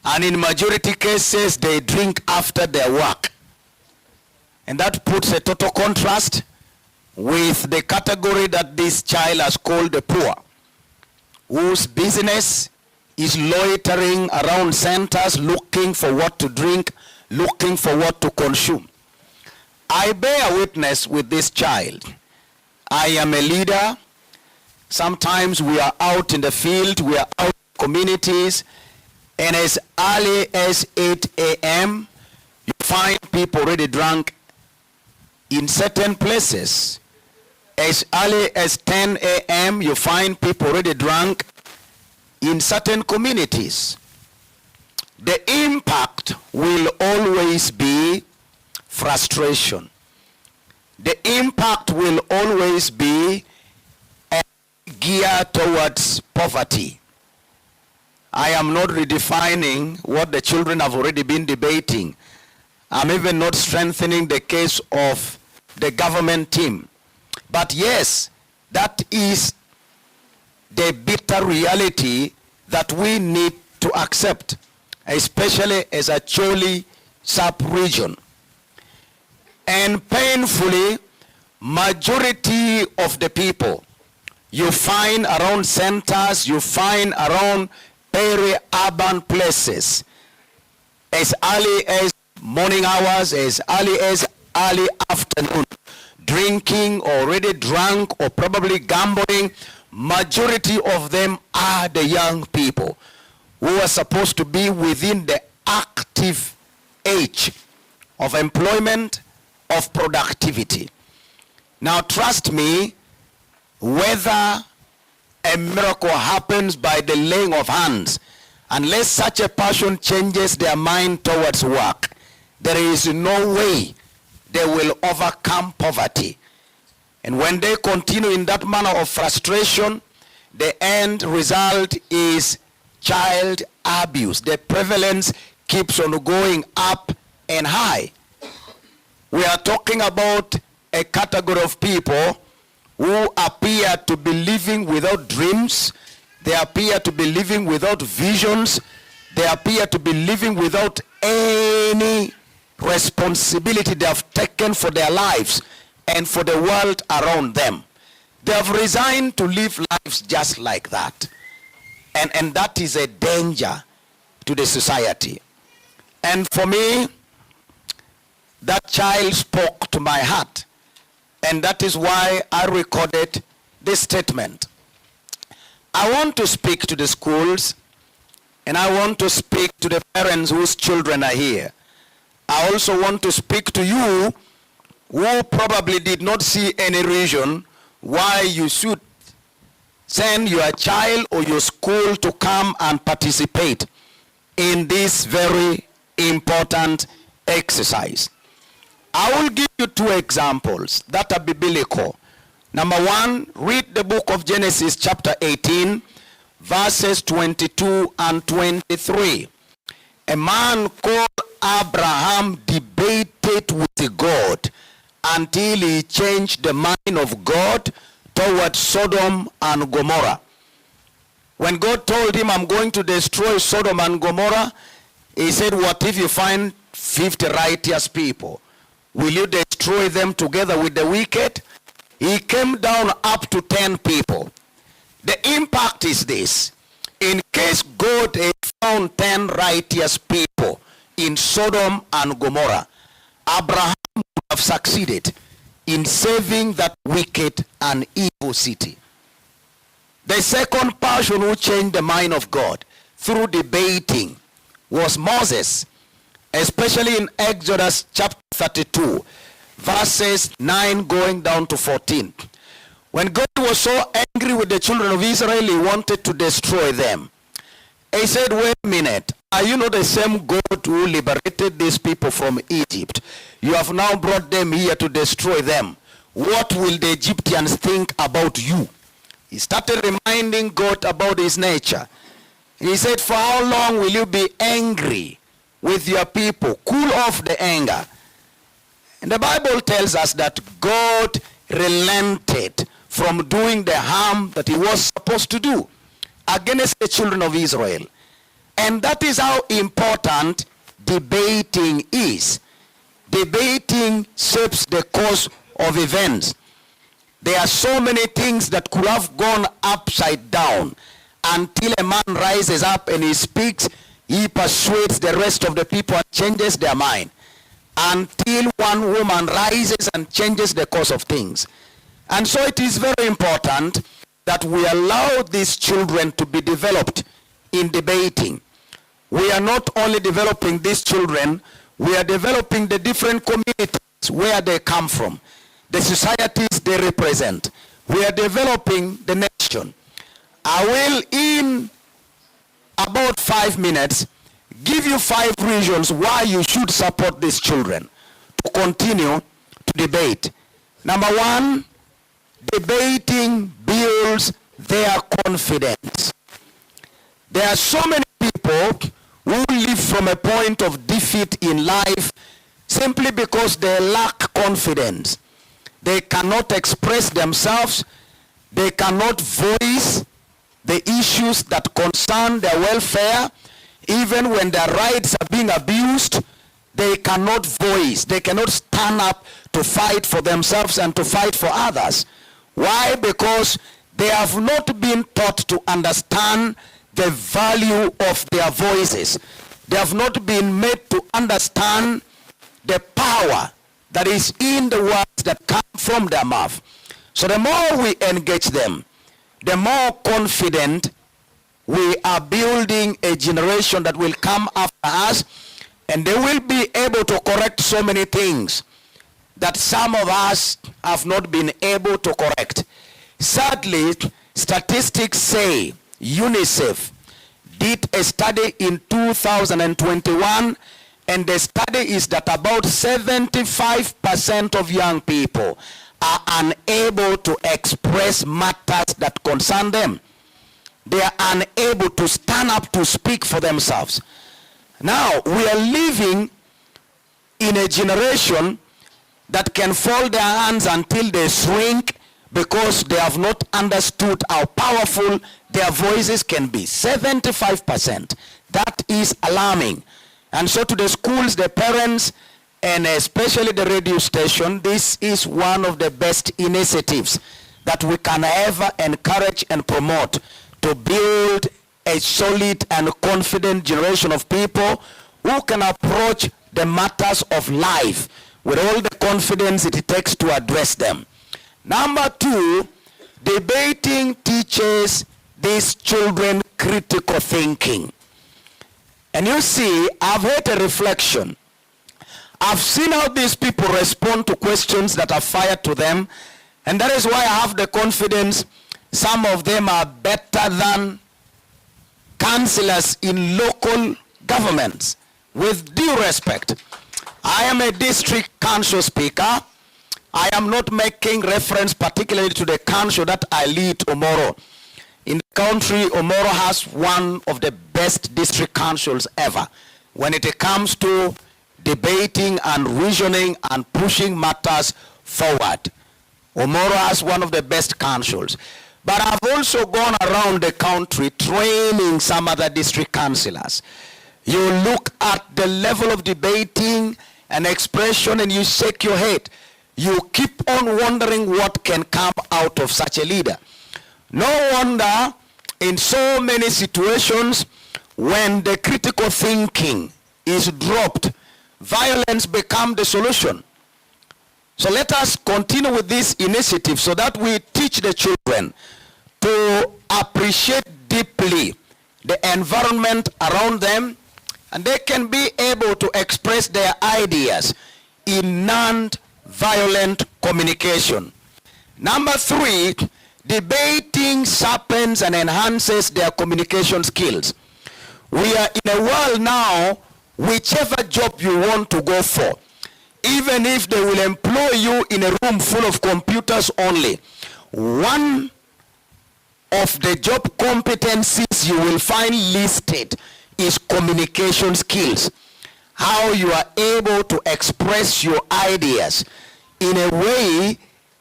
And in majority cases, they drink after their work. And that puts a total contrast with the category that this child has called the poor, whose business is loitering around centers looking for what to drink, looking for what to consume. I bear witness with this child. I am a leader. Sometimes we are out in the field, we are out in communities, and as early as 8 a.m., you find people already drunk in certain places. As early as 10 a.m., you find people already drunk in certain communities. The impact will always be frustration. The impact will always be geared towards poverty. I am not redefining what the children have already been debating. I'm even not strengthening the case of the government team. But yes, that is the bitter reality that we need to accept, especially as a Acholi sub-region. And painfully, majority of the people you find around centers, you find around peri-urban places, as early as morning hours, as early as early afternoon, drinking, already drunk, or probably gambling. Majority of them are the young people who are supposed to be within the active age of employment, of productivity. Now trust me, whether a miracle happens by the laying of hands, unless such a person changes their mind towards work, there is no way they will overcome poverty. And when they continue in that manner of frustration, the end result is child abuse. The prevalence keeps on going up and high. We are talking about a category of people who are appear to be living without dreams. They appear to be living without visions. They appear to be living without any responsibility they have taken for their lives and for the world around them. They have resigned to live lives just like that. And that is a danger to the society. And for me, that child spoke to my heart. And that is why I recorded this statement. I want to speak to the schools, and I want to speak to the parents whose children are here. I also want to speak to you who probably did not see any reason why you should send your child or your school to come and participate in this very important exercise. I will give you two examples that are biblical. Number one, read the book of Genesis chapter 18, verses 22 and 23. A man called Abraham debated with God until he changed the mind of God towards Sodom and Gomorrah. When God told him, I'm going to destroy Sodom and Gomorrah, he said, what if you find 50 righteous people? Will you destroy them together with the wicked? He came down up to 10 people. The impact is this. In case God had found 10 righteous people in Sodom and Gomorrah, Abraham would have succeeded in saving that wicked and evil city. The second person who changed the mind of God through debating was Moses, especially in Exodus chapter 32, verses 9 going down to 14. When God was so angry with the children of Israel, he wanted to destroy them. He said, wait a minute, are you not the same God who liberated these people from Egypt? You have now brought them here to destroy them. What will the Egyptians think about you? He started reminding God about his nature. He said, for how long will you be angry with your people? Cool off the anger. And the Bible tells us that God relented from doing the harm that he was supposed to do against the children of Israel. And that is how important debating is. Debating shapes the course of events. There are so many things that could have gone upside down until a man rises up and he speaks, he persuades the rest of the people and changes their mind. Until one woman rises and changes the course of things. And so it is very important that we allow these children to be developed in debating. We are not only developing these children, we are developing the different communities where they come from, the societies they represent. We are developing the nation. I will, in about 5 minutes, give you 5 reasons why you should support these children to continue to debate. Number one, debating builds their confidence. There are so many people who live from a point of defeat in life simply because they lack confidence. They cannot express themselves. They cannot voice the issues that concern their welfare. Even when their rights are being abused, they cannot voice. They cannot stand up to fight for themselves and to fight for others. Why? Because they have not been taught to understand the value of their voices. They have not been made to understand the power that is in the words that come from their mouth. So the more we engage them, the more confident we are building a generation that will come after us, and they will be able to correct so many things that some of us have not been able to correct. Sadly, statistics say UNICEF did a study in 2021, and the study is that about 75% of young people are unable to express matters that concern them. They are unable to stand up to speak for themselves. Now, we are living in a generation that can fold their hands until they shrink because they have not understood how powerful their voices can be. 75%. That is alarming. And so to the schools, the parents, and especially the radio station, this is one of the best initiatives that we can ever encourage and promote to build a solid and confident generation of people who can approach the matters of life with all the confidence it takes to address them. Number 2, debating teaches these children critical thinking. And you see, I've had a reflection. I've seen how these people respond to questions that are fired to them, and that is why I have the confidence some of them are better than councillors in local governments. With due respect, I am a district council speaker. I am not making reference particularly to the council that I lead, Omoro. In the country, Omoro has one of the best district councils ever when it comes to debating and reasoning and pushing matters forward. Omoro has one of the best councils. But I've also gone around the country training some other district councillors. You look at the level of debating and expression and you shake your head. You keep on wondering what can come out of such a leader. No wonder in so many situations when the critical thinking is dropped, violence becomes the solution. So let us continue with this initiative so that we teach the children to appreciate deeply the environment around them, and they can be able to express their ideas in non-violent communication. Number 3, debating sharpens and enhances their communication skills. We are in a world now, whichever job you want to go for, even if they will employ you in a room full of computers only, one of the job competencies you will find listed is communication skills. How you are able to express your ideas in a way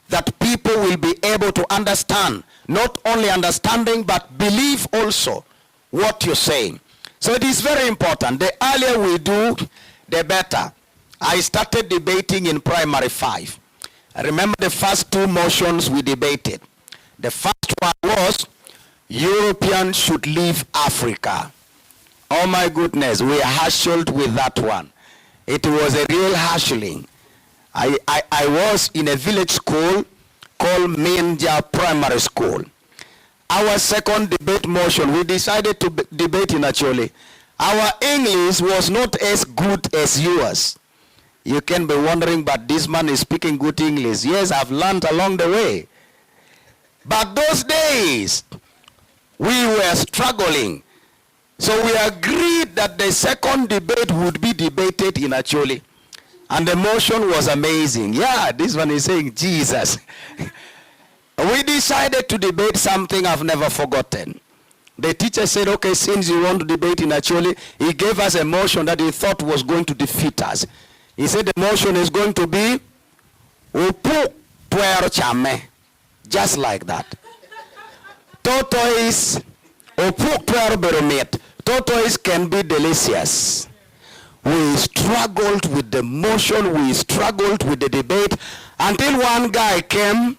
that people will be able to understand. Not only understanding, but believe also what you're saying. So it is very important. The earlier we do, the better. I started debating in primary 5. I remember the first 2 motions we debated. The first one was, Europeans should leave Africa. Oh my goodness, we hassled with that one. It was a real hassling. I was in a village school called Minja Primary School. Our second debate motion, we decided to debate in Acholi. Our English was not as good as yours. You can be wondering, but this man is speaking good English. Yes, I've learned along the way. But those days, we were struggling. So we agreed that the second debate would be debated in Acholi. And the motion was amazing. Yeah, this one is saying Jesus. We decided to debate something I've never forgotten. The teacher said, okay, since you want to debate in Acholi, he gave us a motion that he thought was going to defeat us. He said the motion is going to be Upu Puero Chame. Just like that. Tortoise, Upu Puero Beromit. Tortoise can be delicious. We struggled with the motion, we struggled with the debate, until one guy came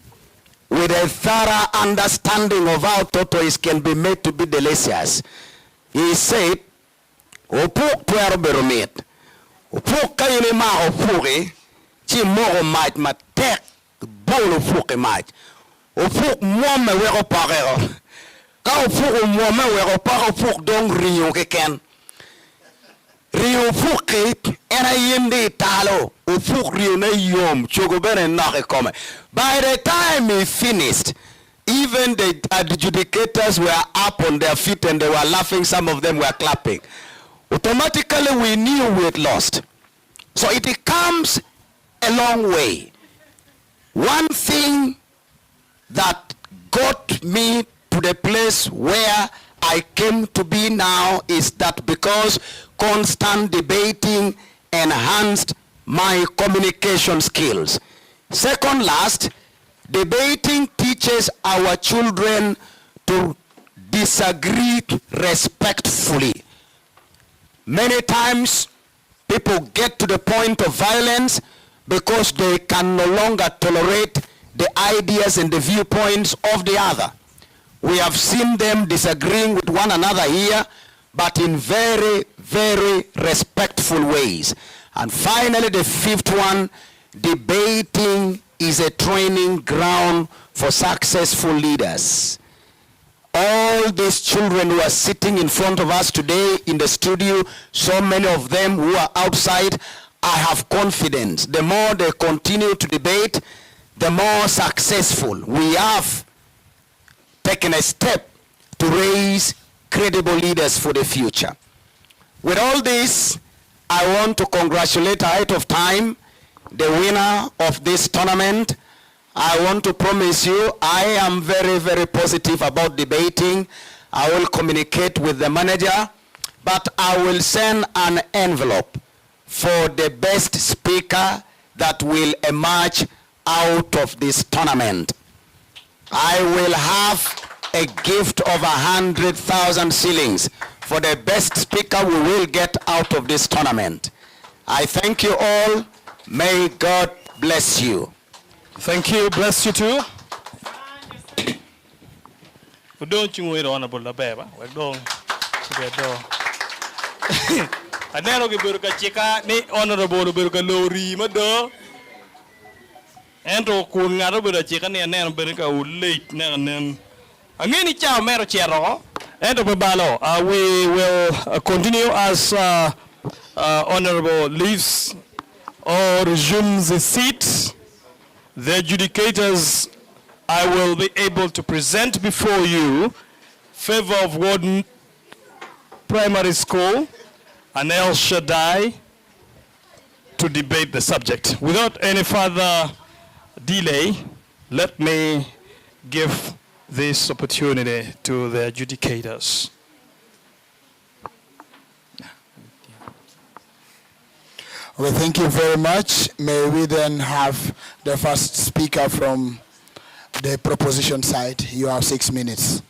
with a thorough understanding of how tortoise can be made to be delicious. He said, Upuk puero beromit. Upuk kayo ma upuki, chi moro mait ma tek bolo upuki mait. Upuk mwome weko parero. Ka upuk mwome weko pare upuk dong riyo keken. Riyo upuki ena yindi talo. Upuk riyo na yom chogobene nake kome. By the time he finished, even the adjudicators were up on their feet and they were laughing. Some of them were clapping. Automatically we knew we had lost. So it comes a long way. One thing that got me to the place where I came to be now is that because constant debating enhanced my communication skills. Second last, Debating teaches our children to disagree respectfully. Many times, people get to the point of violence because they can no longer tolerate the ideas and the viewpoints of the other. We have seen them disagreeing with one another here, but in very, very respectful ways. And finally, the fifth one, debating is a training ground for successful leaders. All these children who are sitting in front of us today in the studio, so many of them who are outside, I have confidence. The more they continue to debate, the more successful. We have taken a step to raise credible leaders for the future. With all this, I want to congratulate ahead of time the winner of this tournament. I want to promise you, I am very, very positive about debating. I will communicate with the manager, but I will send an envelope for the best speaker that will emerge out of this tournament. I will have a gift of 100,000 shillings for the best speaker we will get out of this tournament. I thank you all. May God bless you. Thank you. Bless you too. Don't you wait on about the baby? We don't. I never give you a chica, ni honorable Burka Lori, Mado. And to Kunga with a chicken and then Burka late, and then. Angeni chao mero chero. And to Babalo. We will continue as honorable leaves or resumes his seat. The adjudicators, I will be able to present before you Favour of Warden Primary School and El Shaddai to debate the subject. Without any further delay, let me give this opportunity to the adjudicators. Well, thank you very much. May we then have the first speaker from the proposition side. You have 6 minutes.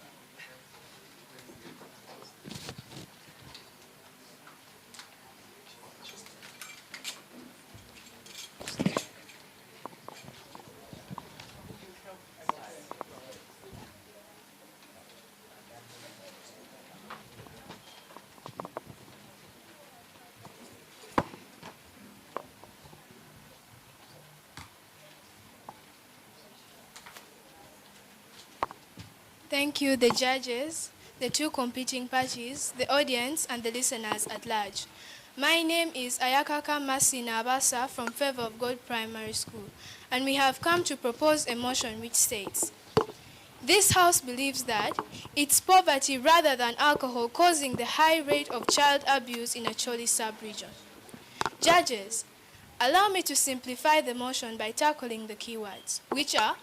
Thank you, the judges, the two competing parties, the audience, and the listeners at large. My name is Ayakaka Masina Abasa from Favour of God Primary School, and we have come to propose a motion which states, this House believes that it's poverty rather than alcohol causing the high rate of child abuse in Acholi sub-region. Judges, allow me to simplify the motion by tackling the keywords, which are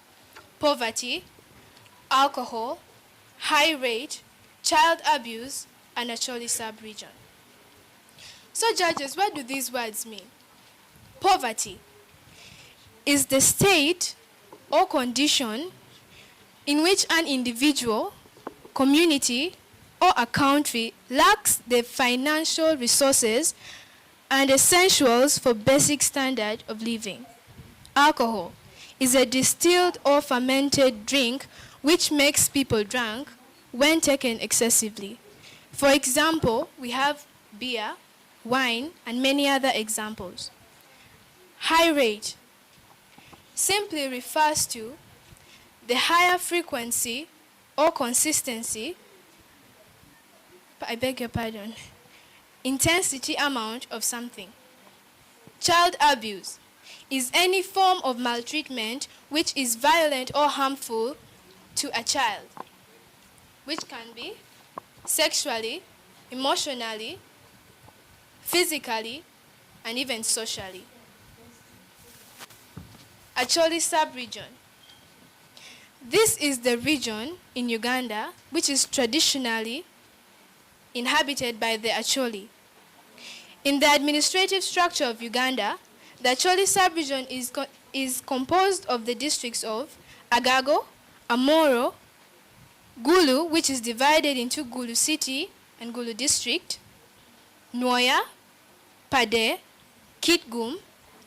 poverty, alcohol, high rate, child abuse, and Acholi sub-region. So judges, what do these words mean? Poverty is the state or condition in which an individual, community, or a country lacks the financial resources and essentials for basic standard of living. Alcohol is a distilled or fermented drink which makes people drunk when taken excessively. For example, we have beer, wine, and many other examples. High rate simply refers to the higher frequency or consistency, intensity amount of something. Child abuse is any form of maltreatment which is violent or harmful to a child, which can be sexually, emotionally, physically, and even socially. Acholi sub-region. This is the region in Uganda which is traditionally inhabited by the Acholi. In the administrative structure of Uganda, the Acholi sub-region is composed of the districts of Agago, Amoro, Gulu, which is divided into Gulu City and Gulu District, Noya, Pade, Kitgum,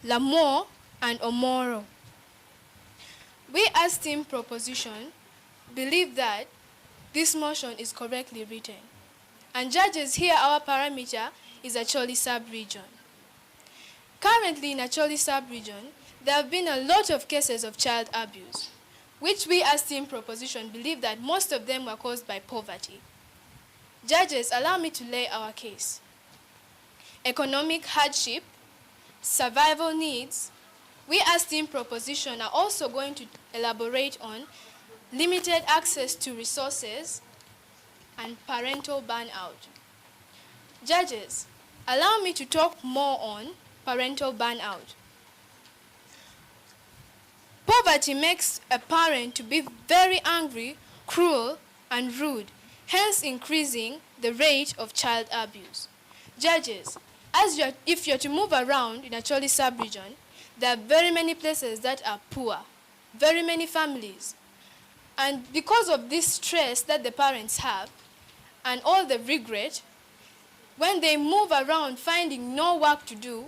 Lamore, and Omoro. We as team proposition believe that this motion is correctly written. And judges, here our parameter is Acholi sub-region. Currently in Acholi sub-region, there have been a lot of cases of child abuse, which we as team proposition believe that most of them were caused by poverty. Judges, allow me to lay our case. Economic hardship, survival needs. We as team proposition are also going to elaborate on limited access to resources and parental burnout. Judges, allow me to talk more on parental burnout. Poverty makes a parent to be very angry, cruel, and rude, hence increasing the rate of child abuse. Judges, if you're to move around in Acholi sub-region, there are very many places that are poor, very many families. And because of this stress that the parents have and all the regret, when they move around finding no work to do,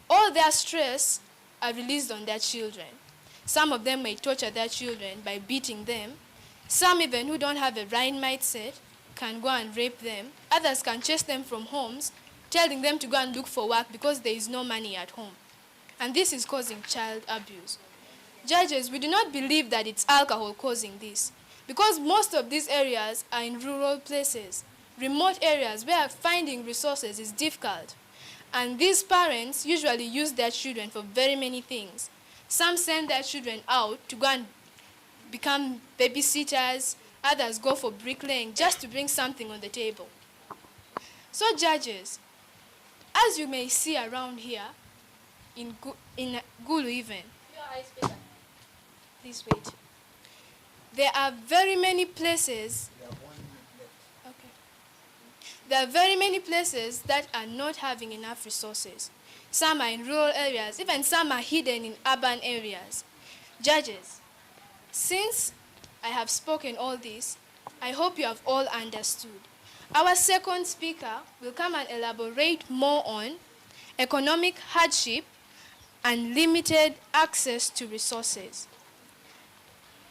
all their stress are released on their children. Some of them may torture their children by beating them. Some even who don't have a right mindset can go and rape them. Others can chase them from homes, telling them to go and look for work because there is no money at home. And this is causing child abuse. Judges, we do not believe that it's alcohol causing this, because most of these areas are in rural places, remote areas where finding resources is difficult. And these parents usually use their children for very many things. Some send their children out to go and become babysitters, others go for bricklaying just to bring something on the table. So judges, as you may see around here, in Gulu even, please wait. There are very many places. Okay. There are very many places that are not having enough resources. Some are in rural areas, even some are hidden in urban areas. Judges, since I have spoken all this, I hope you have all understood. Our second speaker will come and elaborate more on economic hardship and limited access to resources.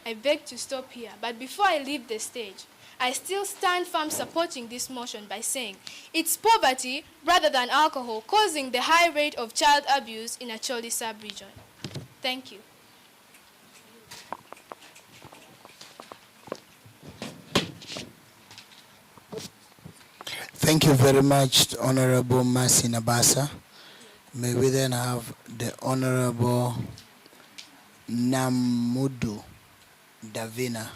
I beg to stop here, but before I leave the stage, I still stand firm supporting this motion by saying it's poverty rather than alcohol causing the high rate of child abuse in Acholi sub-region. Thank you. Thank you very much, Honorable Mercy Nabasa. May we then have the Honorable Namudu Davina.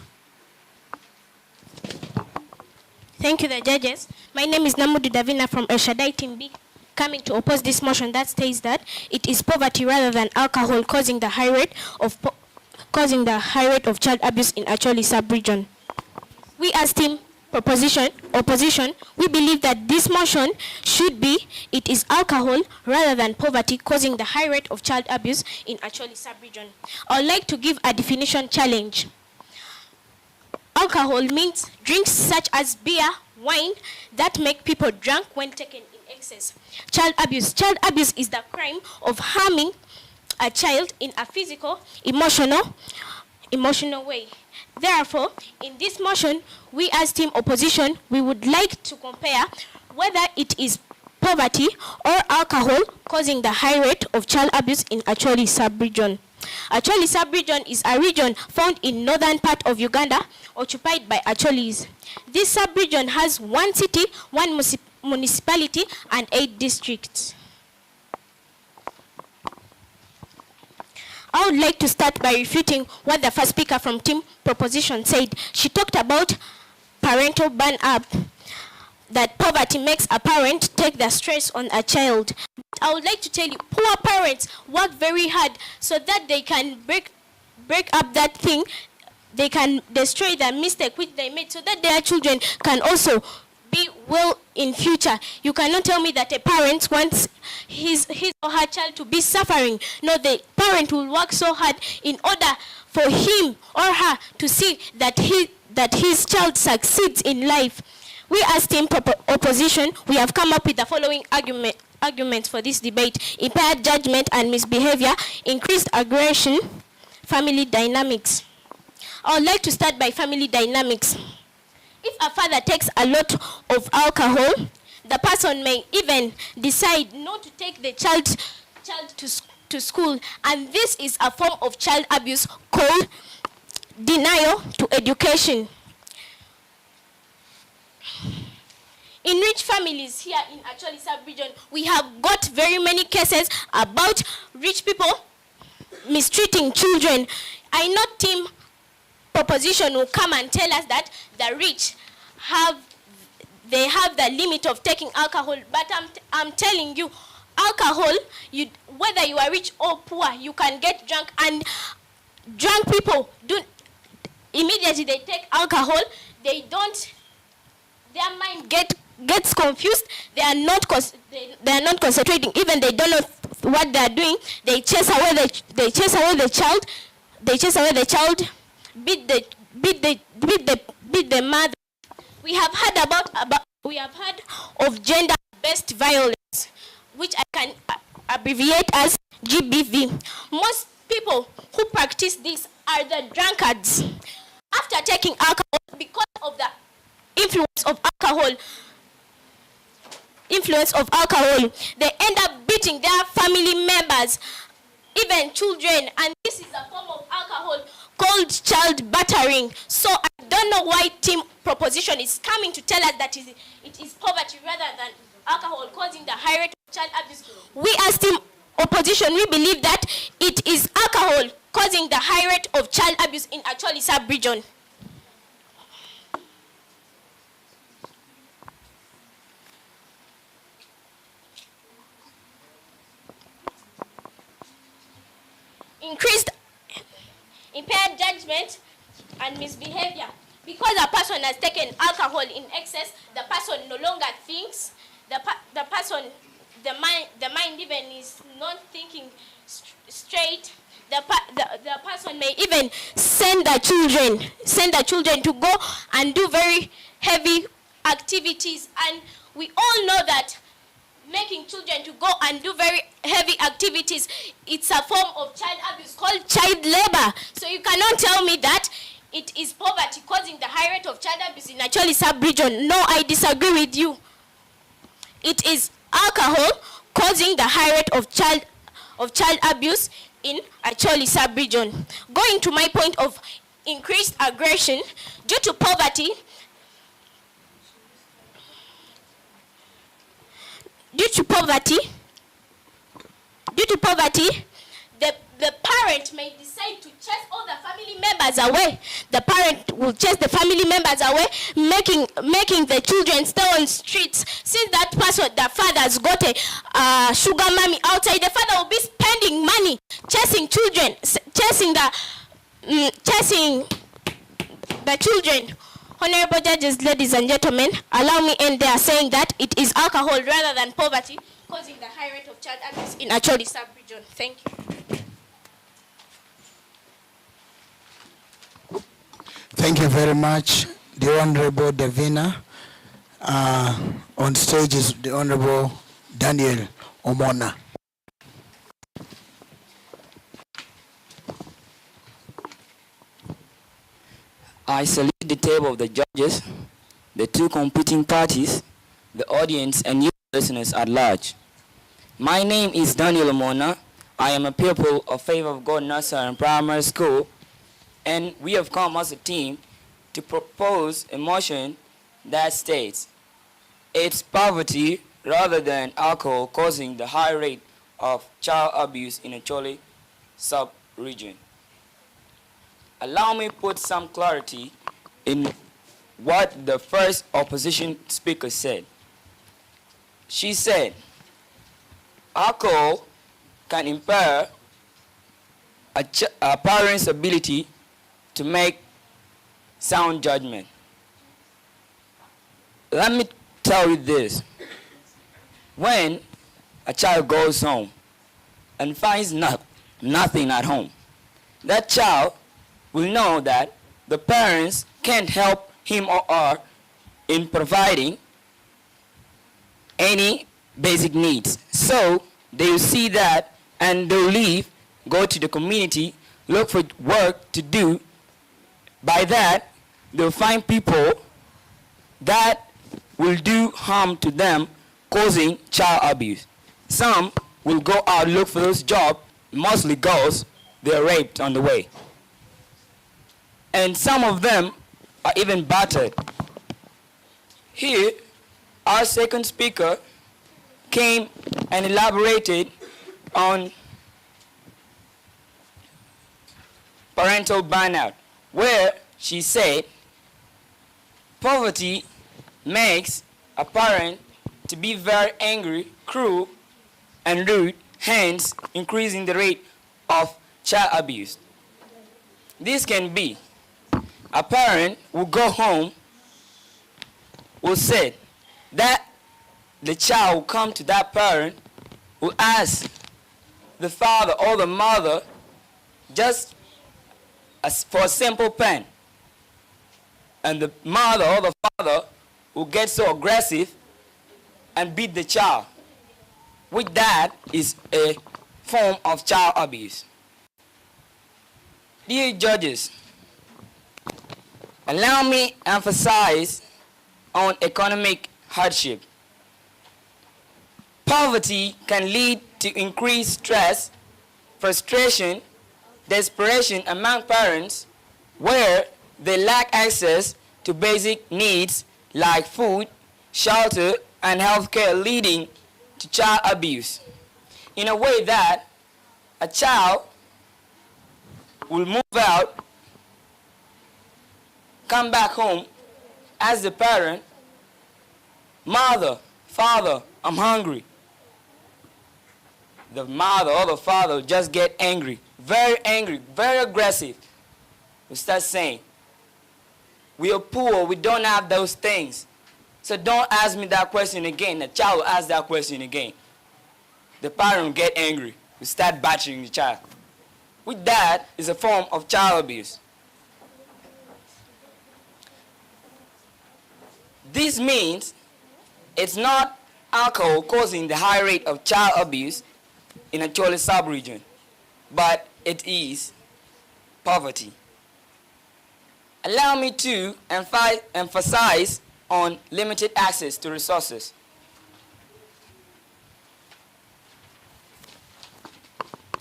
Thank you, the judges. My name is Namudu Davina from El Shaddai Team B, coming to oppose this motion that states that it is poverty rather than alcohol causing the high rate of child abuse in Acholi sub-region. We as team opposition, we believe that this motion should be it is alcohol rather than poverty causing the high rate of child abuse in Acholi sub-region. I would like to give a definition challenge. Alcohol means drinks such as beer, wine that make people drunk when taken in excess. Child abuse is the crime of harming a child in a physical, emotional way. Therefore, in this motion, we as team opposition, we would like to compare whether it is poverty or alcohol causing the high rate of child abuse in Acholi sub-region. Acholi sub-region is a region found in northern part of Uganda, occupied by Acholis. This sub-region has 1 city, 1 municipality, and 8 districts. I would like to start by refuting what the first speaker from team proposition said. She talked about parental burn-up, that poverty makes a parent take the stress on a child. I would like to tell you, poor parents work very hard so that they can break up that thing, they can destroy the mistake which they made so that their children can also be well in future. You cannot tell me that a parent wants his or her child to be suffering. No, the parent will work so hard in order for him or her to see that his child succeeds in life. We as team opposition, we have come up with the following arguments for this debate: impaired judgment and misbehavior, increased aggression, family dynamics. I would like to start by family dynamics. If a father takes a lot of alcohol, the person may even decide not to take the child to school, and this is a form of child abuse called denial to education. In rich families here in Acholi sub-region, we have got very many cases about rich people mistreating children. I know team proposition will come and tell us that the rich have the limit of taking alcohol, but I'm telling you, alcohol, whether you are rich or poor, you can get drunk, and drunk people immediately they take alcohol, their mind gets confused. They are not concentrating. Even they don't know what they are doing. They chase away the child. Beat the mother. We have heard of gender-based violence, which I can abbreviate as GBV. Most people who practice this are the drunkards. After taking alcohol, because of the influence of alcohol, they end up beating their family members, even children, and this is a form of alcohol called child battering. So I don't know why team proposition is coming to tell us that it is poverty rather than alcohol causing the high rate of child abuse. We as team opposition, we believe that it is alcohol causing the high rate of child abuse in Acholi sub-region. Increased impaired judgment and misbehavior. Because a person has taken alcohol in excess, the person no longer thinks. The mind even is not thinking straight. The person may even send the children to go and do very heavy activities. And we all know that making children to go and do very heavy activities, it's a form of child abuse called child labor. So you cannot tell me that it is poverty causing the high rate of child abuse in Acholi sub-region. No, I disagree with you. It is alcohol causing the high rate of child abuse in Acholi sub-region. Going to my point of increased aggression due to poverty. Due to poverty, the parent may decide to chase all the family members away. The parent will chase the family members away, making the children stay on streets. Since that person, the father has got a sugar mommy outside, the father will be spending money chasing children, chasing the children. Honorable judges, ladies and gentlemen, allow me end there saying that it is alcohol rather than poverty causing the high rate of child abuse in Acholi sub-region. Thank you. Thank you very much, the Honorable Davina. On stage is the Honorable Daniel Omona. I salute the table of the judges, the two competing parties, the audience, and you listeners at large. My name is Daniel Omona. I am a pupil of Favour of God Nursery and Primary School, and we have come as a team to propose a motion that states it's poverty rather than alcohol causing the high rate of child abuse in Acholi sub-region. Allow me put some clarity in what the first opposition speaker said. She said, alcohol can impair a parent's ability to make sound judgment. Let me tell you this. When a child goes home and finds nothing at home, that child will know that the parents can't help him or her in providing any basic needs. So they will see that and they'll leave, go to the community, look for work to do. By that, they'll find people that will do harm to them, causing child abuse. Some will go out look for those jobs, mostly girls, they're raped on the way. And some of them are even battered. Here, our second speaker came and elaborated on parental burnout, where she said poverty makes a parent to be very angry, cruel, and rude, hence increasing the rate of child abuse. This can be a parent will go home, will say that the child will come to that parent, will ask the father or the mother just for a simple pen. And the mother or the father will get so aggressive and beat the child. With that is a form of child abuse. Dear judges, allow me to emphasize on economic hardship. Poverty can lead to increased stress, frustration, desperation among parents where they lack access to basic needs like food, shelter, and health care, leading to child abuse. In a way that a child will move out, come back home, ask the parent, mother, father, I'm hungry. The mother or the father will just get angry, very aggressive. Will start saying, we are poor, we don't have those things. So don't ask me that question again. The child will ask that question again. The parent will get angry, will start battering the child. With that is a form of child abuse. This means it's not alcohol causing the high rate of child abuse in Acholi sub-region, but it is poverty. Allow me to emphasize on limited access to resources.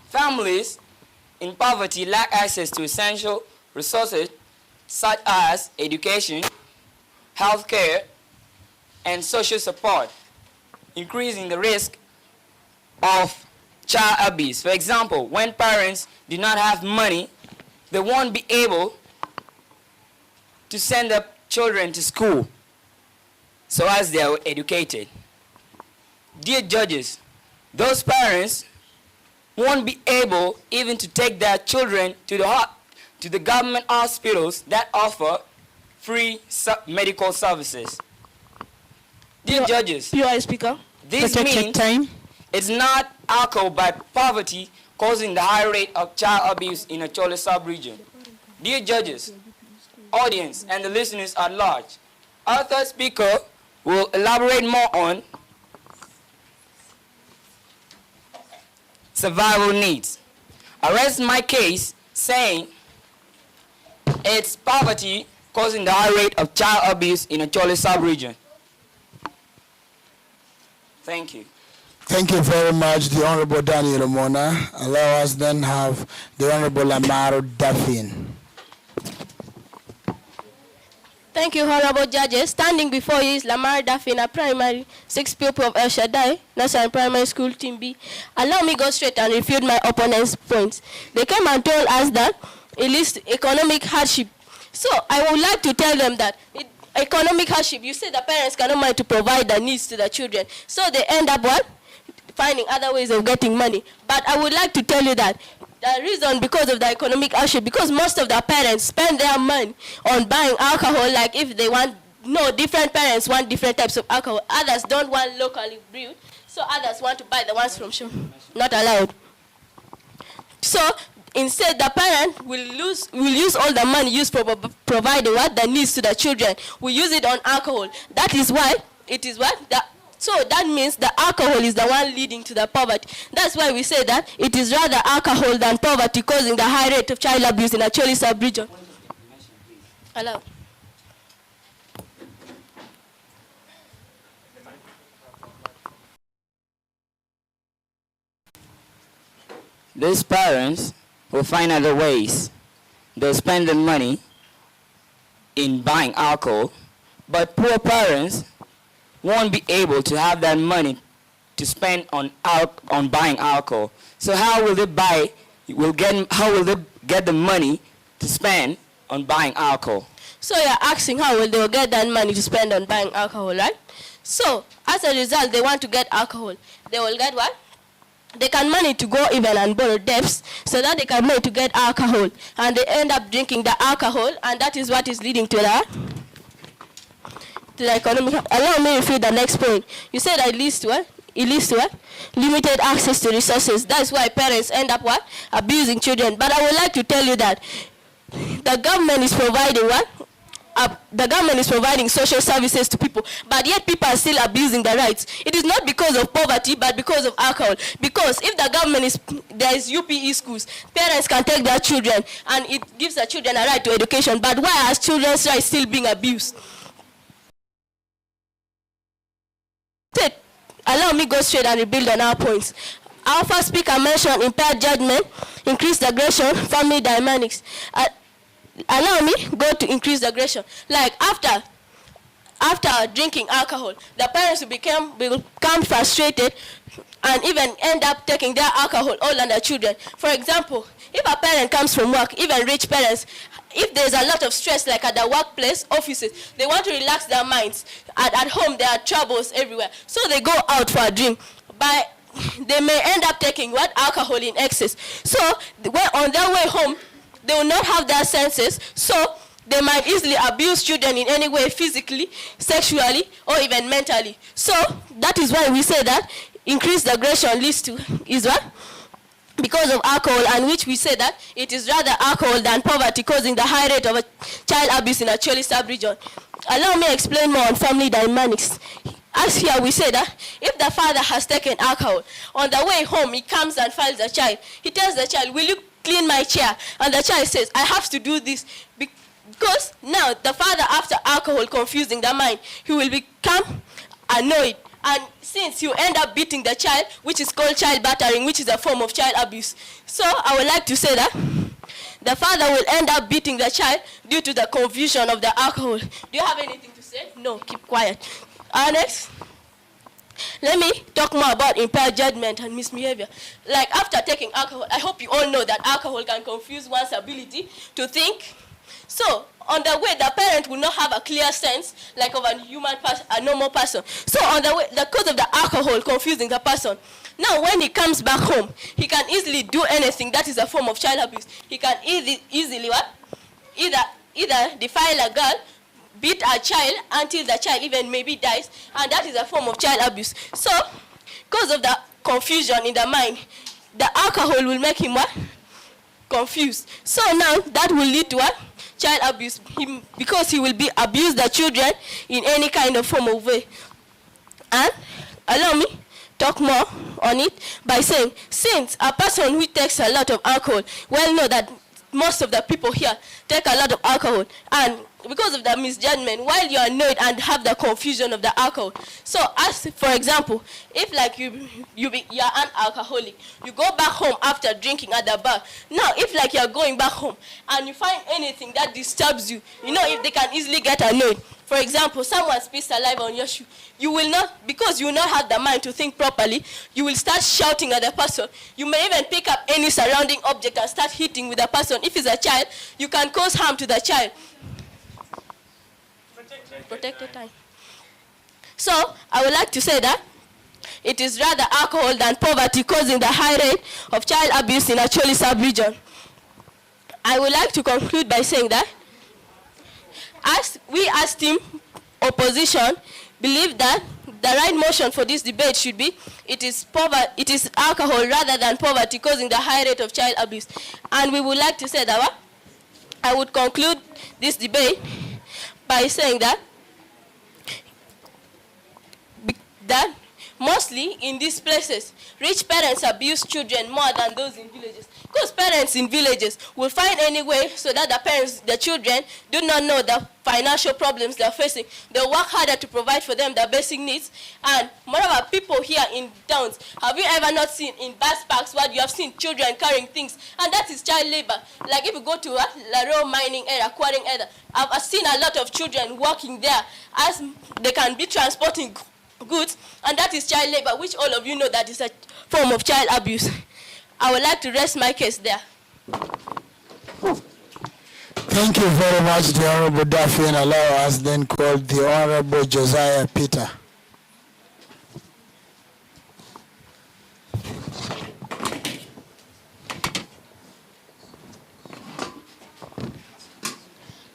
Families in poverty lack access to essential resources such as education, health care, and social support, increasing the risk of child abuse. For example, when parents do not have money, they won't be able to send their children to school so as they are educated. Dear judges, those parents won't be able even to take their children to the government hospitals that offer free medical services. Dear judges, this means it's not alcohol but poverty causing the high rate of child abuse in the Acholi sub-region. Dear judges, audience, and the listeners at large, our third speaker will elaborate more on survival needs. I rest my case saying it's poverty causing the high rate of child abuse in the Acholi sub-region. Thank you. Thank you very much, the Honorable Daniel Omona. Allow us then have the Honorable Amaro Duffin. Thank you, honorable judges. Standing before you is Lamar Duffin, a primary 6 pupil of El Shaddai, National Primary School, Team B. Allow me go straight and refute my opponent's points. They came and told us that it lists economic hardship. So I would like to tell them that economic hardship, you say the parents cannot manage to provide the needs to the children. So they end up what? Finding other ways of getting money. But I would like to tell you that the reason because of the economic hardship, because most of the parents spend their money on buying alcohol, like if they want no, different parents want different types of alcohol. Others don't want locally brewed, so others want to buy the ones from shop. Not allowed. So instead, the parent will use all the money used for providing what the needs to the children. We use it on alcohol. That is why it is what so that means the alcohol is the one leading to the poverty. That's why we say that it is rather alcohol than poverty causing the high rate of child abuse in Acholi sub-region. Hello. These parents will find other ways. They'll spend the money in buying alcohol, but poor parents won't be able to have that money to spend on buying alcohol. So how will they get the money to spend on buying alcohol? So you're asking how will they get that money to spend on buying alcohol, right? So as a result, they want to get alcohol. They will get what? They can manage to go even and borrow debts so that they can manage to get alcohol, and they end up drinking the alcohol, and that is what is leading to the economic. Allow me to read the next point. You said it leads to what? It leads to what? Limited access to resources. That's why parents end up what? Abusing children. But I would like to tell you that the government is providing what? The government is providing social services to people, but yet people are still abusing the rights. It is not because of poverty, but because of alcohol. Because if the government there is UPE schools, parents can take their children, and it gives the children a right to education. But why are children's rights still being abused? Allow me go straight and rebuild on our points. Our first speaker mentioned impaired judgment, increased aggression, family dynamics. Allow me go to increased aggression. Like after drinking alcohol, the parents will become frustrated and even end up taking their alcohol all on their children. For example, if a parent comes from work, even rich parents, if there's a lot of stress like at the workplace, offices, they want to relax their minds. At home, there are troubles everywhere. So they go out for a drink. But they may end up taking what? Alcohol in excess. So on their way home, they will not have their senses, so they might easily abuse children in any way, physically, sexually, or even mentally. So that is why we say that increased aggression leads to is what? Because of alcohol, and which we say that it is rather alcohol than poverty causing the high rate of child abuse in the Acholi sub-region. Allow me to explain more on family dynamics. As here we say that if the father has taken alcohol, on the way home he comes and files the child. He tells the child, will you clean my chair? And the child says, I have to do this. Because now the father, after alcohol confusing the mind, he will become annoyed. And since you end up beating the child, which is called child battering, which is a form of child abuse. So I would like to say that the father will end up beating the child due to the confusion of the alcohol. Do you have anything to say? No, keep quiet. Next. Let me talk more about impaired judgment and misbehavior. Like after taking alcohol, I hope you all know that alcohol can confuse one's ability to think. So on the way, the parent will not have a clear sense like of a normal person. So on the way, the cause of the alcohol confusing the person. Now when he comes back home, he can easily do anything that is a form of child abuse. He can easily what? Either defile a girl, beat a child until the child even maybe dies, and that is a form of child abuse. So, because of the confusion in the mind, the alcohol will make him what? Confused. So now that will lead to what? Child abuse, because he will be abuse the children in any kind of form of way. And allow me talk more on it by saying, since a person who takes a lot of alcohol, well know that most of the people here take a lot of alcohol, and because of the misjudgment, while you are annoyed and have the confusion of the alcohol. So as for example, if like you're an alcoholic, you go back home after drinking at the bar. Now if like you're going back home and you find anything that disturbs you, you know, if they can easily get annoyed. For example, someone spits saliva on your shoe. You will not, because you will not have the mind to think properly, you will start shouting at the person. You may even pick up any surrounding object and start hitting with the person. If it's a child, you can cause harm to the child. Protect your time. So, I would like to say that it is rather alcohol than poverty causing the high rate of child abuse in Acholi sub-region. I would like to conclude by saying that as we as team opposition believe that the right motion for this debate should be it is alcohol rather than poverty causing the high rate of child abuse. And we would like to say that I would conclude this debate by saying that mostly in these places, rich parents abuse children more than those in villages. Because parents in villages will find any way so that the children do not know the financial problems they're facing. They'll work harder to provide for them their basic needs. And moreover, people here in towns, have you ever not seen in bus parks where you have seen children carrying things? And that is child labor. Like if you go to Laro mining area, quarrying area, I've seen a lot of children working there as they can be transporting goods, and that is child labor, which all of you know that is a form of child abuse. I would like to rest my case there. Thank you very much, the Honorable Duffy, and allow us then call the Honorable Josiah Peter.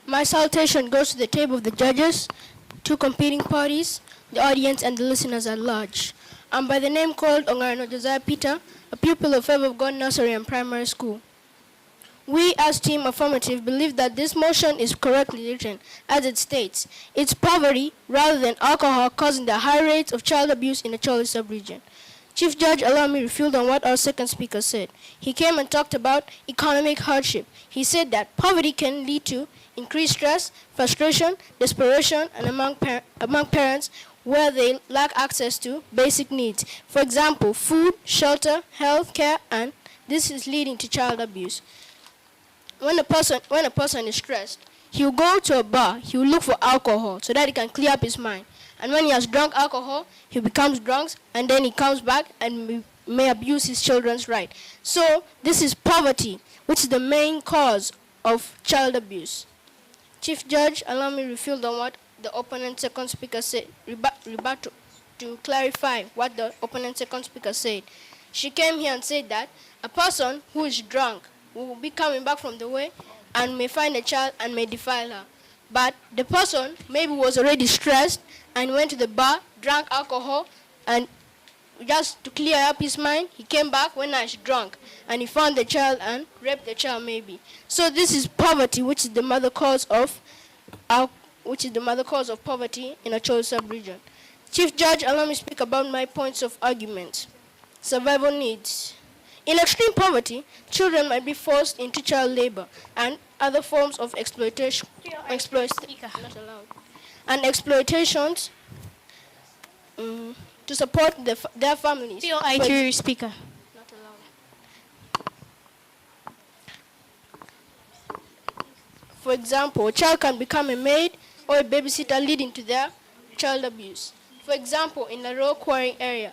My salutation goes to the table of the judges, two competing parties, the audience, and the listeners at large. I'm by the name called Ongarano Josiah Peter, a pupil of Favour of God Nursery and Primary School. We, as Team Affirmative, believe that this motion is correctly written, as it states, it's poverty rather than alcohol causing the high rates of child abuse in the Acholi sub-region. Chief Judge, allow me to refute on what our second speaker said. He came and talked about economic hardship. He said that poverty can lead to increased stress, frustration, desperation, and among parents where they lack access to basic needs. For example, food, shelter, health care, and this is leading to child abuse. When a person is stressed, he'll go to a bar, he'll look for alcohol so that he can clear up his mind. And when he has drunk alcohol, he becomes drunk, and then he comes back and may abuse his children's right. So this is poverty, which is the main cause of child abuse. Chief Judge, allow me to refute on what the opponent second speaker said, to clarify what the opponent second speaker said. She came here and said that a person who is drunk will be coming back from the way and may find a child and may defile her. But the person maybe was already stressed and went to the bar, drank alcohol, and just to clear up his mind, he came back when I was drunk, and he found the child and raped the child maybe. So this is poverty, which is the mother cause of poverty in a Acholi sub-region. Chief Judge, allow me to speak about my points of argument. Survival needs. In extreme poverty, children might be forced into child labor and other forms of exploitation. Not allowed. And exploitations to support their families. POI speaker. Not allowed. For example, a child can become a maid or a babysitter, leading to their child abuse. For example, in the rural quarrying area,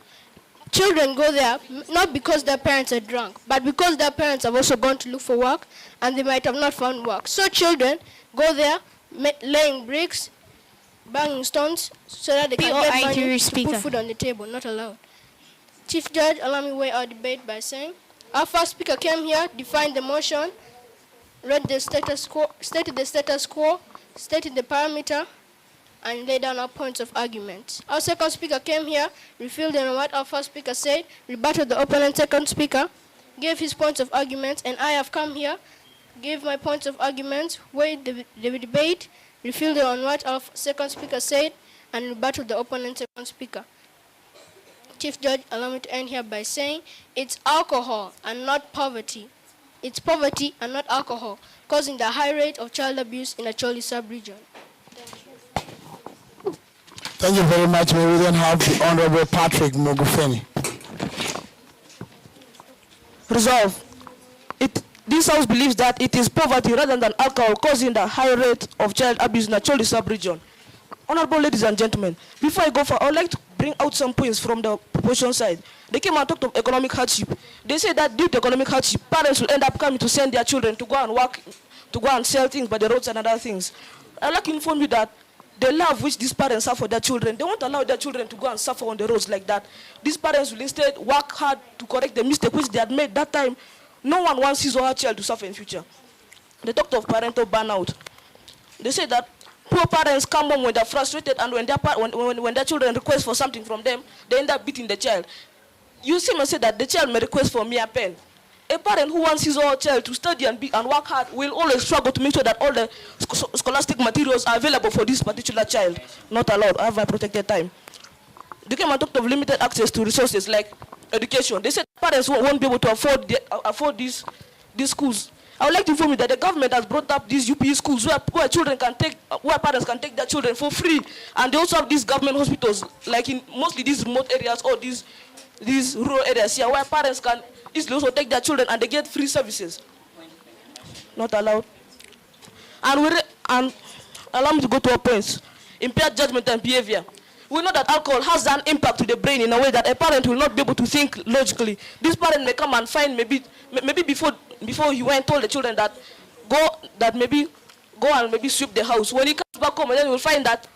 children go there not because their parents are drunk, but because their parents have also gone to look for work and they might have not found work. So children go there laying bricks, banging stones, so that they can get money to put food on the table. Not allowed. Chief Judge, allow me to weigh our debate by saying, our first speaker came here, defined the motion, read the status quo, stated the status quo, stated the parameter, and laid down our points of argument. Our second speaker came here, refilled on what our first speaker said, rebutted the opponent second speaker, gave his points of argument, and I have come here, gave my points of argument, weighed the debate, refilled on what our second speaker said, and rebutted the opponent second speaker. Chief Judge, allow me to end here by saying it's alcohol and not poverty. It's poverty and not alcohol causing the high rate of child abuse in the Acholi sub-region. Thank you very much. May we then have the Honorable Patrick Mogufeni. Resolve. This House believes that it is poverty rather than alcohol causing the high rate of child abuse in the Acholi sub-region. Honorable ladies and gentlemen, before I go far, I would like to bring out some points from the proposition side. They came and talked of economic hardship. They say that due to economic hardship, parents will end up coming to send their children to go and work, to go and sell things by the roads and other things. I'd like to inform you that the love which these parents have for their children, they won't allow their children to go and suffer on the roads like that. These parents will instead work hard to correct the mistake which they had made that time. No one wants his or her child to suffer in future. They talked of parental burnout. They say that poor parents come home when they're frustrated, and when their children request for something from them, they end up beating the child. You seem to say that the child may request for mere pen. A parent who wants his own child to study and work hard will always struggle to make sure that all the scholastic materials are available for this particular child. Not allowed. I have my protected time. They came and talked of limited access to resources like education. They said parents won't be able to afford these schools. I would like to inform you that the government has brought up these UPE schools where parents can take their children for free, and they also have these government hospitals, like in mostly these remote areas or these rural areas here, where parents can easily also take their children and they get free services. Not allowed. And allow me to go to our points. Impaired judgment and behavior. We know that alcohol has an impact to the brain in a way that a parent will not be able to think logically. This parent may come and find maybe before he went told the children that go and maybe sweep the house. When he comes back home, and then he will find that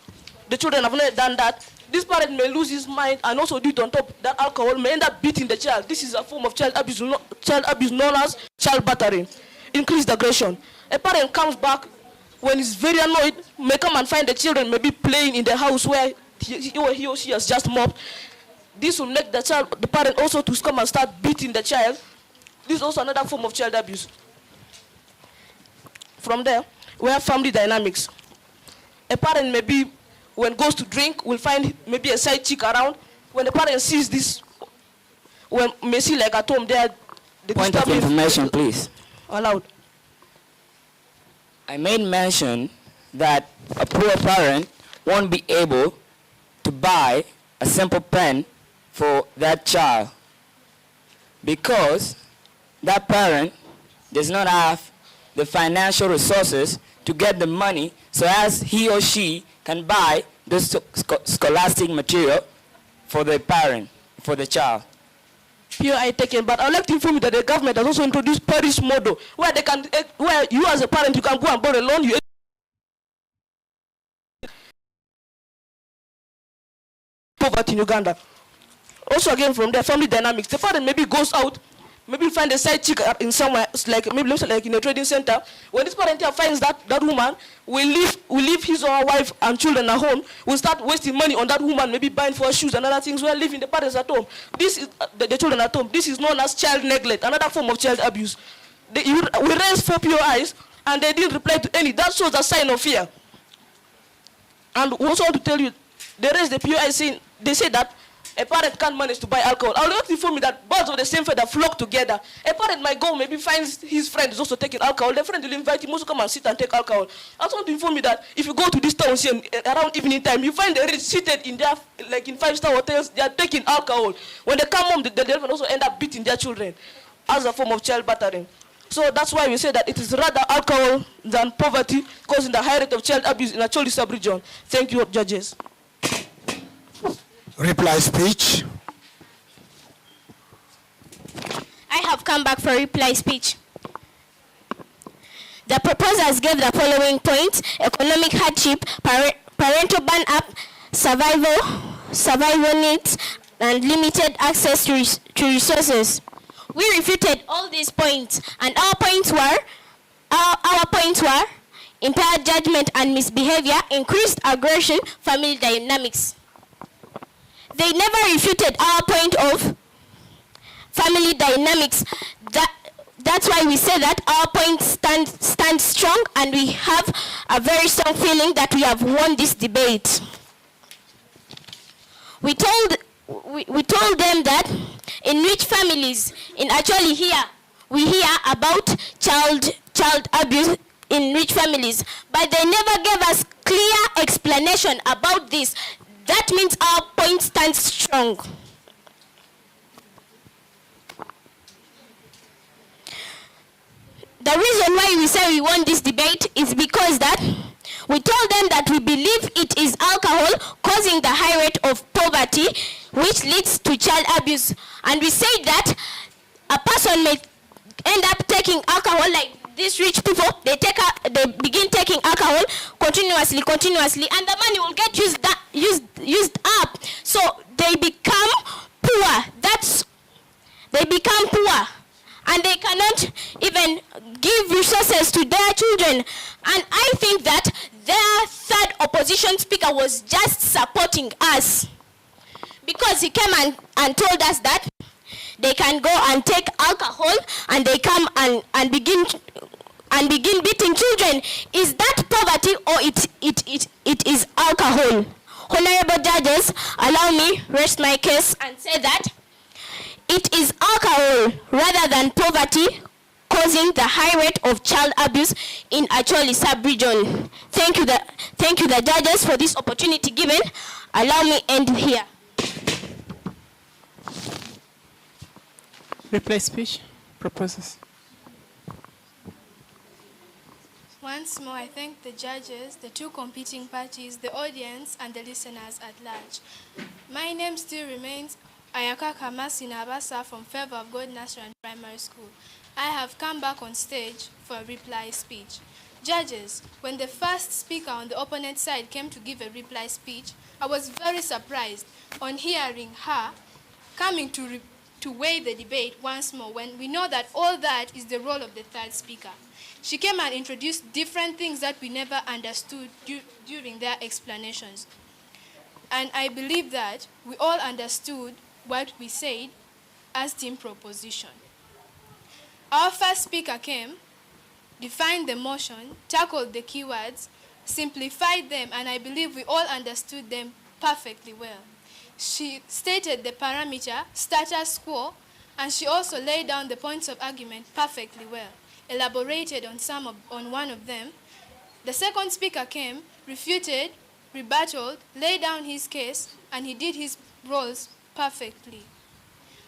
the children have not done that. This parent may lose his mind and also do it on top. That alcohol may end up beating the child. This is a form of child abuse known as child battering. Increased aggression. A parent comes back when he's very annoyed, may come and find the children maybe playing in the house where he or she has just mopped. This will make the parent also to come and start beating the child. This is also another form of child abuse. From there, we have family dynamics. A parent maybe, when goes to drink, will find maybe a side chick around. When the parent sees this, when may see like at home, they point of information, please. Allowed. I made mention that a poor parent won't be able to buy a simple pen for that child because that parent does not have the financial resources to get the money so as he or she can buy this scholastic material for the parent, for the child. POI taken, but I'd like to inform you that the government has also introduced parish model where you as a parent, you can go and borrow a loan, you poverty in Uganda. Also again from there, family dynamics. The parent maybe goes out, maybe find a side chick in somewhere, like in a trading center. When this parent here finds that woman will leave his or her wife and children at home, will start wasting money on that woman, maybe buying for shoes and other things, while leaving the parents at home. This is the children at home. This is known as child neglect, another form of child abuse. We raised 4 POIs and they didn't reply to any. That shows a sign of fear. And we also want to tell you, they raised the POI saying, they say that a parent can't manage to buy alcohol. I would like to inform you that birds of the same feather flock together. A parent might go, maybe finds his friend is also taking alcohol. The friend will invite him also come and sit and take alcohol. I also want to inform you that if you go to these towns here around evening time, you find the rich seated in their, like in 5-star hotels, they are taking alcohol. When they come home, the children also end up beating their children as a form of child battering. So that's why we say that it is rather alcohol than poverty causing the high rate of child abuse in Acholi sub-region. Thank you, judges. Reply speech. I have come back for reply speech. The proposers gave the following points: economic hardship, parental burn-up, survival needs, and limited access to resources. We refuted all these points, and our points were impaired judgment and misbehavior, increased aggression, family dynamics. They never refuted our point of family dynamics. That's why we say that our point stands strong, and we have a very strong feeling that we have won this debate. We told them that in rich families, in actually here, we hear about child abuse in rich families, but they never gave us clear explanation about this. That means our point stands strong. The reason why we say we won this debate is because that we told them that we believe it is alcohol causing the high rate of poverty, which leads to child abuse. And we say that a person may end up taking alcohol, like these rich people, they begin taking alcohol continuously, and the money will get used up. So they become poor. They become poor, and they cannot even give resources to their children. And I think that their third opposition speaker was just supporting us, because he came and told us that they can go and take alcohol and they come and begin beating children. Is that poverty or it is alcohol? Honorable judges, allow me rest my case and say that it is alcohol rather than poverty causing the high rate of child abuse in Acholi sub-region. Thank you, the judges, for this opportunity given. Allow me end here. Reply speech proposes. Once more, I thank the judges, the two competing parties, the audience, and the listeners at large. My name still remains Ayakaka Masinabasa from Favour of God Nursery and Primary School. I have come back on stage for a reply speech. Judges, when the first speaker on the opponent side came to give a reply speech, I was very surprised on hearing her coming to weigh the debate once more, when we know that all that is the role of the third speaker. She came and introduced different things that we never understood during their explanations. And I believe that we all understood what we said as team proposition. Our first speaker came, defined the motion, tackled the keywords, simplified them, and I believe we all understood them perfectly well. She stated the parameter, status quo, and she also laid down the points of argument perfectly well, elaborated on one of them. The second speaker came, refuted, rebutted, laid down his case, and he did his roles perfectly.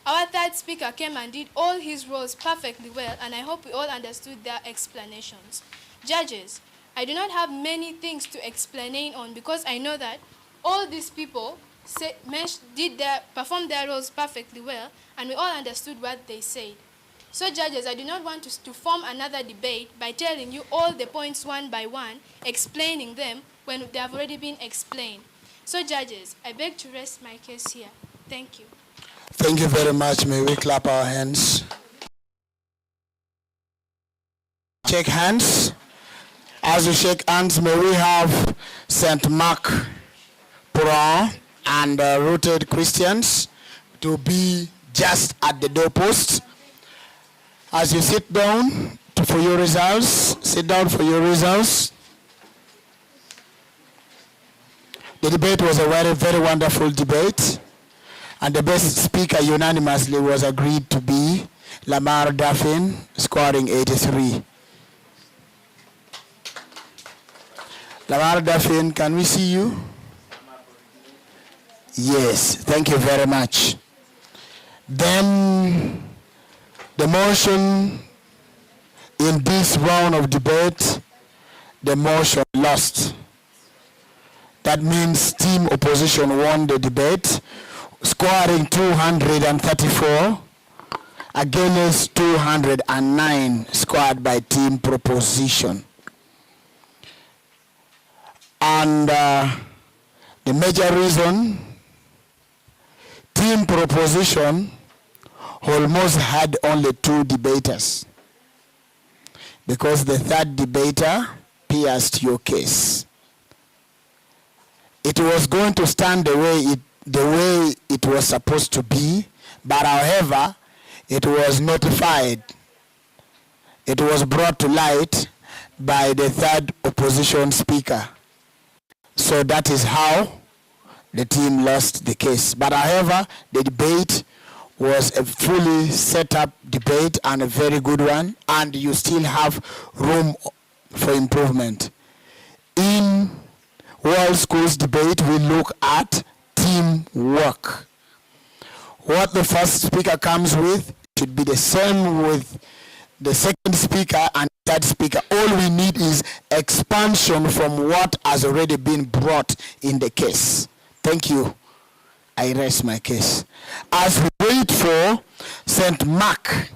Our third speaker came and did all his roles perfectly well, and I hope we all understood their explanations. Judges, I do not have many things to explain on, because I know that all these people performed their roles perfectly well, and we all understood what they said. So judges, I do not want to form another debate by telling you all the points one by one, explaining them when they have already been explained. So judges, I beg to rest my case here. Thank you. Thank you very much. May we clap our hands? Shake hands. As we shake hands, may we have St. Mark, Pro, and rooted Christians to be just at the doorpost. As you sit down for your results, sit down for your results. The debate was a very, very wonderful debate, and the best speaker unanimously was agreed to be Lamar Daffin, scoring 83. Lamar Daffin, can we see you? Yes, thank you very much. Then the motion in this round of debate, the motion lost. That means team opposition won the debate, scoring 234 against 209 scored by team proposition. And the major reason, team proposition almost had only 2 debaters, because the third debater pierced your case. It was going to stand the way it was supposed to be, but however, it was notified. It was brought to light by the third opposition speaker. So that is how the team lost the case. But however, the debate was a fully set up debate and a very good one, and you still have room for improvement. In World Schools debate, we look at teamwork. What the first speaker comes with should be the same with the second speaker and third speaker. All we need is expansion from what has already been brought in the case. Thank you. I rest my case. As we wait for St. Mark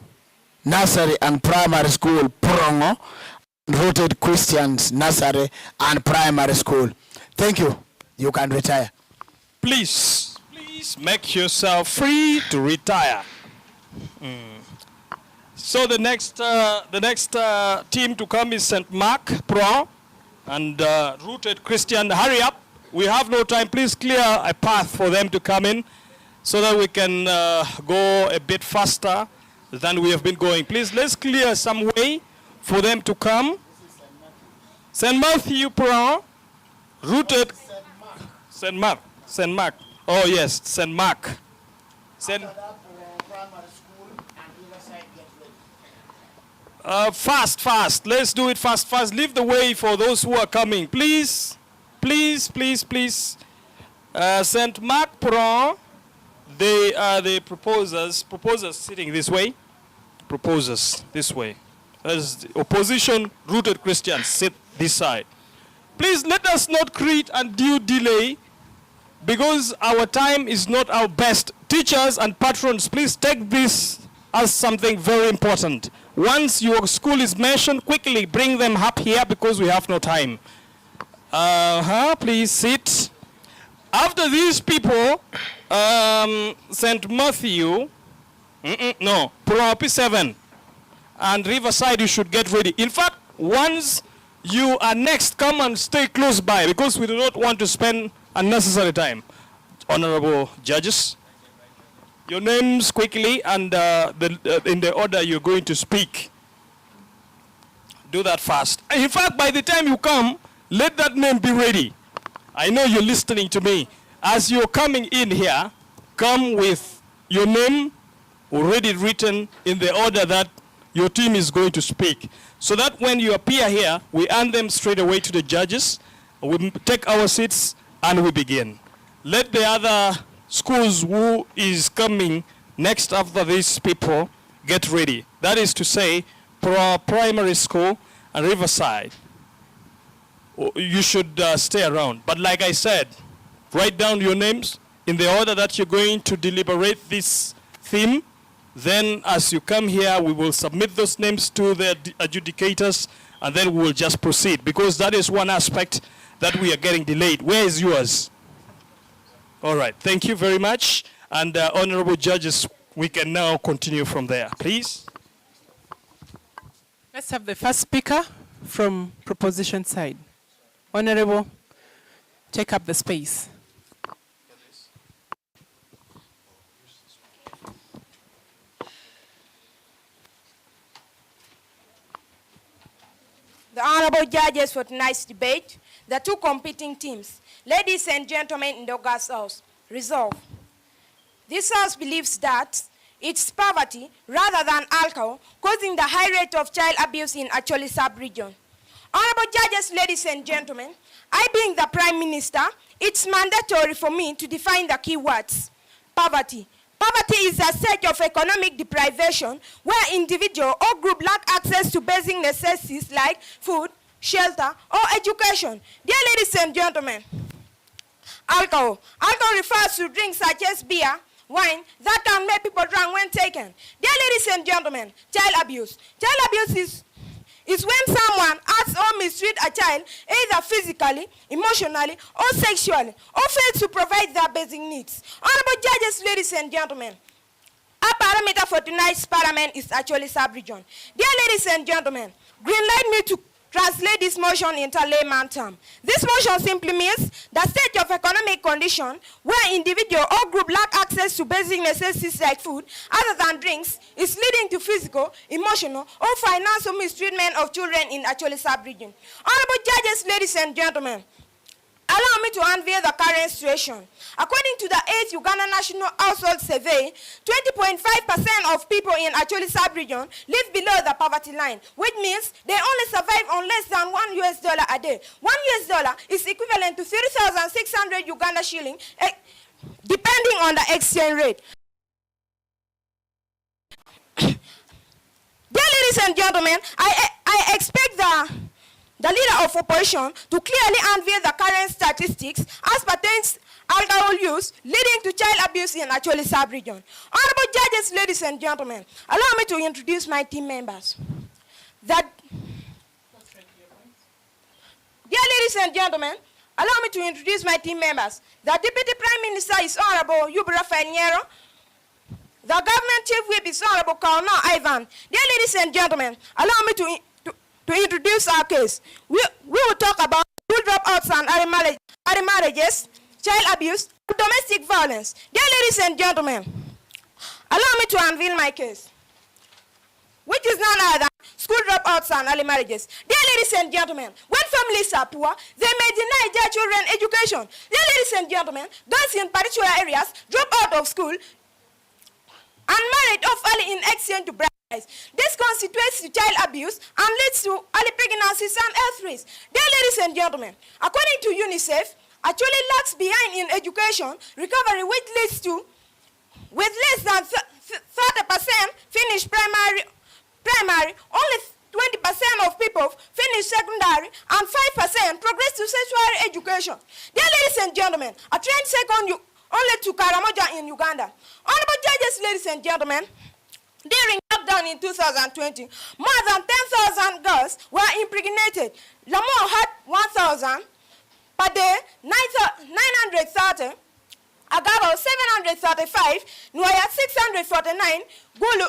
Nursery and Primary School, Prongo, Rooted Christians Nursery and Primary School. Thank you. You can retire. Please make yourself free to retire. So the next team to come is St. Mark Pro and Rooted Christian. Hurry up. We have no time. Please clear a path for them to come in so that we can go a bit faster than we have been going. Please, let's clear some way for them to come. St. Matthew Pro, Rooted, St. Mark. Oh yes, St. Mark. Fast. Let's do it fast. Leave the way for those who are coming. Please. St. Mark Pro, they are the proposers. Proposers sitting this way. Proposers this way. As the opposition, Rooted Christians sit this side. Please let us not create undue delay because our time is not our best. Teachers and patrons, please take this as something very important. Once your school is mentioned, quickly bring them up here because we have no time. Please sit. After these people, St. Matthew, Propi 7, and Riverside, you should get ready. In fact, once you are next, come and stay close by because we do not want to spend unnecessary time. Honorable judges, your names quickly and in the order you're going to speak. Do that fast. In fact, by the time you come, let that name be ready. I know you're listening to me. As you're coming in here, come with your name already written in the order that your team is going to speak. So that when you appear here, we hand them straight away to the judges, we take our seats, and we begin. Let the other schools who is coming next after these people get ready. That is to say, primary school and Riverside. You should stay around. But like I said, write down your names in the order that you're going to deliberate this theme. Then as you come here, we will submit those names to the adjudicators, and then we will just proceed, because that is one aspect that we are getting delayed. Where is yours? All right, thank you very much. And honorable judges, we can now continue from there, please. Let's have the first speaker from proposition side. Honorable, take up the space. The honorable judges for tonight's debate, the two competing teams, ladies and gentlemen in the August House, resolve. This House believes that it's poverty rather than alcohol causing the high rate of child abuse in Acholi sub-region. Honorable judges, ladies and gentlemen, I being the Prime Minister, it's mandatory for me to define the key words. Poverty. Poverty is a state of economic deprivation where individual or group lack access to basic necessities like food, shelter, or education. Dear ladies and gentlemen, alcohol. Alcohol refers to drinks such as beer, wine, that can make people drunk when taken. Dear ladies and gentlemen, child abuse. Child abuse is when someone acts or mistreats a child either physically, emotionally, or sexually, or fails to provide their basic needs. Honorable judges, ladies and gentlemen, our parameter for tonight's parliament is actually sub-region. Dear ladies and gentlemen, green light me to translate this motion into layman term. This motion simply means the state of economic condition where individual or group lack access to basic necessities like food, other than drinks, is leading to physical, emotional, or financial mistreatment of children in Acholi sub-region. Honorable judges, ladies and gentlemen, allow me to unveil the current situation. According to the 8th Uganda National Household Survey, 20.5% of people in Acholi sub-region live below the poverty line, which means they only survive on less than $1 a day. $1 is equivalent to 3,600 Uganda shilling, depending on the exchange rate. Dear ladies and gentlemen, I expect the leader of opposition to clearly unveil the current statistics as pertains alcohol use leading to child abuse in Acholi sub-region. Honorable judges, ladies and gentlemen, allow me to introduce my team members. Dear ladies and gentlemen, allow me to introduce my team members. The Deputy Prime Minister is Honorable Yubra Faniero. The Government Chief Whip is Honorable Colonel Ivan. Dear ladies and gentlemen, allow me to to introduce our case. We will talk about school dropouts and early marriages, child abuse, and domestic violence. Dear ladies and gentlemen, allow me to unveil my case, which is none other than school dropouts and early marriages. Dear ladies and gentlemen, when families are poor, they may deny their children education. Dear ladies and gentlemen, those in particular areas drop out of school and married off early in exchange to brides. This constitutes to child abuse and leads to early pregnancies and health risks. Dear ladies and gentlemen, according to UNICEF, Acholi lags behind in education recovery, which leads to, with less than 30% finish primary, only 20% of people finish secondary, and 5% progress to tertiary education. Dear ladies and gentlemen, a trend second only to Karamoja in Uganda. Honorable judges, ladies and gentlemen, during lockdown in 2020, more than 10,000 girls were impregnated. Lamore had 1,000 per day, 930, Agaro 735, Nwaya 649, Gulu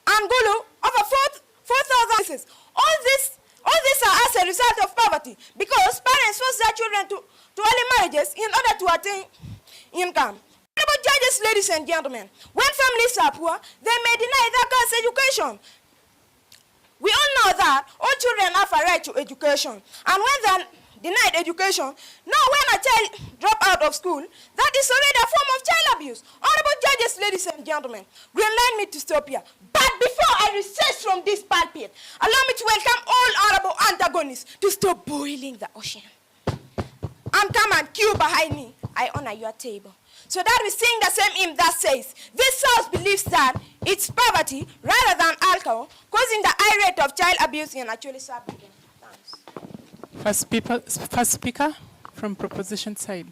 over 4,000 cases. All these are as a result of poverty, because parents force their children to early marriages in order to attain income. Honorable judges, ladies and gentlemen, when families are poor, they may deny their girls education. We all know that all children have a right to education, and when they are denied education, now when a child drop out of school, that is already a form of child abuse. Honorable judges, ladies and gentlemen, green line me to stop here. But before I recess from this pulpit, allow me to welcome all honorable antagonists to stop boiling the ocean. And come and queue behind me. I honor your table. So that we sing the same hymn that says, this house believes that it's poverty rather than alcohol causing the high rate of child abuse in Acholi sub-region. Thanks. First speaker from proposition side.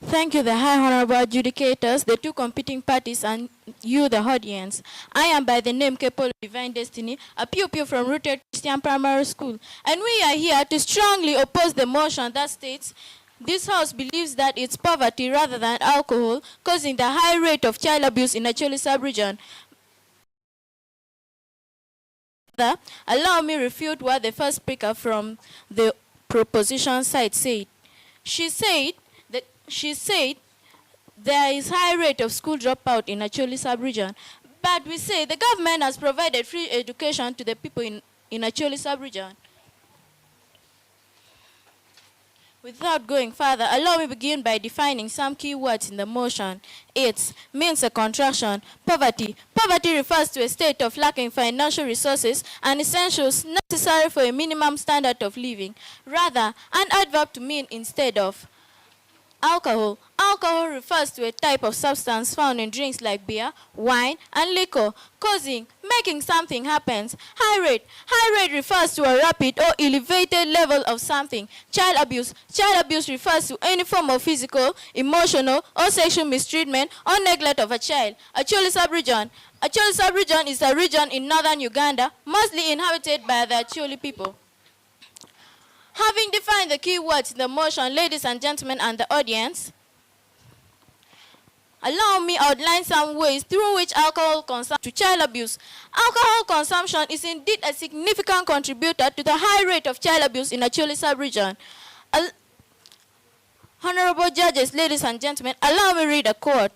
Thank you, the High Honorable Adjudicators, the two competing parties, and you, the audience. I am by the name Capable of Divine Destiny, a pupil from Rooted Christian Primary School, and we are here to strongly oppose the motion that states this house believes that it's poverty rather than alcohol causing the high rate of child abuse in Acholi sub-region. Allow me refute what the first speaker from the proposition side said. She said there is high rate of school dropout in Acholi sub-region, but we say the government has provided free education to the people in Acholi sub-region. Without going further, allow me begin by defining some key words in the motion. It means a contraction. Poverty. Poverty refers to a state of lacking financial resources and essentials necessary for a minimum standard of living. Rather, an adverb to mean instead of. Alcohol. Alcohol refers to a type of substance found in drinks like beer, wine, and liquor, making something happens. High rate. High rate refers to a rapid or elevated level of something. Child abuse. Child abuse refers to any form of physical, emotional, or sexual mistreatment or neglect of a child. Acholi sub-region. Acholi sub-region is a region in northern Uganda, mostly inhabited by the Acholi people. Having defined the key words in the motion, ladies and gentlemen and the audience, allow me outline some ways through which alcohol consumption to child abuse. Alcohol consumption is indeed a significant contributor to the high rate of child abuse in Acholi sub-region. Honorable judges, ladies and gentlemen, allow me read a quote.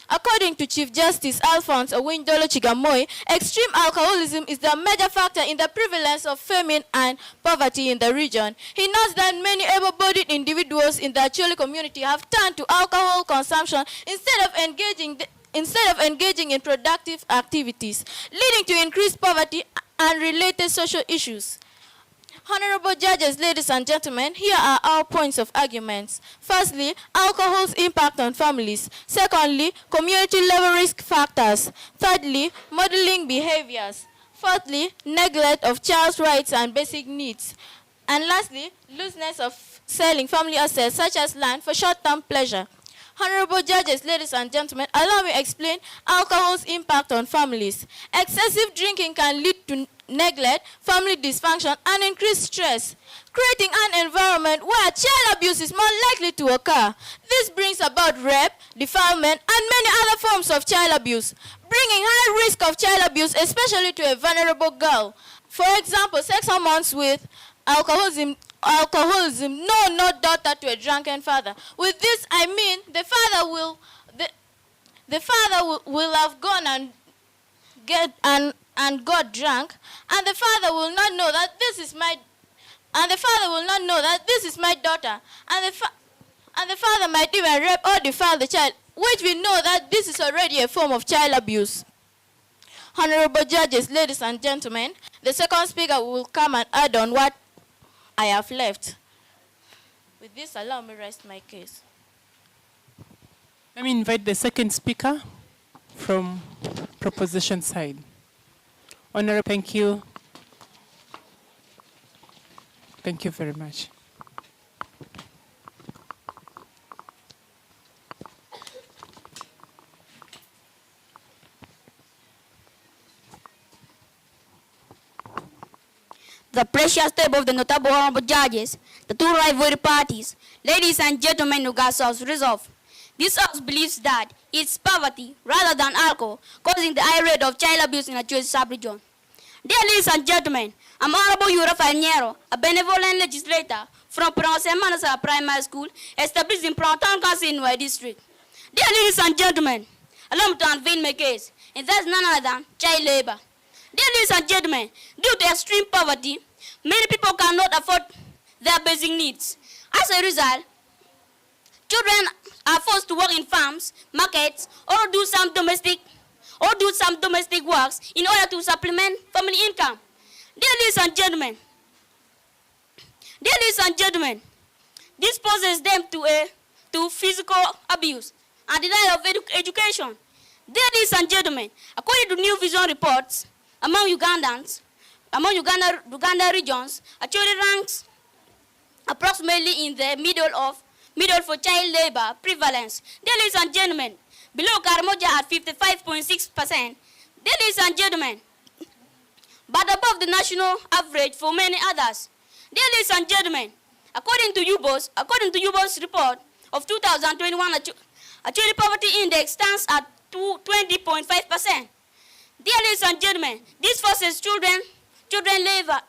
According to Chief Justice Alphonse Owindolo Chigamoy, extreme alcoholism is the major factor in the prevalence of famine and poverty in the region. He notes that many able-bodied individuals in the Acholi community have turned to alcohol consumption instead of engaging in productive activities, leading to increased poverty and related social issues. Honorable judges, ladies and gentlemen, here are our points of arguments. Firstly, alcohol's impact on families. Secondly, community level risk factors. Thirdly, modeling behaviors. Fourthly, neglect of child's rights and basic needs. And lastly, looseness of selling family assets such as land for short-term pleasure. Honorable judges, ladies and gentlemen, allow me to explain alcohol's impact on families. Excessive drinking can lead to neglect, family dysfunction, and increased stress, creating an environment where child abuse is more likely to occur. This brings about rape, defilement, and many other forms of child abuse, bringing high risk of child abuse, especially to a vulnerable girl. For example, sex hormones with alcoholism, no, not daughter to a drunken father. With this, I mean the father will have gone and got drunk, and the father will not know that this is my daughter, and the father might even rape or defile the child, which we know that this is already a form of child abuse. Honorable judges, ladies and gentlemen, the second speaker will come and add on what I have left. With this, allow me rest my case. Let me invite the second speaker from proposition side. Honorable, thank you. Thank you very much. The precious table of the notable honorable judges, the two rivalry parties, ladies and gentlemen who got us resolved. This house believes that it's poverty rather than alcohol causing the high rate of child abuse in the Acholi sub-region. Dear ladies and gentlemen, I'm Honorable Yura Falniero, a benevolent legislator from Pronce Manasa Primary School, established in Prontown Council in my district. Dear ladies and gentlemen, allow me to unveil my case, and that's none other than child labor. Dear ladies and gentlemen, due to extreme poverty, many people cannot afford their basic needs. As a result, children are forced to work in farms, markets, or do some domestic works in order to supplement family income. Dear ladies and gentlemen, this poses them to physical abuse and denial of education. Dear ladies and gentlemen, according to New Vision reports, among Uganda regions, Acholi ranks approximately in the middle for child labor prevalence. Dear ladies and gentlemen, below Karamoja at 55.6%. Dear ladies and gentlemen, but above the national average for many others. Dear ladies and gentlemen, according to UBO's report of 2021, Acholi poverty index stands at 20.5%. Dear ladies and gentlemen, this forces children to labor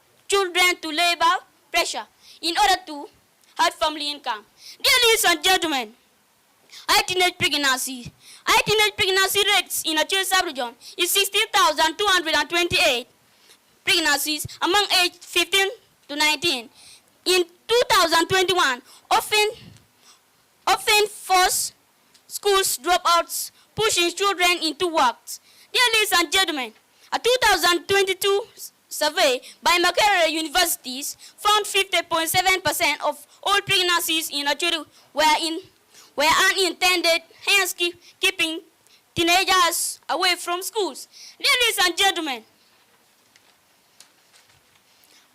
pressure in order to have family income. Dear ladies and gentlemen, high teenage pregnancy rates in Acholi sub-region is 16,228 pregnancies among age 15 to 19. In 2021, often forced schools dropouts, pushing children into works. Dear ladies and gentlemen, a 2022 survey by Makerere universities found 50.7% of all pregnancies in Acholi were unintended, hence keeping teenagers away from schools. Dear ladies and gentlemen,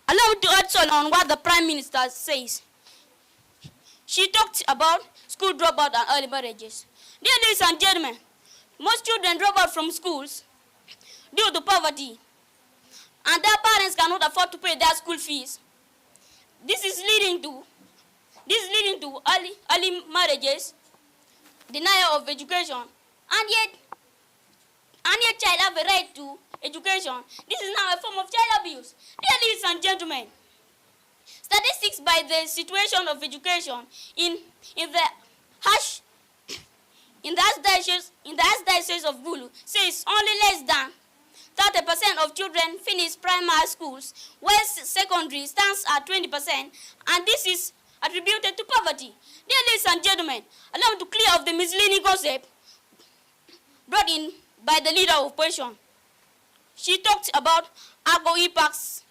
allow me to add on what the Prime Minister says. She talked about school dropout and early marriages. Dear ladies and gentlemen, most children drop out from schools due to poverty, and their parents cannot afford to pay their school fees. This is leading to early marriages, denial of education, and yet child have a right to education. This is now a form of child abuse. Dear ladies and gentlemen, statistics by the situation of education in the Archdiocese of Gulu says only less than 30% of children finish primary schools, while secondary stands at 20%, and this is attributed to poverty. Dear ladies and gentlemen, allow me to clear up the misleading concept brought in by the leader of opposition. She talked about alcohol impacts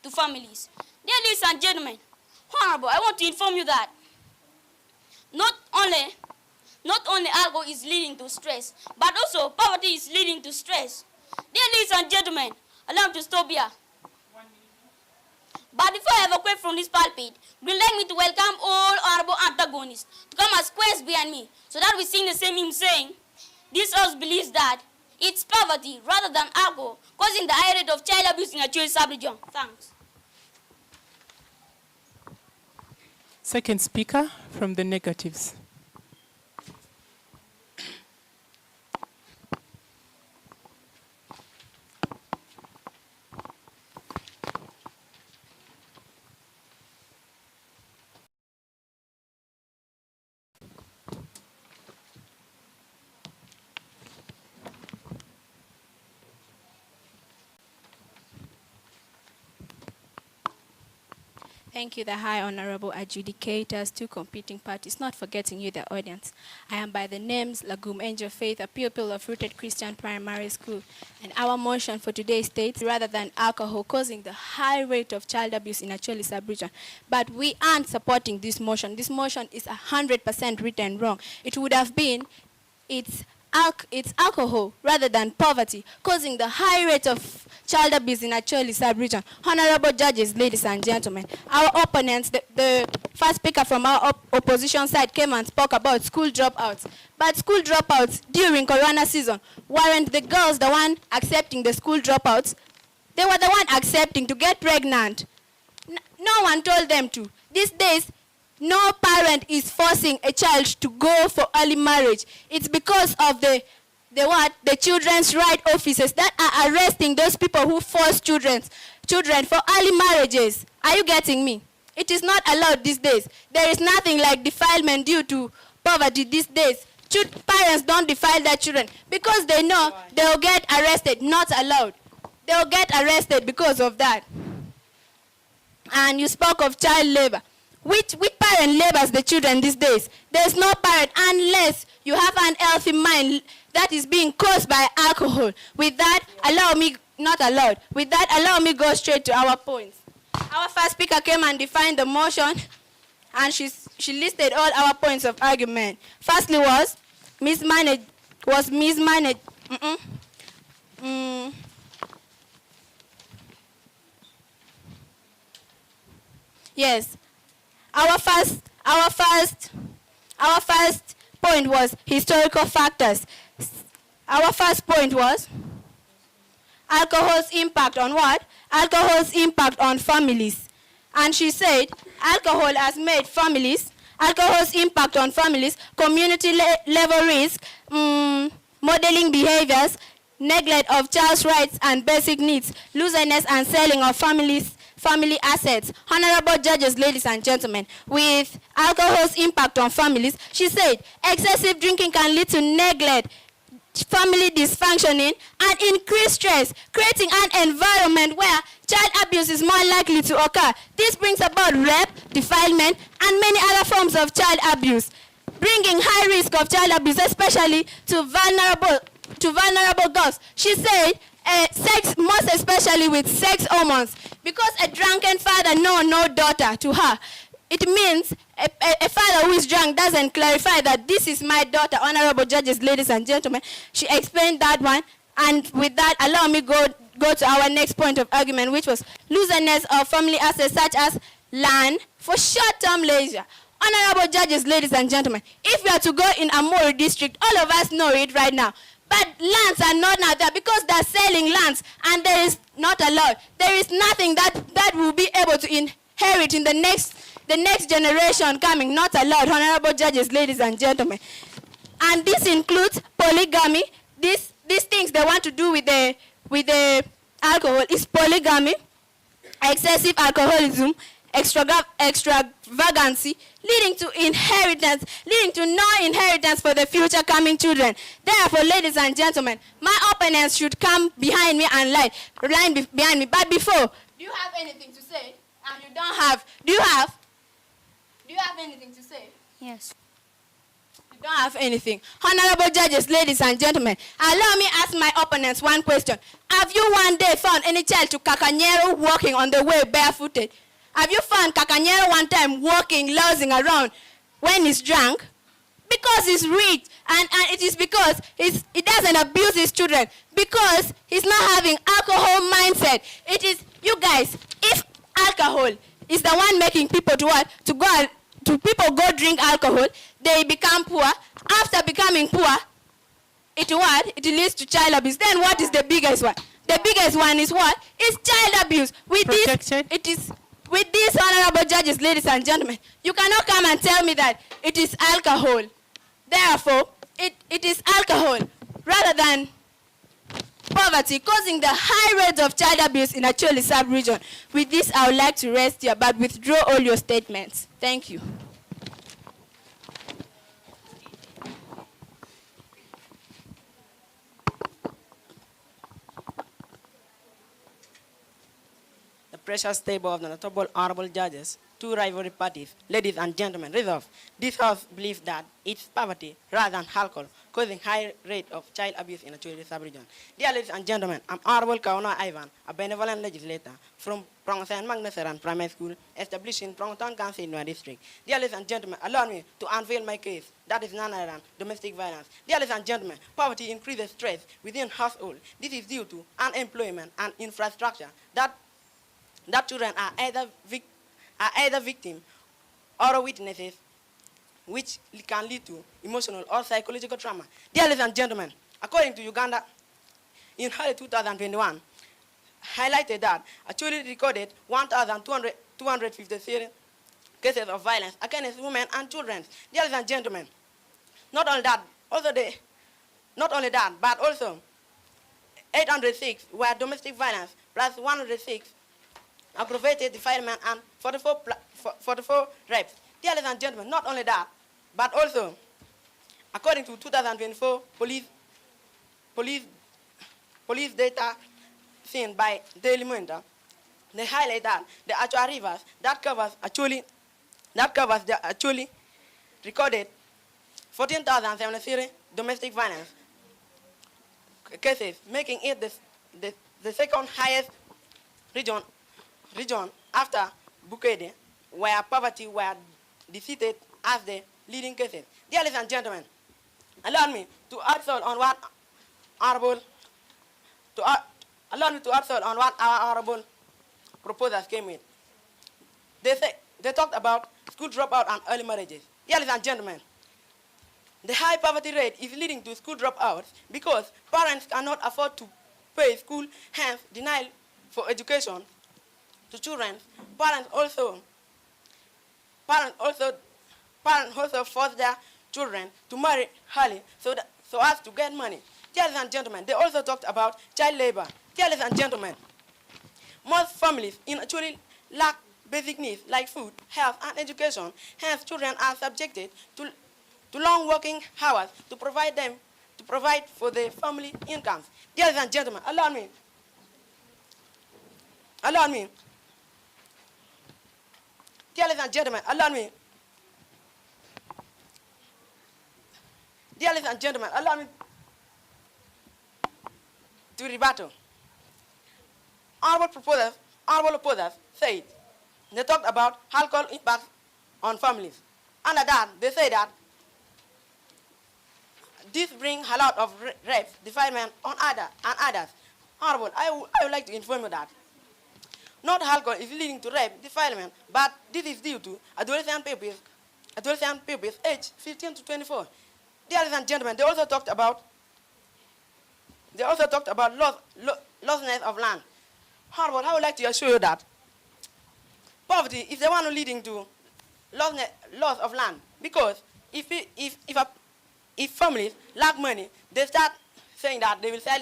to families. Dear ladies and gentlemen, Honorable, I want to inform you that not only alcohol is leading to stress, but also poverty is leading to stress. Dear ladies and gentlemen, allow me to stop here. But before I evacuate from this pulpit, would you like me to welcome all honorable antagonists to come as squares behind me so that we sing the same hymn saying, this house believes that it's poverty rather than alcohol causing the high rate of child abuse in Acholi sub-region. Thanks. Second speaker from the negatives. Thank you, the High Honorable Adjudicators, two competing parties, not forgetting you, the audience. I am by the names Lagum Angel Faith, a pupil of Rooted Christian Primary School. And our motion for today states, rather than alcohol causing the high rate of child abuse in Acholi sub-region. But we aren't supporting this motion. This motion is 100% written wrong. It would have been, it's alcohol rather than poverty causing the high rate of child abuse in Acholi sub-region. Honorable judges, ladies and gentlemen, our opponents, the first speaker from our opposition side came and spoke about school dropouts. But school dropouts during Corona season, weren't the girls the one accepting the school dropouts? They were the one accepting to get pregnant. No one told them to. These days, no parent is forcing a child to go for early marriage. It's because of the children's right officers that are arresting those people who force children for early marriages. Are you getting me? It is not allowed these days. There is nothing like defilement due to poverty these days. Parents don't defile their children because they know they'll get arrested. Not allowed. They'll get arrested because of that. And you spoke of child labor. Which parent labors the children these days? There's no parent unless you have an healthy mind that is being caused by alcohol. With that, allow me go straight to our points. Our first speaker came and defined the motion, and she listed all our points of argument. Firstly was mismanaged. Yes. Our first point was historical factors. Our first point was alcohol's impact on what? Alcohol's impact on families. And she said alcohol has made alcohol's impact on families, community level risk, modeling behaviors, neglect of child's rights and basic needs, looseness and selling of family assets. Honorable judges, ladies and gentlemen, with alcohol's impact on families, she said excessive drinking can lead to neglect, family dysfunctioning, and increased stress, creating an environment where child abuse is more likely to occur. This brings about rape, defilement, and many other forms of child abuse, bringing high risk of child abuse, especially to vulnerable girls. She said sex, most especially with sex hormones, because a drunken father no daughter to her. It means a father who is drunk doesn't clarify that this is my daughter. Honorable judges, ladies and gentlemen, she explained that one. And with that, allow me go to our next point of argument, which was looseness of family assets such as land for short-term leisure. Honorable judges, ladies and gentlemen, if we are to go in Amori district, all of us know it right now. But lands are not now there because they're selling lands and there is not allowed. There is nothing that will be able to inherit in the next generation coming. Not allowed, honorable judges, ladies and gentlemen. And this includes polygamy. These things they want to do with the alcohol is polygamy, excessive alcoholism, extravagancy, leading to no inheritance for the future coming children. Therefore, ladies and gentlemen, my opponents should come behind me and line behind me. But before, do you have anything to say? And you don't have. Do you have anything to say? Yes. You don't have anything. Honorable judges, ladies and gentlemen, allow me ask my opponents one question. Have you one day found any child to Kakanyero walking on the way barefooted? Have you found Kakanyero one time walking, lounging around when he's drunk? Because he's rich, and it is because he doesn't abuse his children, because he's not having alcohol mindset. It is, you guys, if alcohol is the one making people to what? People go drink alcohol, they become poor. After becoming poor, it leads to child abuse. Then what is the biggest one? The biggest one is what? It's child abuse. With these honorable judges, ladies and gentlemen, you cannot come and tell me that it is alcohol. Therefore, it is alcohol rather than poverty causing the high rates of child abuse in Acholi sub-region. With this, I would like to rest here, but withdraw all your statements. Thank you. The precious table of the notable honorable judges, two rivalry parties, ladies and gentlemen, resolve. This House believes that it's poverty rather than alcohol causing high rate of child abuse in the Acholi sub-region. Dear ladies and gentlemen, I'm Honorable Kauna Ivan, a benevolent legislator from Prongsan Magnesaran Primary School, established in Prongton Council, Nua District. Dear ladies and gentlemen, allow me to unveil my case. That is none other than domestic violence. Dear ladies and gentlemen, poverty increases stress within household. This is due to unemployment and infrastructure that children are either victim or witnesses, which can lead to emotional or psychological trauma. Dear ladies and gentlemen, according to Uganda, in early 2021, highlighted that Acholi recorded 1,253 cases of violence against women and children. Dear ladies and gentlemen, not only that, but also 806 were domestic violence, plus 106 aggravated defilement and 44 rapes. Dear ladies and gentlemen, not only that, but also, according to 2024 police data seen by Daily Monitor, they highlight that the Acholi rivers that covers the Acholi recorded 14,073 domestic violence cases, making it the second highest region after Bukede, where poverty were defeated as the leading cases. Dear ladies and gentlemen, allow me to answer on what our honorable proposals came with. They talked about school dropout and early marriages. Dear ladies and gentlemen, the high poverty rate is leading to school dropouts because parents cannot afford to pay school, hence denial for education to children. Parents also force their children to marry early so as to get money. Dear ladies and gentlemen, they also talked about child labor. Dear ladies and gentlemen, most families in Acholi lack basic needs like food, health, and education. Hence, children are subjected to long working hours to provide for their family incomes. Dear ladies and gentlemen, allow me. Dear ladies and gentlemen, allow me to rebuttal. Honorable opposers said they talked about alcohol impact on families. Under that, they say that this brings a lot of rapes, defilement on others. Honorable, I would like to inform you that not alcohol is leading to rape, defilement, but this is due to adolescent pupils aged 15 to 24. Dear ladies and gentlemen, they also talked about lostness of land. However, I would like to assure you that poverty is the one leading to loss of land, because if families lack money, they start saying that they will sell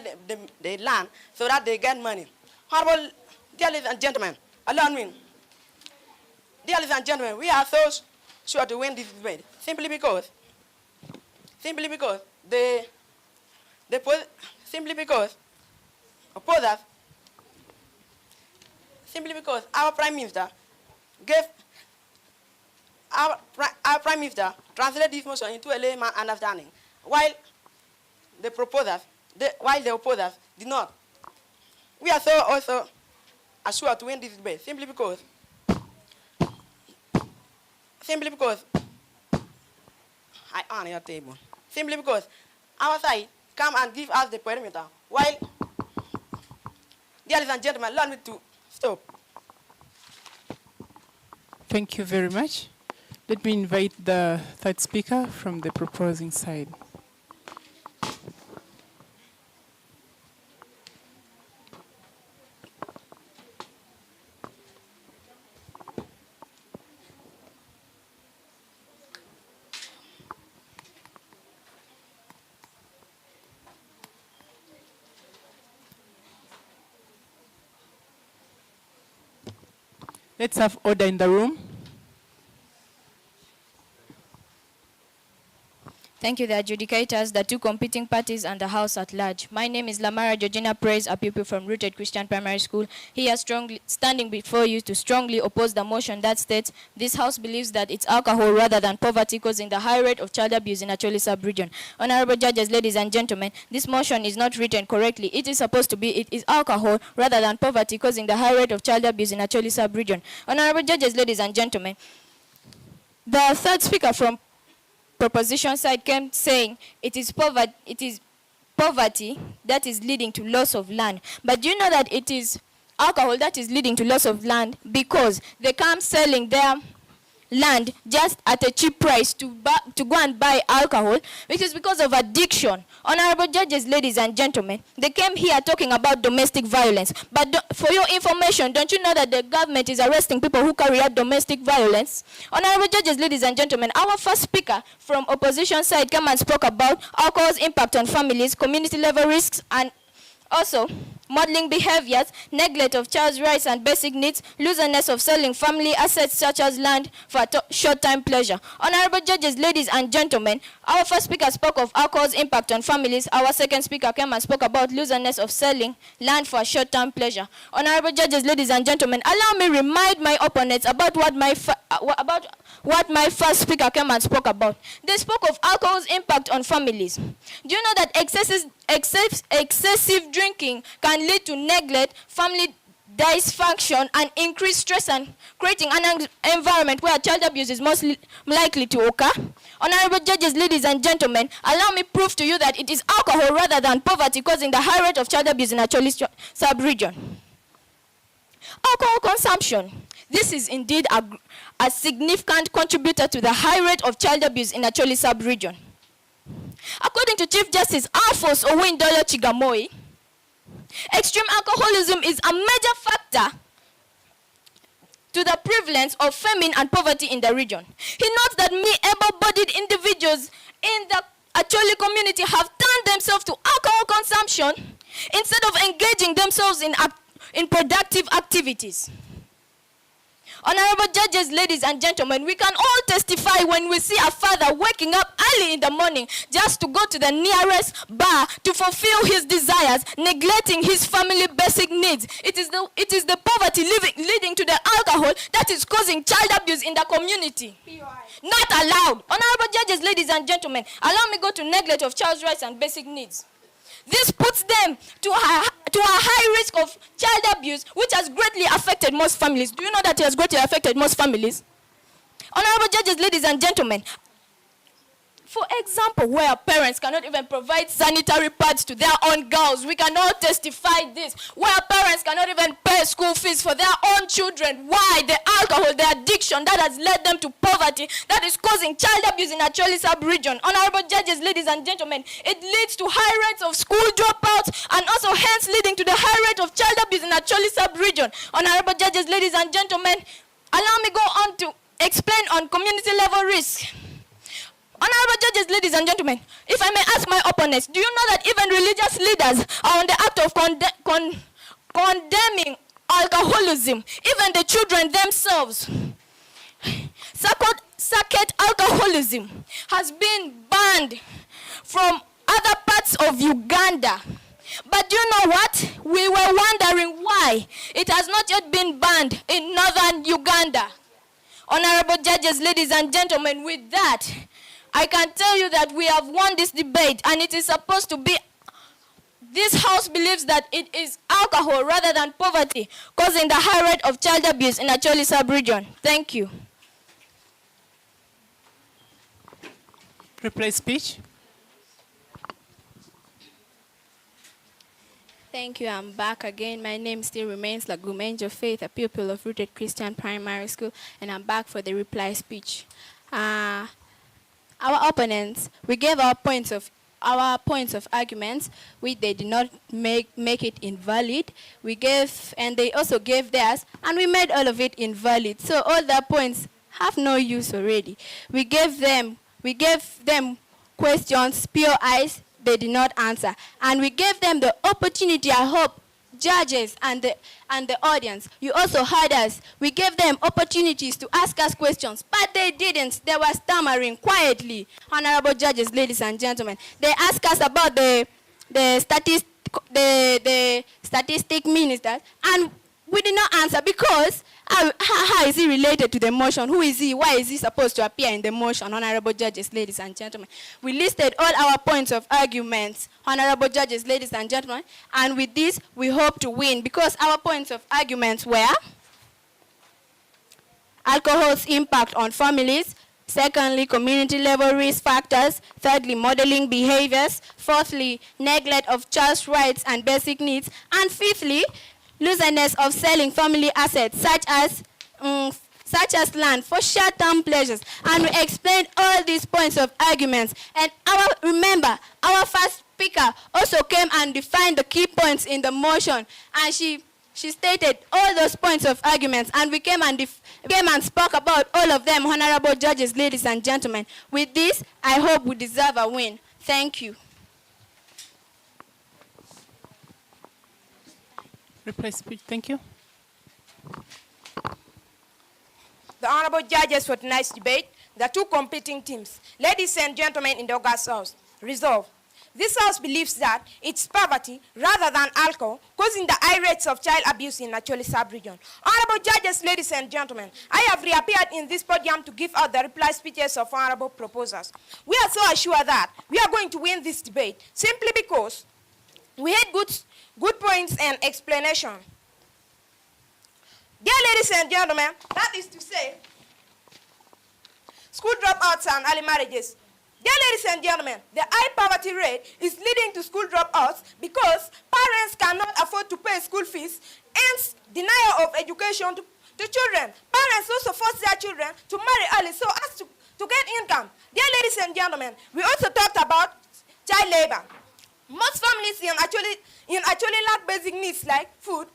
the land so that they get money. However, dear ladies and gentlemen, allow me. Dear ladies and gentlemen, we are so sure to win this debate simply because our Prime Minister translated this motion into a layman understanding, while the opposers did not. We are so also assured to win this debate simply because Simply because I honor your table. Simply because our side come and give us the perimeter. While, ladies and gentlemen, allow me to stop. Thank you very much. Let me invite the third speaker from the proposing side. Let's have order in the room. Thank you, the adjudicators, the two competing parties, and the House at large. My name is Lamara Georgina Praise, a pupil from Rooted Christian Primary School. Here, standing before you to strongly oppose the motion that states, this House believes that it's alcohol rather than poverty causing the high rate of child abuse in Acholi sub-region. Honorable judges, ladies and gentlemen, this motion is not written correctly. It is supposed to be, it is alcohol rather than poverty causing the high rate of child abuse in Acholi sub-region. Honorable judges, ladies and gentlemen, the third speaker from proposition side came saying it is poverty that is leading to loss of land. But do you know that it is alcohol that is leading to loss of land because they come selling their land just at a cheap price to go and buy alcohol, which is because of addiction. Honorable judges, ladies and gentlemen, they came here talking about domestic violence. But for your information, don't you know that the government is arresting people who carry out domestic violence? Honorable judges, ladies and gentlemen, our first speaker from opposition side came and spoke about alcohol's impact on families, community level risks, and also modeling behaviors, neglect of child's rights and basic needs, looseness of selling family assets such as land for short-time pleasure. Honorable judges, ladies and gentlemen, our first speaker spoke of alcohol's impact on families. Our second speaker came and spoke about looseness of selling land for short-term pleasure. Honorable judges, ladies and gentlemen, allow me remind my opponents about what my first speaker came and spoke about. They spoke of alcohol's impact on families. Do you know that excessive drinking can lead to neglect, family dysfunction, and increased stress, and creating an environment where child abuse is most likely to occur? Honorable judges, ladies and gentlemen, allow me prove to you that it is alcohol rather than poverty causing the high rate of child abuse in Acholi sub-region. Alcohol consumption. This is indeed a significant contributor to the high rate of child abuse in Acholi sub-region. According to Chief Justice Alphonse Owindolo Chigamoi, extreme alcoholism is a major factor to the prevalence of famine and poverty in the region. He notes that many able-bodied individuals in the Acholi community have turned themselves to alcohol consumption instead of engaging themselves in productive activities. Honorable judges, ladies and gentlemen, we can all testify when we see a father waking up early in the morning just to go to the nearest bar to fulfill his desires, neglecting his family basic needs. It is the poverty leading to the alcohol that is causing child abuse in the community. Not allowed. Honorable judges, ladies and gentlemen, allow me go to neglect of child's rights and basic needs. This puts them to a high risk of child abuse, which has greatly affected most families. Do you know that it has greatly affected most families? Honorable judges, ladies and gentlemen, for example, where parents cannot even provide sanitary pads to their own girls, we can all testify this. Where parents cannot even pay school fees for their own children. Why? The alcohol, the addiction that has led them to poverty, that is causing child abuse in Acholi sub-region. Honorable judges, ladies and gentlemen, it leads to high rates of school dropouts and also hence leading to the high rate of child abuse in Acholi sub-region. Honorable judges, ladies and gentlemen, allow me go on to explain on community level risk. Honorable judges, ladies and gentlemen, if I may ask my opponents, do you know that even religious leaders are on the act of condemning alcoholism, even the children themselves? Circuit alcoholism has been banned from other parts of Uganda. But do you know what? We were wondering why it has not yet been banned in northern Uganda. Honorable judges, ladies and gentlemen, with that, I can tell you that we have won this debate, and it is supposed to be, this House believes that it is alcohol rather than poverty causing the high rate of child abuse in Acholi sub-region. Thank you. Reply speech. Thank you. I'm back again. My name still remains Lagumenjo Faith, a pupil of Rooted Christian Primary School, and I'm back for the reply speech. Our opponents, we gave our points of arguments, which they did not make it invalid. We gave, and they also gave theirs, and we made all of it invalid. So all their points have no use already. We gave them questions, POIs, they did not answer. And we gave them the opportunity, I hope, judges and the audience, you also heard us. We gave them opportunities to ask us questions, but they didn't. They were stammering quietly. Honorable judges, ladies and gentlemen, they asked us about the statistic ministers, and we did not answer because how is he related to the motion? Who is he? Why is he supposed to appear in the motion? Honorable judges, ladies and gentlemen, we listed all our points of arguments, honorable judges, ladies and gentlemen, and with this we hope to win because our points of arguments were alcohol's impact on families, secondly, community level risk factors, thirdly, modeling behaviors, fourthly, neglect of child's rights and basic needs, and fifthly, looseness of selling family assets such as land for short-term pleasures. And we explained all these points of arguments. And remember, our first speaker also came and defined the key points in the motion. And she stated all those points of arguments. And we came and spoke about all of them, honorable judges, ladies and gentlemen. With this, I hope we deserve a win. Thank you. Reply speech. Thank you. The honorable judges for tonight's debate, the two competing teams. Ladies and gentlemen in the August House, resolve. This House believes that it's poverty rather than alcohol causing the high rates of child abuse in Acholi sub-region. Honorable judges, ladies and gentlemen, I have reappeared in this podium to give out the reply speeches of honorable proposers. We are so assured that we are going to win this debate simply because we had good points and explanation. Dear ladies and gentlemen, that is to say, school dropouts and early marriages. Dear ladies and gentlemen, the high poverty rate is leading to school dropouts because parents cannot afford to pay school fees, hence denial of education to children. Parents also force their children to marry early so as to get income. Dear ladies and gentlemen, we also talked about child labor. Most families in actually lack basic needs like food,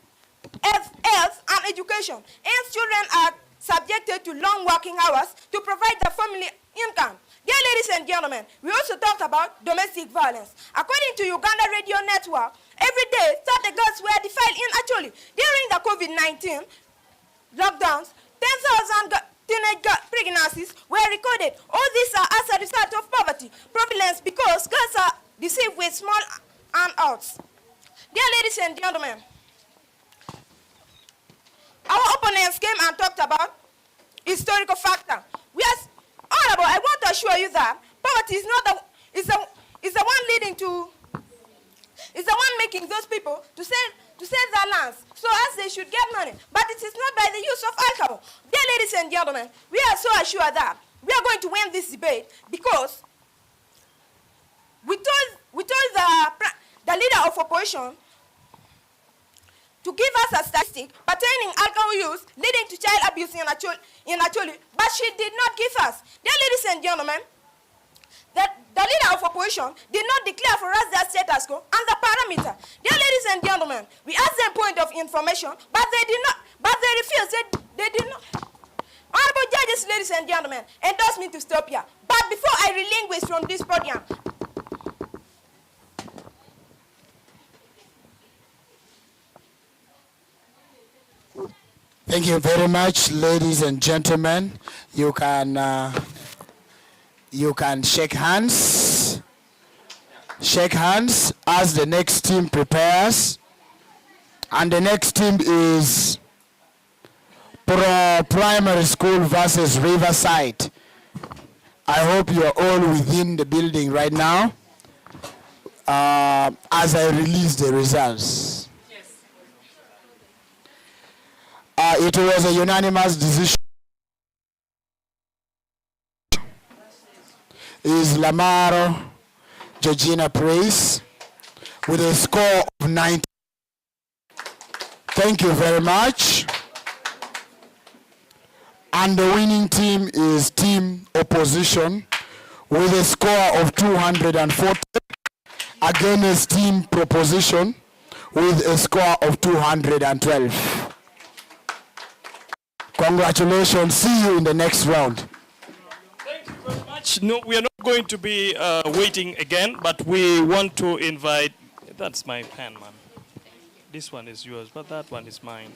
health, and education. Hence, children are subjected to long working hours to provide the family income. Dear ladies and gentlemen, we also talked about domestic violence. According to Uganda Radio Network, every day 30 girls were defiled in Acholi. During the COVID-19 lockdowns, 10,000 teenage pregnancies were recorded. All these are as a result of poverty, prevalence because girls are deceived with small handouts. Dear ladies and gentlemen, our opponents came and talked about historical factor. We are honorable. I want to assure you that poverty is not is the one leading to is the one making those people to sell their lands so as they should get money. But it is not by the use of alcohol. Dear ladies and gentlemen, we are so assured that we are going to win this debate because we told the leader of opposition to give us a statistic pertaining alcohol use leading to child abuse in Acholi, but she did not give us. Dear ladies and gentlemen, the leader of opposition did not declare for us their status quo and the parameter. Dear ladies and gentlemen, we asked them point of information, but they refused. They did not. Honorable judges, ladies and gentlemen, endorse me to stop here. But before I relinquish from this podium, thank you very much, ladies and gentlemen. You can shake hands. Shake hands as the next team prepares. And the next team is Pro Primary School versus Riverside. I hope you are all within the building right now as I release the results. It was a unanimous decision. Is Lamaro Georgina Praise with a score of 90. Thank you very much. And the winning team is Team Opposition with a score of 240 against Team Proposition with a score of 212. Congratulations. See you in the next round. Thank you very much. No, we are not going to be waiting again, but we want to invite... That's my pen, man. This one is yours, but that one is mine.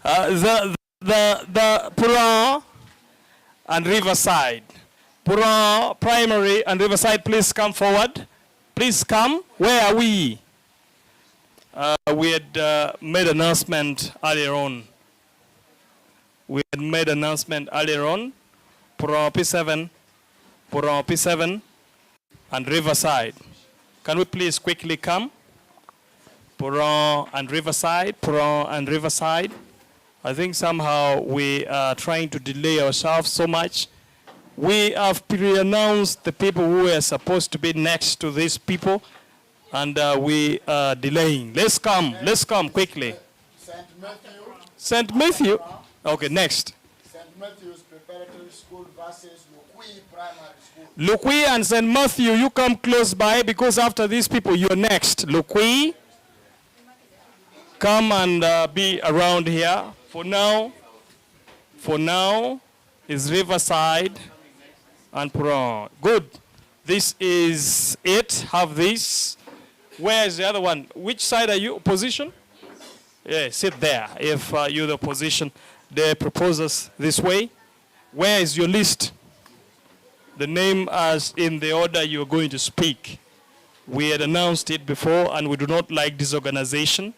The Pura and Riverside. Pura Primary and Riverside, please come forward. Please come. Where are we? We had made announcement earlier on. Pura P7, Pura P7 and Riverside. Can we please quickly come? Pura and Riverside, Pura and Riverside. I think somehow we are trying to delay ourselves so much. We have pre-announced the people who are supposed to be next to these people, and we are delaying. Let's come quickly. St. Matthew. Okay, next. St. Matthew's Preparatory School versus Lukui Primary School. Lukui and St. Matthew, you come close by because after these people, you're next. Lukui, come and be around here. For now, is Riverside and Pura. Good. This is it. Have this. Where is the other one? Which side are you? Opposition? Yeah, sit there. If you're the opposition, they propose us this way. Where is your list? The name as in the order you're going to speak. We had announced it before, and we do not like disorganization.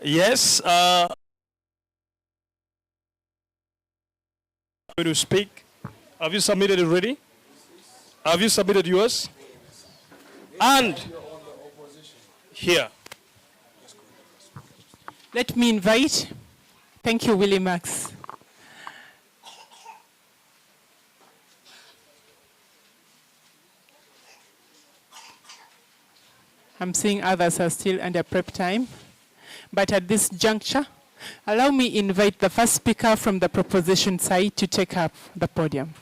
Yes, going to speak. Have you submitted it already? Have you submitted yours? And here. Let me invite. Thank you, Willie Max. I'm seeing others are still under prep time. But at this juncture, allow me invite the first speaker from the proposition side to take up the podium.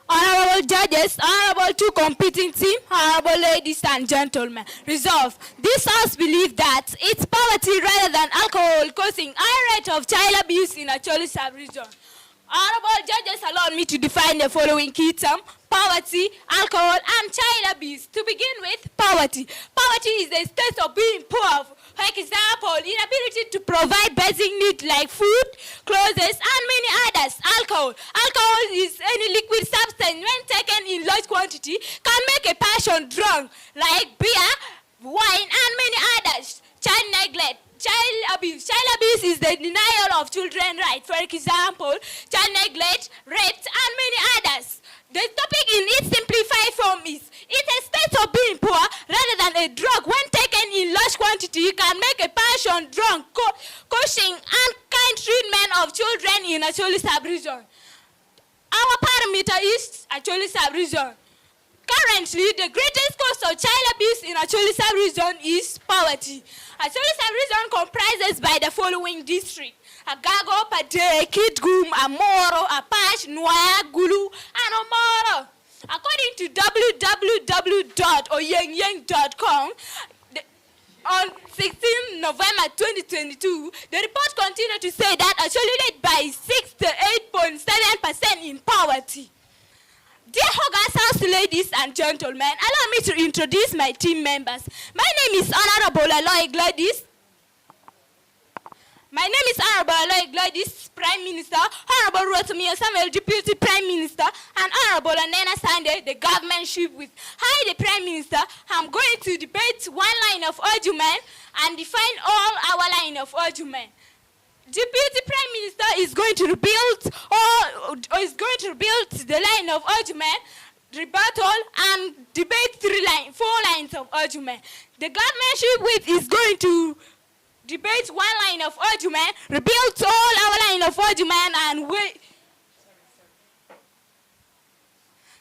Honorable judges, honorable two competing team, honorable ladies and gentlemen, resolve. This House believes that it's poverty rather than alcohol causing high rate of child abuse in Acholi sub-region. Honorable judges, allow me to define the following key term: poverty, alcohol, and child abuse. To begin with, poverty. Poverty is a state of being poor. For example, inability to provide basic needs like food, clothes, and many others. Alcohol. Alcohol is any liquid substance when taken in large quantity can make a person drunk, like beer, wine, and many others. Child neglect. Child abuse. Child abuse is the denial of children's rights. For example, child neglect, rape, and many others. The topic in its simplified form is, it's a state of being poor rather than a drug. When taken in large quantity, can make a person drunk, causing unkind treatment of children in Acholi sub-region. Our parameter is Acholi sub-region. Currently, the greatest cause of child abuse in Acholi sub-region is poverty. Acholi sub-region comprises by the following districts: Agago, Pade, Kitgum, Amoro, Apache, Nwaya, Gulu, and Omoro. According to www.oyengyeng.com, on 16 November 2022, the report continued to say that Acholi led by 68.7% in poverty. Dear August House ladies and gentlemen, allow me to introduce my team members. My name is Honorable Aloy Gladys. My name is Honorable Aloy Gladys, Prime Minister, Honorable Rotimi Samuel, Deputy Prime Minister, and Honorable Anena Sande, the government chief with. Hi, the Prime Minister. I'm going to debate one line of argument and define all our line of argument. Deputy Prime Minister is going to rebuild or is going to rebuild the line of argument, rebuttal, and debate 4 lines of argument. The government whip is going to debate 1 line of argument, rebuild all our line of argument, and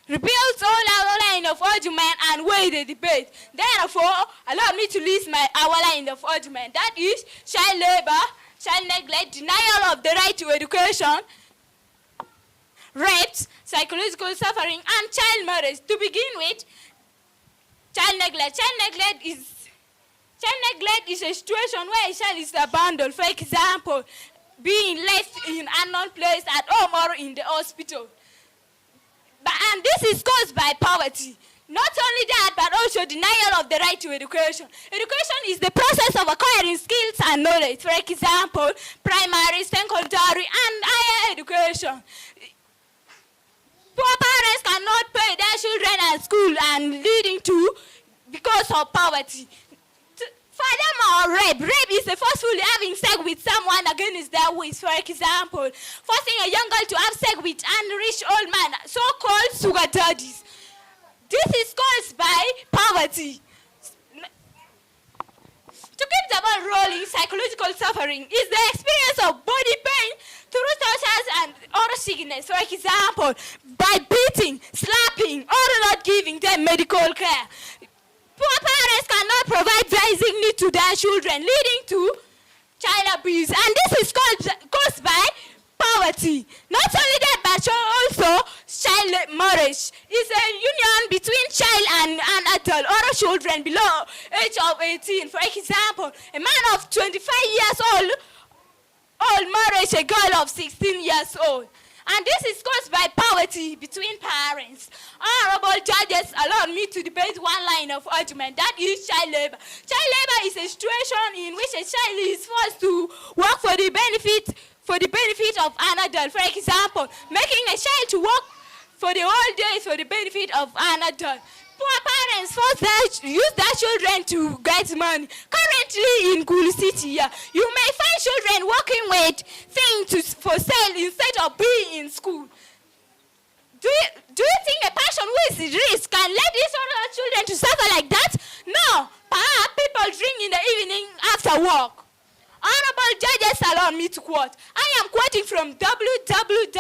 rebuild all our line of argument and weigh the debate. Therefore, allow me to list our line of argument. That is child labor, child neglect, denial of the right to education, rapes, psychological suffering, and child marriage. To begin with, child neglect. Child neglect is a situation where a child is abandoned. For example, being left in an unknown place at home or in the hospital. And this is caused by poverty. Not only that, but also denial of the right to education. Education is the process of acquiring skills and knowledge. For example, primary, secondary, and higher education. Poor parents cannot pay their children at school and leading to because of poverty. Furthermore, rape is forcefully having sex with someone against their wish. For example, forcing a young girl to have sex with an rich old man, so-called sugar daddies. This is caused by poverty. To keep the ball rolling, psychological suffering is the experience of body pain through tortures and or sickness. For example, by beating, slapping, or not giving them medical care. Poor parents cannot provide basic needs to their children, leading to child abuse. And this is caused by poverty. Not only that, but also child marriage is a union between child and an adult or children below age of 18. For example, a man of 25 years old marries a girl of 16 years old. And this is caused by poverty between parents. Honorable judges, allow me to debate 1 line of argument. That is child labor. Child labor is a situation in which a child is forced to work for the benefit of an adult. For example, making a child to work for the whole day for the benefit of an adult. Poor parents use their children to get money. Currently in Gulu City, you may find children working with things for sale instead of being in school. Do you think a person who is rich can let these other children to suffer like that? No. Perhaps people drink in the evening after work. Honorable judges, allow me to quote. I am quoting from www.ilo.org.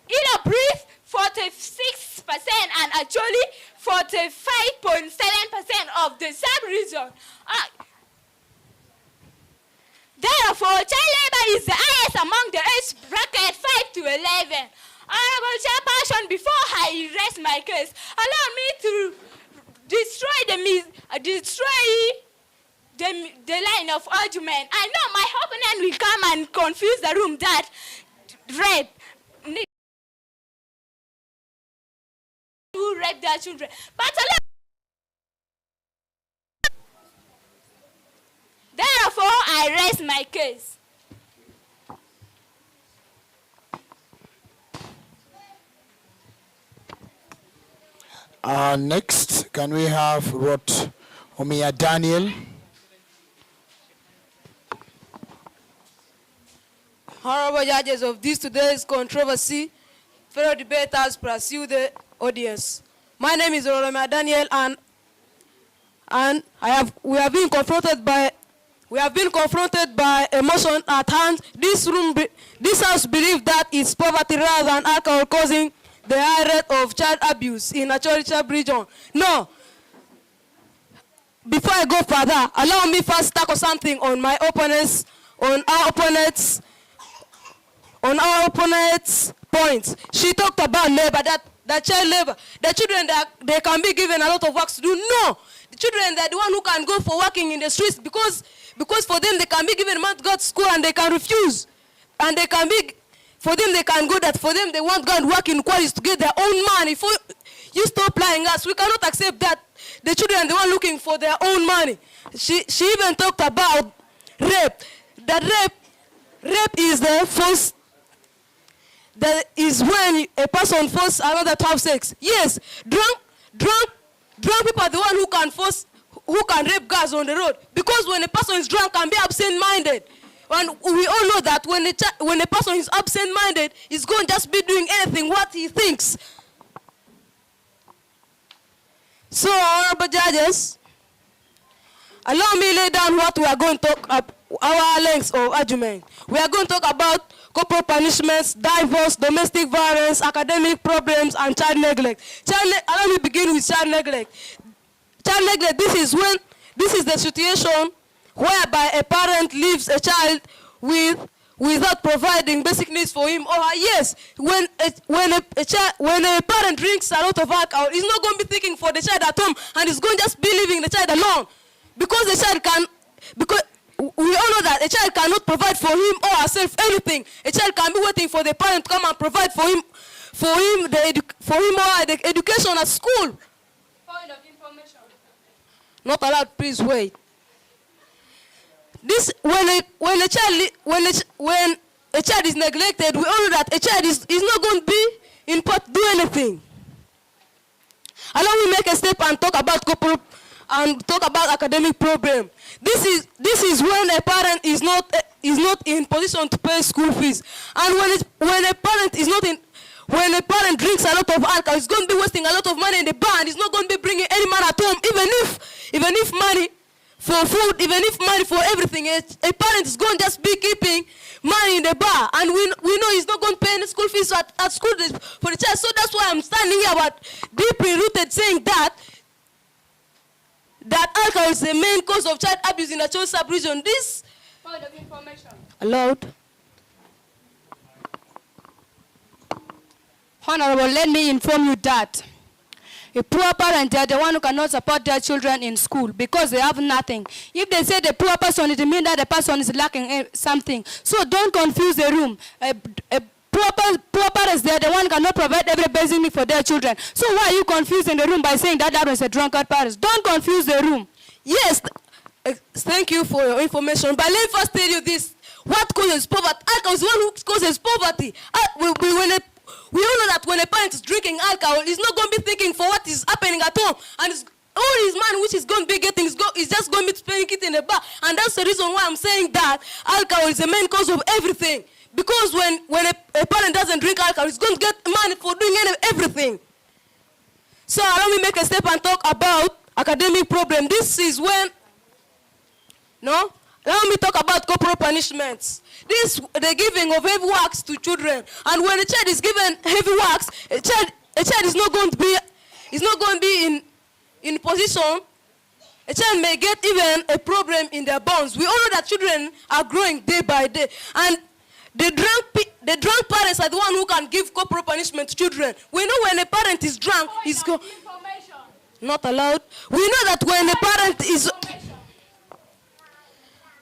Ilo breathe 46% and actually 45.7% of the sub-region. Therefore, child labor is the highest among the age bracket 5 to 11. Honorable Chairperson, before I rest my case, allow me to destroy the line of argument. I know my opponent will come and confuse the room that rape, who rape their children. But therefore, I raise my case. Next, can we have Rot Omia Daniel? Honorable judges of this today's controversy, fellow debaters, pursue the audience. My name is Omia Daniel, and we have been confronted by a motion at hand. This house believes that it's poverty rather than alcohol causing the high rate of child abuse in Acholi region. No. Before I go further, allow me first tackle something on our opponent's points. She talked about labor, that child labor. The children, they can be given a lot of work to do. No. The children, they're the one who can go for working in the streets because for them, they can be given money to go to school and they can refuse. And they can be, for them, they can go that. For them, they want to go and work in quarries to get their own money. If you stop lying us, we cannot accept that. The children are the one looking for their own money. She even talked about rape. That rape is the first. That is when a person forces another to have sex. Yes, drunk people are the one who can force who can rape girls on the road. Because when a person is drunk can be absent-minded. And we all know that when a person is absent-minded, he's going to just be doing anything what he thinks. So, honorable judges, allow me lay down what we are going to talk about, our lengths of argument. We are going to talk about corporal punishments, divorce, domestic violence, academic problems, and child neglect. Allow me begin with child neglect. Child neglect, this is the situation whereby a parent leaves a child without providing basic needs for him or her. Yes, when a parent drinks a lot of alcohol, he's not going to be thinking for the child at home, and he's going to just be leaving the child alone. Because we all know that a child cannot provide for him or herself anything. A child can be waiting for the parent to come and provide for him or her the education at school. Point of information. Not allowed, please wait. This when a child is neglected, we all know that a child is not going to be in part do anything. Allow me make a step and talk about academic problem. This is when a parent is not in position to pay school fees, and when a parent drinks a lot of alcohol, he's going to be wasting a lot of money in the bar, and he's not going to be bringing any money at home, even if money for food, even if money for everything. A parent is going to just be keeping money in the bar, and we know he's not going to pay any school fees at school for the child. So that's why I'm standing here, but deeply rooted, saying that alcohol is the main cause of child abuse in Acholi sub-region. This point of information. Allowed. Honorable, let me inform you that a poor parent, they are the one who cannot support their children in school because they have nothing. If they say the poor person, it means that the person is lacking something. So don't confuse the room. Poor parents, they are the one who cannot provide every basic need for their children. So why are you confusing the room by saying that was a drunkard parent? Don't confuse the room. Yes, thank you for your information. But let me first tell you this. What causes poverty? Alcohol is one who causes poverty. We all know that when a parent is drinking alcohol, he's not going to be thinking for what is happening at home. And all his money which he's going to be getting is just going to be spending it in the bar. And that's the reason why I'm saying that alcohol is the main cause of everything. Because when a parent doesn't drink alcohol, he's going to get money for doing everything. So allow me make a step and talk about academic problem. This is when, allow me talk about corporal punishments. This the giving of heavy works to children. And when a child is given heavy works, a child is not going to be in position. A child may get even a problem in their bones. We all know that children are growing day by day. And the drunk parents are the one who can give corporal punishment to children. We know when a parent is drunk, he's not allowed. We know that when a parent is...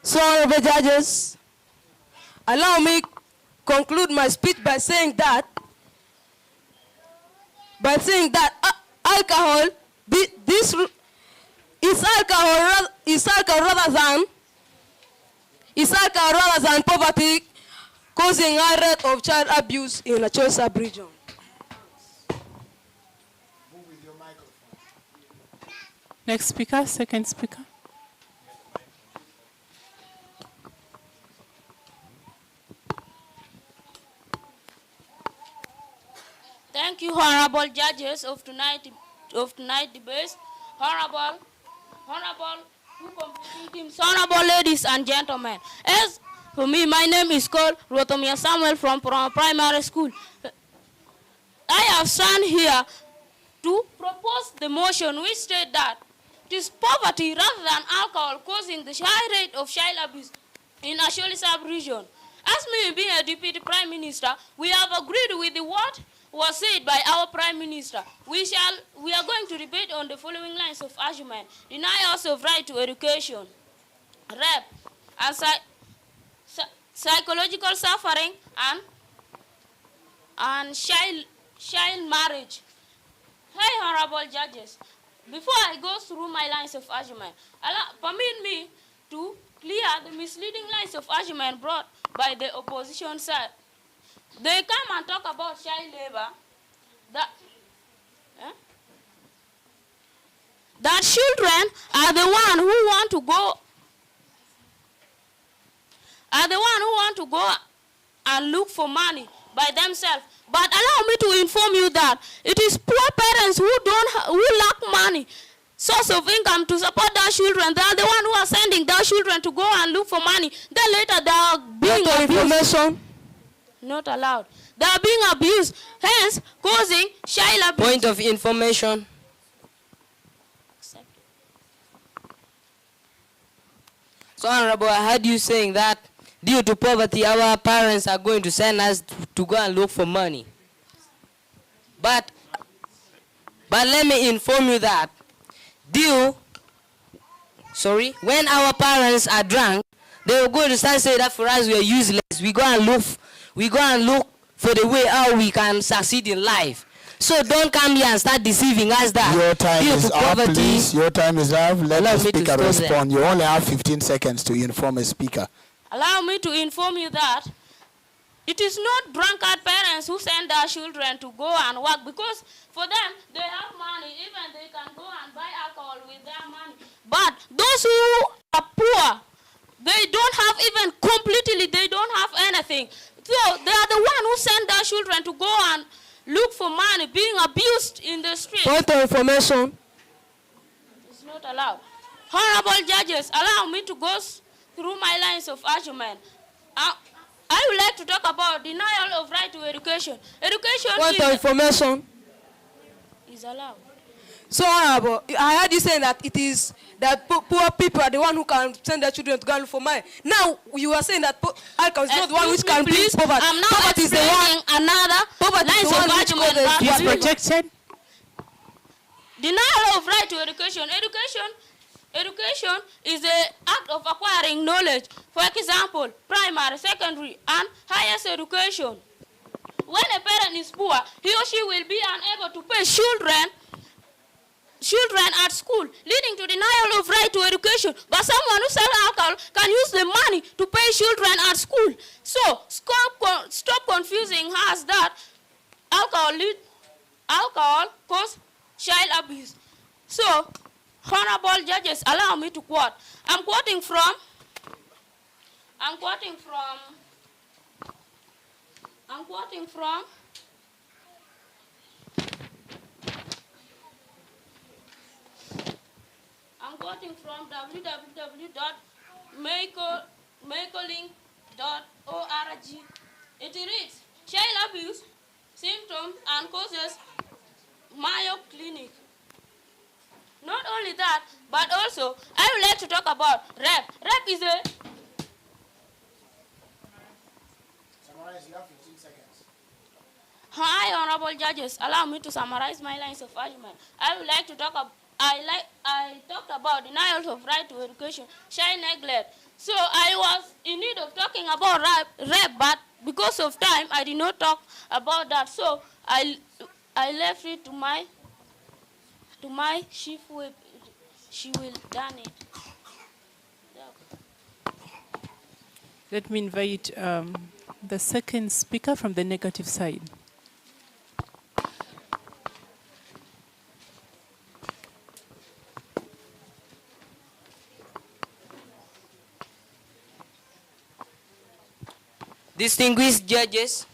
So, honorable judges, allow me conclude my speech by saying that alcohol is alcohol rather than poverty causing high rate of child abuse in the Acholi sub-region. Next speaker, second speaker. Thank you, honorable judges of tonight debate, honorable teams, honorable ladies and gentlemen. As for me, my name is called Rotomia Samuel from primary school. I have stand here to propose the motion which state that it is poverty rather than alcohol causing the high rate of child abuse in Acholi sub-region. As me being a deputy prime minister, we have agreed with the what was said by our prime minister. We are going to debate on the following lines of argument: deny us of right to education, rape, and psychological suffering, and child marriage. Hey, honorable judges, before I go through my lines of argument, permit me to clear the misleading lines of argument brought by the opposition side. They come and talk about child labor. that children are the one who want to go and look for money by themselves. But allow me to inform you that it is poor parents who lack money, source of income to support their children. They are the one who are sending their children to go and look for money. Then later they are being abused. Information. Not allowed. They are being abused, hence causing child abuse. Point of information. So, Honorable, I heard you saying that due to poverty, our parents are going to send us to go and look for money. But let me inform you that when our parents are drunk, they are going to start saying that for us we are useless. We go and look for the way how we can succeed in life. So don't come here and start deceiving us that your time due is to up, poverty. please. Your time is up. Let Allow the me to speaker stop respond. You only have 15 seconds to inform a speaker. Allow me to inform you that it is not drunkard parents who send their children to go and work, because for them, they have money, even they can go and buy alcohol with their money. But those who are poor, they don't have even completely, they don't have anything. So they are the one who send their children to go and look for money, being abused in the streets. Point of information. It's not allowed. Honorable judges, allow me to go through my lines of argument. I would like to talk about denial of right to education. Education Point of information. is allowed. So, Honorable, I heard you saying that it is that poor people are the one who can send their children to go and look for money. Now, you are saying that alcohol is not the one which can bring poverty. I'm now Poverty is the one. Another lines of argument. You are protected. Denial of right to education. Education is the act of acquiring knowledge. For example, primary, secondary, and highest education. When a parent is poor, he or she will be unable to pay children at school, leading to denial of right to education. But someone who sells alcohol can use the money to pay children at school. So stop confusing us that alcohol causes child abuse. So, honorable judges, allow me to quote. I'm quoting from www.macolink.org. It reads, child abuse, symptoms and causes, Mayo Clinic. Not only that, but also, I would like to talk about rape. Rape is a... Summarize, you have 15 seconds. Hi, honorable judges. Allow me to summarize my lines of argument. I would like to talk about... I talked about denial of right to education, child neglect. So I was in need of talking about rape, but because of time, I did not talk about that. So I left it to my chief whip. She will done it. Let me invite the second speaker from the negative side. Distinguished judges,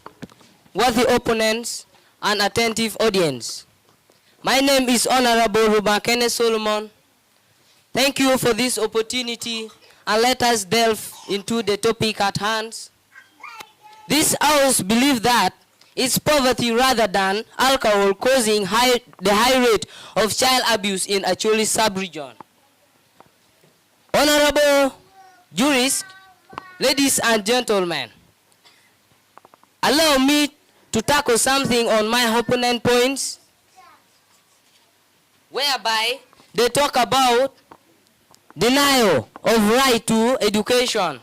worthy opponents, and attentive audience. My name is Honorable Ruben Kenneth Solomon. Thank you for this opportunity, and let us delve into the topic at hand. This house believes that it's poverty rather than alcohol causing the high rate of child abuse in Acholi sub-region. Honorable jurists, ladies and gentlemen, allow me to tackle something on my opponent points, whereby they talk about denial of right to education.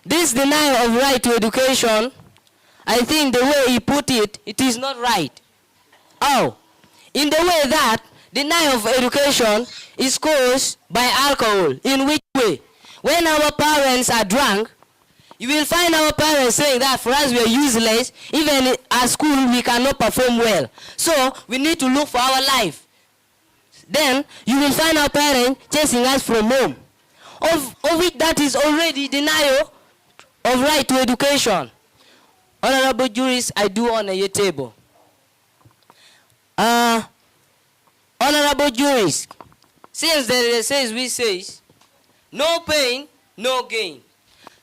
This denial of right to education, I think the way he put it, it is not right. How? In the way that denial of education is caused by alcohol. In which way? When our parents are drunk, you will find our parents saying that for us we are useless, even at school we cannot perform well. So we need to look for our life. then you will find our parents chasing us from home, of which that is already denial of right to education. Honorable jurists, I do honor your table. Honorable jurists, since there says we says, no pain, no gain.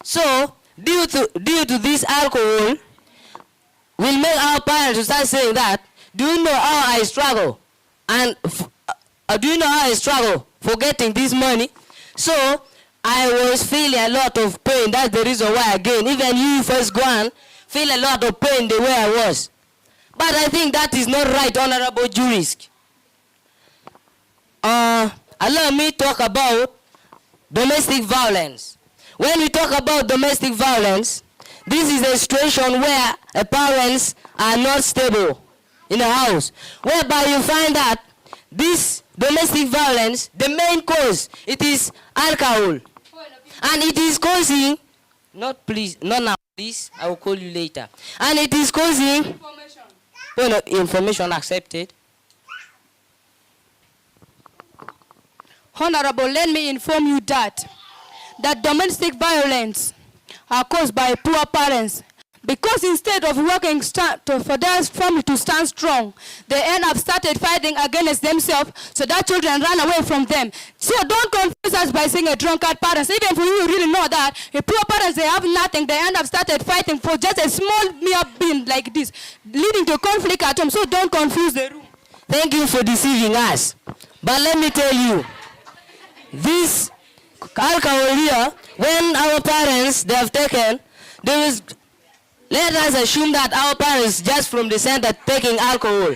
So, due to this alcohol, will make our parents start saying that, do you know how I struggle? And do you know how I struggle for getting this money? So, I was feeling a lot of pain. That's the reason why, again, even you first go and feel a lot of pain the way I was. But I think that is not right, honorable jurist. Allow me to talk about domestic violence. When we talk about domestic violence, this is a situation where parents are not stable in a house, whereby you find that this domestic violence, the main cause, it is alcohol. And it is causing, not now, please, I will call you later. And it is causing, information accepted. Honorable, let me inform you that domestic violence are caused by poor parents. Because instead of working for their family to stand strong, they end up started fighting against themselves, so that children run away from them. So don't confuse us by saying a drunkard parents. Even for you really know that if poor parents, they have nothing, they end up started fighting for just a small mere bean like this, leading to conflict at home. So don't confuse the room. Thank you for deceiving us. But let me tell you, this alcohol here, when our parents, they have taken, there is, let us assume that our parents, just from the center taking alcohol,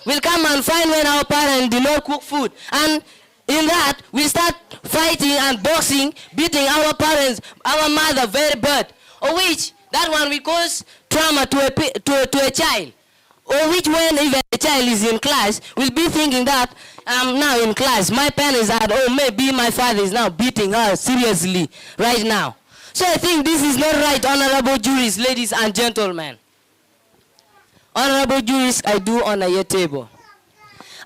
will come and find when our parents do not cook food. And in that, we start fighting and boxing, beating our parents, our mother very bad. Or which, that one will cause trauma to a child. Or which when even a child is in class, will be thinking that, I'm now in class, my parents are, oh, maybe my father is now beating her seriously right now. So I think this is not right, honorable jurists, ladies and gentlemen. Honorable jurists, I do honor your table.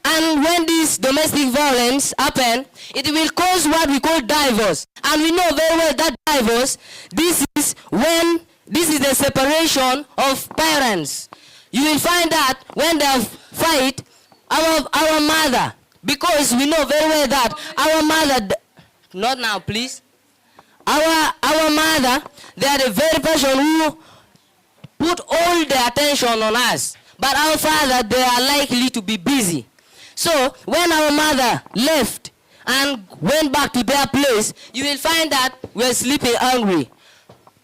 And when this domestic violence happen, it will cause what we call divorce. And we know very well that divorce, this is the separation of parents. You will find that when they fight, our mother, because we know very well that our mother, not now please, our mother, they are the very person who put all their attention on us. But our father, they are likely to be busy. So when our mother left and went back to their place, you will find that we're sleeping hungry.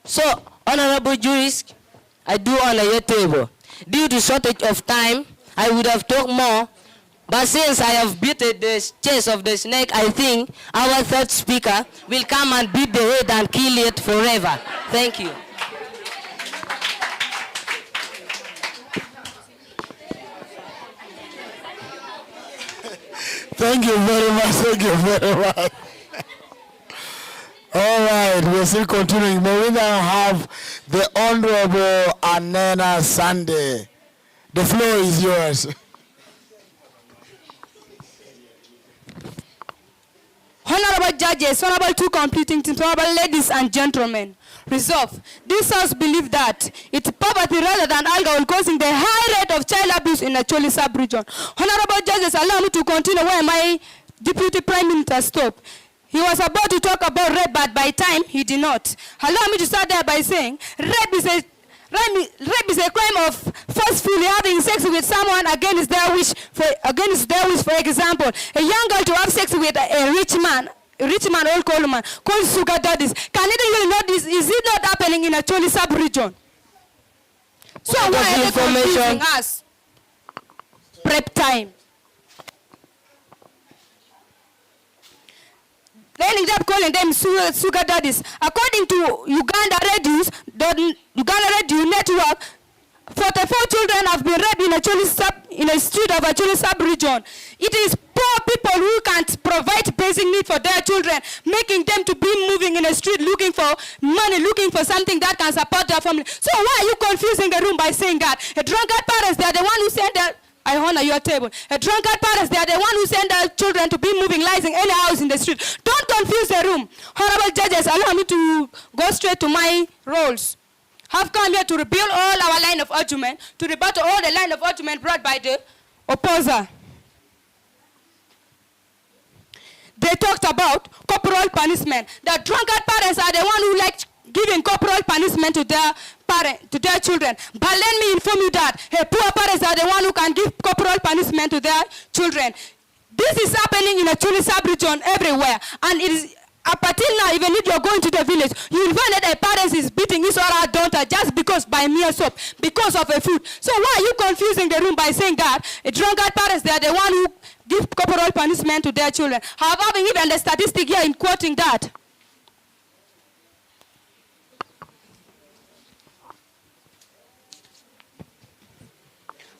So, honorable jurists, I do honor your table. Due to shortage of time, I would have talked more. But since I have beaten the chest of the snake, I think our third speaker will come and beat the head and kill it forever. Thank you. Thank you very much. Thank you very much. All right, we're still continuing. May we now have the Honorable Anena Sunday. The floor is yours. Honorable judges, honorable two completing teams, honorable ladies and gentlemen, resolve. This House believes that it's poverty rather than alcohol causing the high rate of child abuse in Acholi sub-region. Honorable judges, allow me to continue where my Deputy Prime Minister stopped. He was about to talk about rape, but by time he did not. Allow me to start there by saying rape is a crime of forcefully having sex with someone against their wish. For example, a young girl to have sex with a rich man or Coleman, called sugar daddies. Can you know this? Is it not happening in Acholi sub-region? So why are they confusing us? Prep time. They ended up calling them sugar daddies. According to Uganda Radio Network, 44 children have been raped in a street of Acholi sub-region. It is poor people who can't provide basic need for their children, making them to be moving in a street looking for money, looking for something that can support their family. So why are you confusing the room by saying that? A drunkard parents, they are the one who send their I honor your table. A drunkard parents, they are the one who send their children to be moving lies in any house in the street. Don't confuse the room. Honorable judges, allow me to go straight to my roles. Have come here to rebuild all our line of argument, to rebut all the line of argument brought by the opposer. They talked about corporal punishment. The drunkard parents are the one who like giving corporal punishment to their children. But let me inform you that poor parents are the one who can give corporal punishment to their children. This is happening in Acholi sub-region everywhere. And it is, up until now, even if you're going to the village, you will find that a parent is beating his or her daughter just because by mere soap, because of a food. So why are you confusing the room by saying that drunkard parents, they are the one who give corporal punishment to their children? However, even the statistic here in quoting that.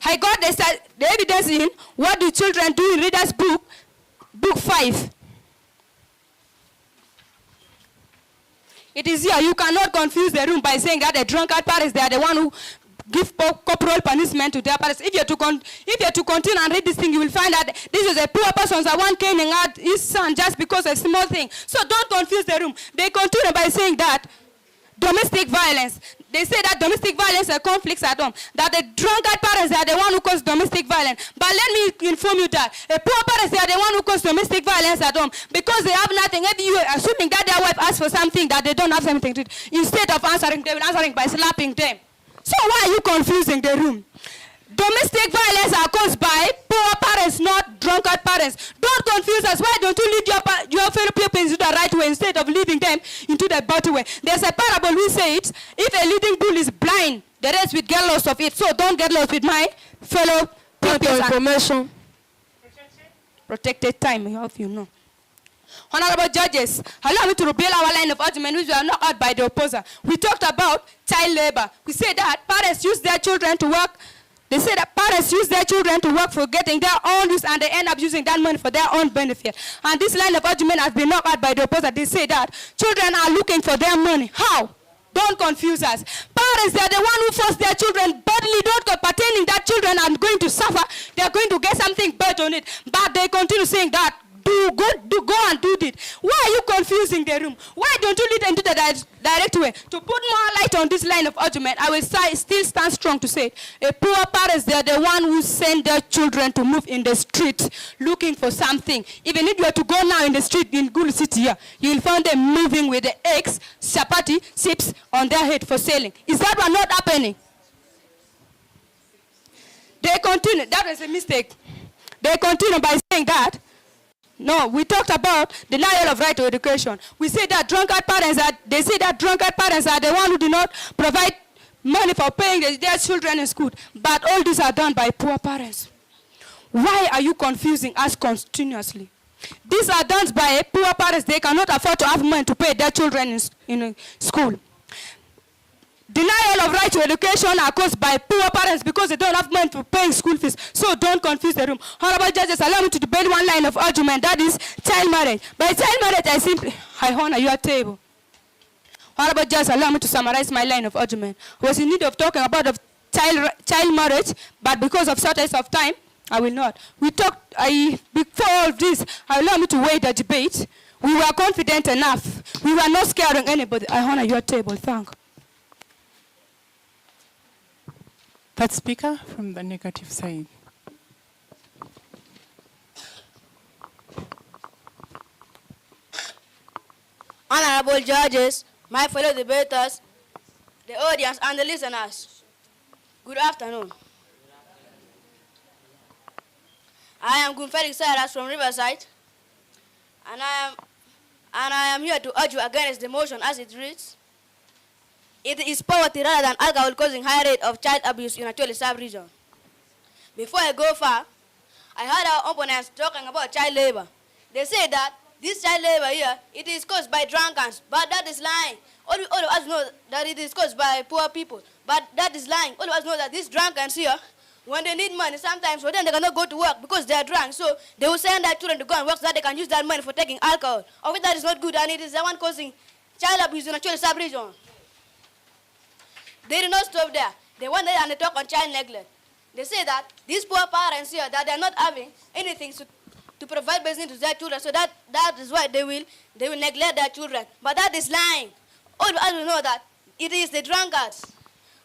I got the evidence in what do children do in Reader's book, book 5. It is here. You cannot confuse the room by saying that the drunkard parents, they are the one who give corporal punishment to their parents. If you're to continue and read this thing, you will find that this is a poor person that one caning out his son just because of a small thing. So don't confuse the room. They continue by saying that domestic violence. They say that domestic violence are conflicts at home. That the drunkard parents are the one who cause domestic violence. But let me inform you that the poor parents, they are the one who cause domestic violence at home because they have nothing. If you are assuming that their wife asks for something that they don't have something to do, instead of answering, they will answering by slapping them. So why are you confusing the room? Domestic violence are caused by poor parents, not drunkard parents. Don't confuse us. Why don't you lead your fellow people into the right way instead of leading them into the bad way? There's a parable we say it, if a leading bull is blind, the rest will get lost of it. So don't get lost with my fellow people. Information. Protected time, I hope you know. Honorable judges, allow me to reveal our line of argument which were not out by the opposer. We talked about child labor. We said that parents use their children to work. They say that parents use their children to work for getting their own use and they end up using that money for their own benefit. And this line of argument has been knocked out by the opposer. They say that children are looking for their money. How? Don't confuse us. Parents, they are the one who force their children badly, not pertaining that children are going to suffer. They are going to get something bad on it. But they continue saying that go and do it. Why are you confusing the room? Why don't you lead into the direct way? To put more light on this line of argument, I will still stand strong to say, poor parents, they are the one who send their children to move in the street looking for something. Even if you are to go now in the street in Gulu City here, you will find them moving with the eggs, chapati, chips on their head for selling. Is that one not happening? They continue. That was a mistake. They continue by saying that no, we talked about denial of right to education. We say that drunkard parents are the one who do not provide money for paying their children in school. But all these are done by poor parents. Why are you confusing us continuously? These are done by poor parents. They cannot afford to have money to pay their children in school. Denial of right to education are caused by poor parents because they don't have money to pay school fees. So don't confuse the room. Honorable judges, allow me to debate one line of argument, that is child marriage. By child marriage, I honor your table. Honorable judges, allow me to summarize my line of argument. I was in need of talking about child marriage, but because of shortage of time, I will not. Before all of this, allow me to weigh the debate. We were confident enough. We were not scaring anybody. I honor your table. Thank you. Third speaker from the negative side. Honorable judges, my fellow debaters, the audience and the listeners, good afternoon. I am Gunfelix Cyrus from Riverside, and I am here to urge you against the motion as it reads. It is poverty rather than alcohol causing high rate of child abuse in Acholi sub-region. Before I go far, I heard our opponents talking about child labor. They say that this child labor here, it is caused by drunkards, but that is lying. All of us know that it is caused by poor people, but that is lying. All of us know that these drunkards here, when they need money, sometimes for them they cannot go to work because they are drunk, so they will send their children to go and work so that they can use that money for taking alcohol. Of which that is not good, and it is the one causing child abuse in Acholi sub-region. They did not stop there. They went there and they talk on child neglect. They say that these poor parents here, that they're not having anything to provide business to their children, so that is why they will neglect their children. But that is lying. All of us know that it is the drunkards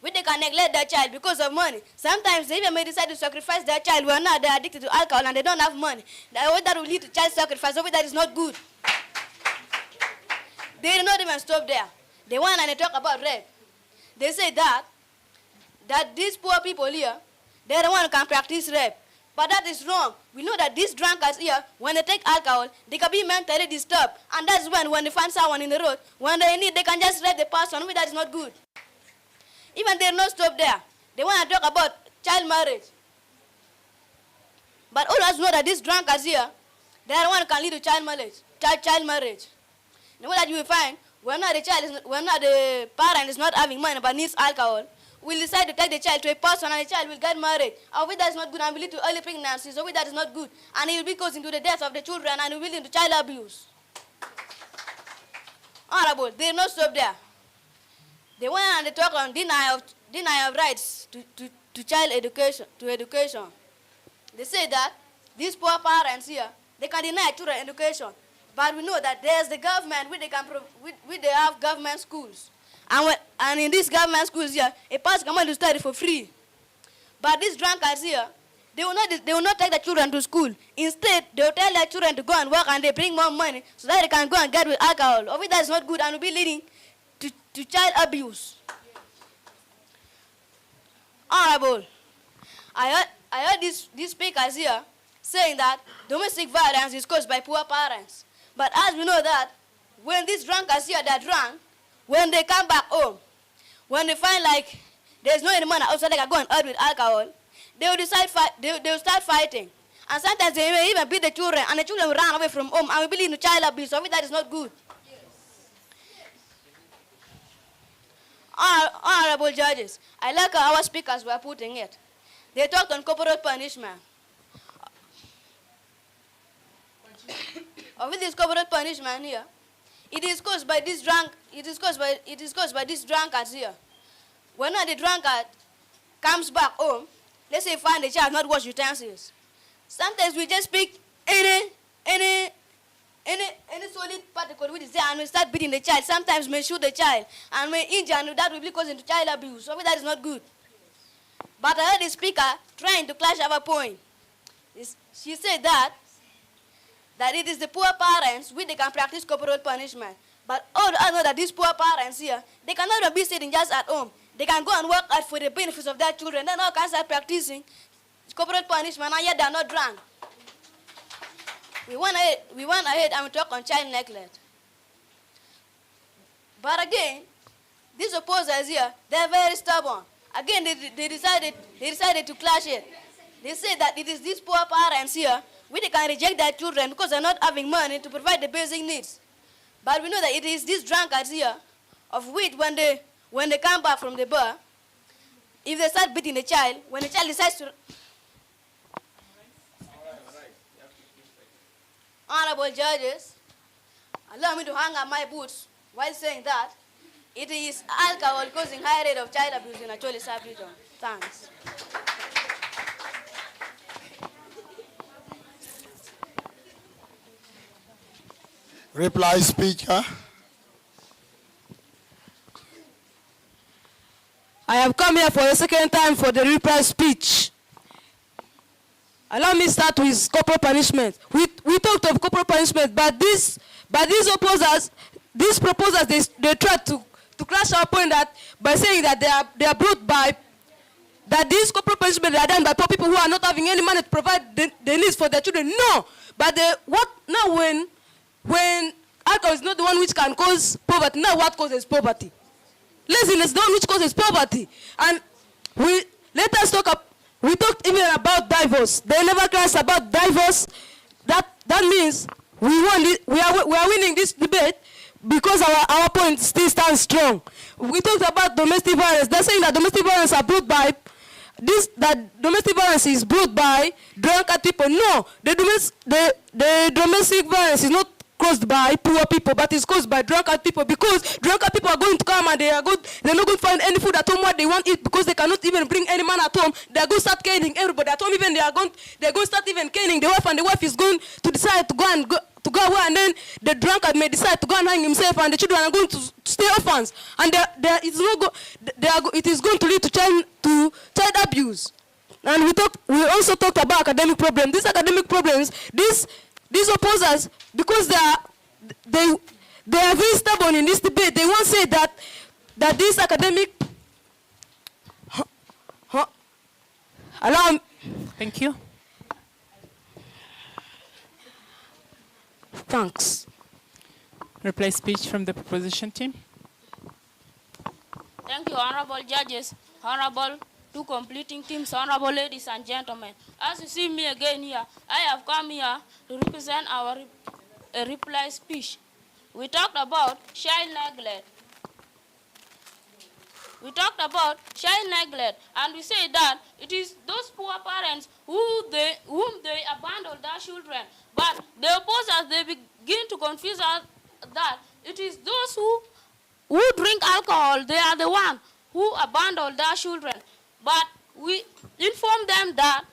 which they can neglect their child because of money. Sometimes they even may decide to sacrifice their child when now they're addicted to alcohol and they don't have money. That will lead to child sacrifice. That is not good. They do not even stop there. They want and they talk about rape. They say that these poor people here, they're the one who can practice rape. But that is wrong. We know that these drunkards here, when they take alcohol, they can be mentally disturbed. And that's when they find someone in the road, when they need, they can just rape the person. That is not good. Even they not stop there. They want to talk about child marriage. But all of us know that these drunkards here, they are the one who can lead to child marriage. Child marriage. The way that you will find, when the parent is not having money but needs alcohol, will decide to take the child to a person and the child will get married. That is not good and will lead to early pregnancy. That is not good. And it will be causing to the death of the children and it will lead to child abuse. Honorable, they not stop there. They went and they talk on deny of rights to child education, They say that these poor parents here, they can deny children education. But we know that there's the government where they have government schools. And in these government schools here, a person can come to study for free. But these drunkards here, they will not take the children to school. Instead, they will tell their children to go and work and they bring more money so that they can go and get with alcohol. That is not good and will be leading to child abuse. Honorable, I heard these speakers here saying that domestic violence is caused by poor parents. But as we know that, when these drunkards here, they're drunk, when they come back home, when they find like there's no any money outside, they can go and earn with alcohol, they will start fighting. And sometimes they may even beat the children, and the children will run away from home and will be leading to child abuse. That is not good. Honorable judges, I like how our speakers were putting it. They talked on corporal punishment. With this corporal punishment here, it is caused by this drunkards here. When the drunkard comes back home, let's say find the child not wash utensils. Sometimes we just pick any solid particle which is there and we start beating the child. Sometimes we shoot the child and we injure and that will be causing to child abuse. That is not good. But I heard the speaker trying to clash our point. She said that it is the poor parents which they can practice corporal punishment. But all I know that these poor parents here, they cannot be sitting just at home. They can go and work out for the benefits of their children. Then all can start practicing corporal punishment and yet they are not drunk. We went ahead and we talk on child neglect. But again, these opposers here, they're very stubborn. Again, they decided to clash it. They say that it is these poor parents here which they can reject their children because they're not having money to provide the basic needs. But we know that it is these drunkards here, of which when they come back from the bar, if they start beating the child, when the child decides to... Honorable judges, allow me to hang up my boots while saying that it is alcohol causing high rate of child abuse in Acholi sub-region. Thanks. Reply speaker. I have come here for the second time for the reply speech. Allow me start with corporal punishment. We talked of corporal punishment, but these proposers, they try to crash our point that by saying that they are brought by that these corporal punishment are done by poor people who are not having any money to provide the needs for their children. No, but when alcohol is not the one which can cause poverty, now what causes poverty? Laziness is the one which causes poverty. And let us talk. We talked even about divorce. They never class about divorce. That means we are winning this debate because our point still stands strong. We talked about domestic violence. They're saying that domestic violence are brought by that domestic violence is brought by drunkard people. No, the domestic violence is not caused by poor people, but it's caused by drunkard people, because drunkard people are going to come and they're not going to find any food at home what they want to eat, because they cannot even bring any man at home. They're going to start caning everybody at home. Even they're going to start even caning the wife, and the wife is going to decide to go away, and then the drunkard may decide to go and hang himself, and the children are going to stay orphans, and it is going to lead to child abuse. And we also talked about academic problems. These academic problems, these opposers, because they are very stubborn in this debate, they won't say that this academic allow. Thank you. Thanks. Reply speech from the proposition team. Thank you, honorable judges, honorable two completing teams, honorable ladies and gentlemen. As you see me again here, I have come here to represent our reply speech. We talked about child neglect. And we say that it is those poor parents whom they abandon their children. But the opposers, they begin to confuse us that it is those who drink alcohol, they are the one who abandon their children. But we inform them that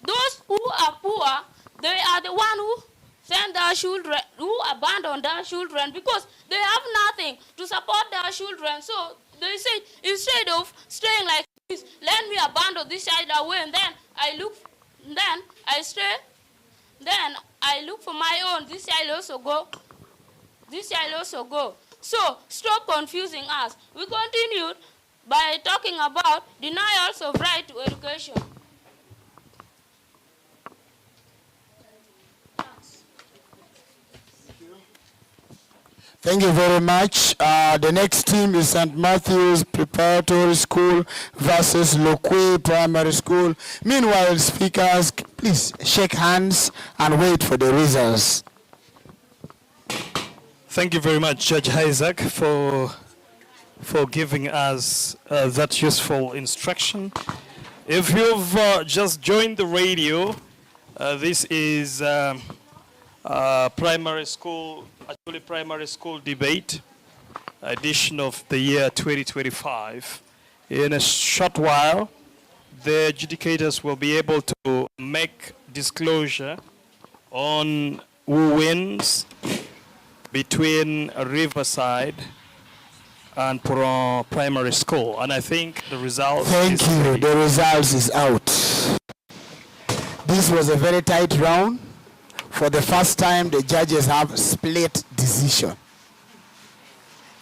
those who are poor, they are the one who send their children, who abandon their children, because they have nothing to support their children. So they say, instead of staying like this, let me abandon this child away, and then I look for my own. This child also go. So stop confusing us. We continued by talking about denials of right to education. Thank you very much. The next team is St. Matthew's Preparatory School versus Lokwe Primary School. Meanwhile, speakers, please shake hands and wait for the results. Thank you very much, Judge Isaac, for giving us that useful instruction. If you've just joined the radio, this is primary school, Acholi Primary School debate, edition of the year 2025. In a short while, the adjudicators will be able to make disclosure on who wins between Riverside and Puron Primary School. And I think the results Thank you. The results is out. This was a very tight round. For the first time, the judges have split decision.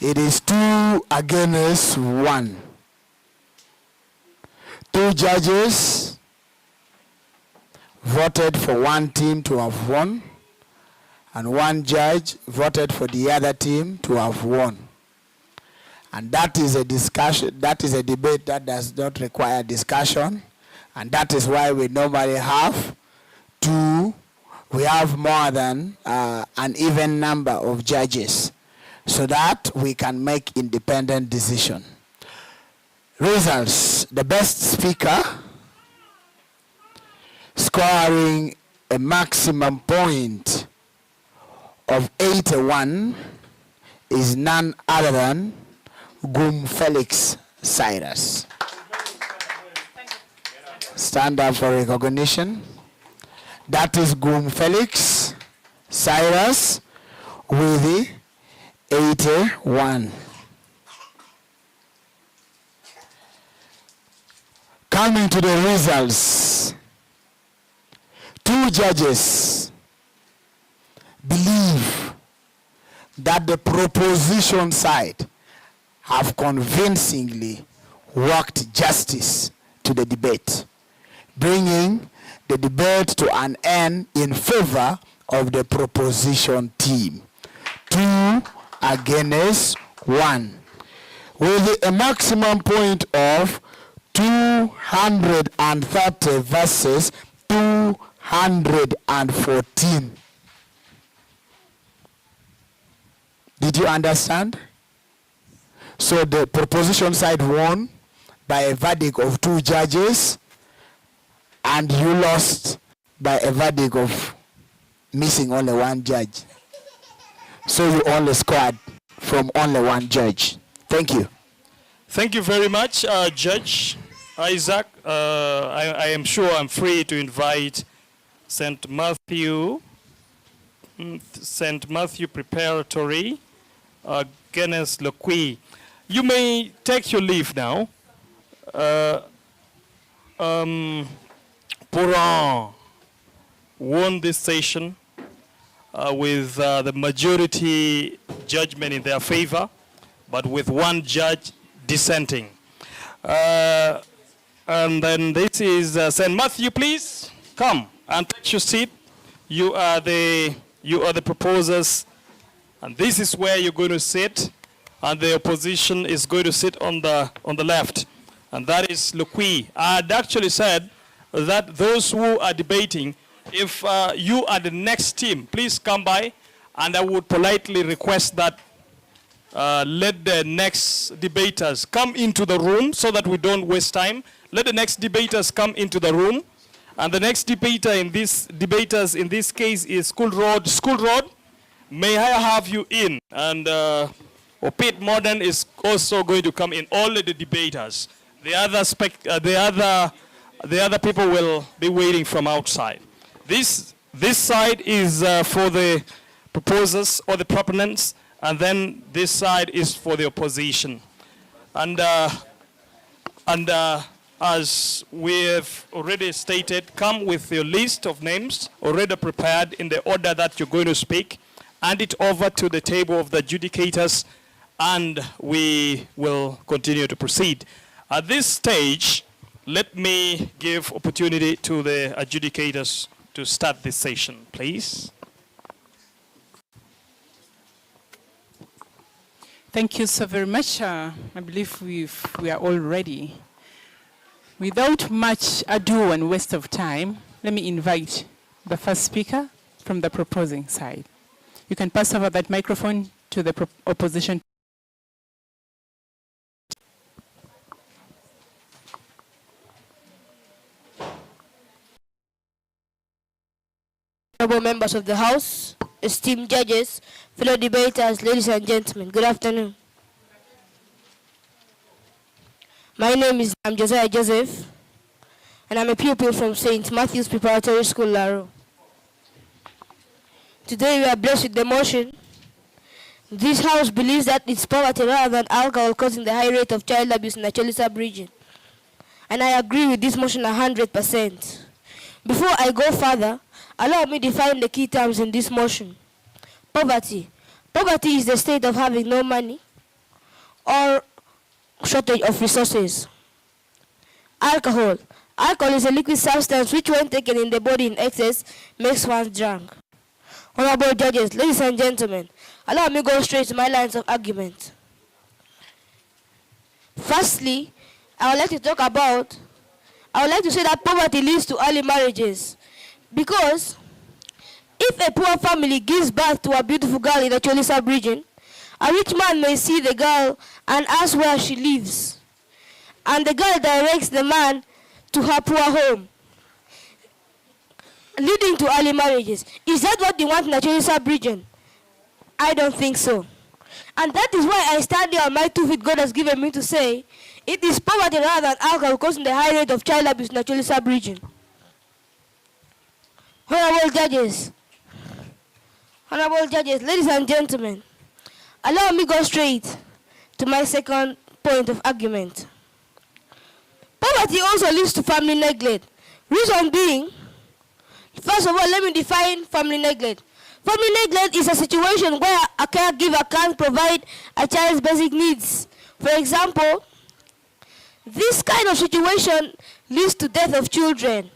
It is 2 against 1. 2 judges voted for one team to have won, and 1 judge voted for the other team to have won. And that is a discussion, that is a debate that does not require discussion, and that is why we normally have we have more than an even number of judges, so that we can make independent decision. Results: the best speaker scoring a maximum point of 81 is none other than Gum Felix Cyrus. Stand up for recognition. That is Gum Felix Cyrus with 81. Coming to the results, 2 judges believe that the proposition side have convincingly worked justice to the debate, bringing the debate to an end in favor of the proposition team. 2 against 1. With a maximum point of 230 versus 214. Did you understand? So the proposition side won by a verdict of 2 judges, and you lost by a verdict of missing only 1 judge. So you only scored from only one judge. Thank you. Thank you very much, Judge Isaac. I am sure I'm free to invite St. Matthew Preparatory, Guinness Loqui. You may take your leave now. Puran won this session with the majority judgment in their favor, but with one judge dissenting. And then this is St. Matthew, please come and take your seat. You are the proposers, and this is where you're going to sit, and the opposition is going to sit on the left, and that is Loqui. I had actually said that those who are debating, if you are the next team, please come by, and I would politely request that let the next debaters come into the room so that we don't waste time. Let the next debaters come into the room. And the next debaters in this case is School Road. School Road, may I have you in? And Pete Modern is also going to come in. All of the debaters. The other people will be waiting from outside. This side is for the proposers or the proponents, and then this side is for the opposition. And as we have already stated, come with your list of names already prepared in the order that you're going to speak, hand it over to the table of the adjudicators, and we will continue to proceed. At this stage, let me give opportunity to the adjudicators to start this session, please. Thank you so very much. I believe we are all ready. Without much ado and waste of time, let me invite the first speaker from the proposing side. You can pass over that microphone to the opposition. Honorable members of the House, esteemed judges, fellow debaters, ladies and gentlemen, good afternoon. My name is Josiah Joseph, and I'm a pupil from St. Matthew's Preparatory School, Laro. Today we are blessed with the motion. This House believes that it's poverty rather than alcohol causing the high rate of child abuse in the Acholi sub-region. And I agree with this motion 100%. Before I go further, allow me to define the key terms in this motion. Poverty. Poverty is the state of having no money or shortage of resources. Alcohol. Alcohol is a liquid substance which, when taken in the body in excess, makes one drunk. Honorable judges, ladies and gentlemen, allow me go straight to my lines of argument. Firstly, I would like to say that poverty leads to early marriages. Because if a poor family gives birth to a beautiful girl in the Acholi sub-region, a rich man may see the girl and ask where she lives. And the girl directs the man to her poor home, leading to early marriages. Is that what they want in the Acholi sub-region? I don't think so. And that is why I stand here on my 2 feet God has given me to say, it is poverty rather than alcohol causing the high rate of child abuse in the Acholi sub-region. Honorable judges, ladies and gentlemen, allow me go straight to my second point of argument. Poverty also leads to family neglect. Reason being, first of all, let me define family neglect. Family neglect is a situation where a caregiver can't provide a child's basic needs. For example, this kind of situation leads to death of children.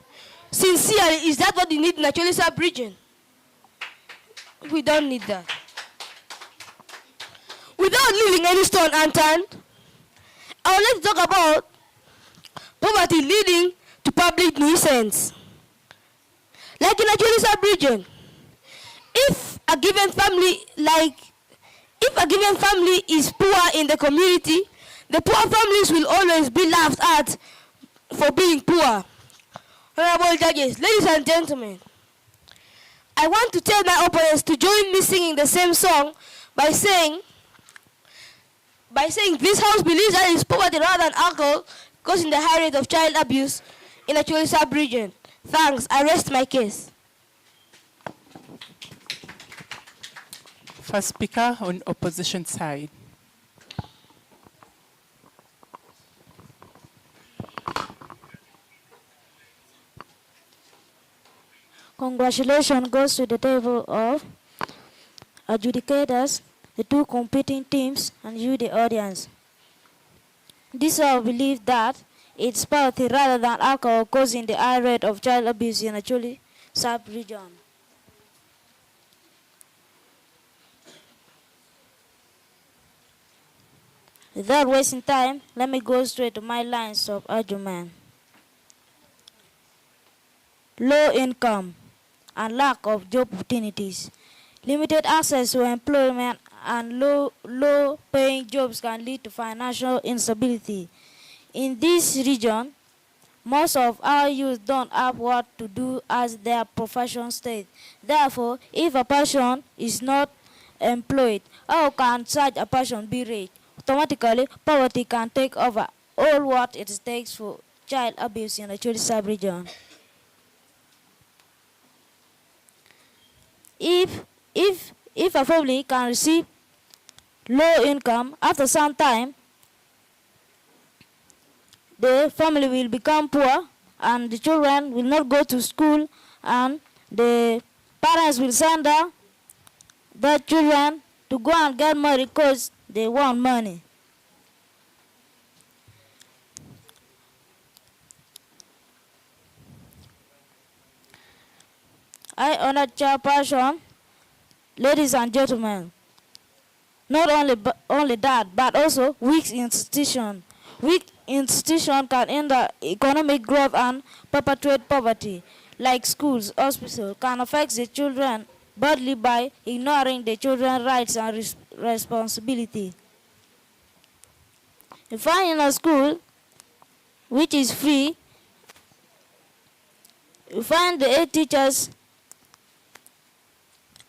Sincerely, is that what you need in the Acholi sub-region? We don't need that. Without leaving any stone unturned, I would like to talk about poverty leading to public nuisance. Like in the Acholi sub-region, if a given family is poor in the community, the poor families will always be laughed at for being poor. Honorable judges, ladies and gentlemen, I want to tell my opponents to join me singing the same song by saying this house believes that it's poverty rather than alcohol causing the high rate of child abuse in the Acholi sub-region. Thanks. I rest my case. First speaker on opposition side. Congratulations goes to the table of adjudicators, the two competing teams, and you, the audience. This I believe that it's poverty rather than alcohol causing the high rate of child abuse in the Acholi sub-region. Without wasting time, let me go straight to my lines of argument. Low income and lack of job opportunities. Limited access to employment and low-paying jobs can lead to financial instability. In this region, most of our youth don't have what to do as their profession state. Therefore, if a person is not employed, how can such a person be raised? Automatically, poverty can take over all what it takes for child abuse in the Acholi sub-region. If a family can receive low income, after some time, the family will become poor and the children will not go to school and the parents will send their children to go and get married because they want money. I honor chairperson, ladies and gentlemen. Not only that, but also weak institution. Weak institution can hinder economic growth and perpetuate poverty, like schools, hospitals, can affect the children badly by ignoring the children's rights and responsibility. You find in a school which is free, you find the 8 teachers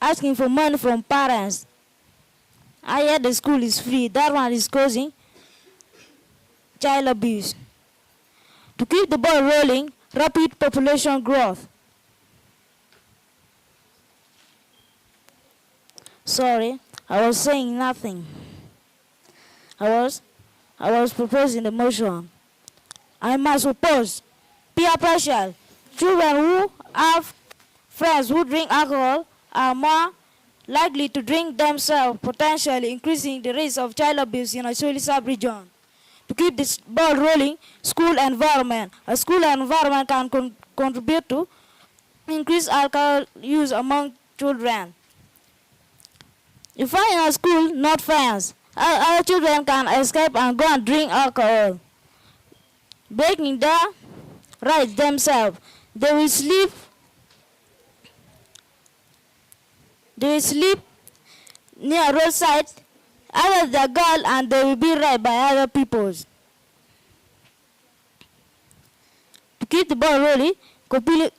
asking for money from parents. I hear the school is free. That one is causing child abuse. To keep the ball rolling, rapid population growth. Sorry, I was saying nothing. I was proposing the motion. I must oppose peer pressure. Children who have friends who drink alcohol are more likely to drink themselves, potentially increasing the risk of child abuse in a Acholi sub-region. To keep this ball rolling, school environment. A school environment can contribute to increased alcohol use among children. If I in a school, not friends, our children can escape and go and drink alcohol, breaking their rights themselves. They will sleep near roadside, other the girl, and they will be raped by other people. To keep the ball rolling,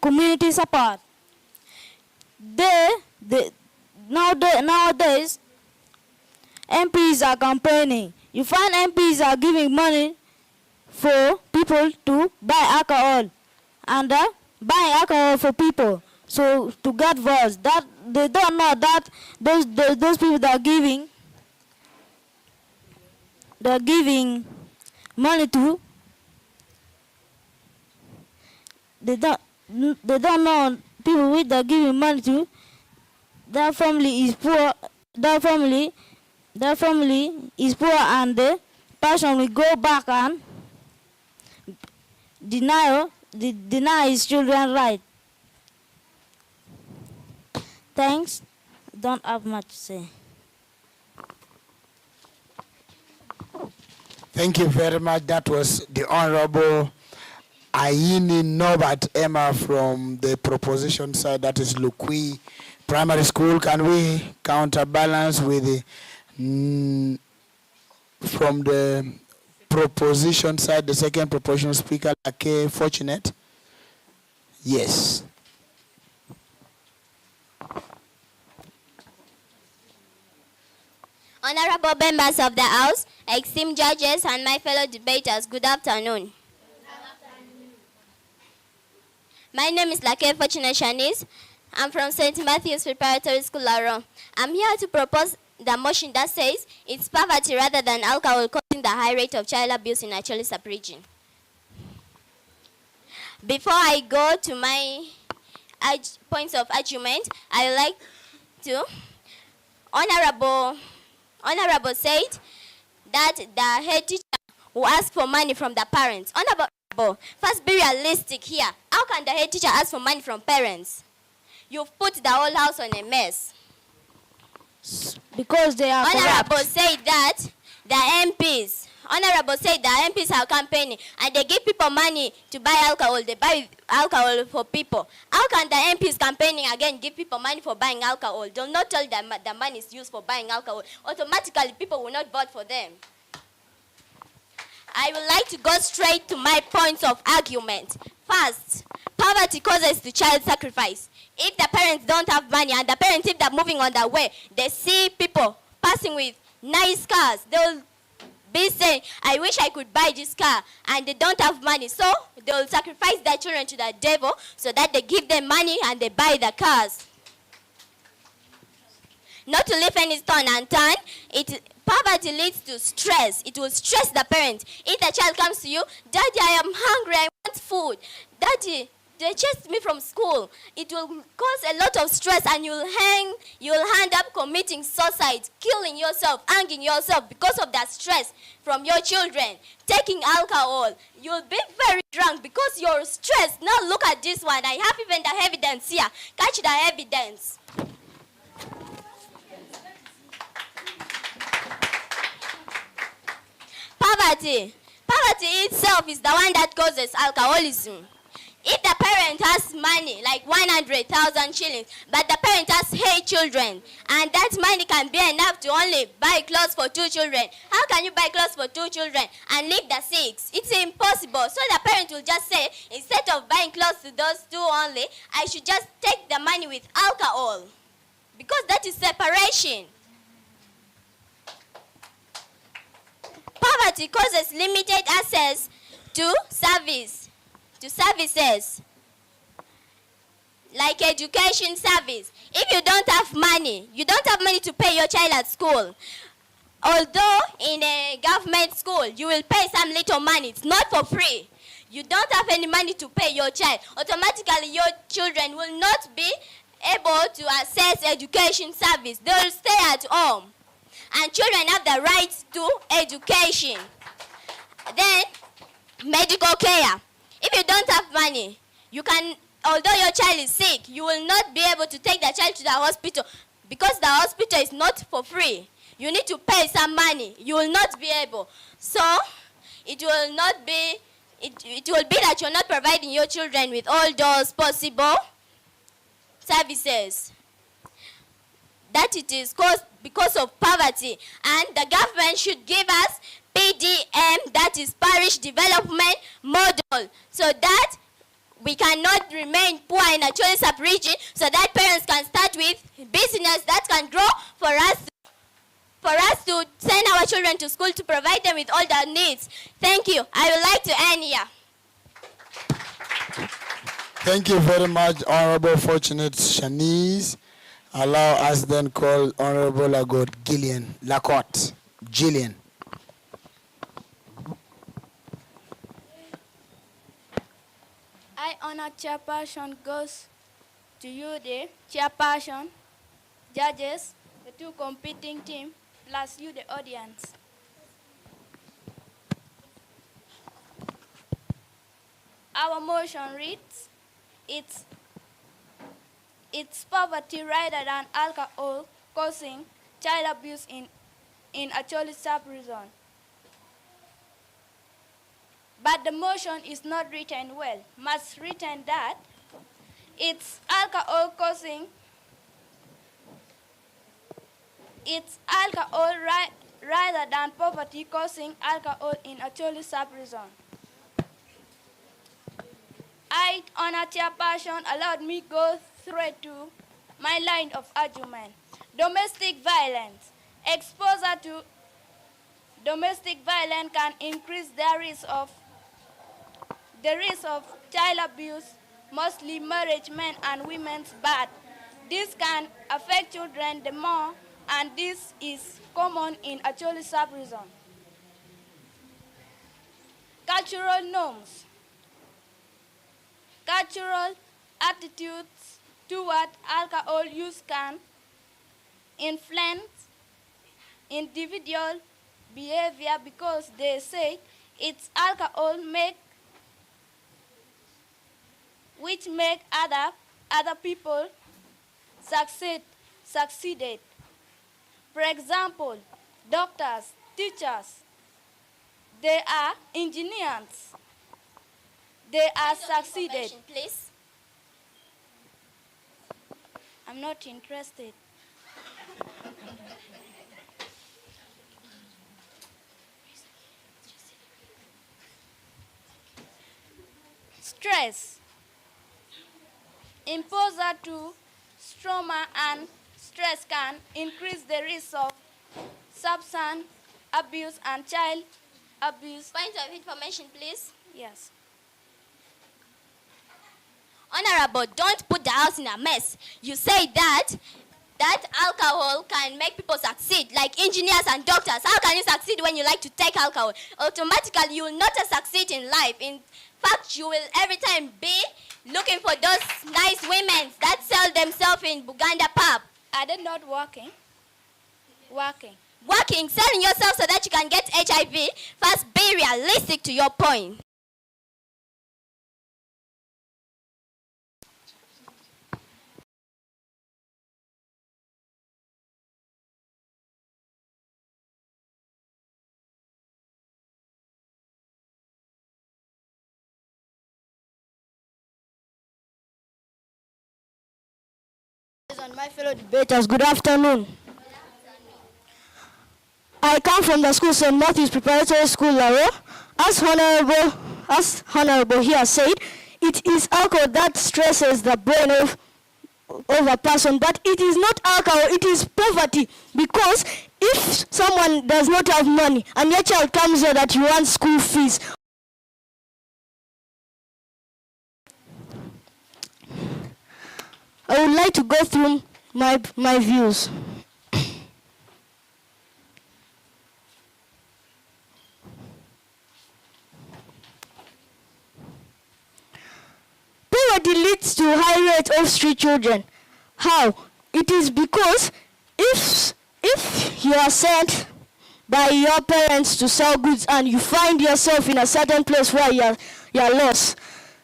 community support. Nowadays, MPs are campaigning. You find MPs are giving money for people to buy alcohol and buying alcohol for people. So to get votes, that they don't know that those people that are giving money to, they don't know people which they're giving money to. Their family is poor. Their family is poor, and the person will go back and deny his children right. Thanks. Don't have much to say. Thank you very much. That was the Honorable Aini Norbert Emma from the proposition side, that is Lukui Primary School. Can we counterbalance with the from the proposition side, the second proposition speaker, Lake Fortunate? Yes. Honorable members of the House, esteemed judges, and my fellow debaters, good afternoon. My name is Lake Fortunate Shanice. I'm from St. Matthew's Preparatory School, Laro. I'm here to propose the motion that says it's poverty rather than alcohol causing the high rate of child abuse in Acholi sub-region. Before I go to my points of argument, I would like to, Honorable said that the head teacher will ask for money from the parents. Honorable, first be realistic here. How can the head teacher ask for money from parents? You've put the whole house on a mess. Because they are Honorable corrupt. said that the MPs, Honorable said the MPs are campaigning and they give people money to buy alcohol. They buy alcohol for people. How can the MPs campaigning again give people money for buying alcohol? Do not tell them the money is used for buying alcohol. Automatically, people will not vote for them. I would like to go straight to my points of argument. First, poverty causes to child sacrifice. If the parents don't have money and the parents, if they're moving on their way, they see people passing with nice cars, they'll be saying, I wish I could buy this car, and they don't have money. So they'll sacrifice their children to the devil so that they give them money and they buy the cars. Not to leave any stone unturned, poverty leads to stress. It will stress the parents. If the child comes to you, Daddy, I am hungry, I want food. Daddy, they chased me from school. It will cause a lot of stress and you'll end up committing suicide, killing yourself, hanging yourself because of that stress from your children. Taking alcohol, you'll be very drunk because you're stressed. Now look at this one. I have even the evidence here. Catch the evidence. Poverty itself is the one that causes alcoholism. If the parent has money, like 100,000 shillings, but the parent has 8 children, and that money can be enough to only buy clothes for 2 children, how can you buy clothes for 2 children and leave the 6? It's impossible. So the parent will just say, instead of buying clothes to those 2 only, I should just take the money with alcohol. Because that is separation. Poverty causes limited access to services like education service. If you don't have money to pay your child at school. Although in a government school, you will pay some little money. It's not for free. You don't have any money to pay your child. Automatically, your children will not be able to access education service. They will stay at home. And children have the right to education. Then, medical care. If you don't have money, although your child is sick, you will not be able to take the child to the hospital because the hospital is not for free. You need to pay some money. You will not be able. So, it will be that you're not providing your children with all those possible services. That it is caused because of poverty. And the government should give us PDM, that is Parish Development Model, so that we cannot remain poor in a Acholi sub-region, so that parents can start with business that can grow for us to send our children to school to provide them with all their needs. Thank you. I would like to end here. Thank you very much, Honorable Fortunate Shanice. Allow us then call Honorable Lacotte Gillian. I honor chairperson goes to you, the chairperson, judges, the 2 competing teams, plus you, the audience. Our motion reads, it's poverty rather than alcohol causing child abuse in Acholi sub-region. But the motion is not written well. Must written that it's alcohol rather than poverty causing alcohol in Acholi sub-region. I, honor chairperson, allowed me go straight to my line of argument. Domestic violence. Exposure to domestic violence can increase the risk of child abuse, mostly marriage men and women's birth. This can affect children the more, and this is common in Acholi sub-region. Cultural norms. Cultural attitudes toward alcohol use can influence individual behavior because they say it's alcohol which make other people succeeded. For example, doctors, teachers, they are engineers. They are succeeded. Please. I'm not interested. Stress. Exposure to trauma and stress can increase the risk of substance abuse and child abuse. Point of information, please. Yes. Honorable, don't put the house in a mess. You say that alcohol can make people succeed, like engineers and doctors. How can you succeed when you like to take alcohol? Automatically, you will not succeed in life. In fact, you will every time be looking for those nice women that sell themselves in Buganda pub. Are they not working? Working, selling yourself so that you can get HIV. First, be realistic to your point. And my fellow debaters, good afternoon. I come from the school St. Matthew's Preparatory School, Laro. As Honorable here said, it is alcohol that stresses the brain of a person, but it is not alcohol, it is poverty. Because if someone does not have money and your child comes here that you want school fees, I would like to go through my views. Poverty leads to high rate of street children. How? It is because if you are sent by your parents to sell goods and you find yourself in a certain place where you are lost,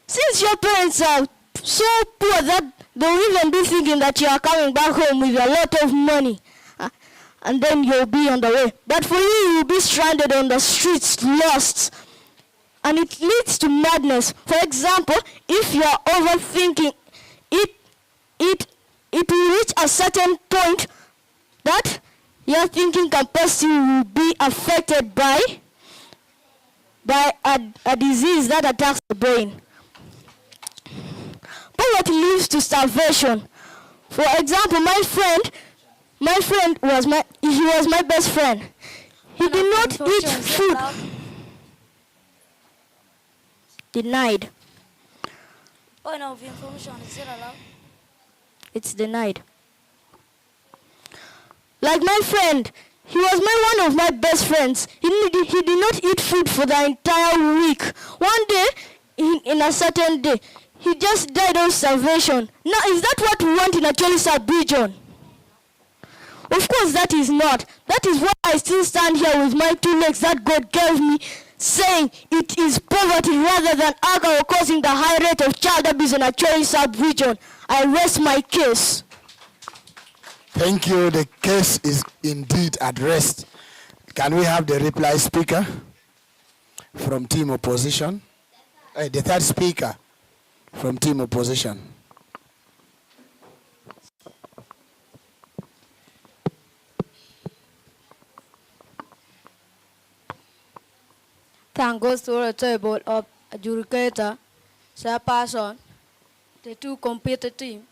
since your parents are so poor that they will even be thinking that you are coming back home with a lot of money, and then you'll be on the way. But for you will be stranded on the streets, lost. And it leads to madness. For example, if you are overthinking, it will reach a certain point that your thinking capacity will be affected by a disease that attacks the brain. Poverty leads to starvation. For example, my friend was my best friend. He did not eat food. Denied. Point of information, is it allowed? It's denied. Like my friend, he was one of my best friends. He did not eat food for the entire week. One day, in a certain day, he just died of starvation. Now, is that what we want in Acholi sub-region? Of course that is not. That is why I still stand here with my two legs that God gave me, saying it is poverty rather than alcohol causing the high rate of child abuse in Acholi sub-region. I rest my case. Thank you. The case is indeed addressed. Can we have the reply speaker from team opposition? The third speaker from team opposition. Thank God to the table of adjudicator, chairperson, the two competing team,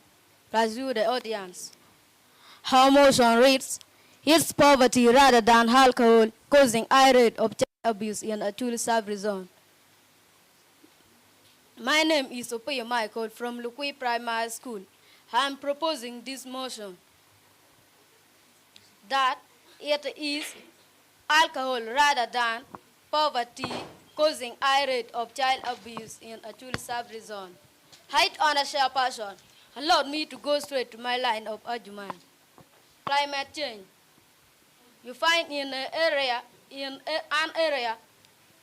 plus you, the audience. How motion reads, It's poverty rather than alcohol causing high rate of child abuse in Acholi sub-region. My name is Opoye Michael from Lukui Primary School. I'm proposing this motion that it is alcohol rather than poverty causing high rate of child abuse in Acholi sub-region. Height on a chairperson allowed me to go straight to my line of argument. Climate change. You find in an area,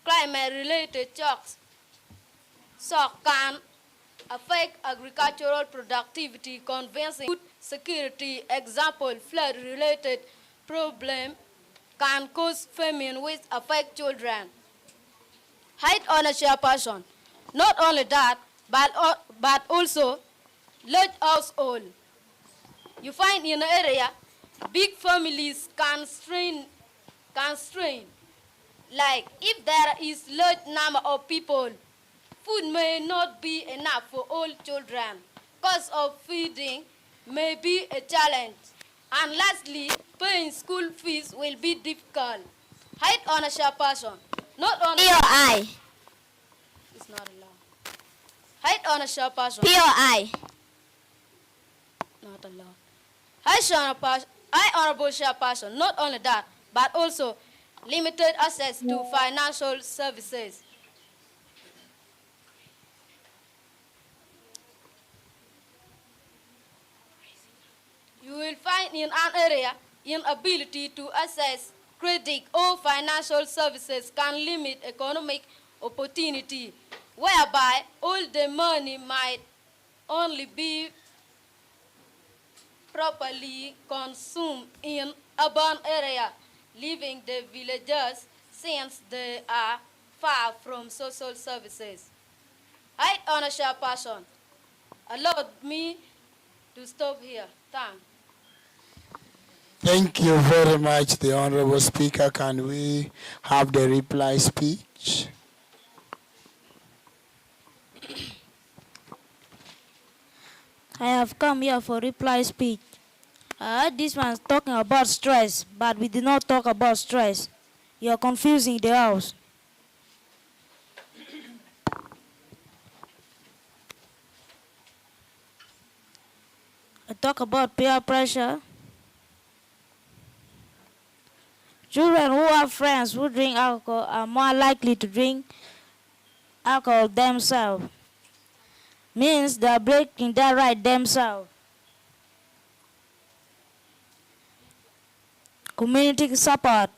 climate-related shocks can affect agricultural productivity, convincing food security. Example, flood-related problem can cause famine which affect children. Height on a chairperson. Not only that, but also large household. You find in an area, big families can strain. Like if there is large number of people, food may not be enough for all children. Cost of feeding may be a challenge. And lastly, paying school fees will be difficult. Height on a chairperson. Not on POI. It's not allowed. Height on a chairperson. POI. Not allowed. High honorable chairperson. Not only that, but also limited access to financial services. You will find in an area inability to access credit or financial services can limit economic opportunity, whereby all the money might only be properly consumed in urban area, leaving the villagers since they are far from social services. Height on a chairperson allowed me to stop here. Thanks. Thank you very much, the Honorable Speaker. Can we have the reply speech? I have come here for reply speech. I heard this man talking about stress, but we did not talk about stress. You are confusing the house. I talk about peer pressure. Children who have friends who drink alcohol are more likely to drink alcohol themselves. Means they are breaking that right themselves. Community support.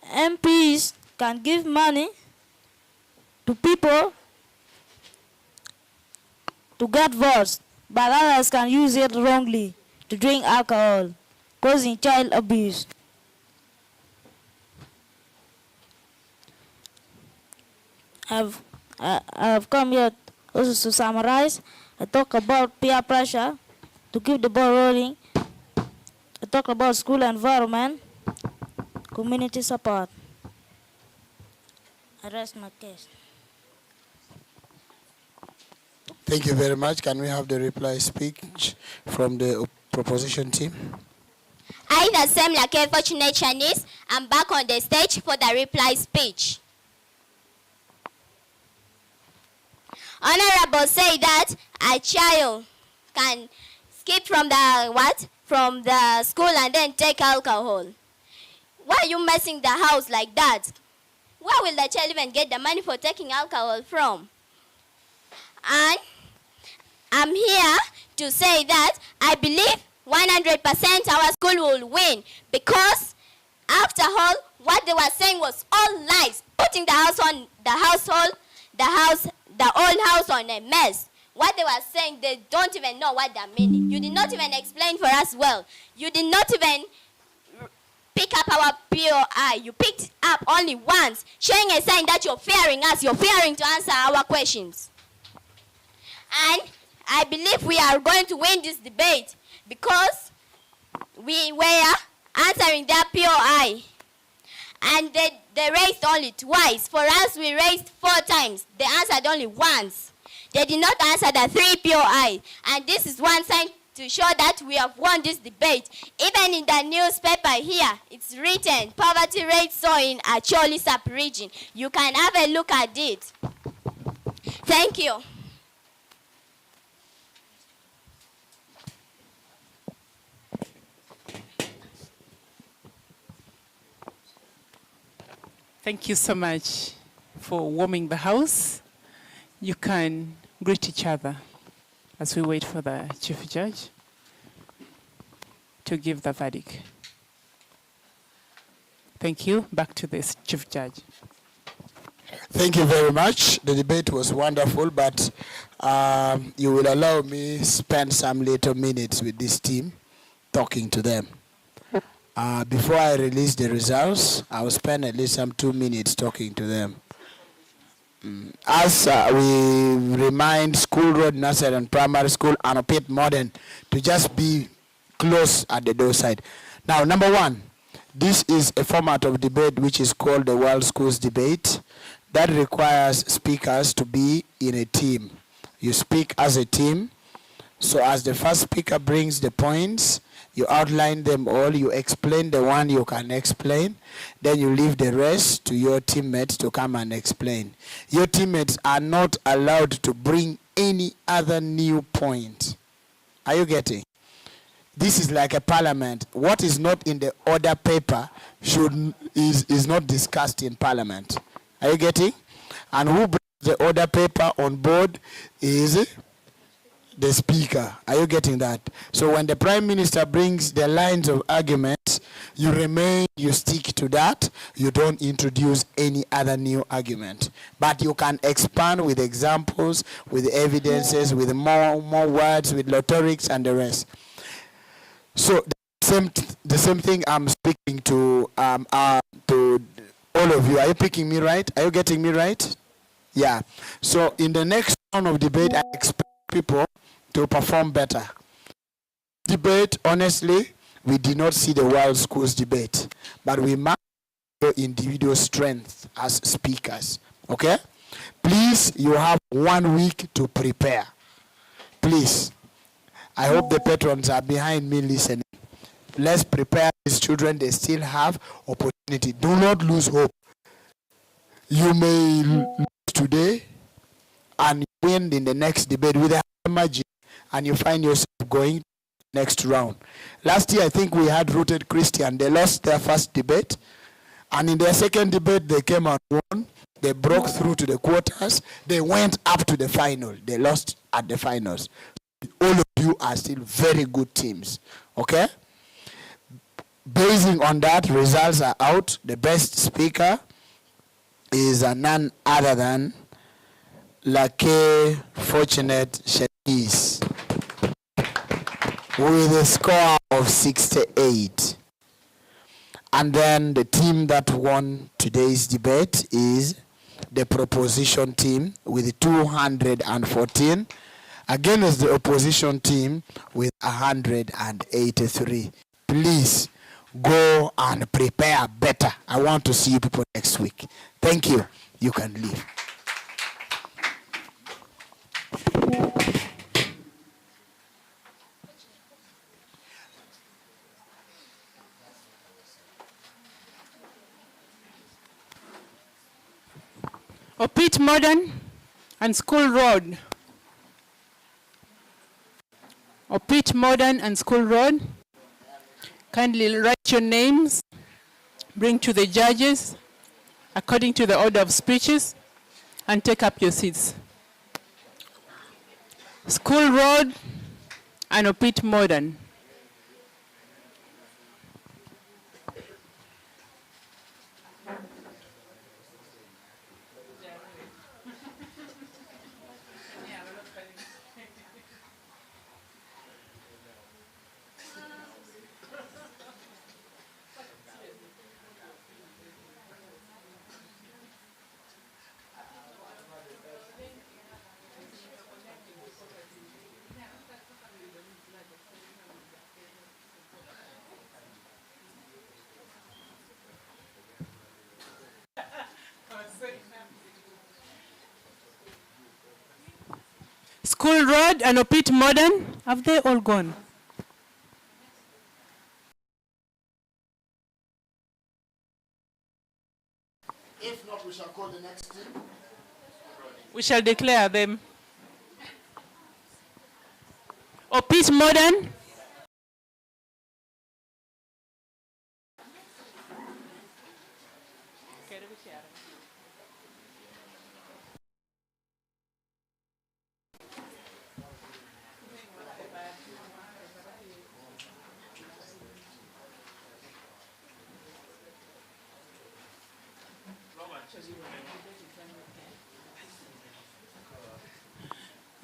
MPs can give money to people to get votes, but others can use it wrongly to drink alcohol, causing child abuse. I've come here also to summarize. I talk about peer pressure to keep the ball rolling. I talk about school environment, community support. I rest my case. Thank you very much. Can we have the reply speech from the proposition team? I, the same like a fortunate Chinese, I'm back on the stage for the reply speech. Honorable say that a child can skip from the school and then take alcohol. Why are you messing the house like that? Where will the child even get the money for taking alcohol from? And I'm here to say that I believe 100% our school will win, because after all, what they were saying was all lies, putting the old house on a mess. What they were saying, they don't even know what they're meaning. You did not even explain for us well. You did not even pick up our POI. You picked up only once, showing a sign that you're fearing us. You're fearing to answer our questions. And I believe we are going to win this debate because we were answering their POI. And they raised only twice. For us, we raised 4 times. They answered only once. They did not answer the 3 POI. And this is one sign to show that we have won this debate. Even in the newspaper here, it's written, poverty rate so in Acholi sub-region. You can have a look at it. Thank you. Thank you so much for warming the house. You can greet each other as we wait for the Chief Judge to give the verdict. Thank you. Back to the Chief Judge. Thank you very much. The debate was wonderful, but you will allow me spend some little minutes with this team, talking to them. Before I release the results, I will spend at least some 2 minutes talking to them. As we remind School Road, Nursery and Primary School, and Opit Modern to just be close at the door side. Now, number one, this is a format of debate which is called the World Schools Debate. That requires speakers to be in a team. You speak as a team. So as the first speaker brings the points, you outline them all, you explain the one you can explain, then you leave the rest to your teammates to come and explain. Your teammates are not allowed to bring any other new point. Are you getting? This is like a parliament. What is not in the order paper is not discussed in parliament. Are you getting? And who brings the order paper on board is the speaker. Are you getting that? So when the Prime Minister brings the lines of argument, you remain, you stick to that. You don't introduce any other new argument. But you can expand with examples, with evidences, with more words, with rhetorics and the rest. So the same thing I'm speaking to all of you. Are you picking me right? Are you getting me right? Yeah. So in the next round of debate, I expect people to perform better. Debate, honestly, we did not see the World Schools Debate, but we must show individual strength as speakers. Okay? Please, you have 1 week to prepare. Please. I hope the patrons are behind me listening. Let's prepare these children. They still have opportunity. Do not lose hope. You may lose today and win in the next debate with a margin, and you find yourself going next round. Last year, I think we had Rooted Christian. They lost their first debate, and in their second debate, they came and won. They broke through to the quarters. They went up to the final. They lost at the finals. All of you are still very good teams. Okay? Basing on that, results are out. The best speaker is none other than Lake Fortunate Shanice with a score of 68. And then the team that won today's debate is the proposition team with 214 against the opposition team with 183. Please go and prepare better. I want to see you people next week. Thank you. You can leave. Opit Modern and School Road. Opit Modern and School Road. Kindly write your names, bring to the judges according to the order of speeches, and take up your seats. School Road and Opit Modern. School Road and Opit Modern, have they all gone? We shall declare them. Opit Modern.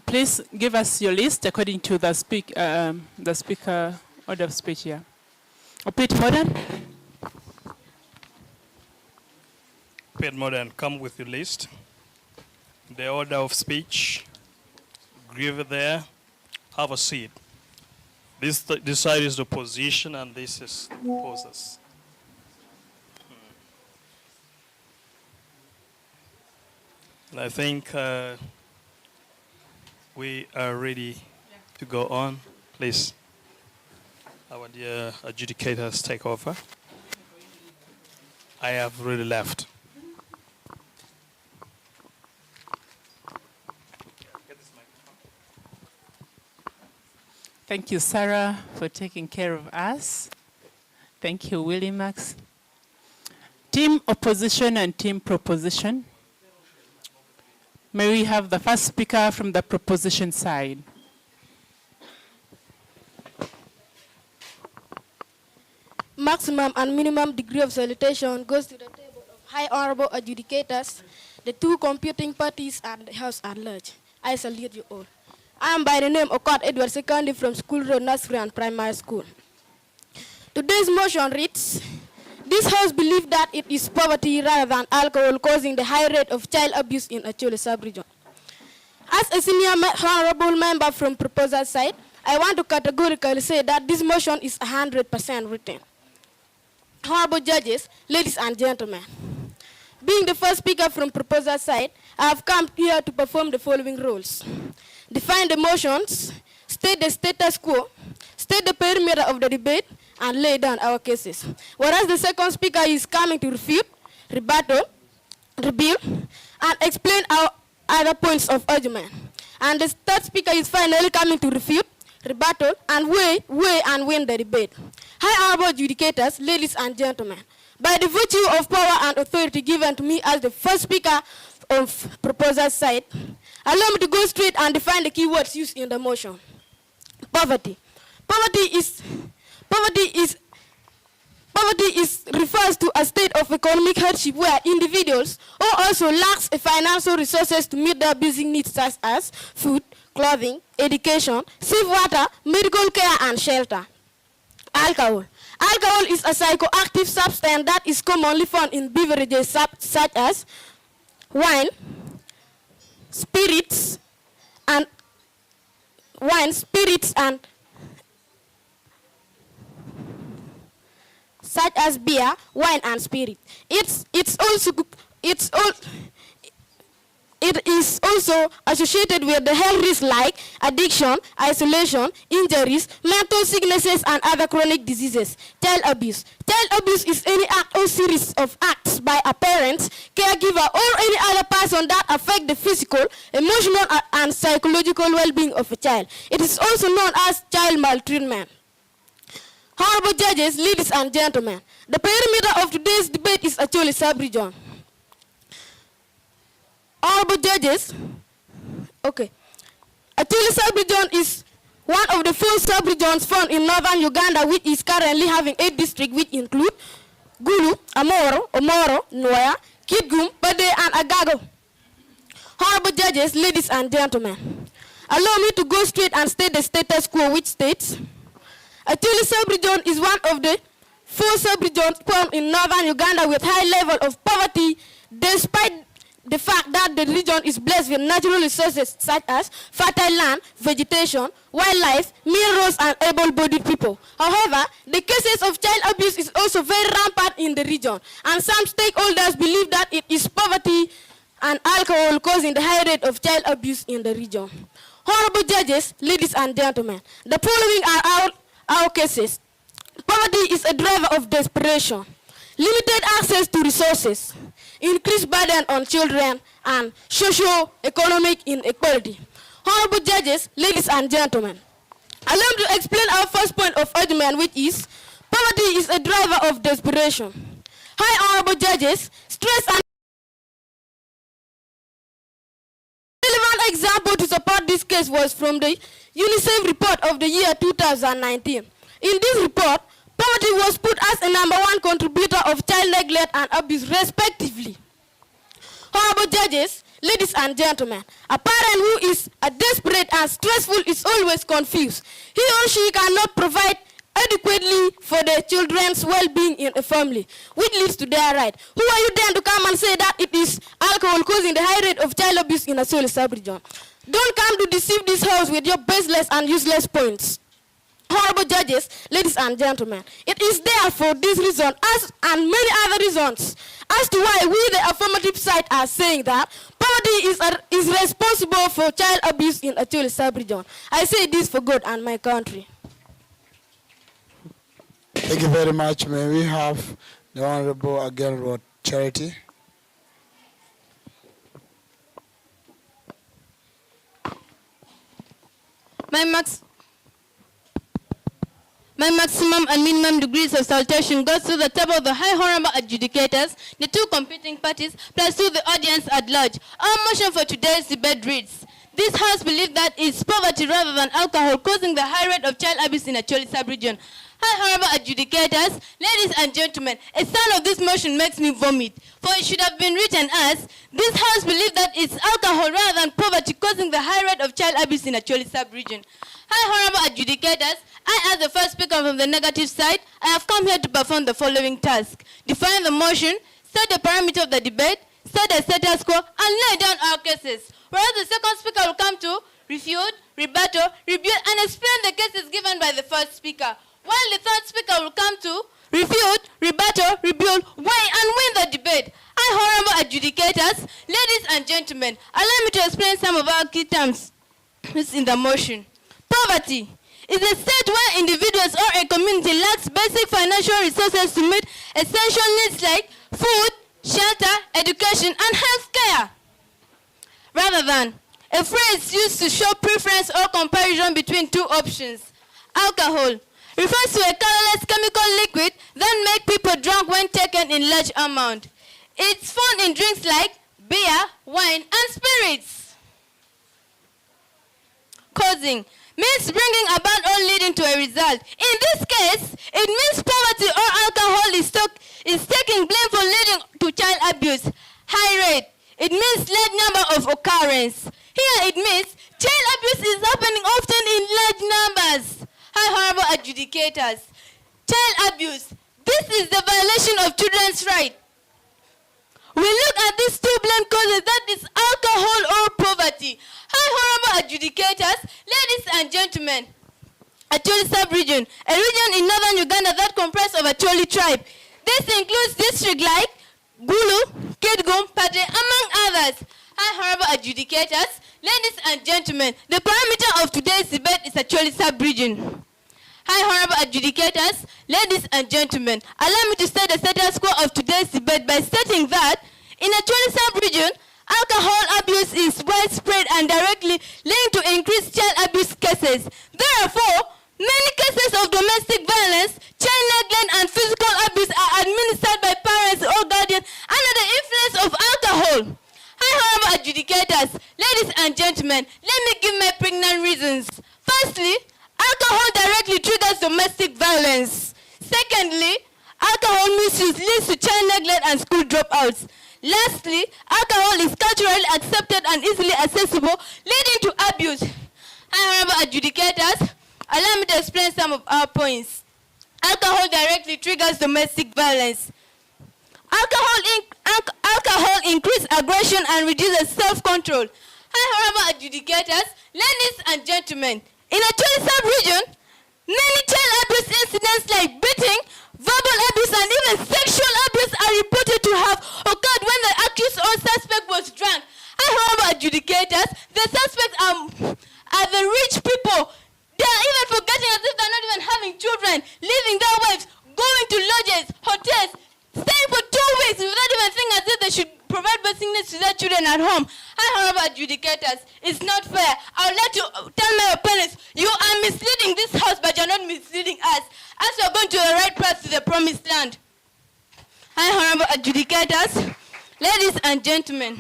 Please give us your list according to the speaker order of speech here. Opit Modern. Opit Modern, come with your list. The order of speech. Give it there. Have a seat. This side is the opposition and this is the opposers. And I think we are ready to go on. Please, our dear adjudicators take over. I have really left. Thank you, Sarah, for taking care of us. Thank you, Willie Max. Team opposition and team proposition. May we have the first speaker from the proposition side? Maximum and minimum degree of salutation goes to the table of high honorable adjudicators, the two competing parties, and the House at large. I salute you all. I am by the name of Edward Secondary from School Road Nursery and Primary School. Today's motion reads, this House believes that it is poverty rather than alcohol causing the high rate of child abuse in Acholi sub-region. As a senior honorable member from proposal side, I want to categorically say that this motion is 100% written. Honorable judges, ladies and gentlemen, being the first speaker from proposal side, I have come here to perform the following roles. Define the motions, state the status quo, state the perimeter of the debate, and lay down our cases. Whereas the second speaker is coming to refute, rebuttal, rebuild, and explain our other points of argument. And the third speaker is finally coming to refute, rebuttal, and weigh and win the debate. High honorable adjudicators, ladies and gentlemen, by the virtue of power and authority given to me as the first speaker of proposal side, allow me to go straight and define the keywords used in the motion. Poverty. Poverty refers to a state of economic hardship where individuals or also lacks financial resources to meet their basic needs such as food, clothing, education, safe water, medical care, and shelter. Alcohol. Alcohol is a psychoactive substance that is commonly found in beverages such as wine, spirits, and such as beer, wine, and spirit. It is also associated with the health risks like addiction, isolation, injuries, mental sicknesses, and other chronic diseases. Child abuse. Child abuse is any act or series of acts by a parent, caregiver, or any other person that affect the physical, emotional, and psychological well-being of a child. It is also known as child maltreatment. Honorable judges, ladies and gentlemen, the perimeter of today's debate is Acholi sub-region. Honorable judges, okay. Acholi sub-region is one of the 4 sub-regions found in northern Uganda, which is currently having 8 districts, which include Gulu, Amoro, Omoro, Noya, Kitgum, Bade, and Agago. Honorable judges, ladies and gentlemen, allow me to go straight and state the status quo, which states, Acholi sub-region is one of the 4 sub-regions found in northern Uganda with high level of poverty, despite the fact that the region is blessed with natural resources such as fertile land, vegetation, wildlife, minerals, and able-bodied people. However, the cases of child abuse is also very rampant in the region, and some stakeholders believe that it is poverty and alcohol causing the high rate of child abuse in the region. Honorable judges, ladies and gentlemen, the following are our cases. Poverty is a driver of desperation, limited access to resources, increased burden on children, and socio-economic inequality. Honorable judges, ladies and gentlemen, allow me to explain our first point of argument, which is poverty is a driver of desperation. High honorable judges, stress and relevant example to support this case was from the UNICEF report of the year 2019. In this report, poverty was put as a #1 contributor of child neglect and abuse, respectively. Honorable judges, ladies and gentlemen, a parent who is desperate and stressful is always confused. He or she cannot provide adequately for their children's well-being in a family, which leads to their right. Who are you then to come and say that it is alcohol causing the high rate of child abuse in Acholi sub-region? Don't come to deceive this house with your baseless and useless points. Honorable judges, ladies and gentlemen, it is there for this reason and many other reasons as to why we, the affirmative side, are saying that poverty is responsible for child abuse in Acholi sub-region. I say this for God and my country. Thank you very much. May we have the Honorable Agelrod Charity. My maximum and minimum degrees of salutation goes to the table of the high honorable adjudicators, the two competing parties, plus to the audience at large. Our motion for today's debate reads: this House believes that it's poverty rather than alcohol causing the high rate of child abuse in Acholi sub-region. High honorable adjudicators, ladies and gentlemen, a sound of this motion makes me vomit, for it should have been written as: this House believes that it's alcohol rather than poverty causing the high rate of child abuse in Acholi sub-region. High honorable adjudicators, I, as the first speaker from the negative side, I have come here to perform the following task: define the motion, set the parameter of the debate, set the status quo, and lay down our cases. Whereas the second speaker will come to refute, rebuttal, rebuke, and explain the cases given by the first speaker, while the third speaker will come to refute, rebuttal, rebuke, weigh, and win the debate. High honorable adjudicators, ladies and gentlemen, allow me to explain some of our key terms in the motion. Poverty is a state where individuals or a community lacks basic financial resources to meet essential needs like food, shelter, education, and health care. Rather than a phrase used to show preference or comparison between two options. Alcohol refers to a colorless chemical liquid that makes people drunk when taken in large amount. It's found in drinks like beer, wine, and spirits. Causing means bringing about or leading to a result. In this case, it means poverty or alcohol is taking blame for leading to child abuse. High rate, it means large number of occurrence. Here it means child abuse is happening often in large numbers. High honorable adjudicators, child abuse, this is the violation of children's rights. We look at these two blame causes, that is alcohol or poverty. High honorable adjudicators, ladies and gentlemen, Acholi sub-region, a region in northern Uganda that comprises of Acholi tribe. This includes districts like Gulu, Kidgum, Pate, among others. High honorable adjudicators, ladies and gentlemen, the parameter of today's debate is Acholi sub-region. High honorable adjudicators, ladies and gentlemen, allow me to state the status quo of today's debate by stating that in Acholi sub-region, alcohol abuse is widespread and directly linked to increased child abuse cases. Therefore, many cases of domestic violence, child neglect, and physical abuse are administered by parents or guardians under the influence of alcohol. High honorable adjudicators, ladies and gentlemen, let me give my pregnant reasons. Firstly, alcohol directly triggers domestic violence. Secondly, alcohol misuse leads to child neglect and school dropouts. Lastly, alcohol is culturally accepted and easily accessible, leading to abuse. High honorable adjudicators, allow me to explain some of our points. Alcohol directly triggers domestic violence. Alcohol increases aggression and reduces self-control. High honorable adjudicators, ladies and gentlemen, in Acholi sub-region, many child abuse incidents like beating, verbal abuse, and even sexual abuse are reported to have occurred when the accused or suspect was drunk. High honorable adjudicators, the suspects are the rich people. They are even forgetting as if they're not even having children, leaving their wives, going to lodges, hotels, staying for 2 weeks without even thinking as if they should at home. Honorable adjudicators, it's not fair. I would like to tell my opponents, you are misleading this house, but you're not misleading us, as you're going to the right path to the promised land. Honorable adjudicators, ladies and gentlemen,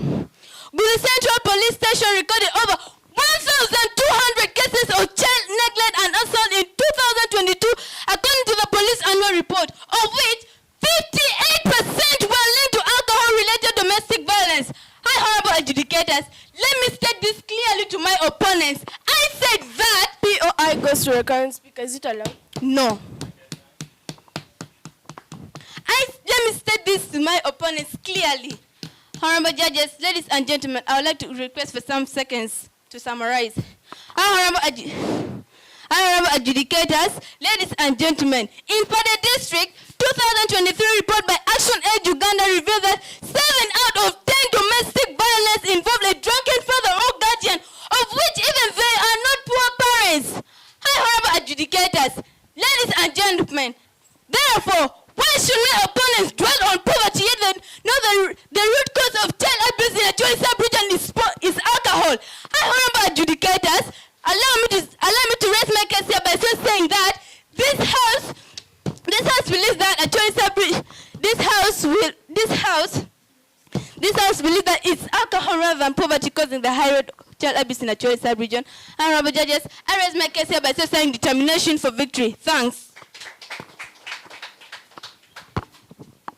Gulu Central Police Station recorded over 1,200 cases of child neglect and assault in 2022, according to the police annual report, of which 58% were linked to alcohol-related domestic violence. Honorable adjudicators, let me state this clearly to my opponents. I said that POI goes to the current speaker. Is it allowed? No. Let me state this to my opponents clearly. Honorable judges, ladies and gentlemen, I would like to request for some seconds to summarize. Honorable adjudicators, ladies and gentlemen, in Pade District, 2023 report by Action Aid Uganda revealed that 7 out of 10 domestic violence involved a drunken father or guardian, of which even they are not poor parents. Honorable adjudicators, ladies and gentlemen, therefore, why should my opponents dwell on poverty yet they know the root cause of child abuse in Acholi sub-region is alcohol? Honorable adjudicators, allow me to raise my case here by saying that this house believes that Acholi sub-region, this house believes that it's alcohol rather than poverty causing the high rate of child abuse in Acholi sub-region. Honorable judges, I raise my case here by saying determination for victory. Thanks.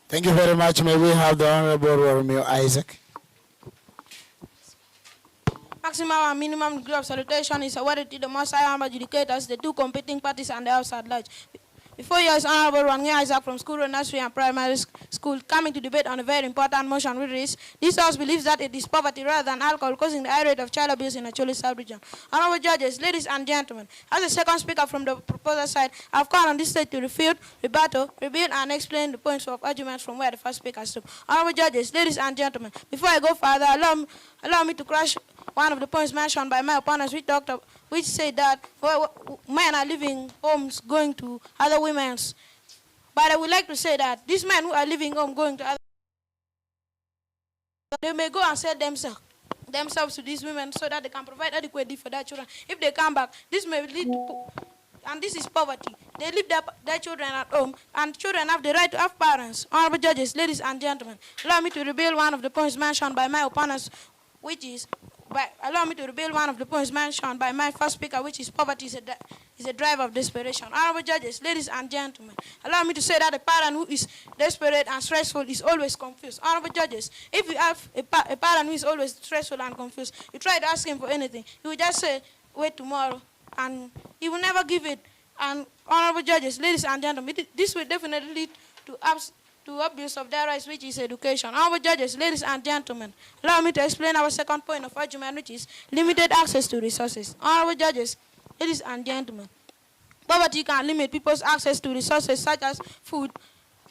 Thank you very much. May we have the Honorable Romeo Isaac. Maximum and minimum degree of salutation is awarded to the most high adjudicators, the two competing parties, and the House at large. Before you is Honorable Romeo Isaac from School Road Nursery and Primary School coming to debate on a very important motion, which is this House believes that it is poverty rather than alcohol causing the high rate of child abuse in the Acholi sub-region. Honorable judges, ladies and gentlemen, as the second speaker from the proposer side, I have come on this stage to refute, rebuttal, rebuild, and explain the points of arguments from where the first speaker stood. Honorable judges, ladies and gentlemen, before I go further, allow me to crush one of the points mentioned by my opponents, which said that men are living homes going to other women's. But I would like to say that these men who are living home going to other, they may go and sell themselves to these women so that they can provide adequately for their children. If they come back, this may lead to, and this is poverty. They leave their children at home, and children have the right to have parents. Honorable judges, ladies and gentlemen, allow me to reveal one of the points mentioned by my opponents, which is allow me to reveal one of the points mentioned by my first speaker, which is poverty is a drive of desperation. Honorable judges, ladies and gentlemen, allow me to say that a parent who is desperate and stressful is always confused. Honorable judges, if you have a parent who is always stressful and confused, you try to ask him for anything, he will just say, wait tomorrow, and he will never give it. And honorable judges, ladies and gentlemen, this will definitely lead to abuse of their rights, which is education. Honorable judges, ladies and gentlemen, allow me to explain our second point of argument, which is limited access to resources. Honorable judges, ladies and gentlemen, poverty can limit people's access to resources such as food,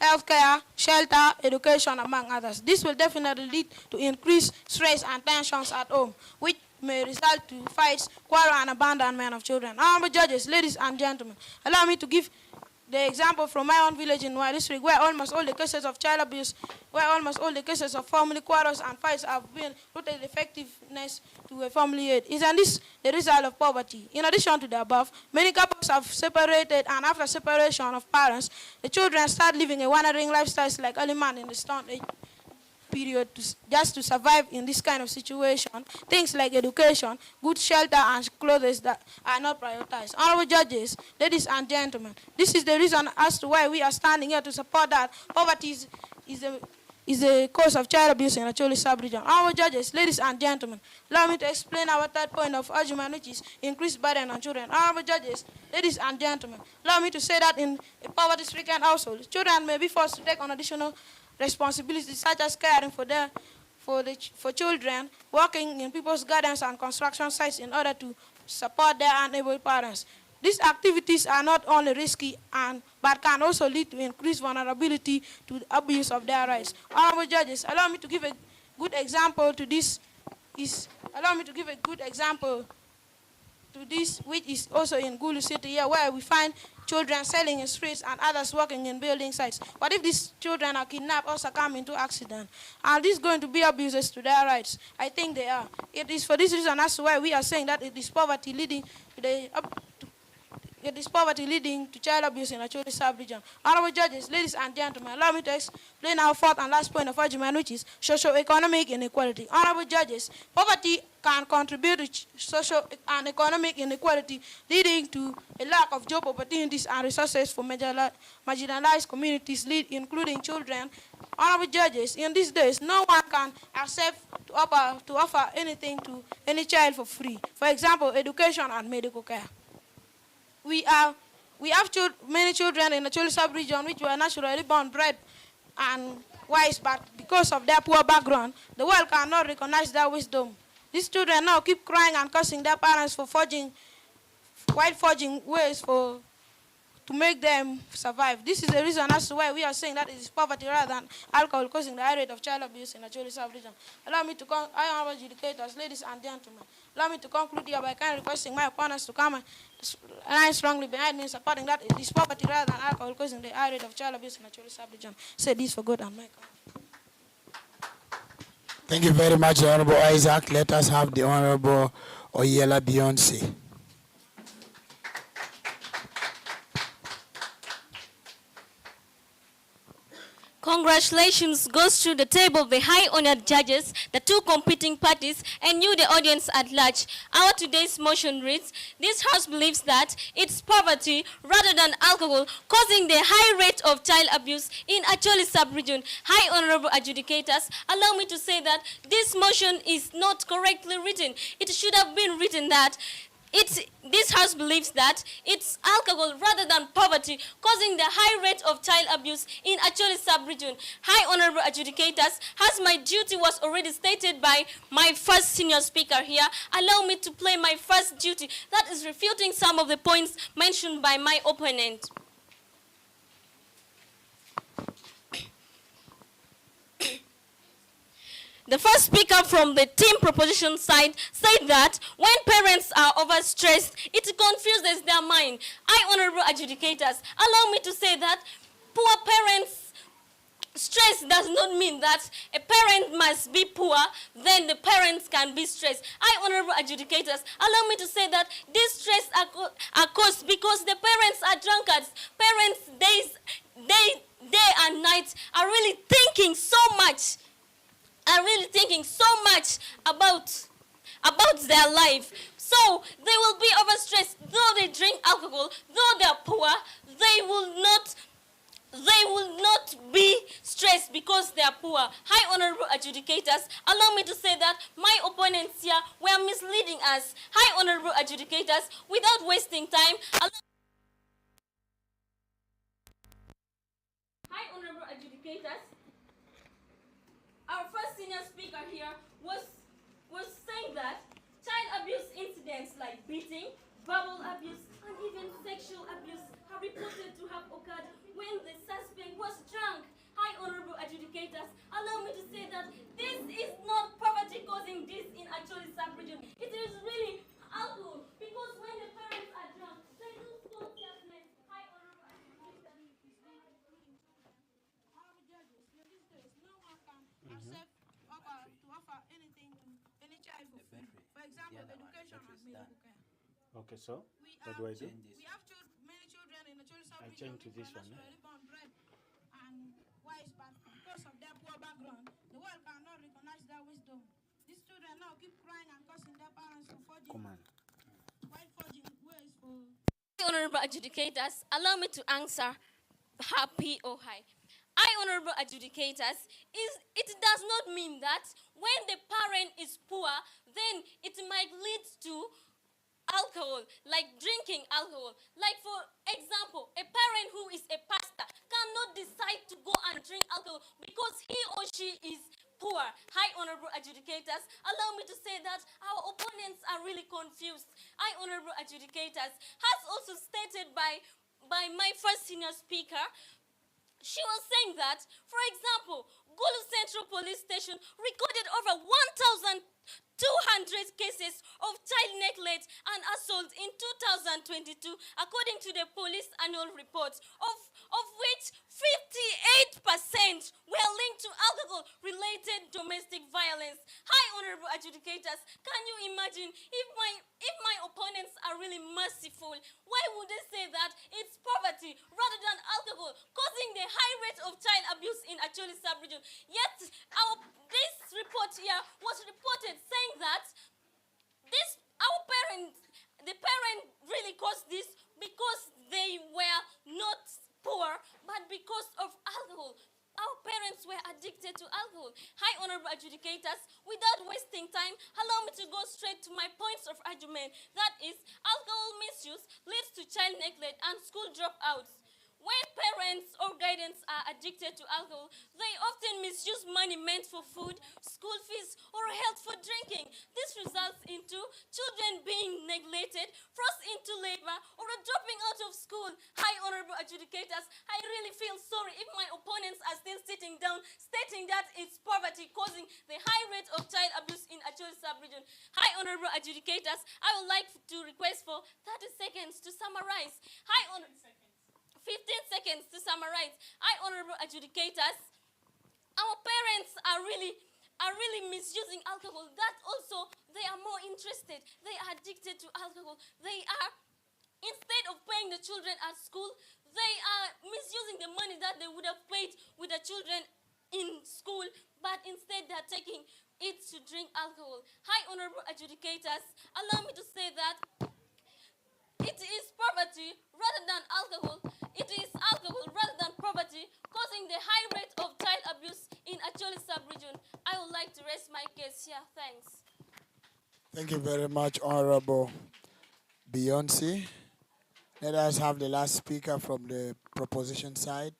healthcare, shelter, education, among others. This will definitely lead to increased stress and tensions at home, which may result to fights, quarrel, and abandonment of children. Honorable judges, ladies and gentlemen, allow me to give the example from my own village in my district, where almost all the cases of child abuse, where almost all the cases of family quarrels and fights have been rooted effectiveness to a family aid. Isn't this the result of poverty? In addition to the above, many couples have separated, and after separation of parents, the children start living a wandering lifestyles like early man in the stone age period just to survive in this kind of situation. Things like education, good shelter, and clothes that are not prioritized. Honorable judges, ladies and gentlemen, this is the reason as to why we are standing here to support that poverty is a cause of child abuse in the Acholi sub-region. Honorable judges, ladies and gentlemen, allow me to explain our third point of argument, which is increased burden on children. Honorable judges, ladies and gentlemen, allow me to say that in a poverty-stricken household, children may be forced to take on additional responsibilities such as caring for children, working in people's gardens and construction sites in order to support their unable parents. These activities are not only risky but can also lead to increased vulnerability to the abuse of their rights. Honorable judges, allow me to give a good example to to this, which is also in Gulu City here, where we find children selling in streets and others working in building sites. What if these children are kidnapped or succumb into accident? Are these going to be abuses to their rights? I think they are. It is for this reason as to why we are saying that it is poverty leading to the child abuse in Acholi sub-region. Honorable judges, ladies and gentlemen, allow me to explain our fourth and last point of argument, which is socio-economic inequality. Honorable judges, poverty can contribute to social and economic inequality, leading to a lack of job opportunities and resources for marginalized communities, including children. Honorable judges, in these days, no one can accept to offer anything to any child for free. For example, education and medical care. We have many children in the Acholi sub-region which were naturally born, bred, and wise, but because of their poor background, the world cannot recognize their wisdom. These children now keep crying and cursing their parents for forging ways to make them survive. This is the reason as to why we are saying that it is poverty rather than alcohol causing the high rate of child abuse in the Acholi sub-region. Allow me to honorable adjudicators, ladies and gentlemen, allow me to conclude here by kindly requesting my opponents to come and line strongly behind me in supporting that it is poverty rather than alcohol causing the high rate of child abuse in the Acholi sub-region. Say this for God and my God. Thank you very much, Honorable Isaac. Let us have the Honorable Oyela Beyonce. Congratulations goes to the table of the high-honored judges, the two competing parties, and you, the audience at large. Our today's motion reads, this House believes that it's poverty rather than alcohol causing the high rate of child abuse in Acholi sub-region. High honorable adjudicators, allow me to say that this motion is not correctly written. It should have been written that this House believes that it's alcohol rather than poverty causing the high rate of child abuse in Acholi sub-region. High honorable adjudicators, as my duty was already stated by my first senior speaker here, allow me to play my first duty, that is refuting some of the points mentioned by my opponent. The first speaker from the team proposition side said that when parents are overstressed, it confuses their mind. Honorable adjudicators, allow me to say that poor parents' stress does not mean that a parent must be poor, then the parents can be stressed. Honorable adjudicators, allow me to say that this stress are caused because the parents are drunkards. Parents day and night are really thinking so much about their life. So they will be overstressed. Though they drink alcohol, though they are poor, they will not be stressed because they are poor. High honorable adjudicators, allow me to say that my opponents here were misleading us. High honorable adjudicators, without wasting time, high honorable adjudicators, our first senior speaker here was saying that child abuse incidents like beating, verbal abuse, and even sexual abuse are reported to have occurred when the suspect was drunk. High honorable adjudicators, allow me to say that this is not poverty causing this in Acholi sub-region. It is really alcohol, because when the parents are drunk, they lose consciousness. High honorable adjudicators. To offer anything to any child for free. For example, education and medical care. Okay, so what do I do? We have many children in the Acholi I sub-region change to who this are one. naturally born, bred, and wise, but because of their poor background, the world cannot recognize their wisdom. These children now keep crying and cursing their parents for forging ways for... Honorable adjudicators, allow me to answer happy or high. Honorable adjudicators, it does not mean that when the parent is poor, then it might lead to alcohol, like drinking alcohol. Like for example, a parent who is a pastor cannot decide to go and drink alcohol because he or she is poor. High honorable adjudicators, allow me to say that our opponents are really confused. High honorable adjudicators, as also stated by my first senior speaker, she was saying that, for example, Gulu Central Police Station recorded over 1,200 cases of child neglect and assault into, according to the police annual report, of which 58% were linked to alcohol-related domestic violence. Hi, honorable adjudicators, can you imagine if my opponents are really merciful, why would they say that it's poverty rather than alcohol causing the high rate of child abuse in Acholi sub-region? Yet, this report here was reported saying that the parent really caused this because they were not poor, but because of alcohol. Our parents were addicted to alcohol. Hi, honorable adjudicators, without wasting time, allow me to go straight to my points of argument. That is, alcohol misuse leads to child neglect and school dropouts. When parents or guardians are addicted to alcohol, they often misuse money meant for food, school fees, or help for drinking. This results into children being neglected, forced into labor, or dropping out of school. Hi, honorable adjudicators, I really feel sorry if my opponents are still sitting down, stating that it's poverty causing the high rate of child abuse in Acholi sub-region. Hi, honorable adjudicators, I would like to request for 30 seconds to summarize. 15 seconds to summarize. Hi, honorable adjudicators, our parents are really misusing alcohol. That also, they are more interested. They are addicted to alcohol. They are, instead of paying the children at school, they are misusing the money that they would have paid with the children in school, but instead they are taking it to drink alcohol. Hi, honorable adjudicators, allow me to say that it is poverty rather than alcohol. It is alcohol rather than poverty causing the high rate of child abuse in Acholi sub-region. I would like to raise my case here. Thanks. Thank you very much, Honorable Beyonce. Let us have the last speaker from the proposition side,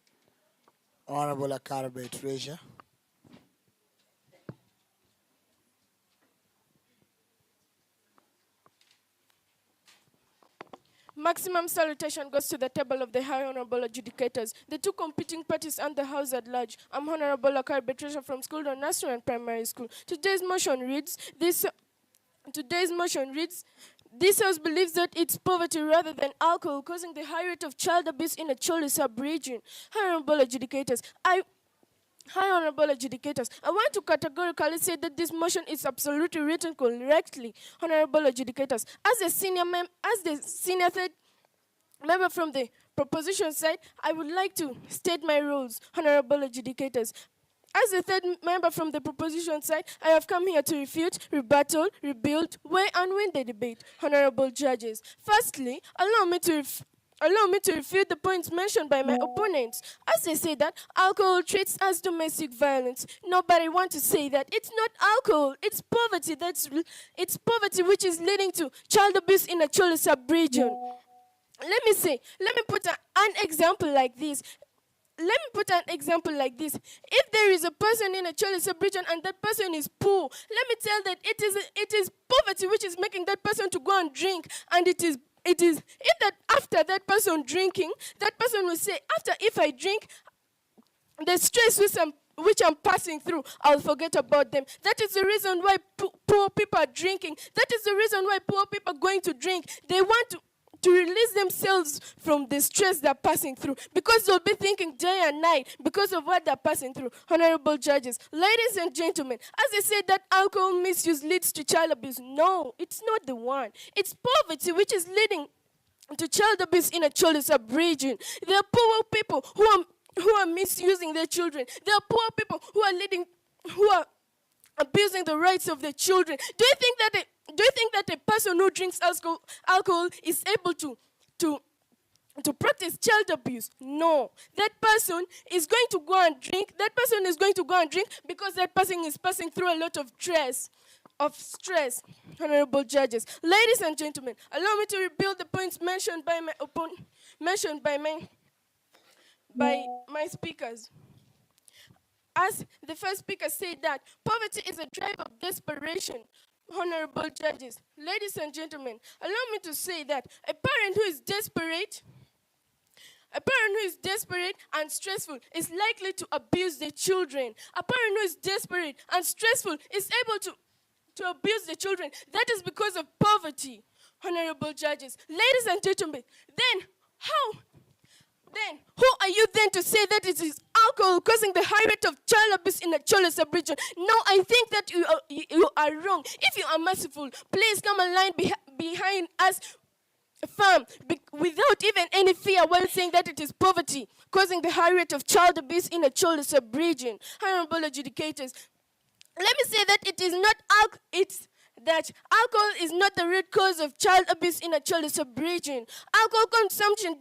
Honorable Akarbe Treasure. Maximum salutation goes to the table of the high honorable adjudicators, the two competing parties and the house at large. I'm Honorable Akarbe Treasure from School on Nursery and Primary School. Today's motion reads, this house believes that it's poverty rather than alcohol causing the high rate of child abuse in the Acholi sub-region. High honorable adjudicators, I want to categorically say that this motion is absolutely written correctly. Honorable adjudicators, as the senior third member from the proposition side, I would like to state my rules. Honorable adjudicators, as the third member from the proposition side, I have come here to refute, rebuttal, rebuild, weigh and win the debate. Honorable judges, firstly, allow me to refute the points mentioned by my opponents. As they say that alcohol treats as domestic violence, nobody wants to say that. It's not alcohol, it's poverty. It's poverty which is leading to child abuse in the Acholi sub-region. Let me put an example like this. If there is a person in a Acholi sub-region and that person is poor, let me tell that it is poverty which is making that person to go and drink, and it is if that after that person drinking, that person will say, if I drink, the stress which I'm passing through, I'll forget about them. That is the reason why poor people are drinking. That is the reason why poor people are going to drink. They want to release themselves from the stress they're passing through, because they'll be thinking day and night because of what they're passing through. Honorable judges, ladies and gentlemen, as they say that alcohol misuse leads to child abuse, no, it's not the one. It's poverty which is leading to child abuse in a Acholi sub-region. There are poor people who are misusing their children. There are poor people who are abusing the rights of their children. Do you think that a person who drinks alcohol is able to practice child abuse? No. That person is going to go and drink. Because that person is passing through a lot of stress. Honorable judges, ladies and gentlemen, allow me to rebuild the points mentioned by my speakers. As the first speaker said that poverty is a drive of desperation. Honorable judges, ladies and gentlemen, allow me to say that a parent who is desperate and stressful is likely to abuse their children. A parent who is desperate and stressful is able to abuse the children. That is because of poverty. honorable judges, ladies and gentlemen, then who are you then to say that it is alcohol causing the high rate of child abuse in Acholi sub-region? Now I think that you are wrong. If you are merciful, please come and line behind us firm without even any fear while saying that it is poverty causing the high rate of child abuse in Acholi sub-region. Honorable adjudicators, let me say that it is not that alcohol is not the root cause of child abuse in Acholi sub-region. Alcohol consumption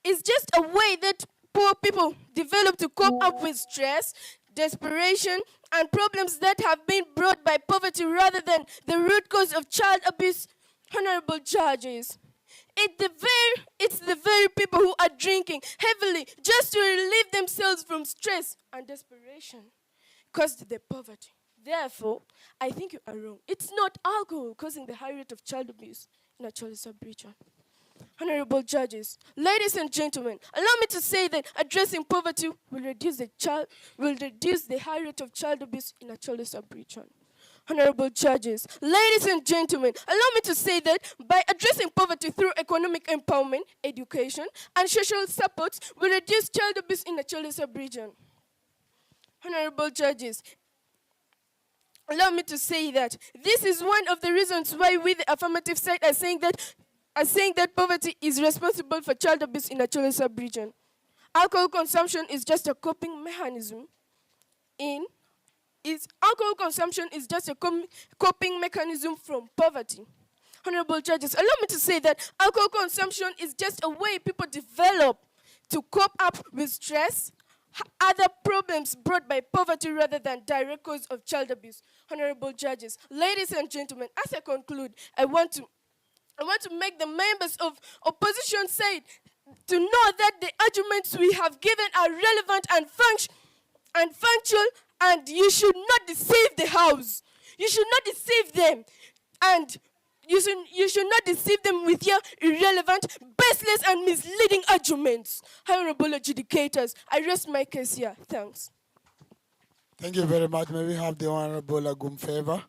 is just a way that poor people develop to cope up with stress, desperation, and problems that have been brought by poverty rather than the root cause of child abuse. Honorable judges, it's the very people who are drinking heavily just to relieve themselves from stress and desperation caused the poverty. Therefore, I think you are wrong. It's not alcohol causing the high rate of child abuse in Acholi sub-region. Honorable judges, ladies and gentlemen, allow me to say that addressing poverty will reduce the high rate of child abuse in Acholi sub-region. Honorable judges, ladies and gentlemen, allow me to say that by addressing poverty through economic empowerment, education, and social support will reduce child abuse in Acholi sub-region. Honorable judges, allow me to say that this is one of the reasons why we, the affirmative side, are saying that poverty is responsible for child abuse in Acholi sub-region. Alcohol consumption is just a coping mechanism alcohol consumption is just a coping mechanism from poverty. Honorable judges, allow me to say that alcohol consumption is just a way people develop to cope up with stress, other problems brought by poverty rather than direct cause of child abuse. Honorable judges, ladies and gentlemen, as I conclude, I want to make the members of opposition side to know that the arguments we have given are relevant and functional, and you should not deceive the House. You should not deceive them. And you should not deceive them with your irrelevant, baseless, and misleading arguments. Honorable adjudicators, I rest my case here. Thanks. Thank you very much. May we have the Honorable Agum Favour?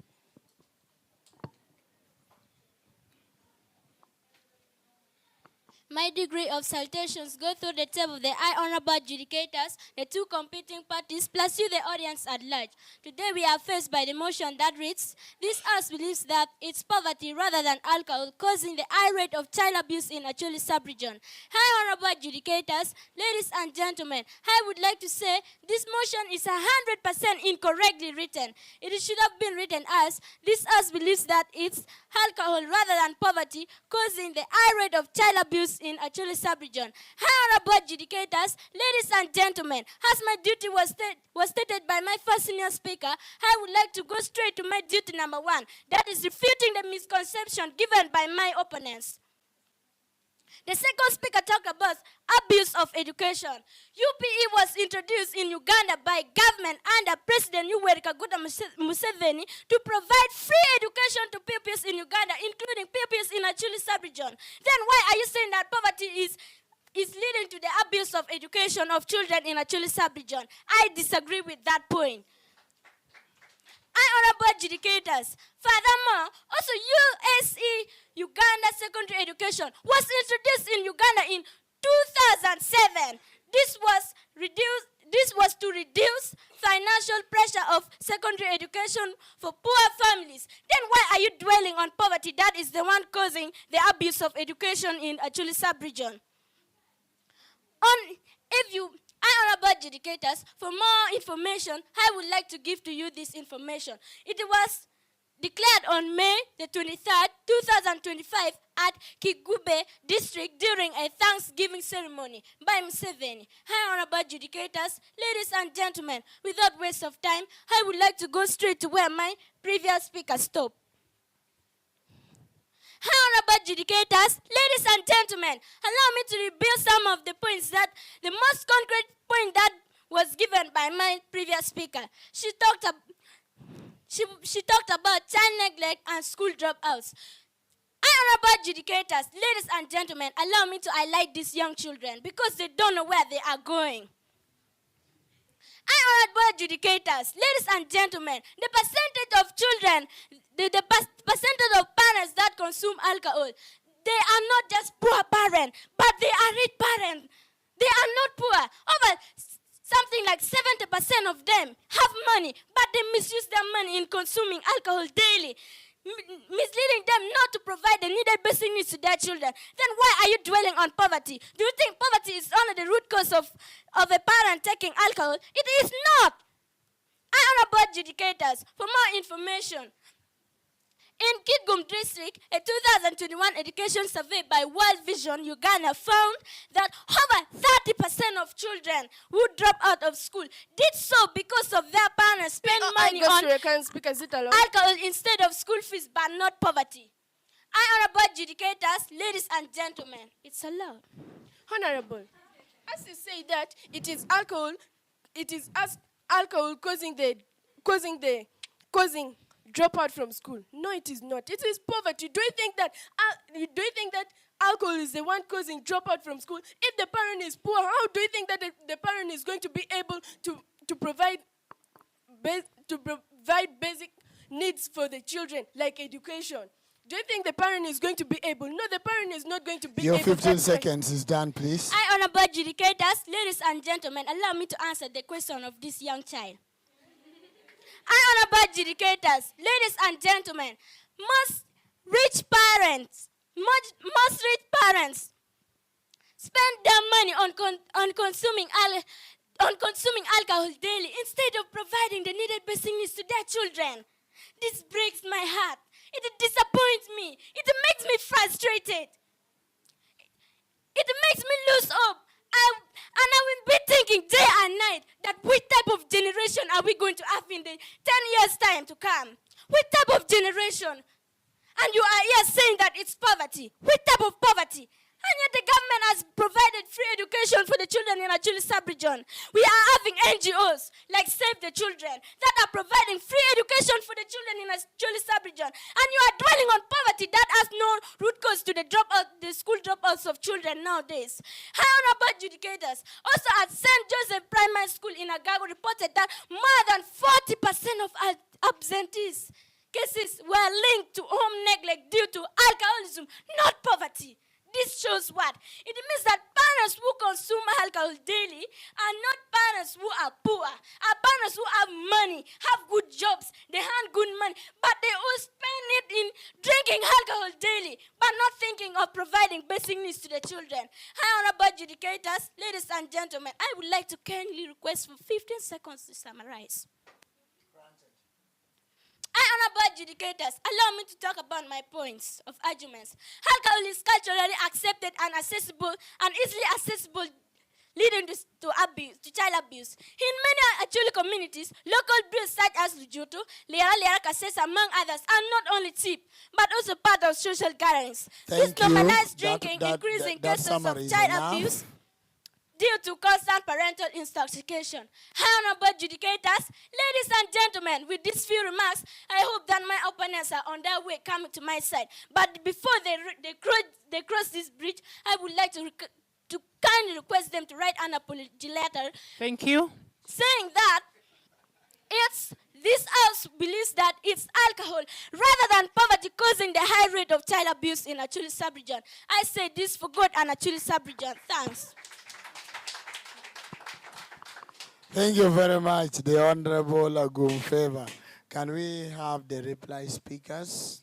My degree of salutations go through the table of the honorable adjudicators, the two competing parties, plus you, the audience at large. Today we are faced by the motion that reads, this House believes that it's poverty rather than alcohol causing the high rate of child abuse in Acholi sub-region. High honorable adjudicators, ladies and gentlemen, I would like to say this motion is 100% incorrectly written. It should have been written as, this House believes that it's alcohol rather than poverty causing the high rate of child abuse in Acholi sub-region. High honorable adjudicators, ladies and gentlemen, as my duty was stated by my first senior speaker, I would like to go straight to my duty number 1, that is refuting the misconception given by my opponents. The second speaker talked about abuse of education. UPE was introduced in Uganda by government under President Yoweri Kaguta Museveni to provide free education to pupils in Uganda, including pupils in Acholi sub-region. Then why are you saying that poverty is leading to the abuse of education of children in Acholi sub-region? I disagree with that point. Honorable adjudicators, furthermore, also USE, Uganda Secondary Education, was introduced in Uganda in 2007. This was to reduce financial pressure of secondary education for poor families. Then why are you dwelling on poverty? That is the one causing the abuse of education in Acholi sub-region. Honorable adjudicators, for more information, I would like to give to you this information. It was declared on May the 23rd, 2025 at Kigube district during a Thanksgiving ceremony by Museveni. Hi, honorable adjudicators, ladies and gentlemen, without waste of time, I would like to go straight to where my previous speaker stopped. Hi, honorable adjudicators, ladies and gentlemen, allow me to reveal some of the points that, the most concrete point that was given by my previous speaker. She talked about child neglect and school dropouts. Honorable adjudicators, ladies and gentlemen, allow me to highlight these young children because they don't know where they are going. Honorable adjudicators, ladies and gentlemen, the percentage of children, the percentage of parents that consume alcohol. They are not just poor parents, but they are rich parents. They are not poor. Over something like 70% of them have money, but they misuse their money in consuming alcohol daily, misleading them not to provide the needed basic needs to their children. Then why are you dwelling on poverty? Do you think poverty is only the root cause of a parent taking alcohol? It is not. Honorable adjudicators, for more information, in Kitgum district, a 2021 education survey by World Vision Uganda found that over 30% of children who drop out of school did so because of their parents spend money on alcohol instead of school fees, but not poverty. Honorable adjudicators, ladies and gentlemen, it's allowed. Honorable, as you say that it is alcohol causing dropout from school. No, it is not. It is poverty. Do you think that alcohol is the one causing dropout from school? If the parent is poor, how do you think that the parent is going to be able to provide basic needs for the children, like education? Do you think the parent is going to be able? No, the parent is not going to be able. Your 15 seconds is done, please. Honorable adjudicators, ladies and gentlemen, allow me to answer the question of this young child. Honorable adjudicators, ladies and gentlemen, most rich parents spend their money on consuming alcohol daily instead of providing the needed basic needs to their children. This breaks my heart. It disappoints me. It makes me frustrated. It makes me lose hope. And I will be thinking day and night that which type of generation are we going to have in the 10 years' time to come? Which type of generation? And you are here saying that it's poverty. Which type of poverty? And yet the government has provided free education for the children in Acholi sub-region. We are having NGOs like Save the Children that are providing free education for the children in Acholi sub-region. And you are dwelling on poverty that has no root cause to the school dropouts of children nowadays. Honorable adjudicators, also at St. Joseph Primary School in Agago reported that more than 40% of absentees cases were linked to home neglect due to alcoholism, not poverty. This shows what? It means that parents who consume alcohol daily are not parents who are poor, are parents who have money, have good jobs, they earn good money, but they all spend it in drinking alcohol daily, but not thinking of providing basic needs to the children. Honorable adjudicators, ladies and gentlemen, I would like to kindly request for 15 seconds to summarize. Honorable adjudicators, allow me to talk about my points of arguments. Alcohol is culturally accepted and accessible and easily accessible, leading to abuse, to child abuse. In many Acholi communities, local brews such as Rujutu, Lera Kasesa, among others, are not only cheap, but also part of social gatherings. This normalized drinking increasing cases of child abuse due to constant parental intoxication. Honorable adjudicators, ladies and gentlemen, with these few remarks, I hope that my opponents are on their way coming to my side. But before they cross this bridge, I would like to kindly request them to write an apology letter. Thank you. Saying that this house believes that it's alcohol rather than poverty causing the high rate of child abuse in Acholi sub-region. I say this for God and Acholi sub-region. Thanks. Thank you very much, the Honorable Agum Favour. Can we have the reply speakers?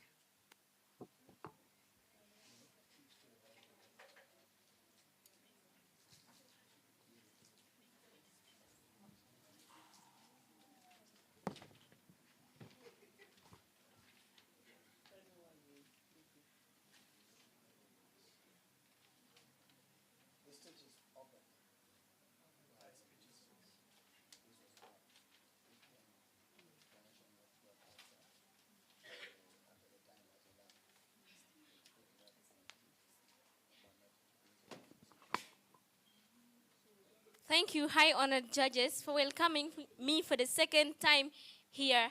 Thank you, high honored judges, for welcoming me for the second time here.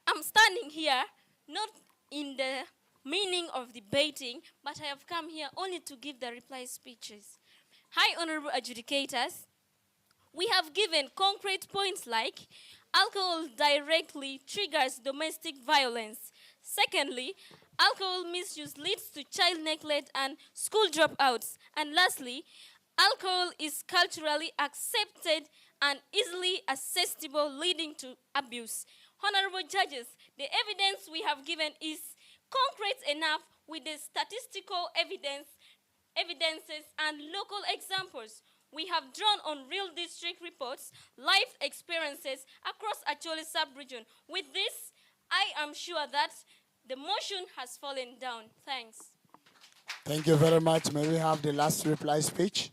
I'm standing here not in the meaning of debating, but I have come here only to give the reply speeches. High honorable adjudicators, we have given concrete points like alcohol directly triggers domestic violence, Secondly, alcohol misuse leads to child neglect and school dropouts. And lastly, alcohol is culturally accepted and easily accessible, leading to abuse. Honorable judges, the evidence we have given is concrete enough with the statistical evidences and local examples. We have drawn on real district reports, life experiences across Acholi sub-region. With this, I am sure that the motion has fallen down. Thanks. Thank you very much. May we have the last reply speech?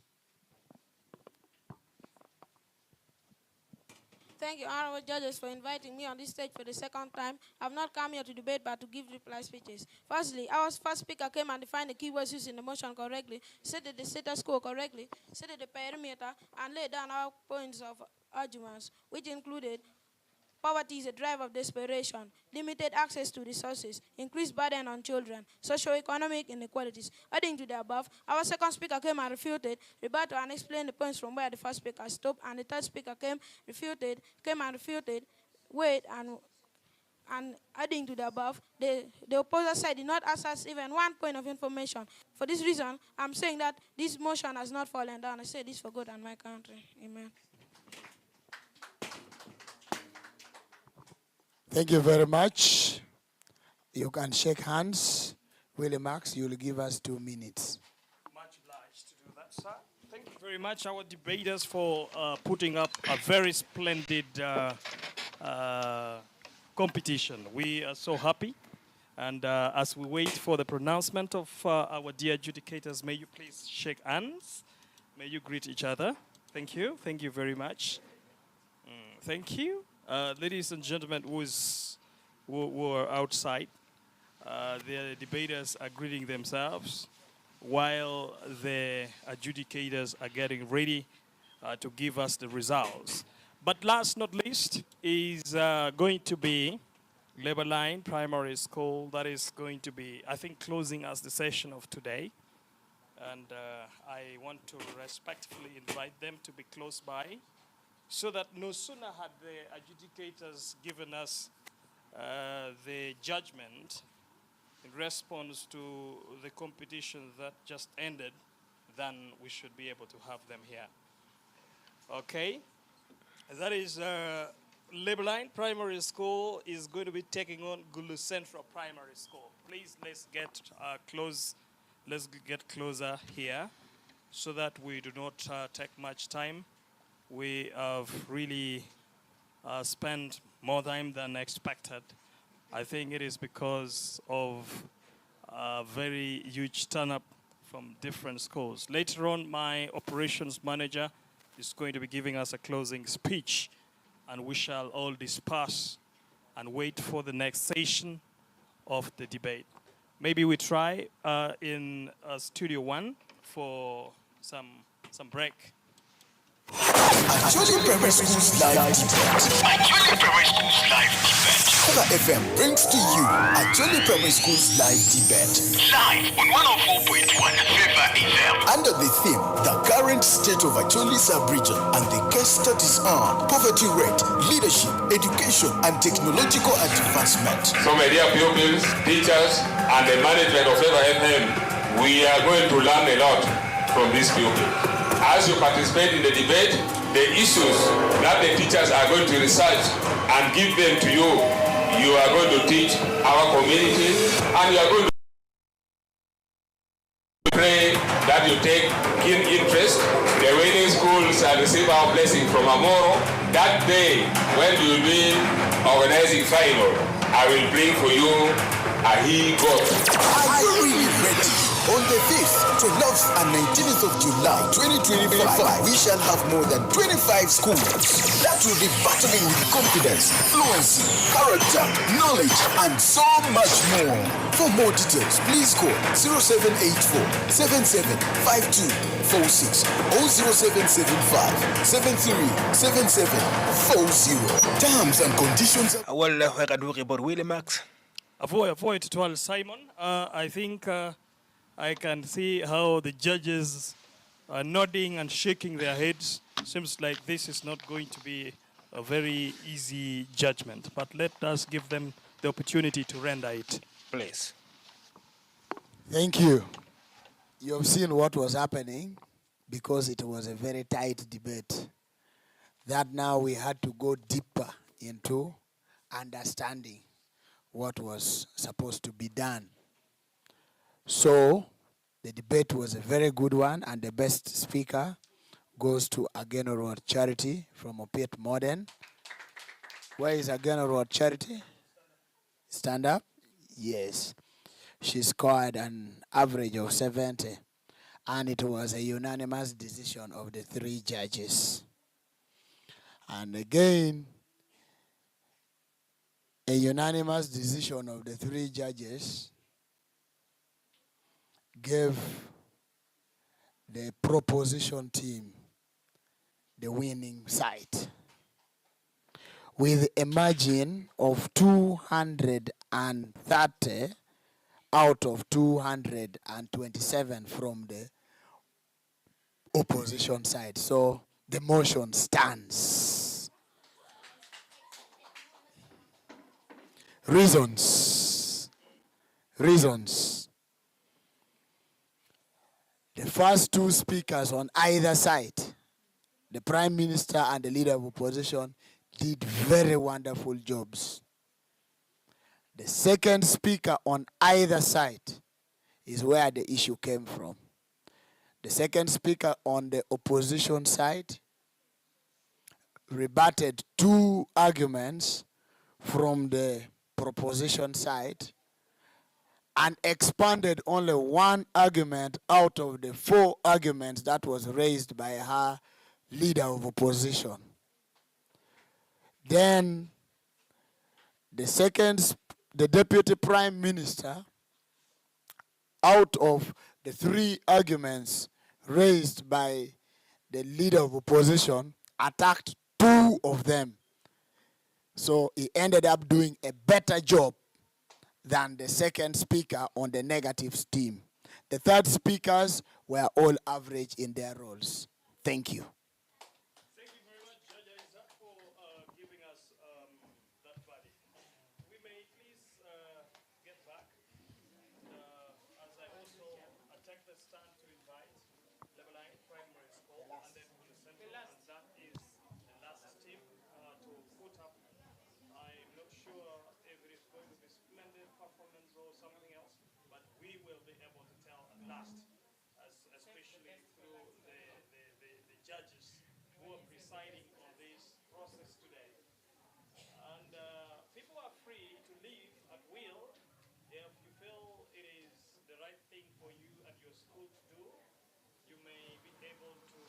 Thank you, honorable judges, for inviting me on this stage for the second time. I've not come here to debate, but to give reply speeches. Firstly, our first speaker came and defined the keywords used in the motion correctly, stated the status quo correctly, stated the perimeter, and laid down our points of arguments, which included poverty is a drive of desperation, limited access to resources, increased burden on children, socio-economic inequalities. Adding to the above, our second speaker came and refuted, rebutted and explained the points from where the first speaker stopped, and the third speaker came and refuted, and adding to the above, the opposer side did not ask us even one point of information. For this reason, I'm saying that this motion has not fallen down. I say this for God and my country. Amen. Thank you very much. You can shake hands. Willie Max, you'll give us 2 minutes. Much obliged to do that, sir. Thank you very much, our debaters, for putting up a very splendid competition. We are so happy. And as we wait for the pronouncement of our dear adjudicators, may you please shake hands. May you greet each other. Thank you. Thank you very much. Thank you. Ladies and gentlemen who are outside, the debaters are greeting themselves while the adjudicators are getting ready to give us the results. But last not least is going to be Labor Line Primary School. That is going to be, I think, closing us the session of today. And I want to respectfully invite them to be close by, so that no sooner had the adjudicators given us the judgment in response to the competition that just ended, then we should be able to have them here. Okay? That is Labor Line Primary School is going to be taking on Gulu Central Primary School. Please, let's get close. Let's get closer here so that we do not take much time. We have really spent more time than expected. I think it is because of a very huge turn-up from different schools. Later on, my operations manager is going to be giving us a closing speech, and we shall all disperse and wait for the next session of the debate. Maybe we try in Studio 1 for some break. Acholi Primary School's live debate. Acholi Primary School's live debate. Favour FM brings to you Acholi Primary School's live debate. Live on 104.1 Favour FM. Under the theme, the current state of Acholi sub-region, and the case studies on poverty rate, leadership, education, and technological advancement. So my dear pupils, teachers, and the management of Favour FM, we are going to learn a lot from these pupils. As you participate in the debate, the issues that the teachers are going to research and give them to you, you are going to teach our community, and you are going to pray that you take keen interest. The winning schools shall receive our blessing from Amoro. That day, when you will be organizing final, I will bring for you a he-goat. Are you really ready? On the 5th, 12th, and 19th of July 2025, we shall have more than 25 schools that will be battling with confidence, fluency, character, knowledge, and so much more. For more details, please call 0784 775246 or 0775 737740. Terms and conditions. Avoid to tell Simon. I think I can see how the judges are nodding and shaking their heads. Seems like this is not going to be a very easy judgment. But let us give them the opportunity to render it, please. Thank you. You have seen what was happening because it was a very tight debate. That now we had to go deeper into understanding what was supposed to be done. So the debate was a very good one, and the best speaker goes to Agenoroad Charity from Opiate Modern. Where is Agenoroad Charity? Stand up. Yes. She scored an average of 70, and it was a unanimous decision of the 3 judges. And again, a unanimous decision of the 3 judges gave the proposition team the winning side with a margin of 230 out of 227 from the opposition side. So the motion stands. Reasons. The first 2 speakers on either side, the Prime Minister and the Leader of Opposition, did very wonderful jobs. The second speaker on either side is where the issue came from. The second speaker on the opposition side rebutted 2 arguments from the proposition side and expanded only 1 argument out of the 4 arguments that was raised by her Leader of Opposition. Then the Deputy Prime Minister, out of the 3 arguments raised by the Leader of Opposition, attacked 2 of them. So he ended up doing a better job than the second speaker on the negatives team. The third speakers were all average in their roles. Thank you. Thank you very much, Judge Isaac, for giving us that verdict. We may please get back as I also take the stand to invite Level 9 Primary School and then the Central, and that is the last team to put up. I'm not sure if it is going to be splendid performance or something else, but we will be able to tell at last, especially through the judges who are presiding on this process today. And people are free to leave at will if you feel it is the right thing for you and your school to do. You may be able to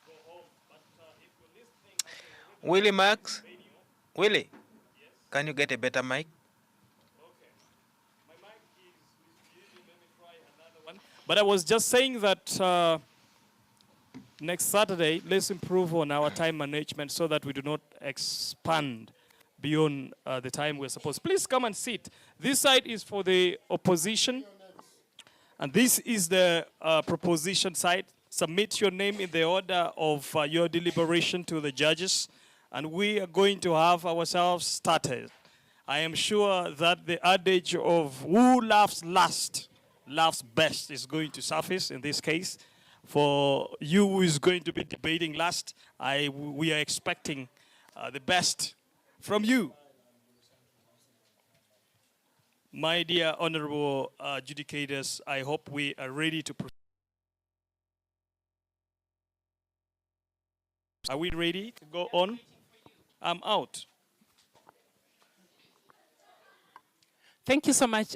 go home, but if you're listening, Willie Max, Willie, yes? Can you get a better mic? Okay, my mic is misbehaving. Let me try another one. But I was just saying that next Saturday, let's improve on our time management so that we do not expand beyond the time we're supposed. Please come and sit. This side is for the opposition, and this is the proposition side. Submit your name in the order of your deliberation to the judges, and we are going to have ourselves started. I am sure that the adage of who laughs last, laughs best is going to surface in this case. For you who is going to be debating last, we are expecting the best from you. My dear honorable adjudicators, I hope we are ready to proceed. Are we ready to go on? I'm out. Thank you so much,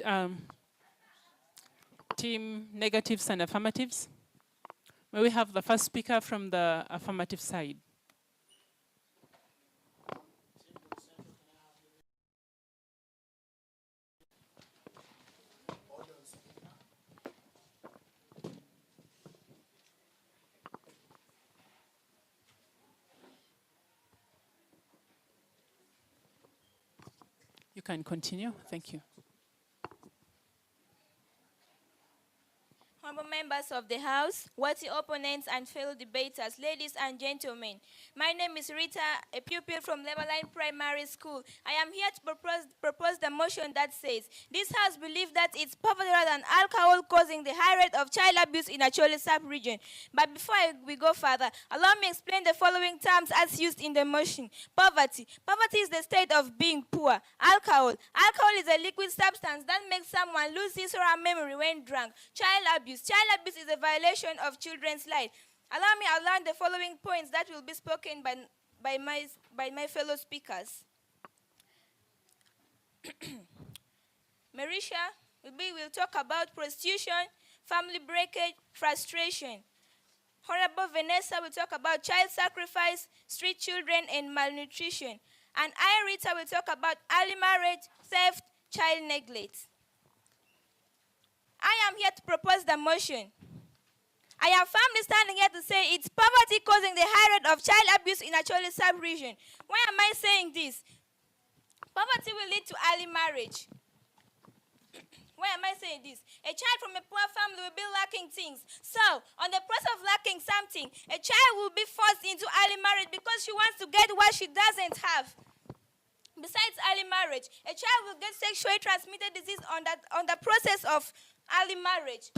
team negatives and affirmatives. May we have the first speaker from the affirmative side? You can continue. Thank you. Honorable members of the House, worthy opponents and fellow debaters, ladies and gentlemen. My name is Rita, a pupil from Leveline Primary School. I am here to propose the motion that says, this House believes that it's poverty rather than alcohol causing the high rate of child abuse in Acholi sub-region. But before we go further, allow me explain the following terms as used in the motion. Poverty. Poverty is the state of being poor. Alcohol. Alcohol is a liquid substance that makes someone lose his or her memory when drunk. Child abuse. Child abuse is a violation of children's life. Allow me to outline the following points that will be spoken by my fellow speakers. Marisha will talk about prostitution, family breakage, frustration. Honorable Vanessa will talk about child sacrifice, street children, and malnutrition. And I, Rita, will talk about early marriage, theft, child neglect. I am here to propose the motion. I am firmly standing here to say it's poverty causing the high rate of child abuse in Acholi sub-region. Why am I saying this? Poverty will lead to early marriage. Why am I saying this? A child from a poor family will be lacking things. So, on the process of lacking something, a child will be forced into early marriage because she wants to get what she doesn't have. Besides early marriage, a child will get sexually transmitted disease on the process of early marriage.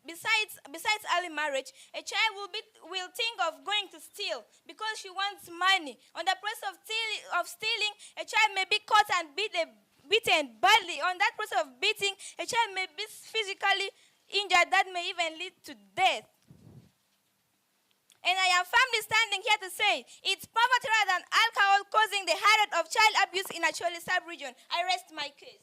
Besides early marriage, a child will think of going to steal because she wants money. On the process of stealing, a child may be caught and beaten badly. On that process of beating, a child may be physically injured that may even lead to death. And I am firmly standing here to say it's poverty rather than alcohol causing the high rate of child abuse in Acholi sub-region. I rest my case.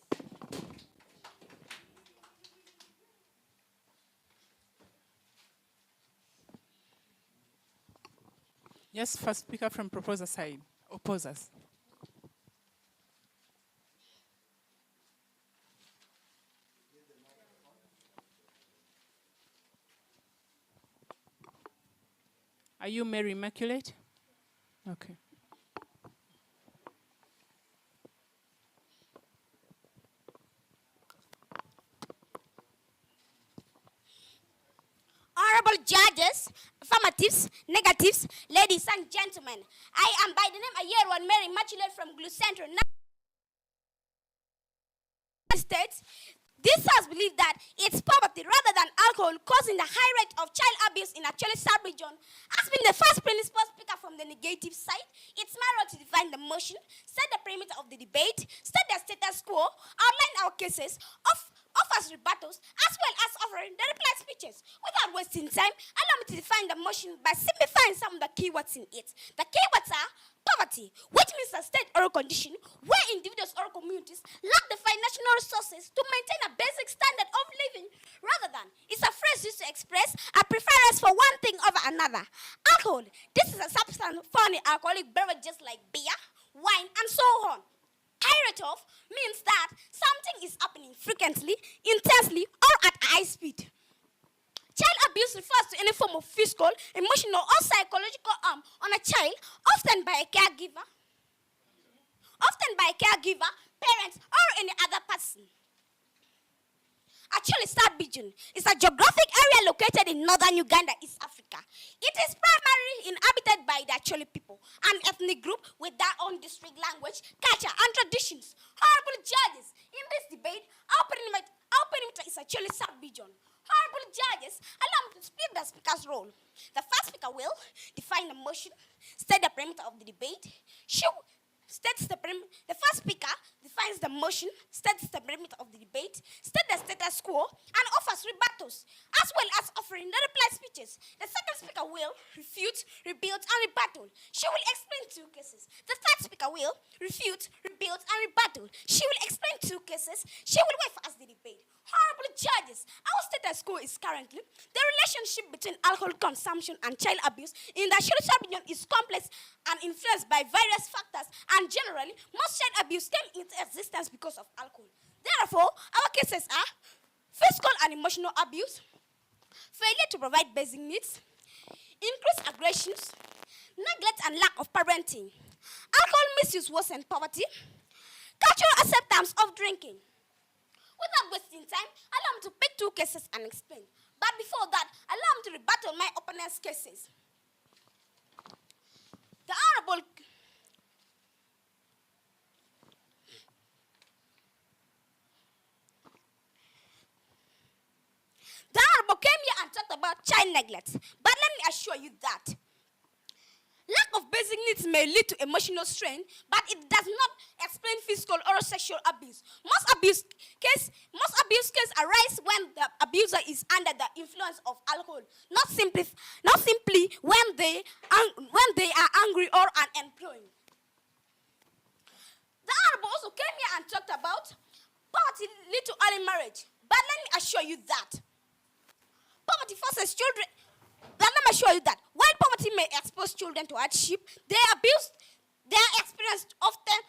Yes, first speaker from proposer side. Opposers. Are you Mary Immaculate? Okay. Honorable judges, affirmatives, negatives, ladies and gentlemen, I am by the name Ayerwan Mary Immaculate from Glue Central. States, this House believes that it's poverty rather than alcohol causing the high rate of child abuse in Acholi sub-region. As being the first principal speaker from the negative side, it's my role to define the motion, set the perimeter of the debate, set the status quo, outline our cases, offers rebuttals, as well as offering the reply speeches. Without wasting time, allow me to define the motion by simplifying some of the keywords in it. The keywords are poverty, which means a state or a condition where individuals or communities lack the financial resources to maintain a basic standard of living. Rather than, it's a phrase used to express a preference for one thing over another. Alcohol, this is a substance found in alcoholic beverages like beer, wine, and so on. High rate of means that something is happening frequently, intensely, or at high speed. Child abuse refers to any form of physical, emotional, or psychological harm on a child, often by a caregiver, parents, or any other person. Acholi sub-region is a geographic area located in northern Uganda, East Africa. It is primarily inhabited by the Acholi people, an ethnic group with their own distinct language, culture, and traditions. Honorable judges, in this debate, our perimeter is Acholi sub-region. Honorable judges, allow me to split the speaker's role. The first speaker will define the motion, state the perimeter of the debate. The first speaker defines the motion, states the perimeter of the debate, states the status quo, and offers rebuttals, as well as offering the reply speeches. The second speaker will refute, rebuild, and rebuttal. She will explain two cases. The third speaker will refute, rebuild, and rebuttal. She will explain two cases. She will wait for us the debate. Honorable judges, our status quo is currently the relationship between alcohol consumption and child abuse in the Acholi sub-region is complex and influenced by various factors, and generally, most child abuse came into existence because of alcohol. Therefore, our cases are physical and emotional abuse, failure to provide basic needs, increased aggressions, neglect and lack of parenting, alcohol misuse worsen poverty, cultural acceptance of drinking. Without wasting time, allow me to pick two cases and explain. But before that, allow me to rebuttal my opponent's cases. The Honorable came here and talked about child neglect. But let me assure you that lack of basic needs may lead to emotional strain, but it does not explain physical or sexual abuse. Most abuse cases arise when the abuser is under the influence of alcohol, not simply when they are angry or unemployed. The Honorable also came here and talked about poverty lead to early marriage. But let me assure you that poverty forces children. But let me assure you that while poverty may expose children to hardship, their experience often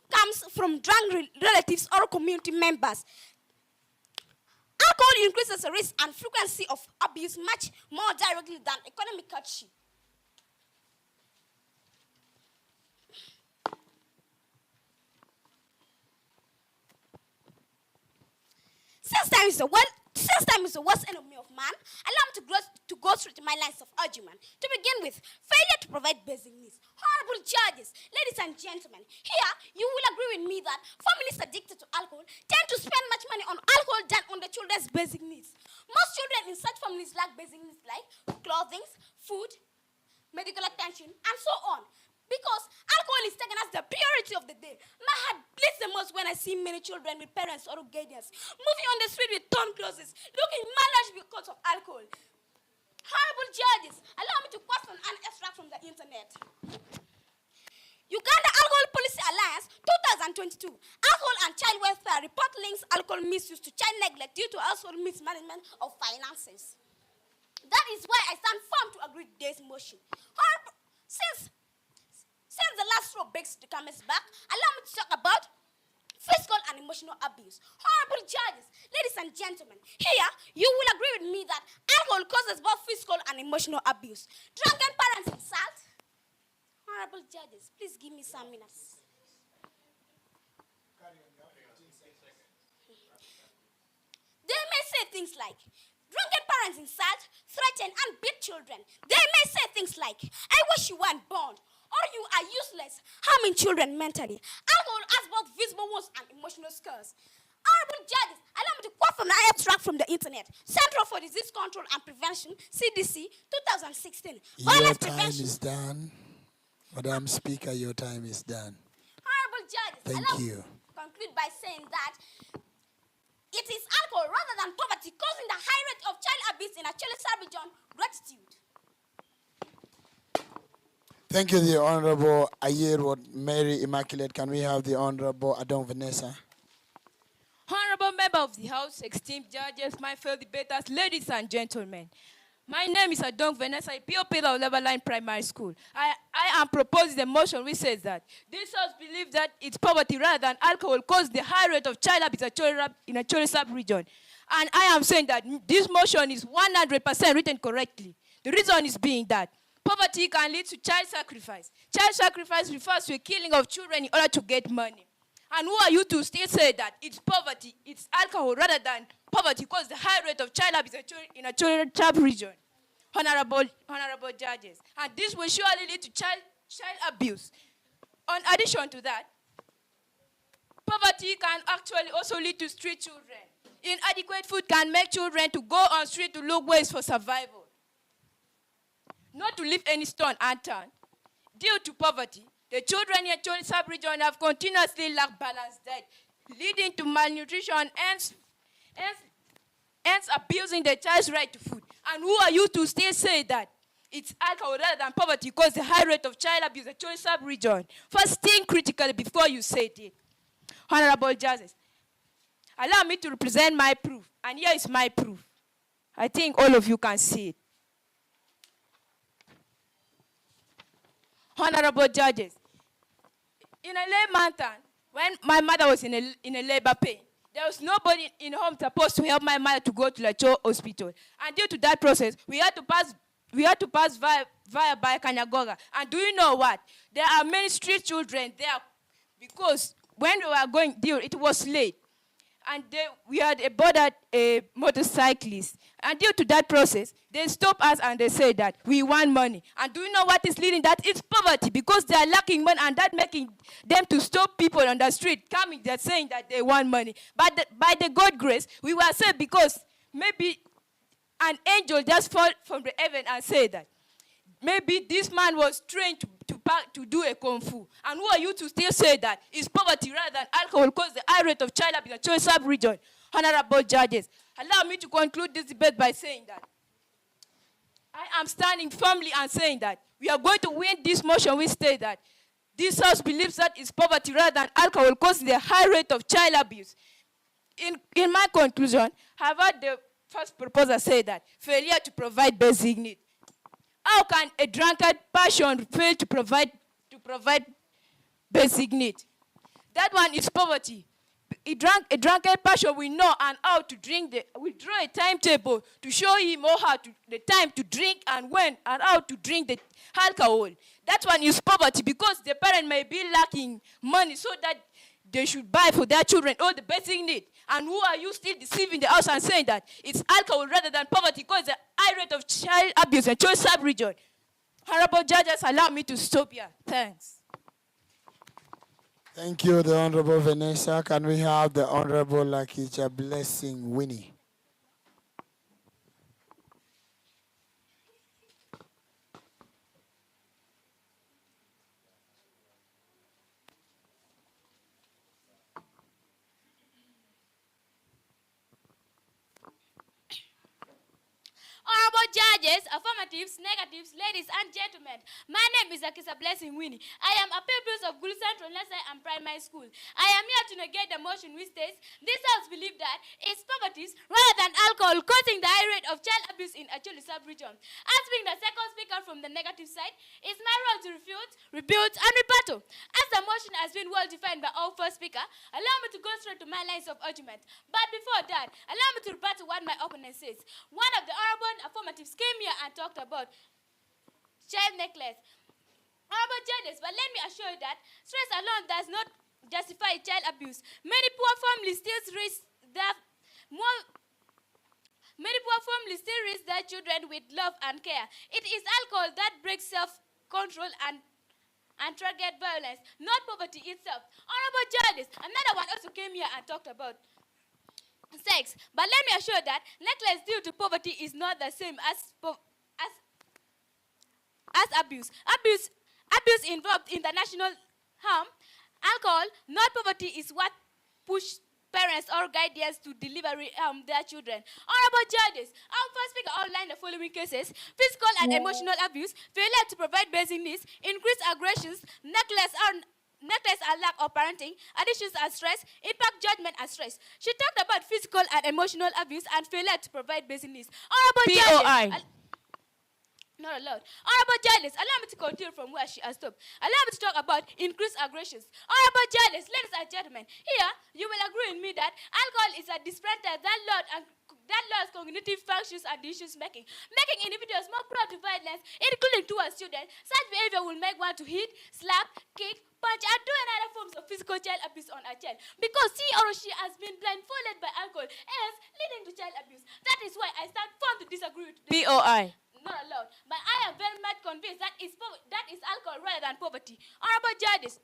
comes from drunk relatives or community members. Alcohol increases the risk and frequency of abuse much more directly than economic hardship. Since time is the worst enemy of man, allow me to go through my lines of argument. To begin with, failure to provide basic needs. Honorable judges, ladies and gentlemen, here you will agree with me that families addicted to alcohol tend to spend much money on alcohol than on the children's basic needs. Most children in such families lack basic needs like clothing, food, medical attention, and so on. Because alcohol is taken as the priority of the day. My heart bleeds the most when I see many children with parents or guardians moving on the street with torn clothes, looking malnourished because of alcohol. Honorable judges, allow me to quote an extract from the internet. Uganda Alcohol Policy Alliance 2022. Alcohol and child welfare report links alcohol misuse to child neglect due to household mismanagement of finances. That is why I stand firm to agree with today's motion. Since the last straw breaks the camel's back, allow me to talk about physical and emotional abuse. Honorable judges, ladies and gentlemen, here you will agree with me that alcohol causes both physical and emotional abuse. Drunken parents insult. Honorable judges, please give me some minutes. They may say things like, drunken parents insult, threaten, and beat children. They may say things like, I wish you weren't born, or you are useless, harming children mentally. Alcohol has both visible wounds and emotional scars. Honorable judges, allow me to quote from an extract from the internet. Central for Disease Control and Prevention, CDC, 2016. Your time is done. Madam Speaker, your time is done. Honorable judges, Thank you. Conclude by saying that it is alcohol rather than poverty causing the high rate of child abuse in Acholi sub-region. Gratitude. Thank you, the Honorable Ayerward Mary Immaculate. Can we have the Honorable Adon Vanessa? Honorable member of the House, esteemed judges, my fellow debaters, ladies and gentlemen. My name is Adon Vanessa, a POP of Leverline Primary School. I am proposing a motion which says that this House believes that it's poverty rather than alcohol caused the high rate of child abuse in Acholi sub-region. And I am saying that this motion is 100% written correctly. The reason is being that poverty can lead to child sacrifice. Child sacrifice refers to a killing of children in order to get money. And who are you to still say that it's poverty, it's alcohol rather than poverty because the high rate of child abuse in Acholi sub-region? Honorable judges. And this will surely lead to child abuse. In addition to that, poverty can actually also lead to street children. Inadequate food can make children to go on street to look ways for survival. Not to leave any stone unturned. Due to poverty, the children in Acholi sub-region have continuously lacked balanced diet, leading to malnutrition and abusing the child's right to food. And who are you to still say that it's alcohol rather than poverty because the high rate of child abuse in Acholi sub-region? First, think critically before you say it. Honorable judges, allow me to represent my proof. And here is my proof. I think all of you can see it. Honorable judges, in a layman town, when my mother was in a labor pain, there was nobody in home supposed to help my mother to go to Lacho Hospital. And due to that process, we had to pass via Kanyagoga. And do you know what? There are many street children there because when we were going there, it was late. and we had boarded a motorcyclist. And due to that process, they stopped us and they said that we want money. And do you know what is leading that? It's poverty, because they are lacking money, and that making them to stop people on the street coming, they're saying that they want money. But by the God grace, we were saved, because maybe an angel just fell from the heaven and said that maybe this man was trained to do a kung fu. And who are you to still say that it's poverty rather than alcohol cause the high rate of child abuse in the Choy sub-region? Honorable judges, allow me to conclude this debate by saying that I am standing firmly and saying that we are going to win this motion. We state that this House believes that it's poverty rather than alcohol causing the high rate of child abuse. In my conclusion, I've heard the first proposer say that failure to provide basic needs. How can a drunkard passion fail to provide basic need? That one is poverty. A drunkard passion will know and how to drink. We draw a timetable to show him or her the time to drink and when and how to drink the alcohol. That one is poverty, because the parent may be lacking money so that they should buy for their children all the basic need. And who are you still deceiving the house and saying that it's alcohol rather than poverty because the high rate of child abuse in Choy sub-region? Honorable judges, allow me to stop here. Thanks. Thank you, the Honorable Vanessa. Can we have the Honorable Lakija Blessing Winnie? Honorable judges, affirmatives, negatives, ladies and gentlemen, my name is Akisa Blessing Winnie. I am a pupil of Gulu Central Nursery and Primary School. I am here to negate the motion which states this house believes that it's poverty rather than alcohol causing the high rate of child abuse in Acholi sub-region. As being the second speaker from the negative side, it's my role to refute, rebuild, and rebuttal. As the motion has been well defined by our first speaker, allow me to go straight to my lines of argument. But before that, allow me to rebut what my opponent says. One of the honorable affirmatives came here and talked about child necklace. Honorable judges, but let me assure you that stress alone does not justify child abuse. Many poor families still raise their children with love and care. It is alcohol that breaks self-control and target violence, not poverty itself. Honorable judges, another one also came here and talked about sex. But let me assure that necklace due to poverty is not the same as abuse. Abuse involved international harm. Alcohol, not poverty, is what push parents or guardians to deliver their children. Honorable judges, our first speaker outlined the following cases: physical and emotional abuse, failure to provide basic needs, increased aggressions, neglect and lack of parenting, addictions and stress, impact judgment and stress. She talked about physical and emotional abuse and failure to provide basic needs. Honorable judges, not allowed. Honorable judges, allow me to continue from where she has stopped. Allow me to talk about increased aggressions. Honorable judges, ladies and gentlemen, here you will agree with me that alcohol is a disruptor that lost cognitive functions and decision making individuals more prone to violence, including towards children. Such behavior will make one to hit, slap, kick, punch, and do another forms of physical child abuse on a child, because he or she has been blindfolded by alcohol, hence leading to child abuse. That is why I stand firm to disagree with this. POI. Not allowed. But I am very much convinced that is alcohol rather than poverty. Honorable judges,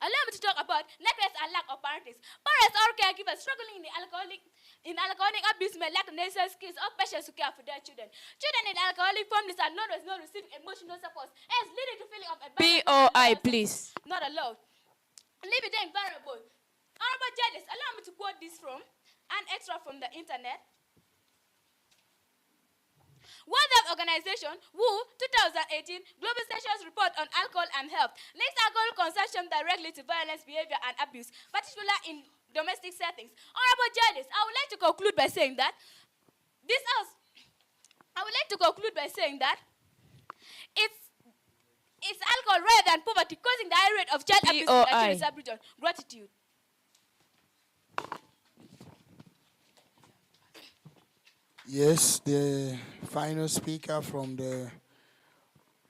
allow me to talk about neglect and lack of parenting. Parents or caregivers struggling in alcoholic abuse may lack the necessary skills or patience to care for their children. Children in alcoholic families are not receiving emotional support, hence leading to feeling of abandonment. POI, please. Not allowed. Leave it invulnerable. Honorable judges, allow me to quote this from an extra from the internet. World Health Organization, WHO, 2018, Global Sessions Report on Alcohol and Health, links alcohol consumption directly to violence, behavior, and abuse, particularly in domestic settings. Honorable judges, I would like to conclude by saying that it's alcohol rather than poverty causing the high rate of child abuse in the sub-region. Gratitude. Yes, the final speaker from the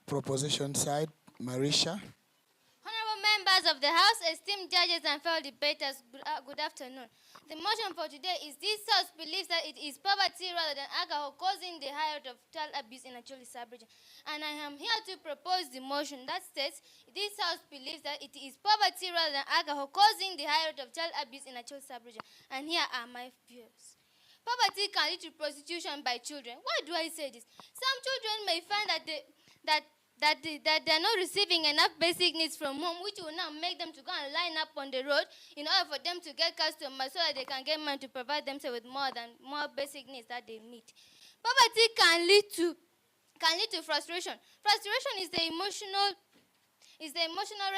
proposition side, Marisha. Honorable members Members of the House, esteemed judges and fellow debaters, good afternoon. The motion for today is this House believes that it is poverty rather than alcohol causing the high rate of child abuse in Acholi sub-region. And I am here to propose the motion that states this House believes that it is poverty rather than alcohol causing the high rate of child abuse in Acholi sub-region. And here are my views. Poverty can lead to prostitution by children. Why do I say this? Some children may find that they're not receiving enough basic needs from home, which will now make them to go and line up on the road in order for them to get customers so that they can get money to provide themselves with more basic needs that they need. Poverty can lead to frustration. Frustration is the emotional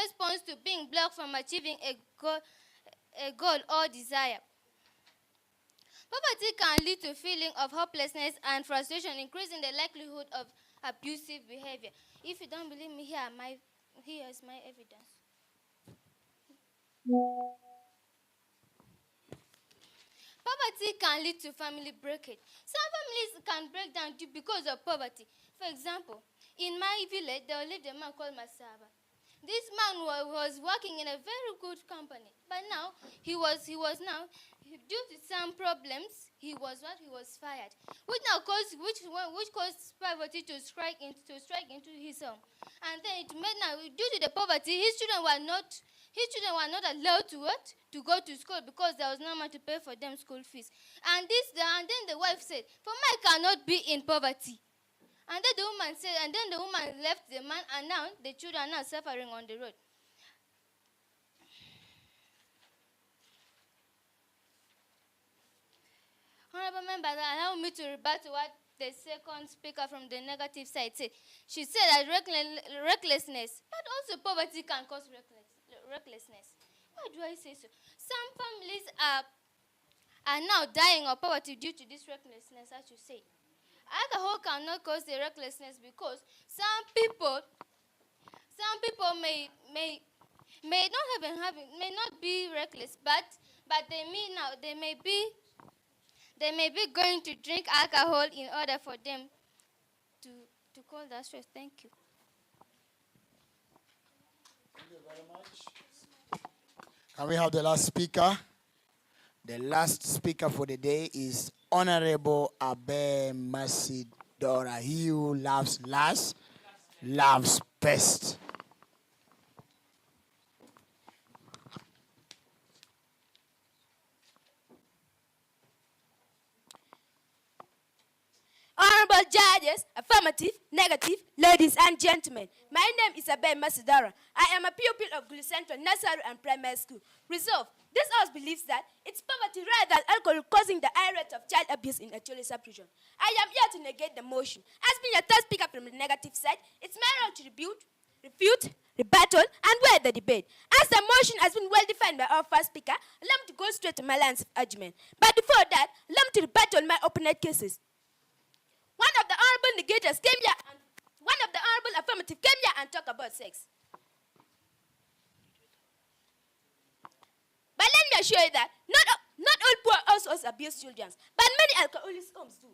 response to being blocked from achieving a goal or desire. Poverty can lead to feeling of hopelessness and frustration, increasing the likelihood of abusive behavior. If you don't believe me, here is my evidence. Poverty can lead to family breakage. Some families can break down because of poverty. For example, in my village, there lived a man called Masaba. This man was working in a very good company, but now he was now, due to some problems, he was fired, which caused poverty to strike into his home, and then it made now, due to the poverty, his children were not allowed to go to school because there was no money to pay for them school fees, and then the wife said, "For me, I cannot be in poverty." And then the woman left the man, and now the children are now suffering on the road. Honorable members, allow me to rebut to what the second speaker from the negative side said. She said that recklessness, but also poverty can cause recklessness. Why do I say so? Some families are now dying of poverty due to this recklessness, as you say. Alcohol cannot cause the recklessness because some people may not be reckless, but they may be going to drink alcohol in order for them to cause that stress. Thank you. Thank you very much. Can we have the last speaker? The last speaker for the day is Honorable Abe Masidora. He who loves last, loves best. Honorable judges, affirmative, negative, ladies and gentlemen. My name is Abe Masidara. I am a pupil of Gulu Central Nursery and Primary School. Resolve. This House believes that it's poverty rather than alcohol causing the high rate of child abuse in Acholi sub-region. I am here to negate the motion. As being a third speaker from the negative side, it's my role to refute, rebuttal, and weigh the debate. As the motion has been well defined by our first speaker, allow me to go straight to my lines of argument. But before that, allow me to rebuttal my opponent cases. One of the honorable negators came here, and one of the honorable affirmative came here and talked about sex. But let me assure you that not all poor households abuse children, but many alcoholic homes do.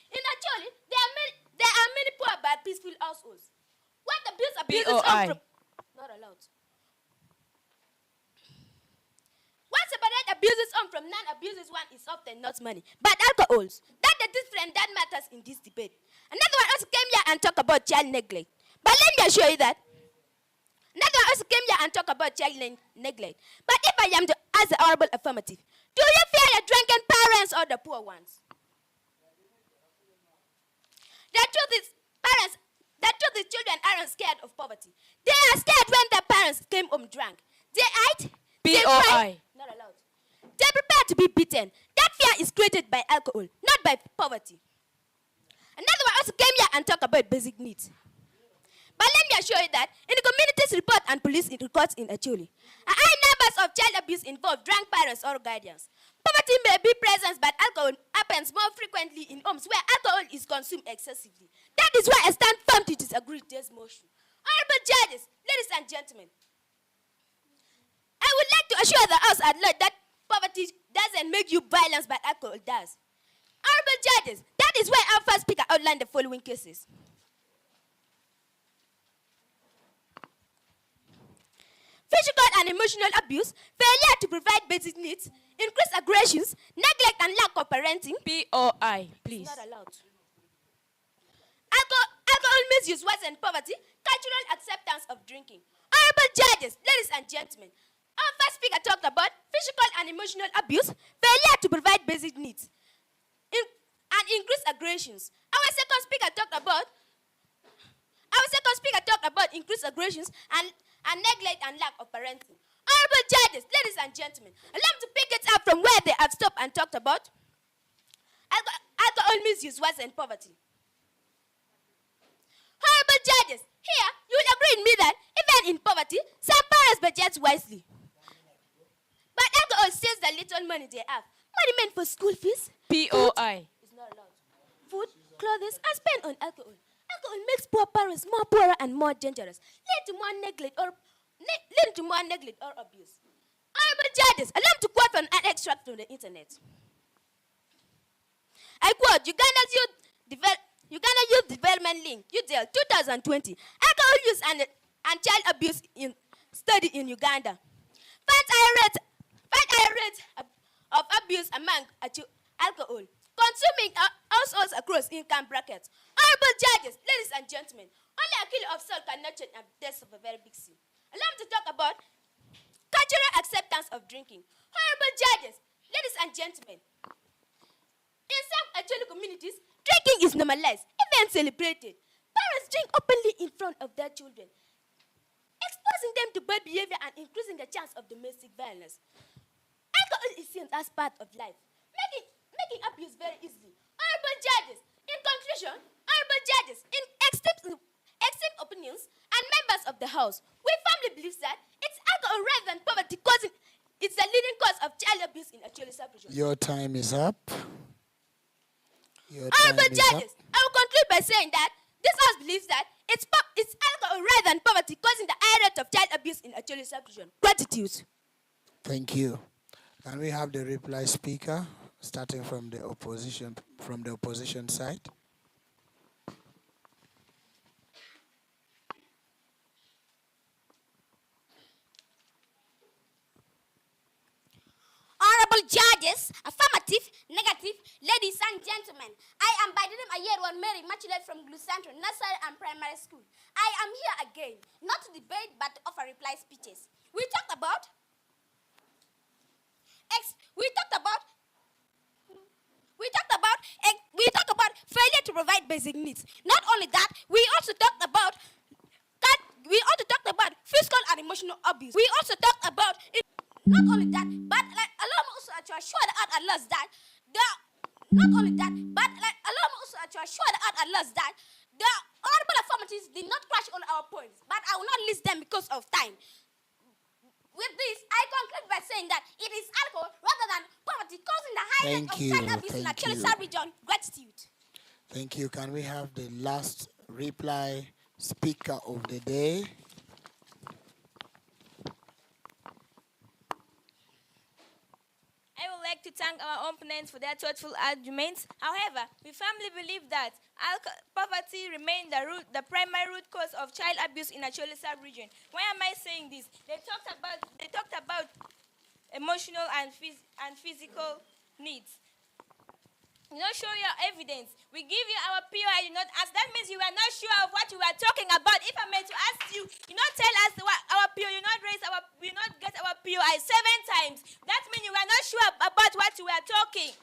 In Acholi, there are many poor but peaceful households. What abuse is from? Not allowed. What separates abuses from non-abuses one is often not money, but alcohols. That's the difference that matters in this debate. Another one also came here and talked about child neglect. But let me assure you that another one also came here and talked about child neglect. But if I am to ask the honorable affirmative, do you fear the drunken parents or the poor ones? The truth is, children aren't scared of poverty. They are scared when their parents came home drunk. They ate. B-O-I. Not allowed. They prepare to be beaten. That fear is created by alcohol, not by poverty. Another one also came here and talked about basic needs. But let me assure you that in the community's report and police records in Acholi, high numbers of child abuse involve drunk parents or guardians. Poverty may be present, but alcohol happens more frequently in homes where alcohol is consumed excessively. That is why I stand firm to disagree with this motion. Honorable judges, ladies and gentlemen, I would like to assure the House at large that poverty doesn't make you violent, but alcohol does. Honorable judges, that is why our first speaker outlined the following cases. physical and emotional abuse, failure to provide basic needs, increased aggressions, neglect and lack of parenting. POI, please. It's not allowed. Alcohol misuse, worsen poverty, cultural acceptance of drinking. Honorable judges, ladies and gentlemen, our first speaker talked about physical and emotional abuse, failure to provide basic needs, and increased aggressions. Our second speaker talked about increased aggressions and neglect and lack of parenting. Honorable judges, ladies and gentlemen, allow me to pick it up from where they have stopped and talked about alcohol misuse, worsen poverty. Honorable judges, here you will agree with me that even in poverty, some parents budget wisely. But alcohol steals the little money they have. Money meant for school fees. POI. Is not allowed. Food, clothes, are spent on alcohol. Alcohol makes poor parents more poorer and more dangerous, leading to more neglect or abuse. Honorable judges, allow me to quote from an extract from the internet. I quote, Uganda Youth Development Link, UDL 2020, alcohol use and child abuse in study in Uganda. Find high rate of abuse among alcohol consuming households across income brackets. Honorable judges, ladies and gentlemen, only a kilo of salt cannot change the taste of a very big sea. Allow me to talk about cultural acceptance of drinking. Honorable judges, ladies and gentlemen, in some Acholi communities, drinking is normalized, even celebrated. Parents drink openly in front of their children, exposing them to bad behavior and increasing the chance of domestic violence. Alcohol is seen as part of life, making abuse very easily. Honorable judges, in conclusion, honorable judges, in extreme opinions, and members of the House, we firmly believe that it's alcohol rather than poverty causing it's the leading cause of child abuse in Acholi sub-region. Your time is up. Honorable judges, I will conclude by saying that this House believes that it's alcohol rather than poverty causing the high rate of child abuse in Acholi sub-region. Gratitude. Thank you. Can we have the reply speaker, starting from the opposition side? Honorable judges, affirmative, negative, ladies and gentlemen, I am by the name Ayerwan Mary Machulet from Glusantro Nursery and Primary School. I am here again, not to debate but to offer reply speeches. We talked about failure to provide basic needs. Not only that, we also talked about physical and emotional abuse. We also talked about not only that, but allow me also to assure the art at last that the honorable affirmatives did not crash all our points, but I will not list them because of time. With this, I conclude by saying that it is alcohol rather than poverty causing the high rate of child abuse in Acholi sub-region. Gratitude. Thank you. Can we have the last reply speaker of the day? I would like to thank our opponents for their thoughtful arguments. However, we firmly believe that poverty remains the primary root cause of child abuse in Acholi sub-region. Why am I saying this? They talked about emotional and physical needs. You don't show your evidence. We give you our POI, you not ask. That means you are not sure of what you are talking about. If I meant to ask you, you not tell us what our POI, you not get our POI 7 times. That means you are not sure about what you are talking.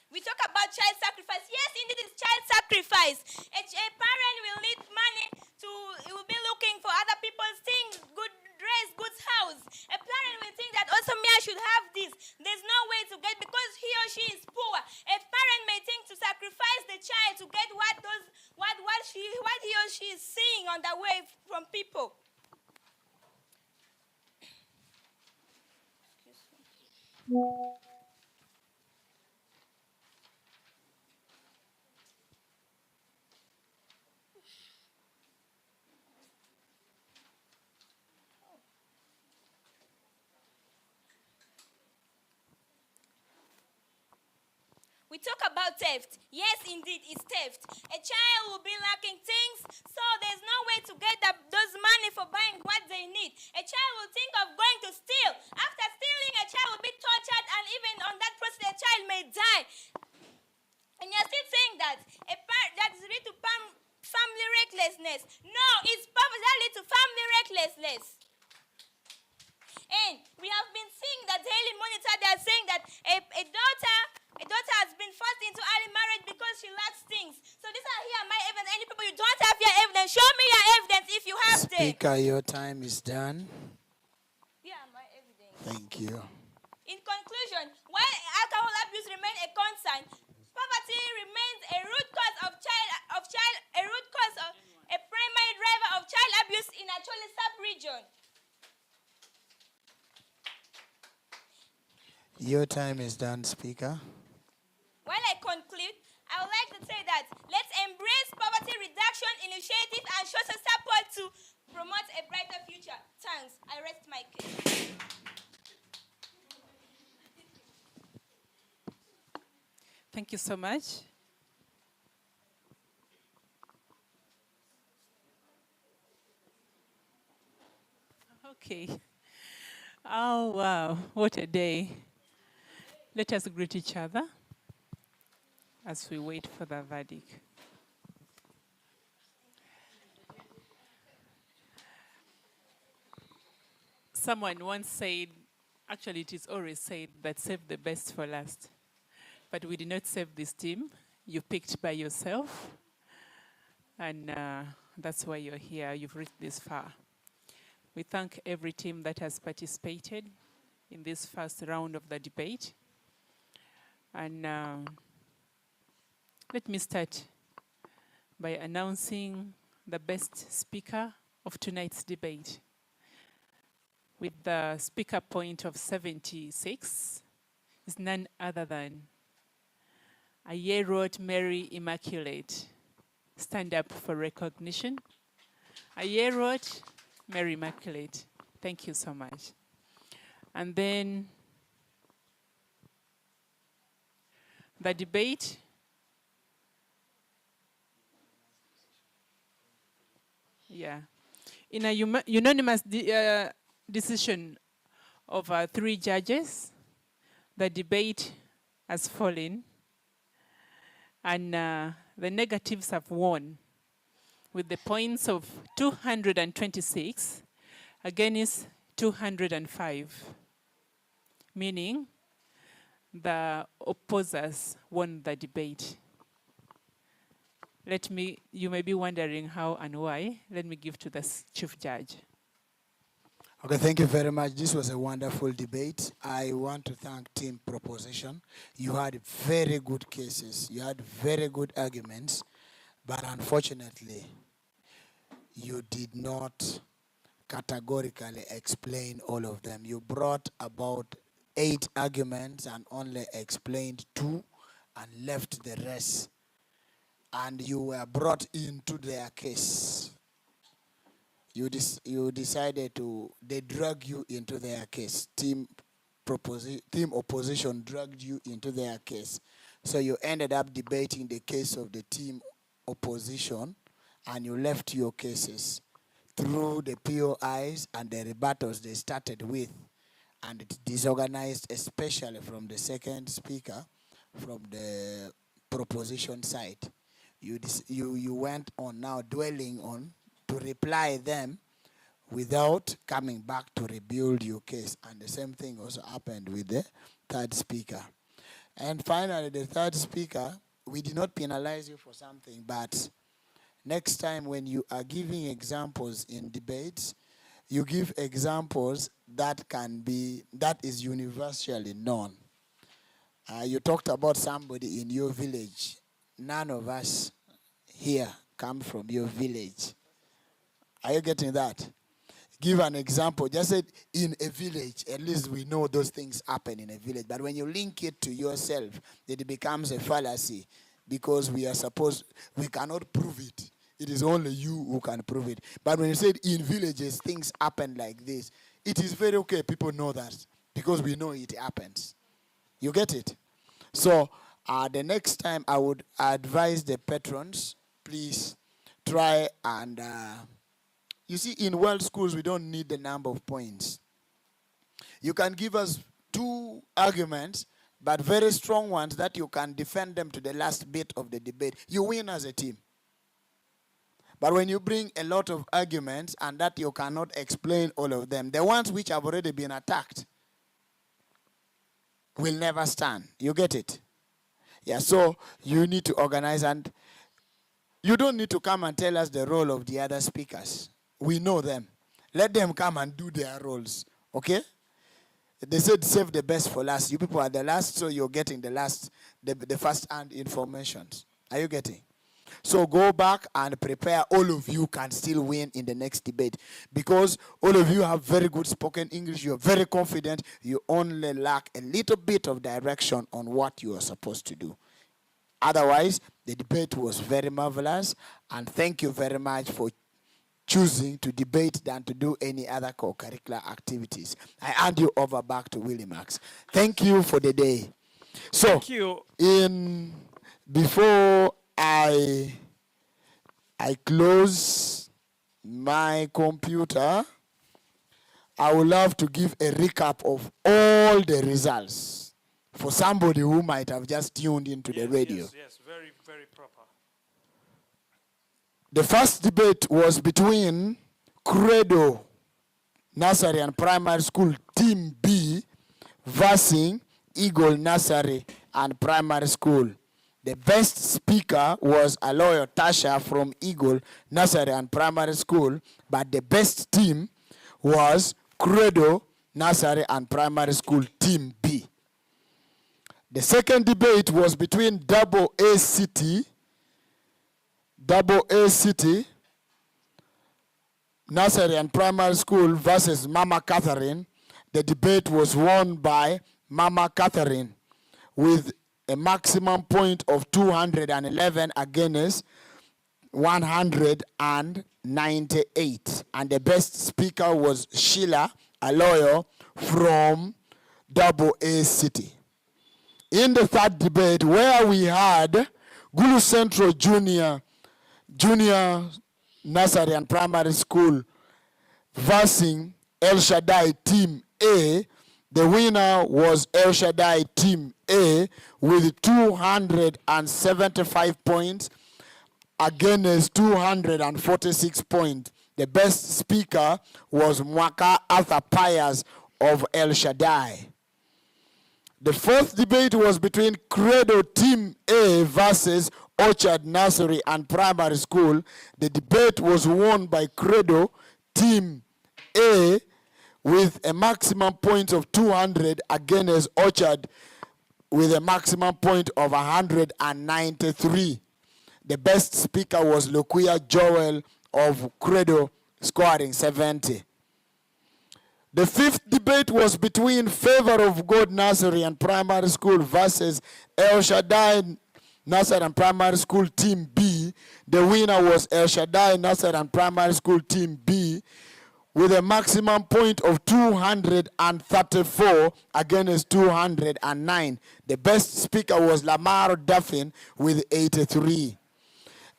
We talk about child sacrifice. Yes, indeed, it's child sacrifice. A parent will need money he will be looking for other people's things, good dress, good house. A parent will think that also me, I should have this. There's no way to get because he or she is poor. A parent may think to sacrifice the child to get what he or she is seeing on the way from people. We talk about theft. Yes, indeed, it's theft. A child will be lacking things, so there's no way to get those money for buying what they need. A child will think of going to steal. After stealing, a child will be tortured, and even on that process, a child may die. And you're still saying that that is related to family recklessness. No, it's poverty that leads to family recklessness. And we have been seeing that Daily Monitor, they are saying that a daughter has been forced into early marriage because she lacks things. So these are here my evidence. Any people you don't have your evidence, show me your evidence if you have them. Speaker, your time is done. Yeah, my evidence. Thank you. In conclusion, while alcohol abuse remains a concern, poverty remains a root cause of a primary driver of child abuse in Acholi sub-region. Your time is done, Speaker. While I conclude, I would like to say that let's embrace poverty reduction initiative and show some support to promote a brighter future. Thanks. I rest my case. Thank you so much. Okay. Oh, wow. What a day. Let us greet each other as we wait for the verdict. Someone once said, actually it is always said, that save the best for last. But we did not save this team. You picked by yourself. And that's why you're here. You've reached this far. We thank every team that has participated in this first round of the debate. And let me start by announcing the best speaker of tonight's debate. With the speaker point of 76, is none other than Ayerot Mary Immaculate. Stand up for recognition. Ayerot Mary Immaculate. Thank you so much. And then the debate. Yeah. In a unanimous decision of 3 judges, the debate has fallen, and the negatives have won with the points of 226 against 205, meaning the opposers won the debate. You may be wondering how and why. Let me give to the chief judge. Okay, thank you very much. This was a wonderful debate. I want to thank Team Proposition. You had very good cases. You had very good arguments, but unfortunately, you did not categorically explain all of them. You brought about 8 arguments and only explained 2 and left the rest. And you were brought into their case. You decided they drug you into their case. Team Opposition dragged you into their case. So you ended up debating the case of the Team Opposition, and you left your cases through the POIs and the rebuttals they started with, and it disorganized, especially from the second speaker, from the Proposition side. You went on now dwelling on to reply them without coming back to rebuild your case. And the same thing also happened with the third speaker. And finally, the third speaker, we did not penalize you for something, but next time when you are giving examples in debates, you give examples that is universally known. You talked about somebody in your village. None of us here come from your village. Are you getting that? Give an example. Just say in a village, at least we know those things happen in a village. But when you link it to yourself, it becomes a fallacy because we cannot prove it. It is only you who can prove it. But when you say in villages, things happen like this, it is very okay. People know that because we know it happens. You get it? So The next time I would advise the patrons, please try and, you see, in world schools, we don't need the number of points. You can give us 2 arguments, but very strong ones that you can defend them to the last bit of the debate. You win as a team. But when you bring a lot of arguments and that you cannot explain all of them, the ones which have already been attacked will never stand. You get it? Yeah, so you need to organize, and you don't need to come and tell us the role of the other speakers. We know them. Let them come and do their roles, okay? They said save the best for last. You people are the last, so you're getting the first-hand information. Are you getting? So go back and prepare. All of you can still win in the next debate because all of you have very good spoken English. You're very confident. You only lack a little bit of direction on what you are supposed to do. Otherwise, the debate was very marvelous, and thank you very much for choosing to debate than to do any other co-curricular activities. I hand you over back to Willie Max. Thank you for the day. So, thank you. Before I close my computer, I would love to give a recap of all the results for somebody who might have just tuned into the radio. Yes, very, very proper. The first debate was between Credo Nursery and Primary School Team B versus Eagle Nursery and Primary School. The best speaker was Aloyo Tasha from Eagle Nursery and Primary School, but the best team was Credo Nursery and Primary School Team B. The second debate was between Double A City Nursery and Primary School versus Mama Catherine. The debate was won by Mama Catherine with a maximum point of 211 against 198. And the best speaker was Sheila Aloyo from Double A City. In the third debate, where we had Gulu Central Junior Nursery and Primary School versus El Shaddai Team A, the winner was El Shaddai Team A with 275 points against 246 points. The best speaker was Mwaka Arthur Piers of El Shaddai. The fourth debate was between Credo Team A versus Orchard Nursery and Primary School. The debate was won by Credo Team A with a maximum point of 200 against Orchard with a maximum point of 193. The best speaker was Luquia Joel of Credo, scoring 70. The fifth debate was between Favour of God Nursery and Primary School versus El Shaddai Nursery and Primary School Team B. The winner was El Shaddai Nursery and Primary School Team B with a maximum point of 234 against 209. The best speaker was Lamar Duffin with 83.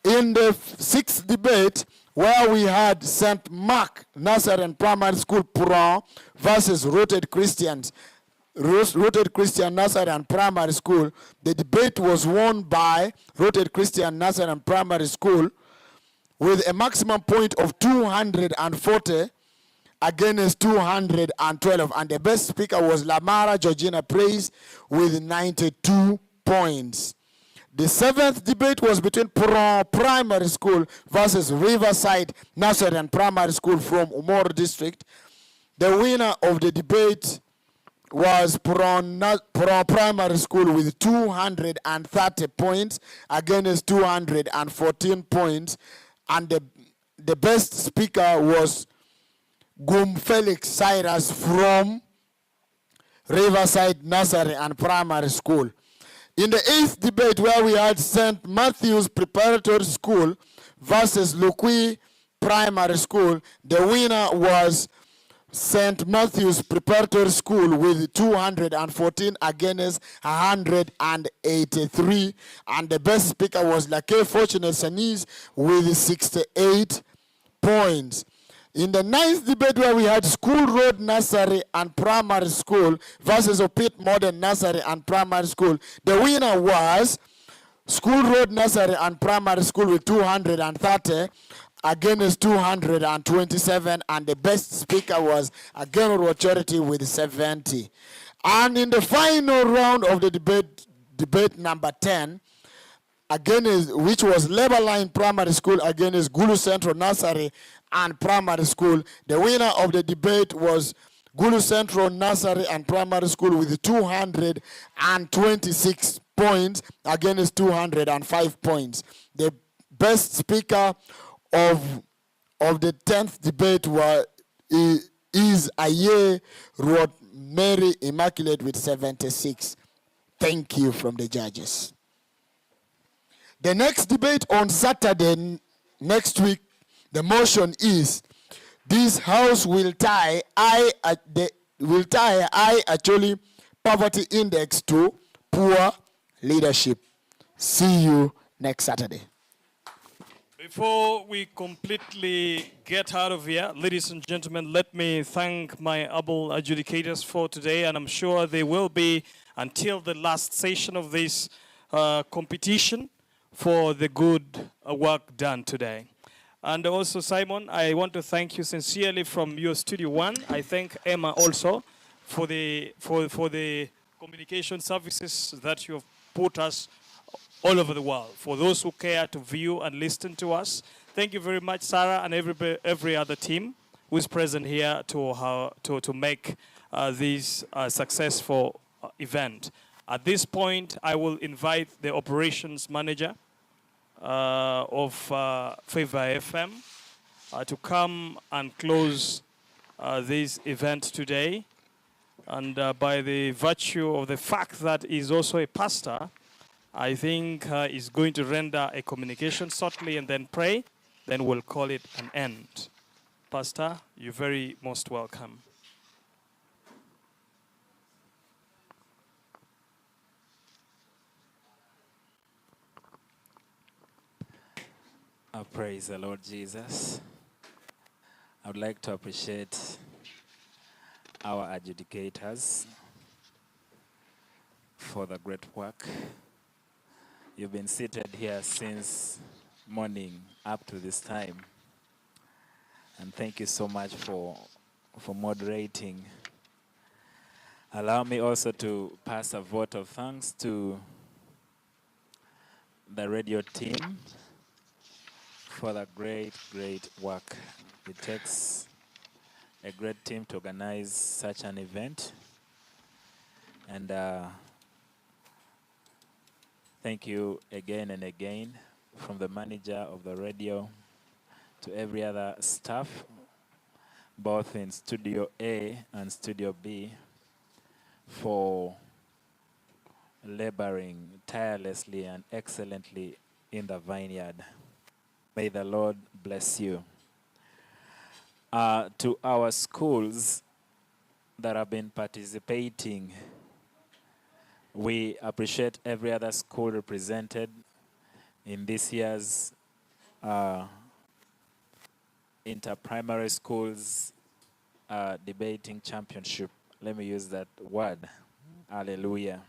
In the sixth debate, where we had St. Mark Nursery and Primary School Puran versus Rooted Christian Nursery and Primary School, the debate was won by Rooted Christian Nursery and Primary School with a maximum point of 240 against 212. And the best speaker was Lamara Georgina Praise with 92 points. The seventh debate was between Puran Primary School versus Riverside Nursery and Primary School from Umoro District. The winner of the debate was Puran Primary School with 230 points against 214 points. And the best speaker was Gum Felix Cyrus from Riverside Nursery and Primary School. In the eighth debate, where we had St. Matthew's Preparatory School versus Luqui Primary School, the winner was St. Matthew's Preparatory School with 214 against 183. And the best speaker was Lake Fortunate Sanis with 68 points. In the ninth debate where we had School Road Nursery and Primary School versus Opit Modern Nursery and Primary School, the winner was School Road Nursery and Primary School with 230 against 227, and the best speaker was again Charity with 70. And in the final round of the debate number 10, which was Labor Line Primary School against Gulu Central Nursery and Primary School, the winner of the debate was Gulu Central Nursery and Primary School with 226 points against 205 points. The best speaker of the 10th debate is Aye Road Mary Immaculate with 76. Thank you from the judges. The next debate on Saturday next week, the motion is this house will tie Acholi poverty index to poor leadership. See you next Saturday. Before we completely get out of here, ladies and gentlemen, let me thank my able adjudicators for today, and I'm sure they will be until the last session of this competition for the good work done today. And also, Simon, I want to thank you sincerely from your Studio One. I thank Emma also for the communication services that you have put us all over the world. For those who care to view and listen to us, thank you very much, Sarah, and every other team who is present here to make this a successful event. At this point, I will invite the operations manager of Favour FM to come and close this event today. And by the virtue of the fact that he's also a pastor, I think he's going to render a communication shortly and then pray. Then we'll call it an end. Pastor, you're very most welcome. Praise the Lord Jesus. I would like to appreciate our adjudicators for the great work. You've been seated here since morning up to this time. And thank you so much for moderating. Allow me also to pass a vote of thanks to the radio team for the great work. It takes a great team to organize such an event. And thank you again and again from the manager of the radio to every other staff, both in Studio A and Studio B, for laboring tirelessly and excellently in the vineyard. May the Lord bless you. To our schools that have been participating, we appreciate every other school represented in this year's inter-primary schools debating championship. Let me use that word. Hallelujah.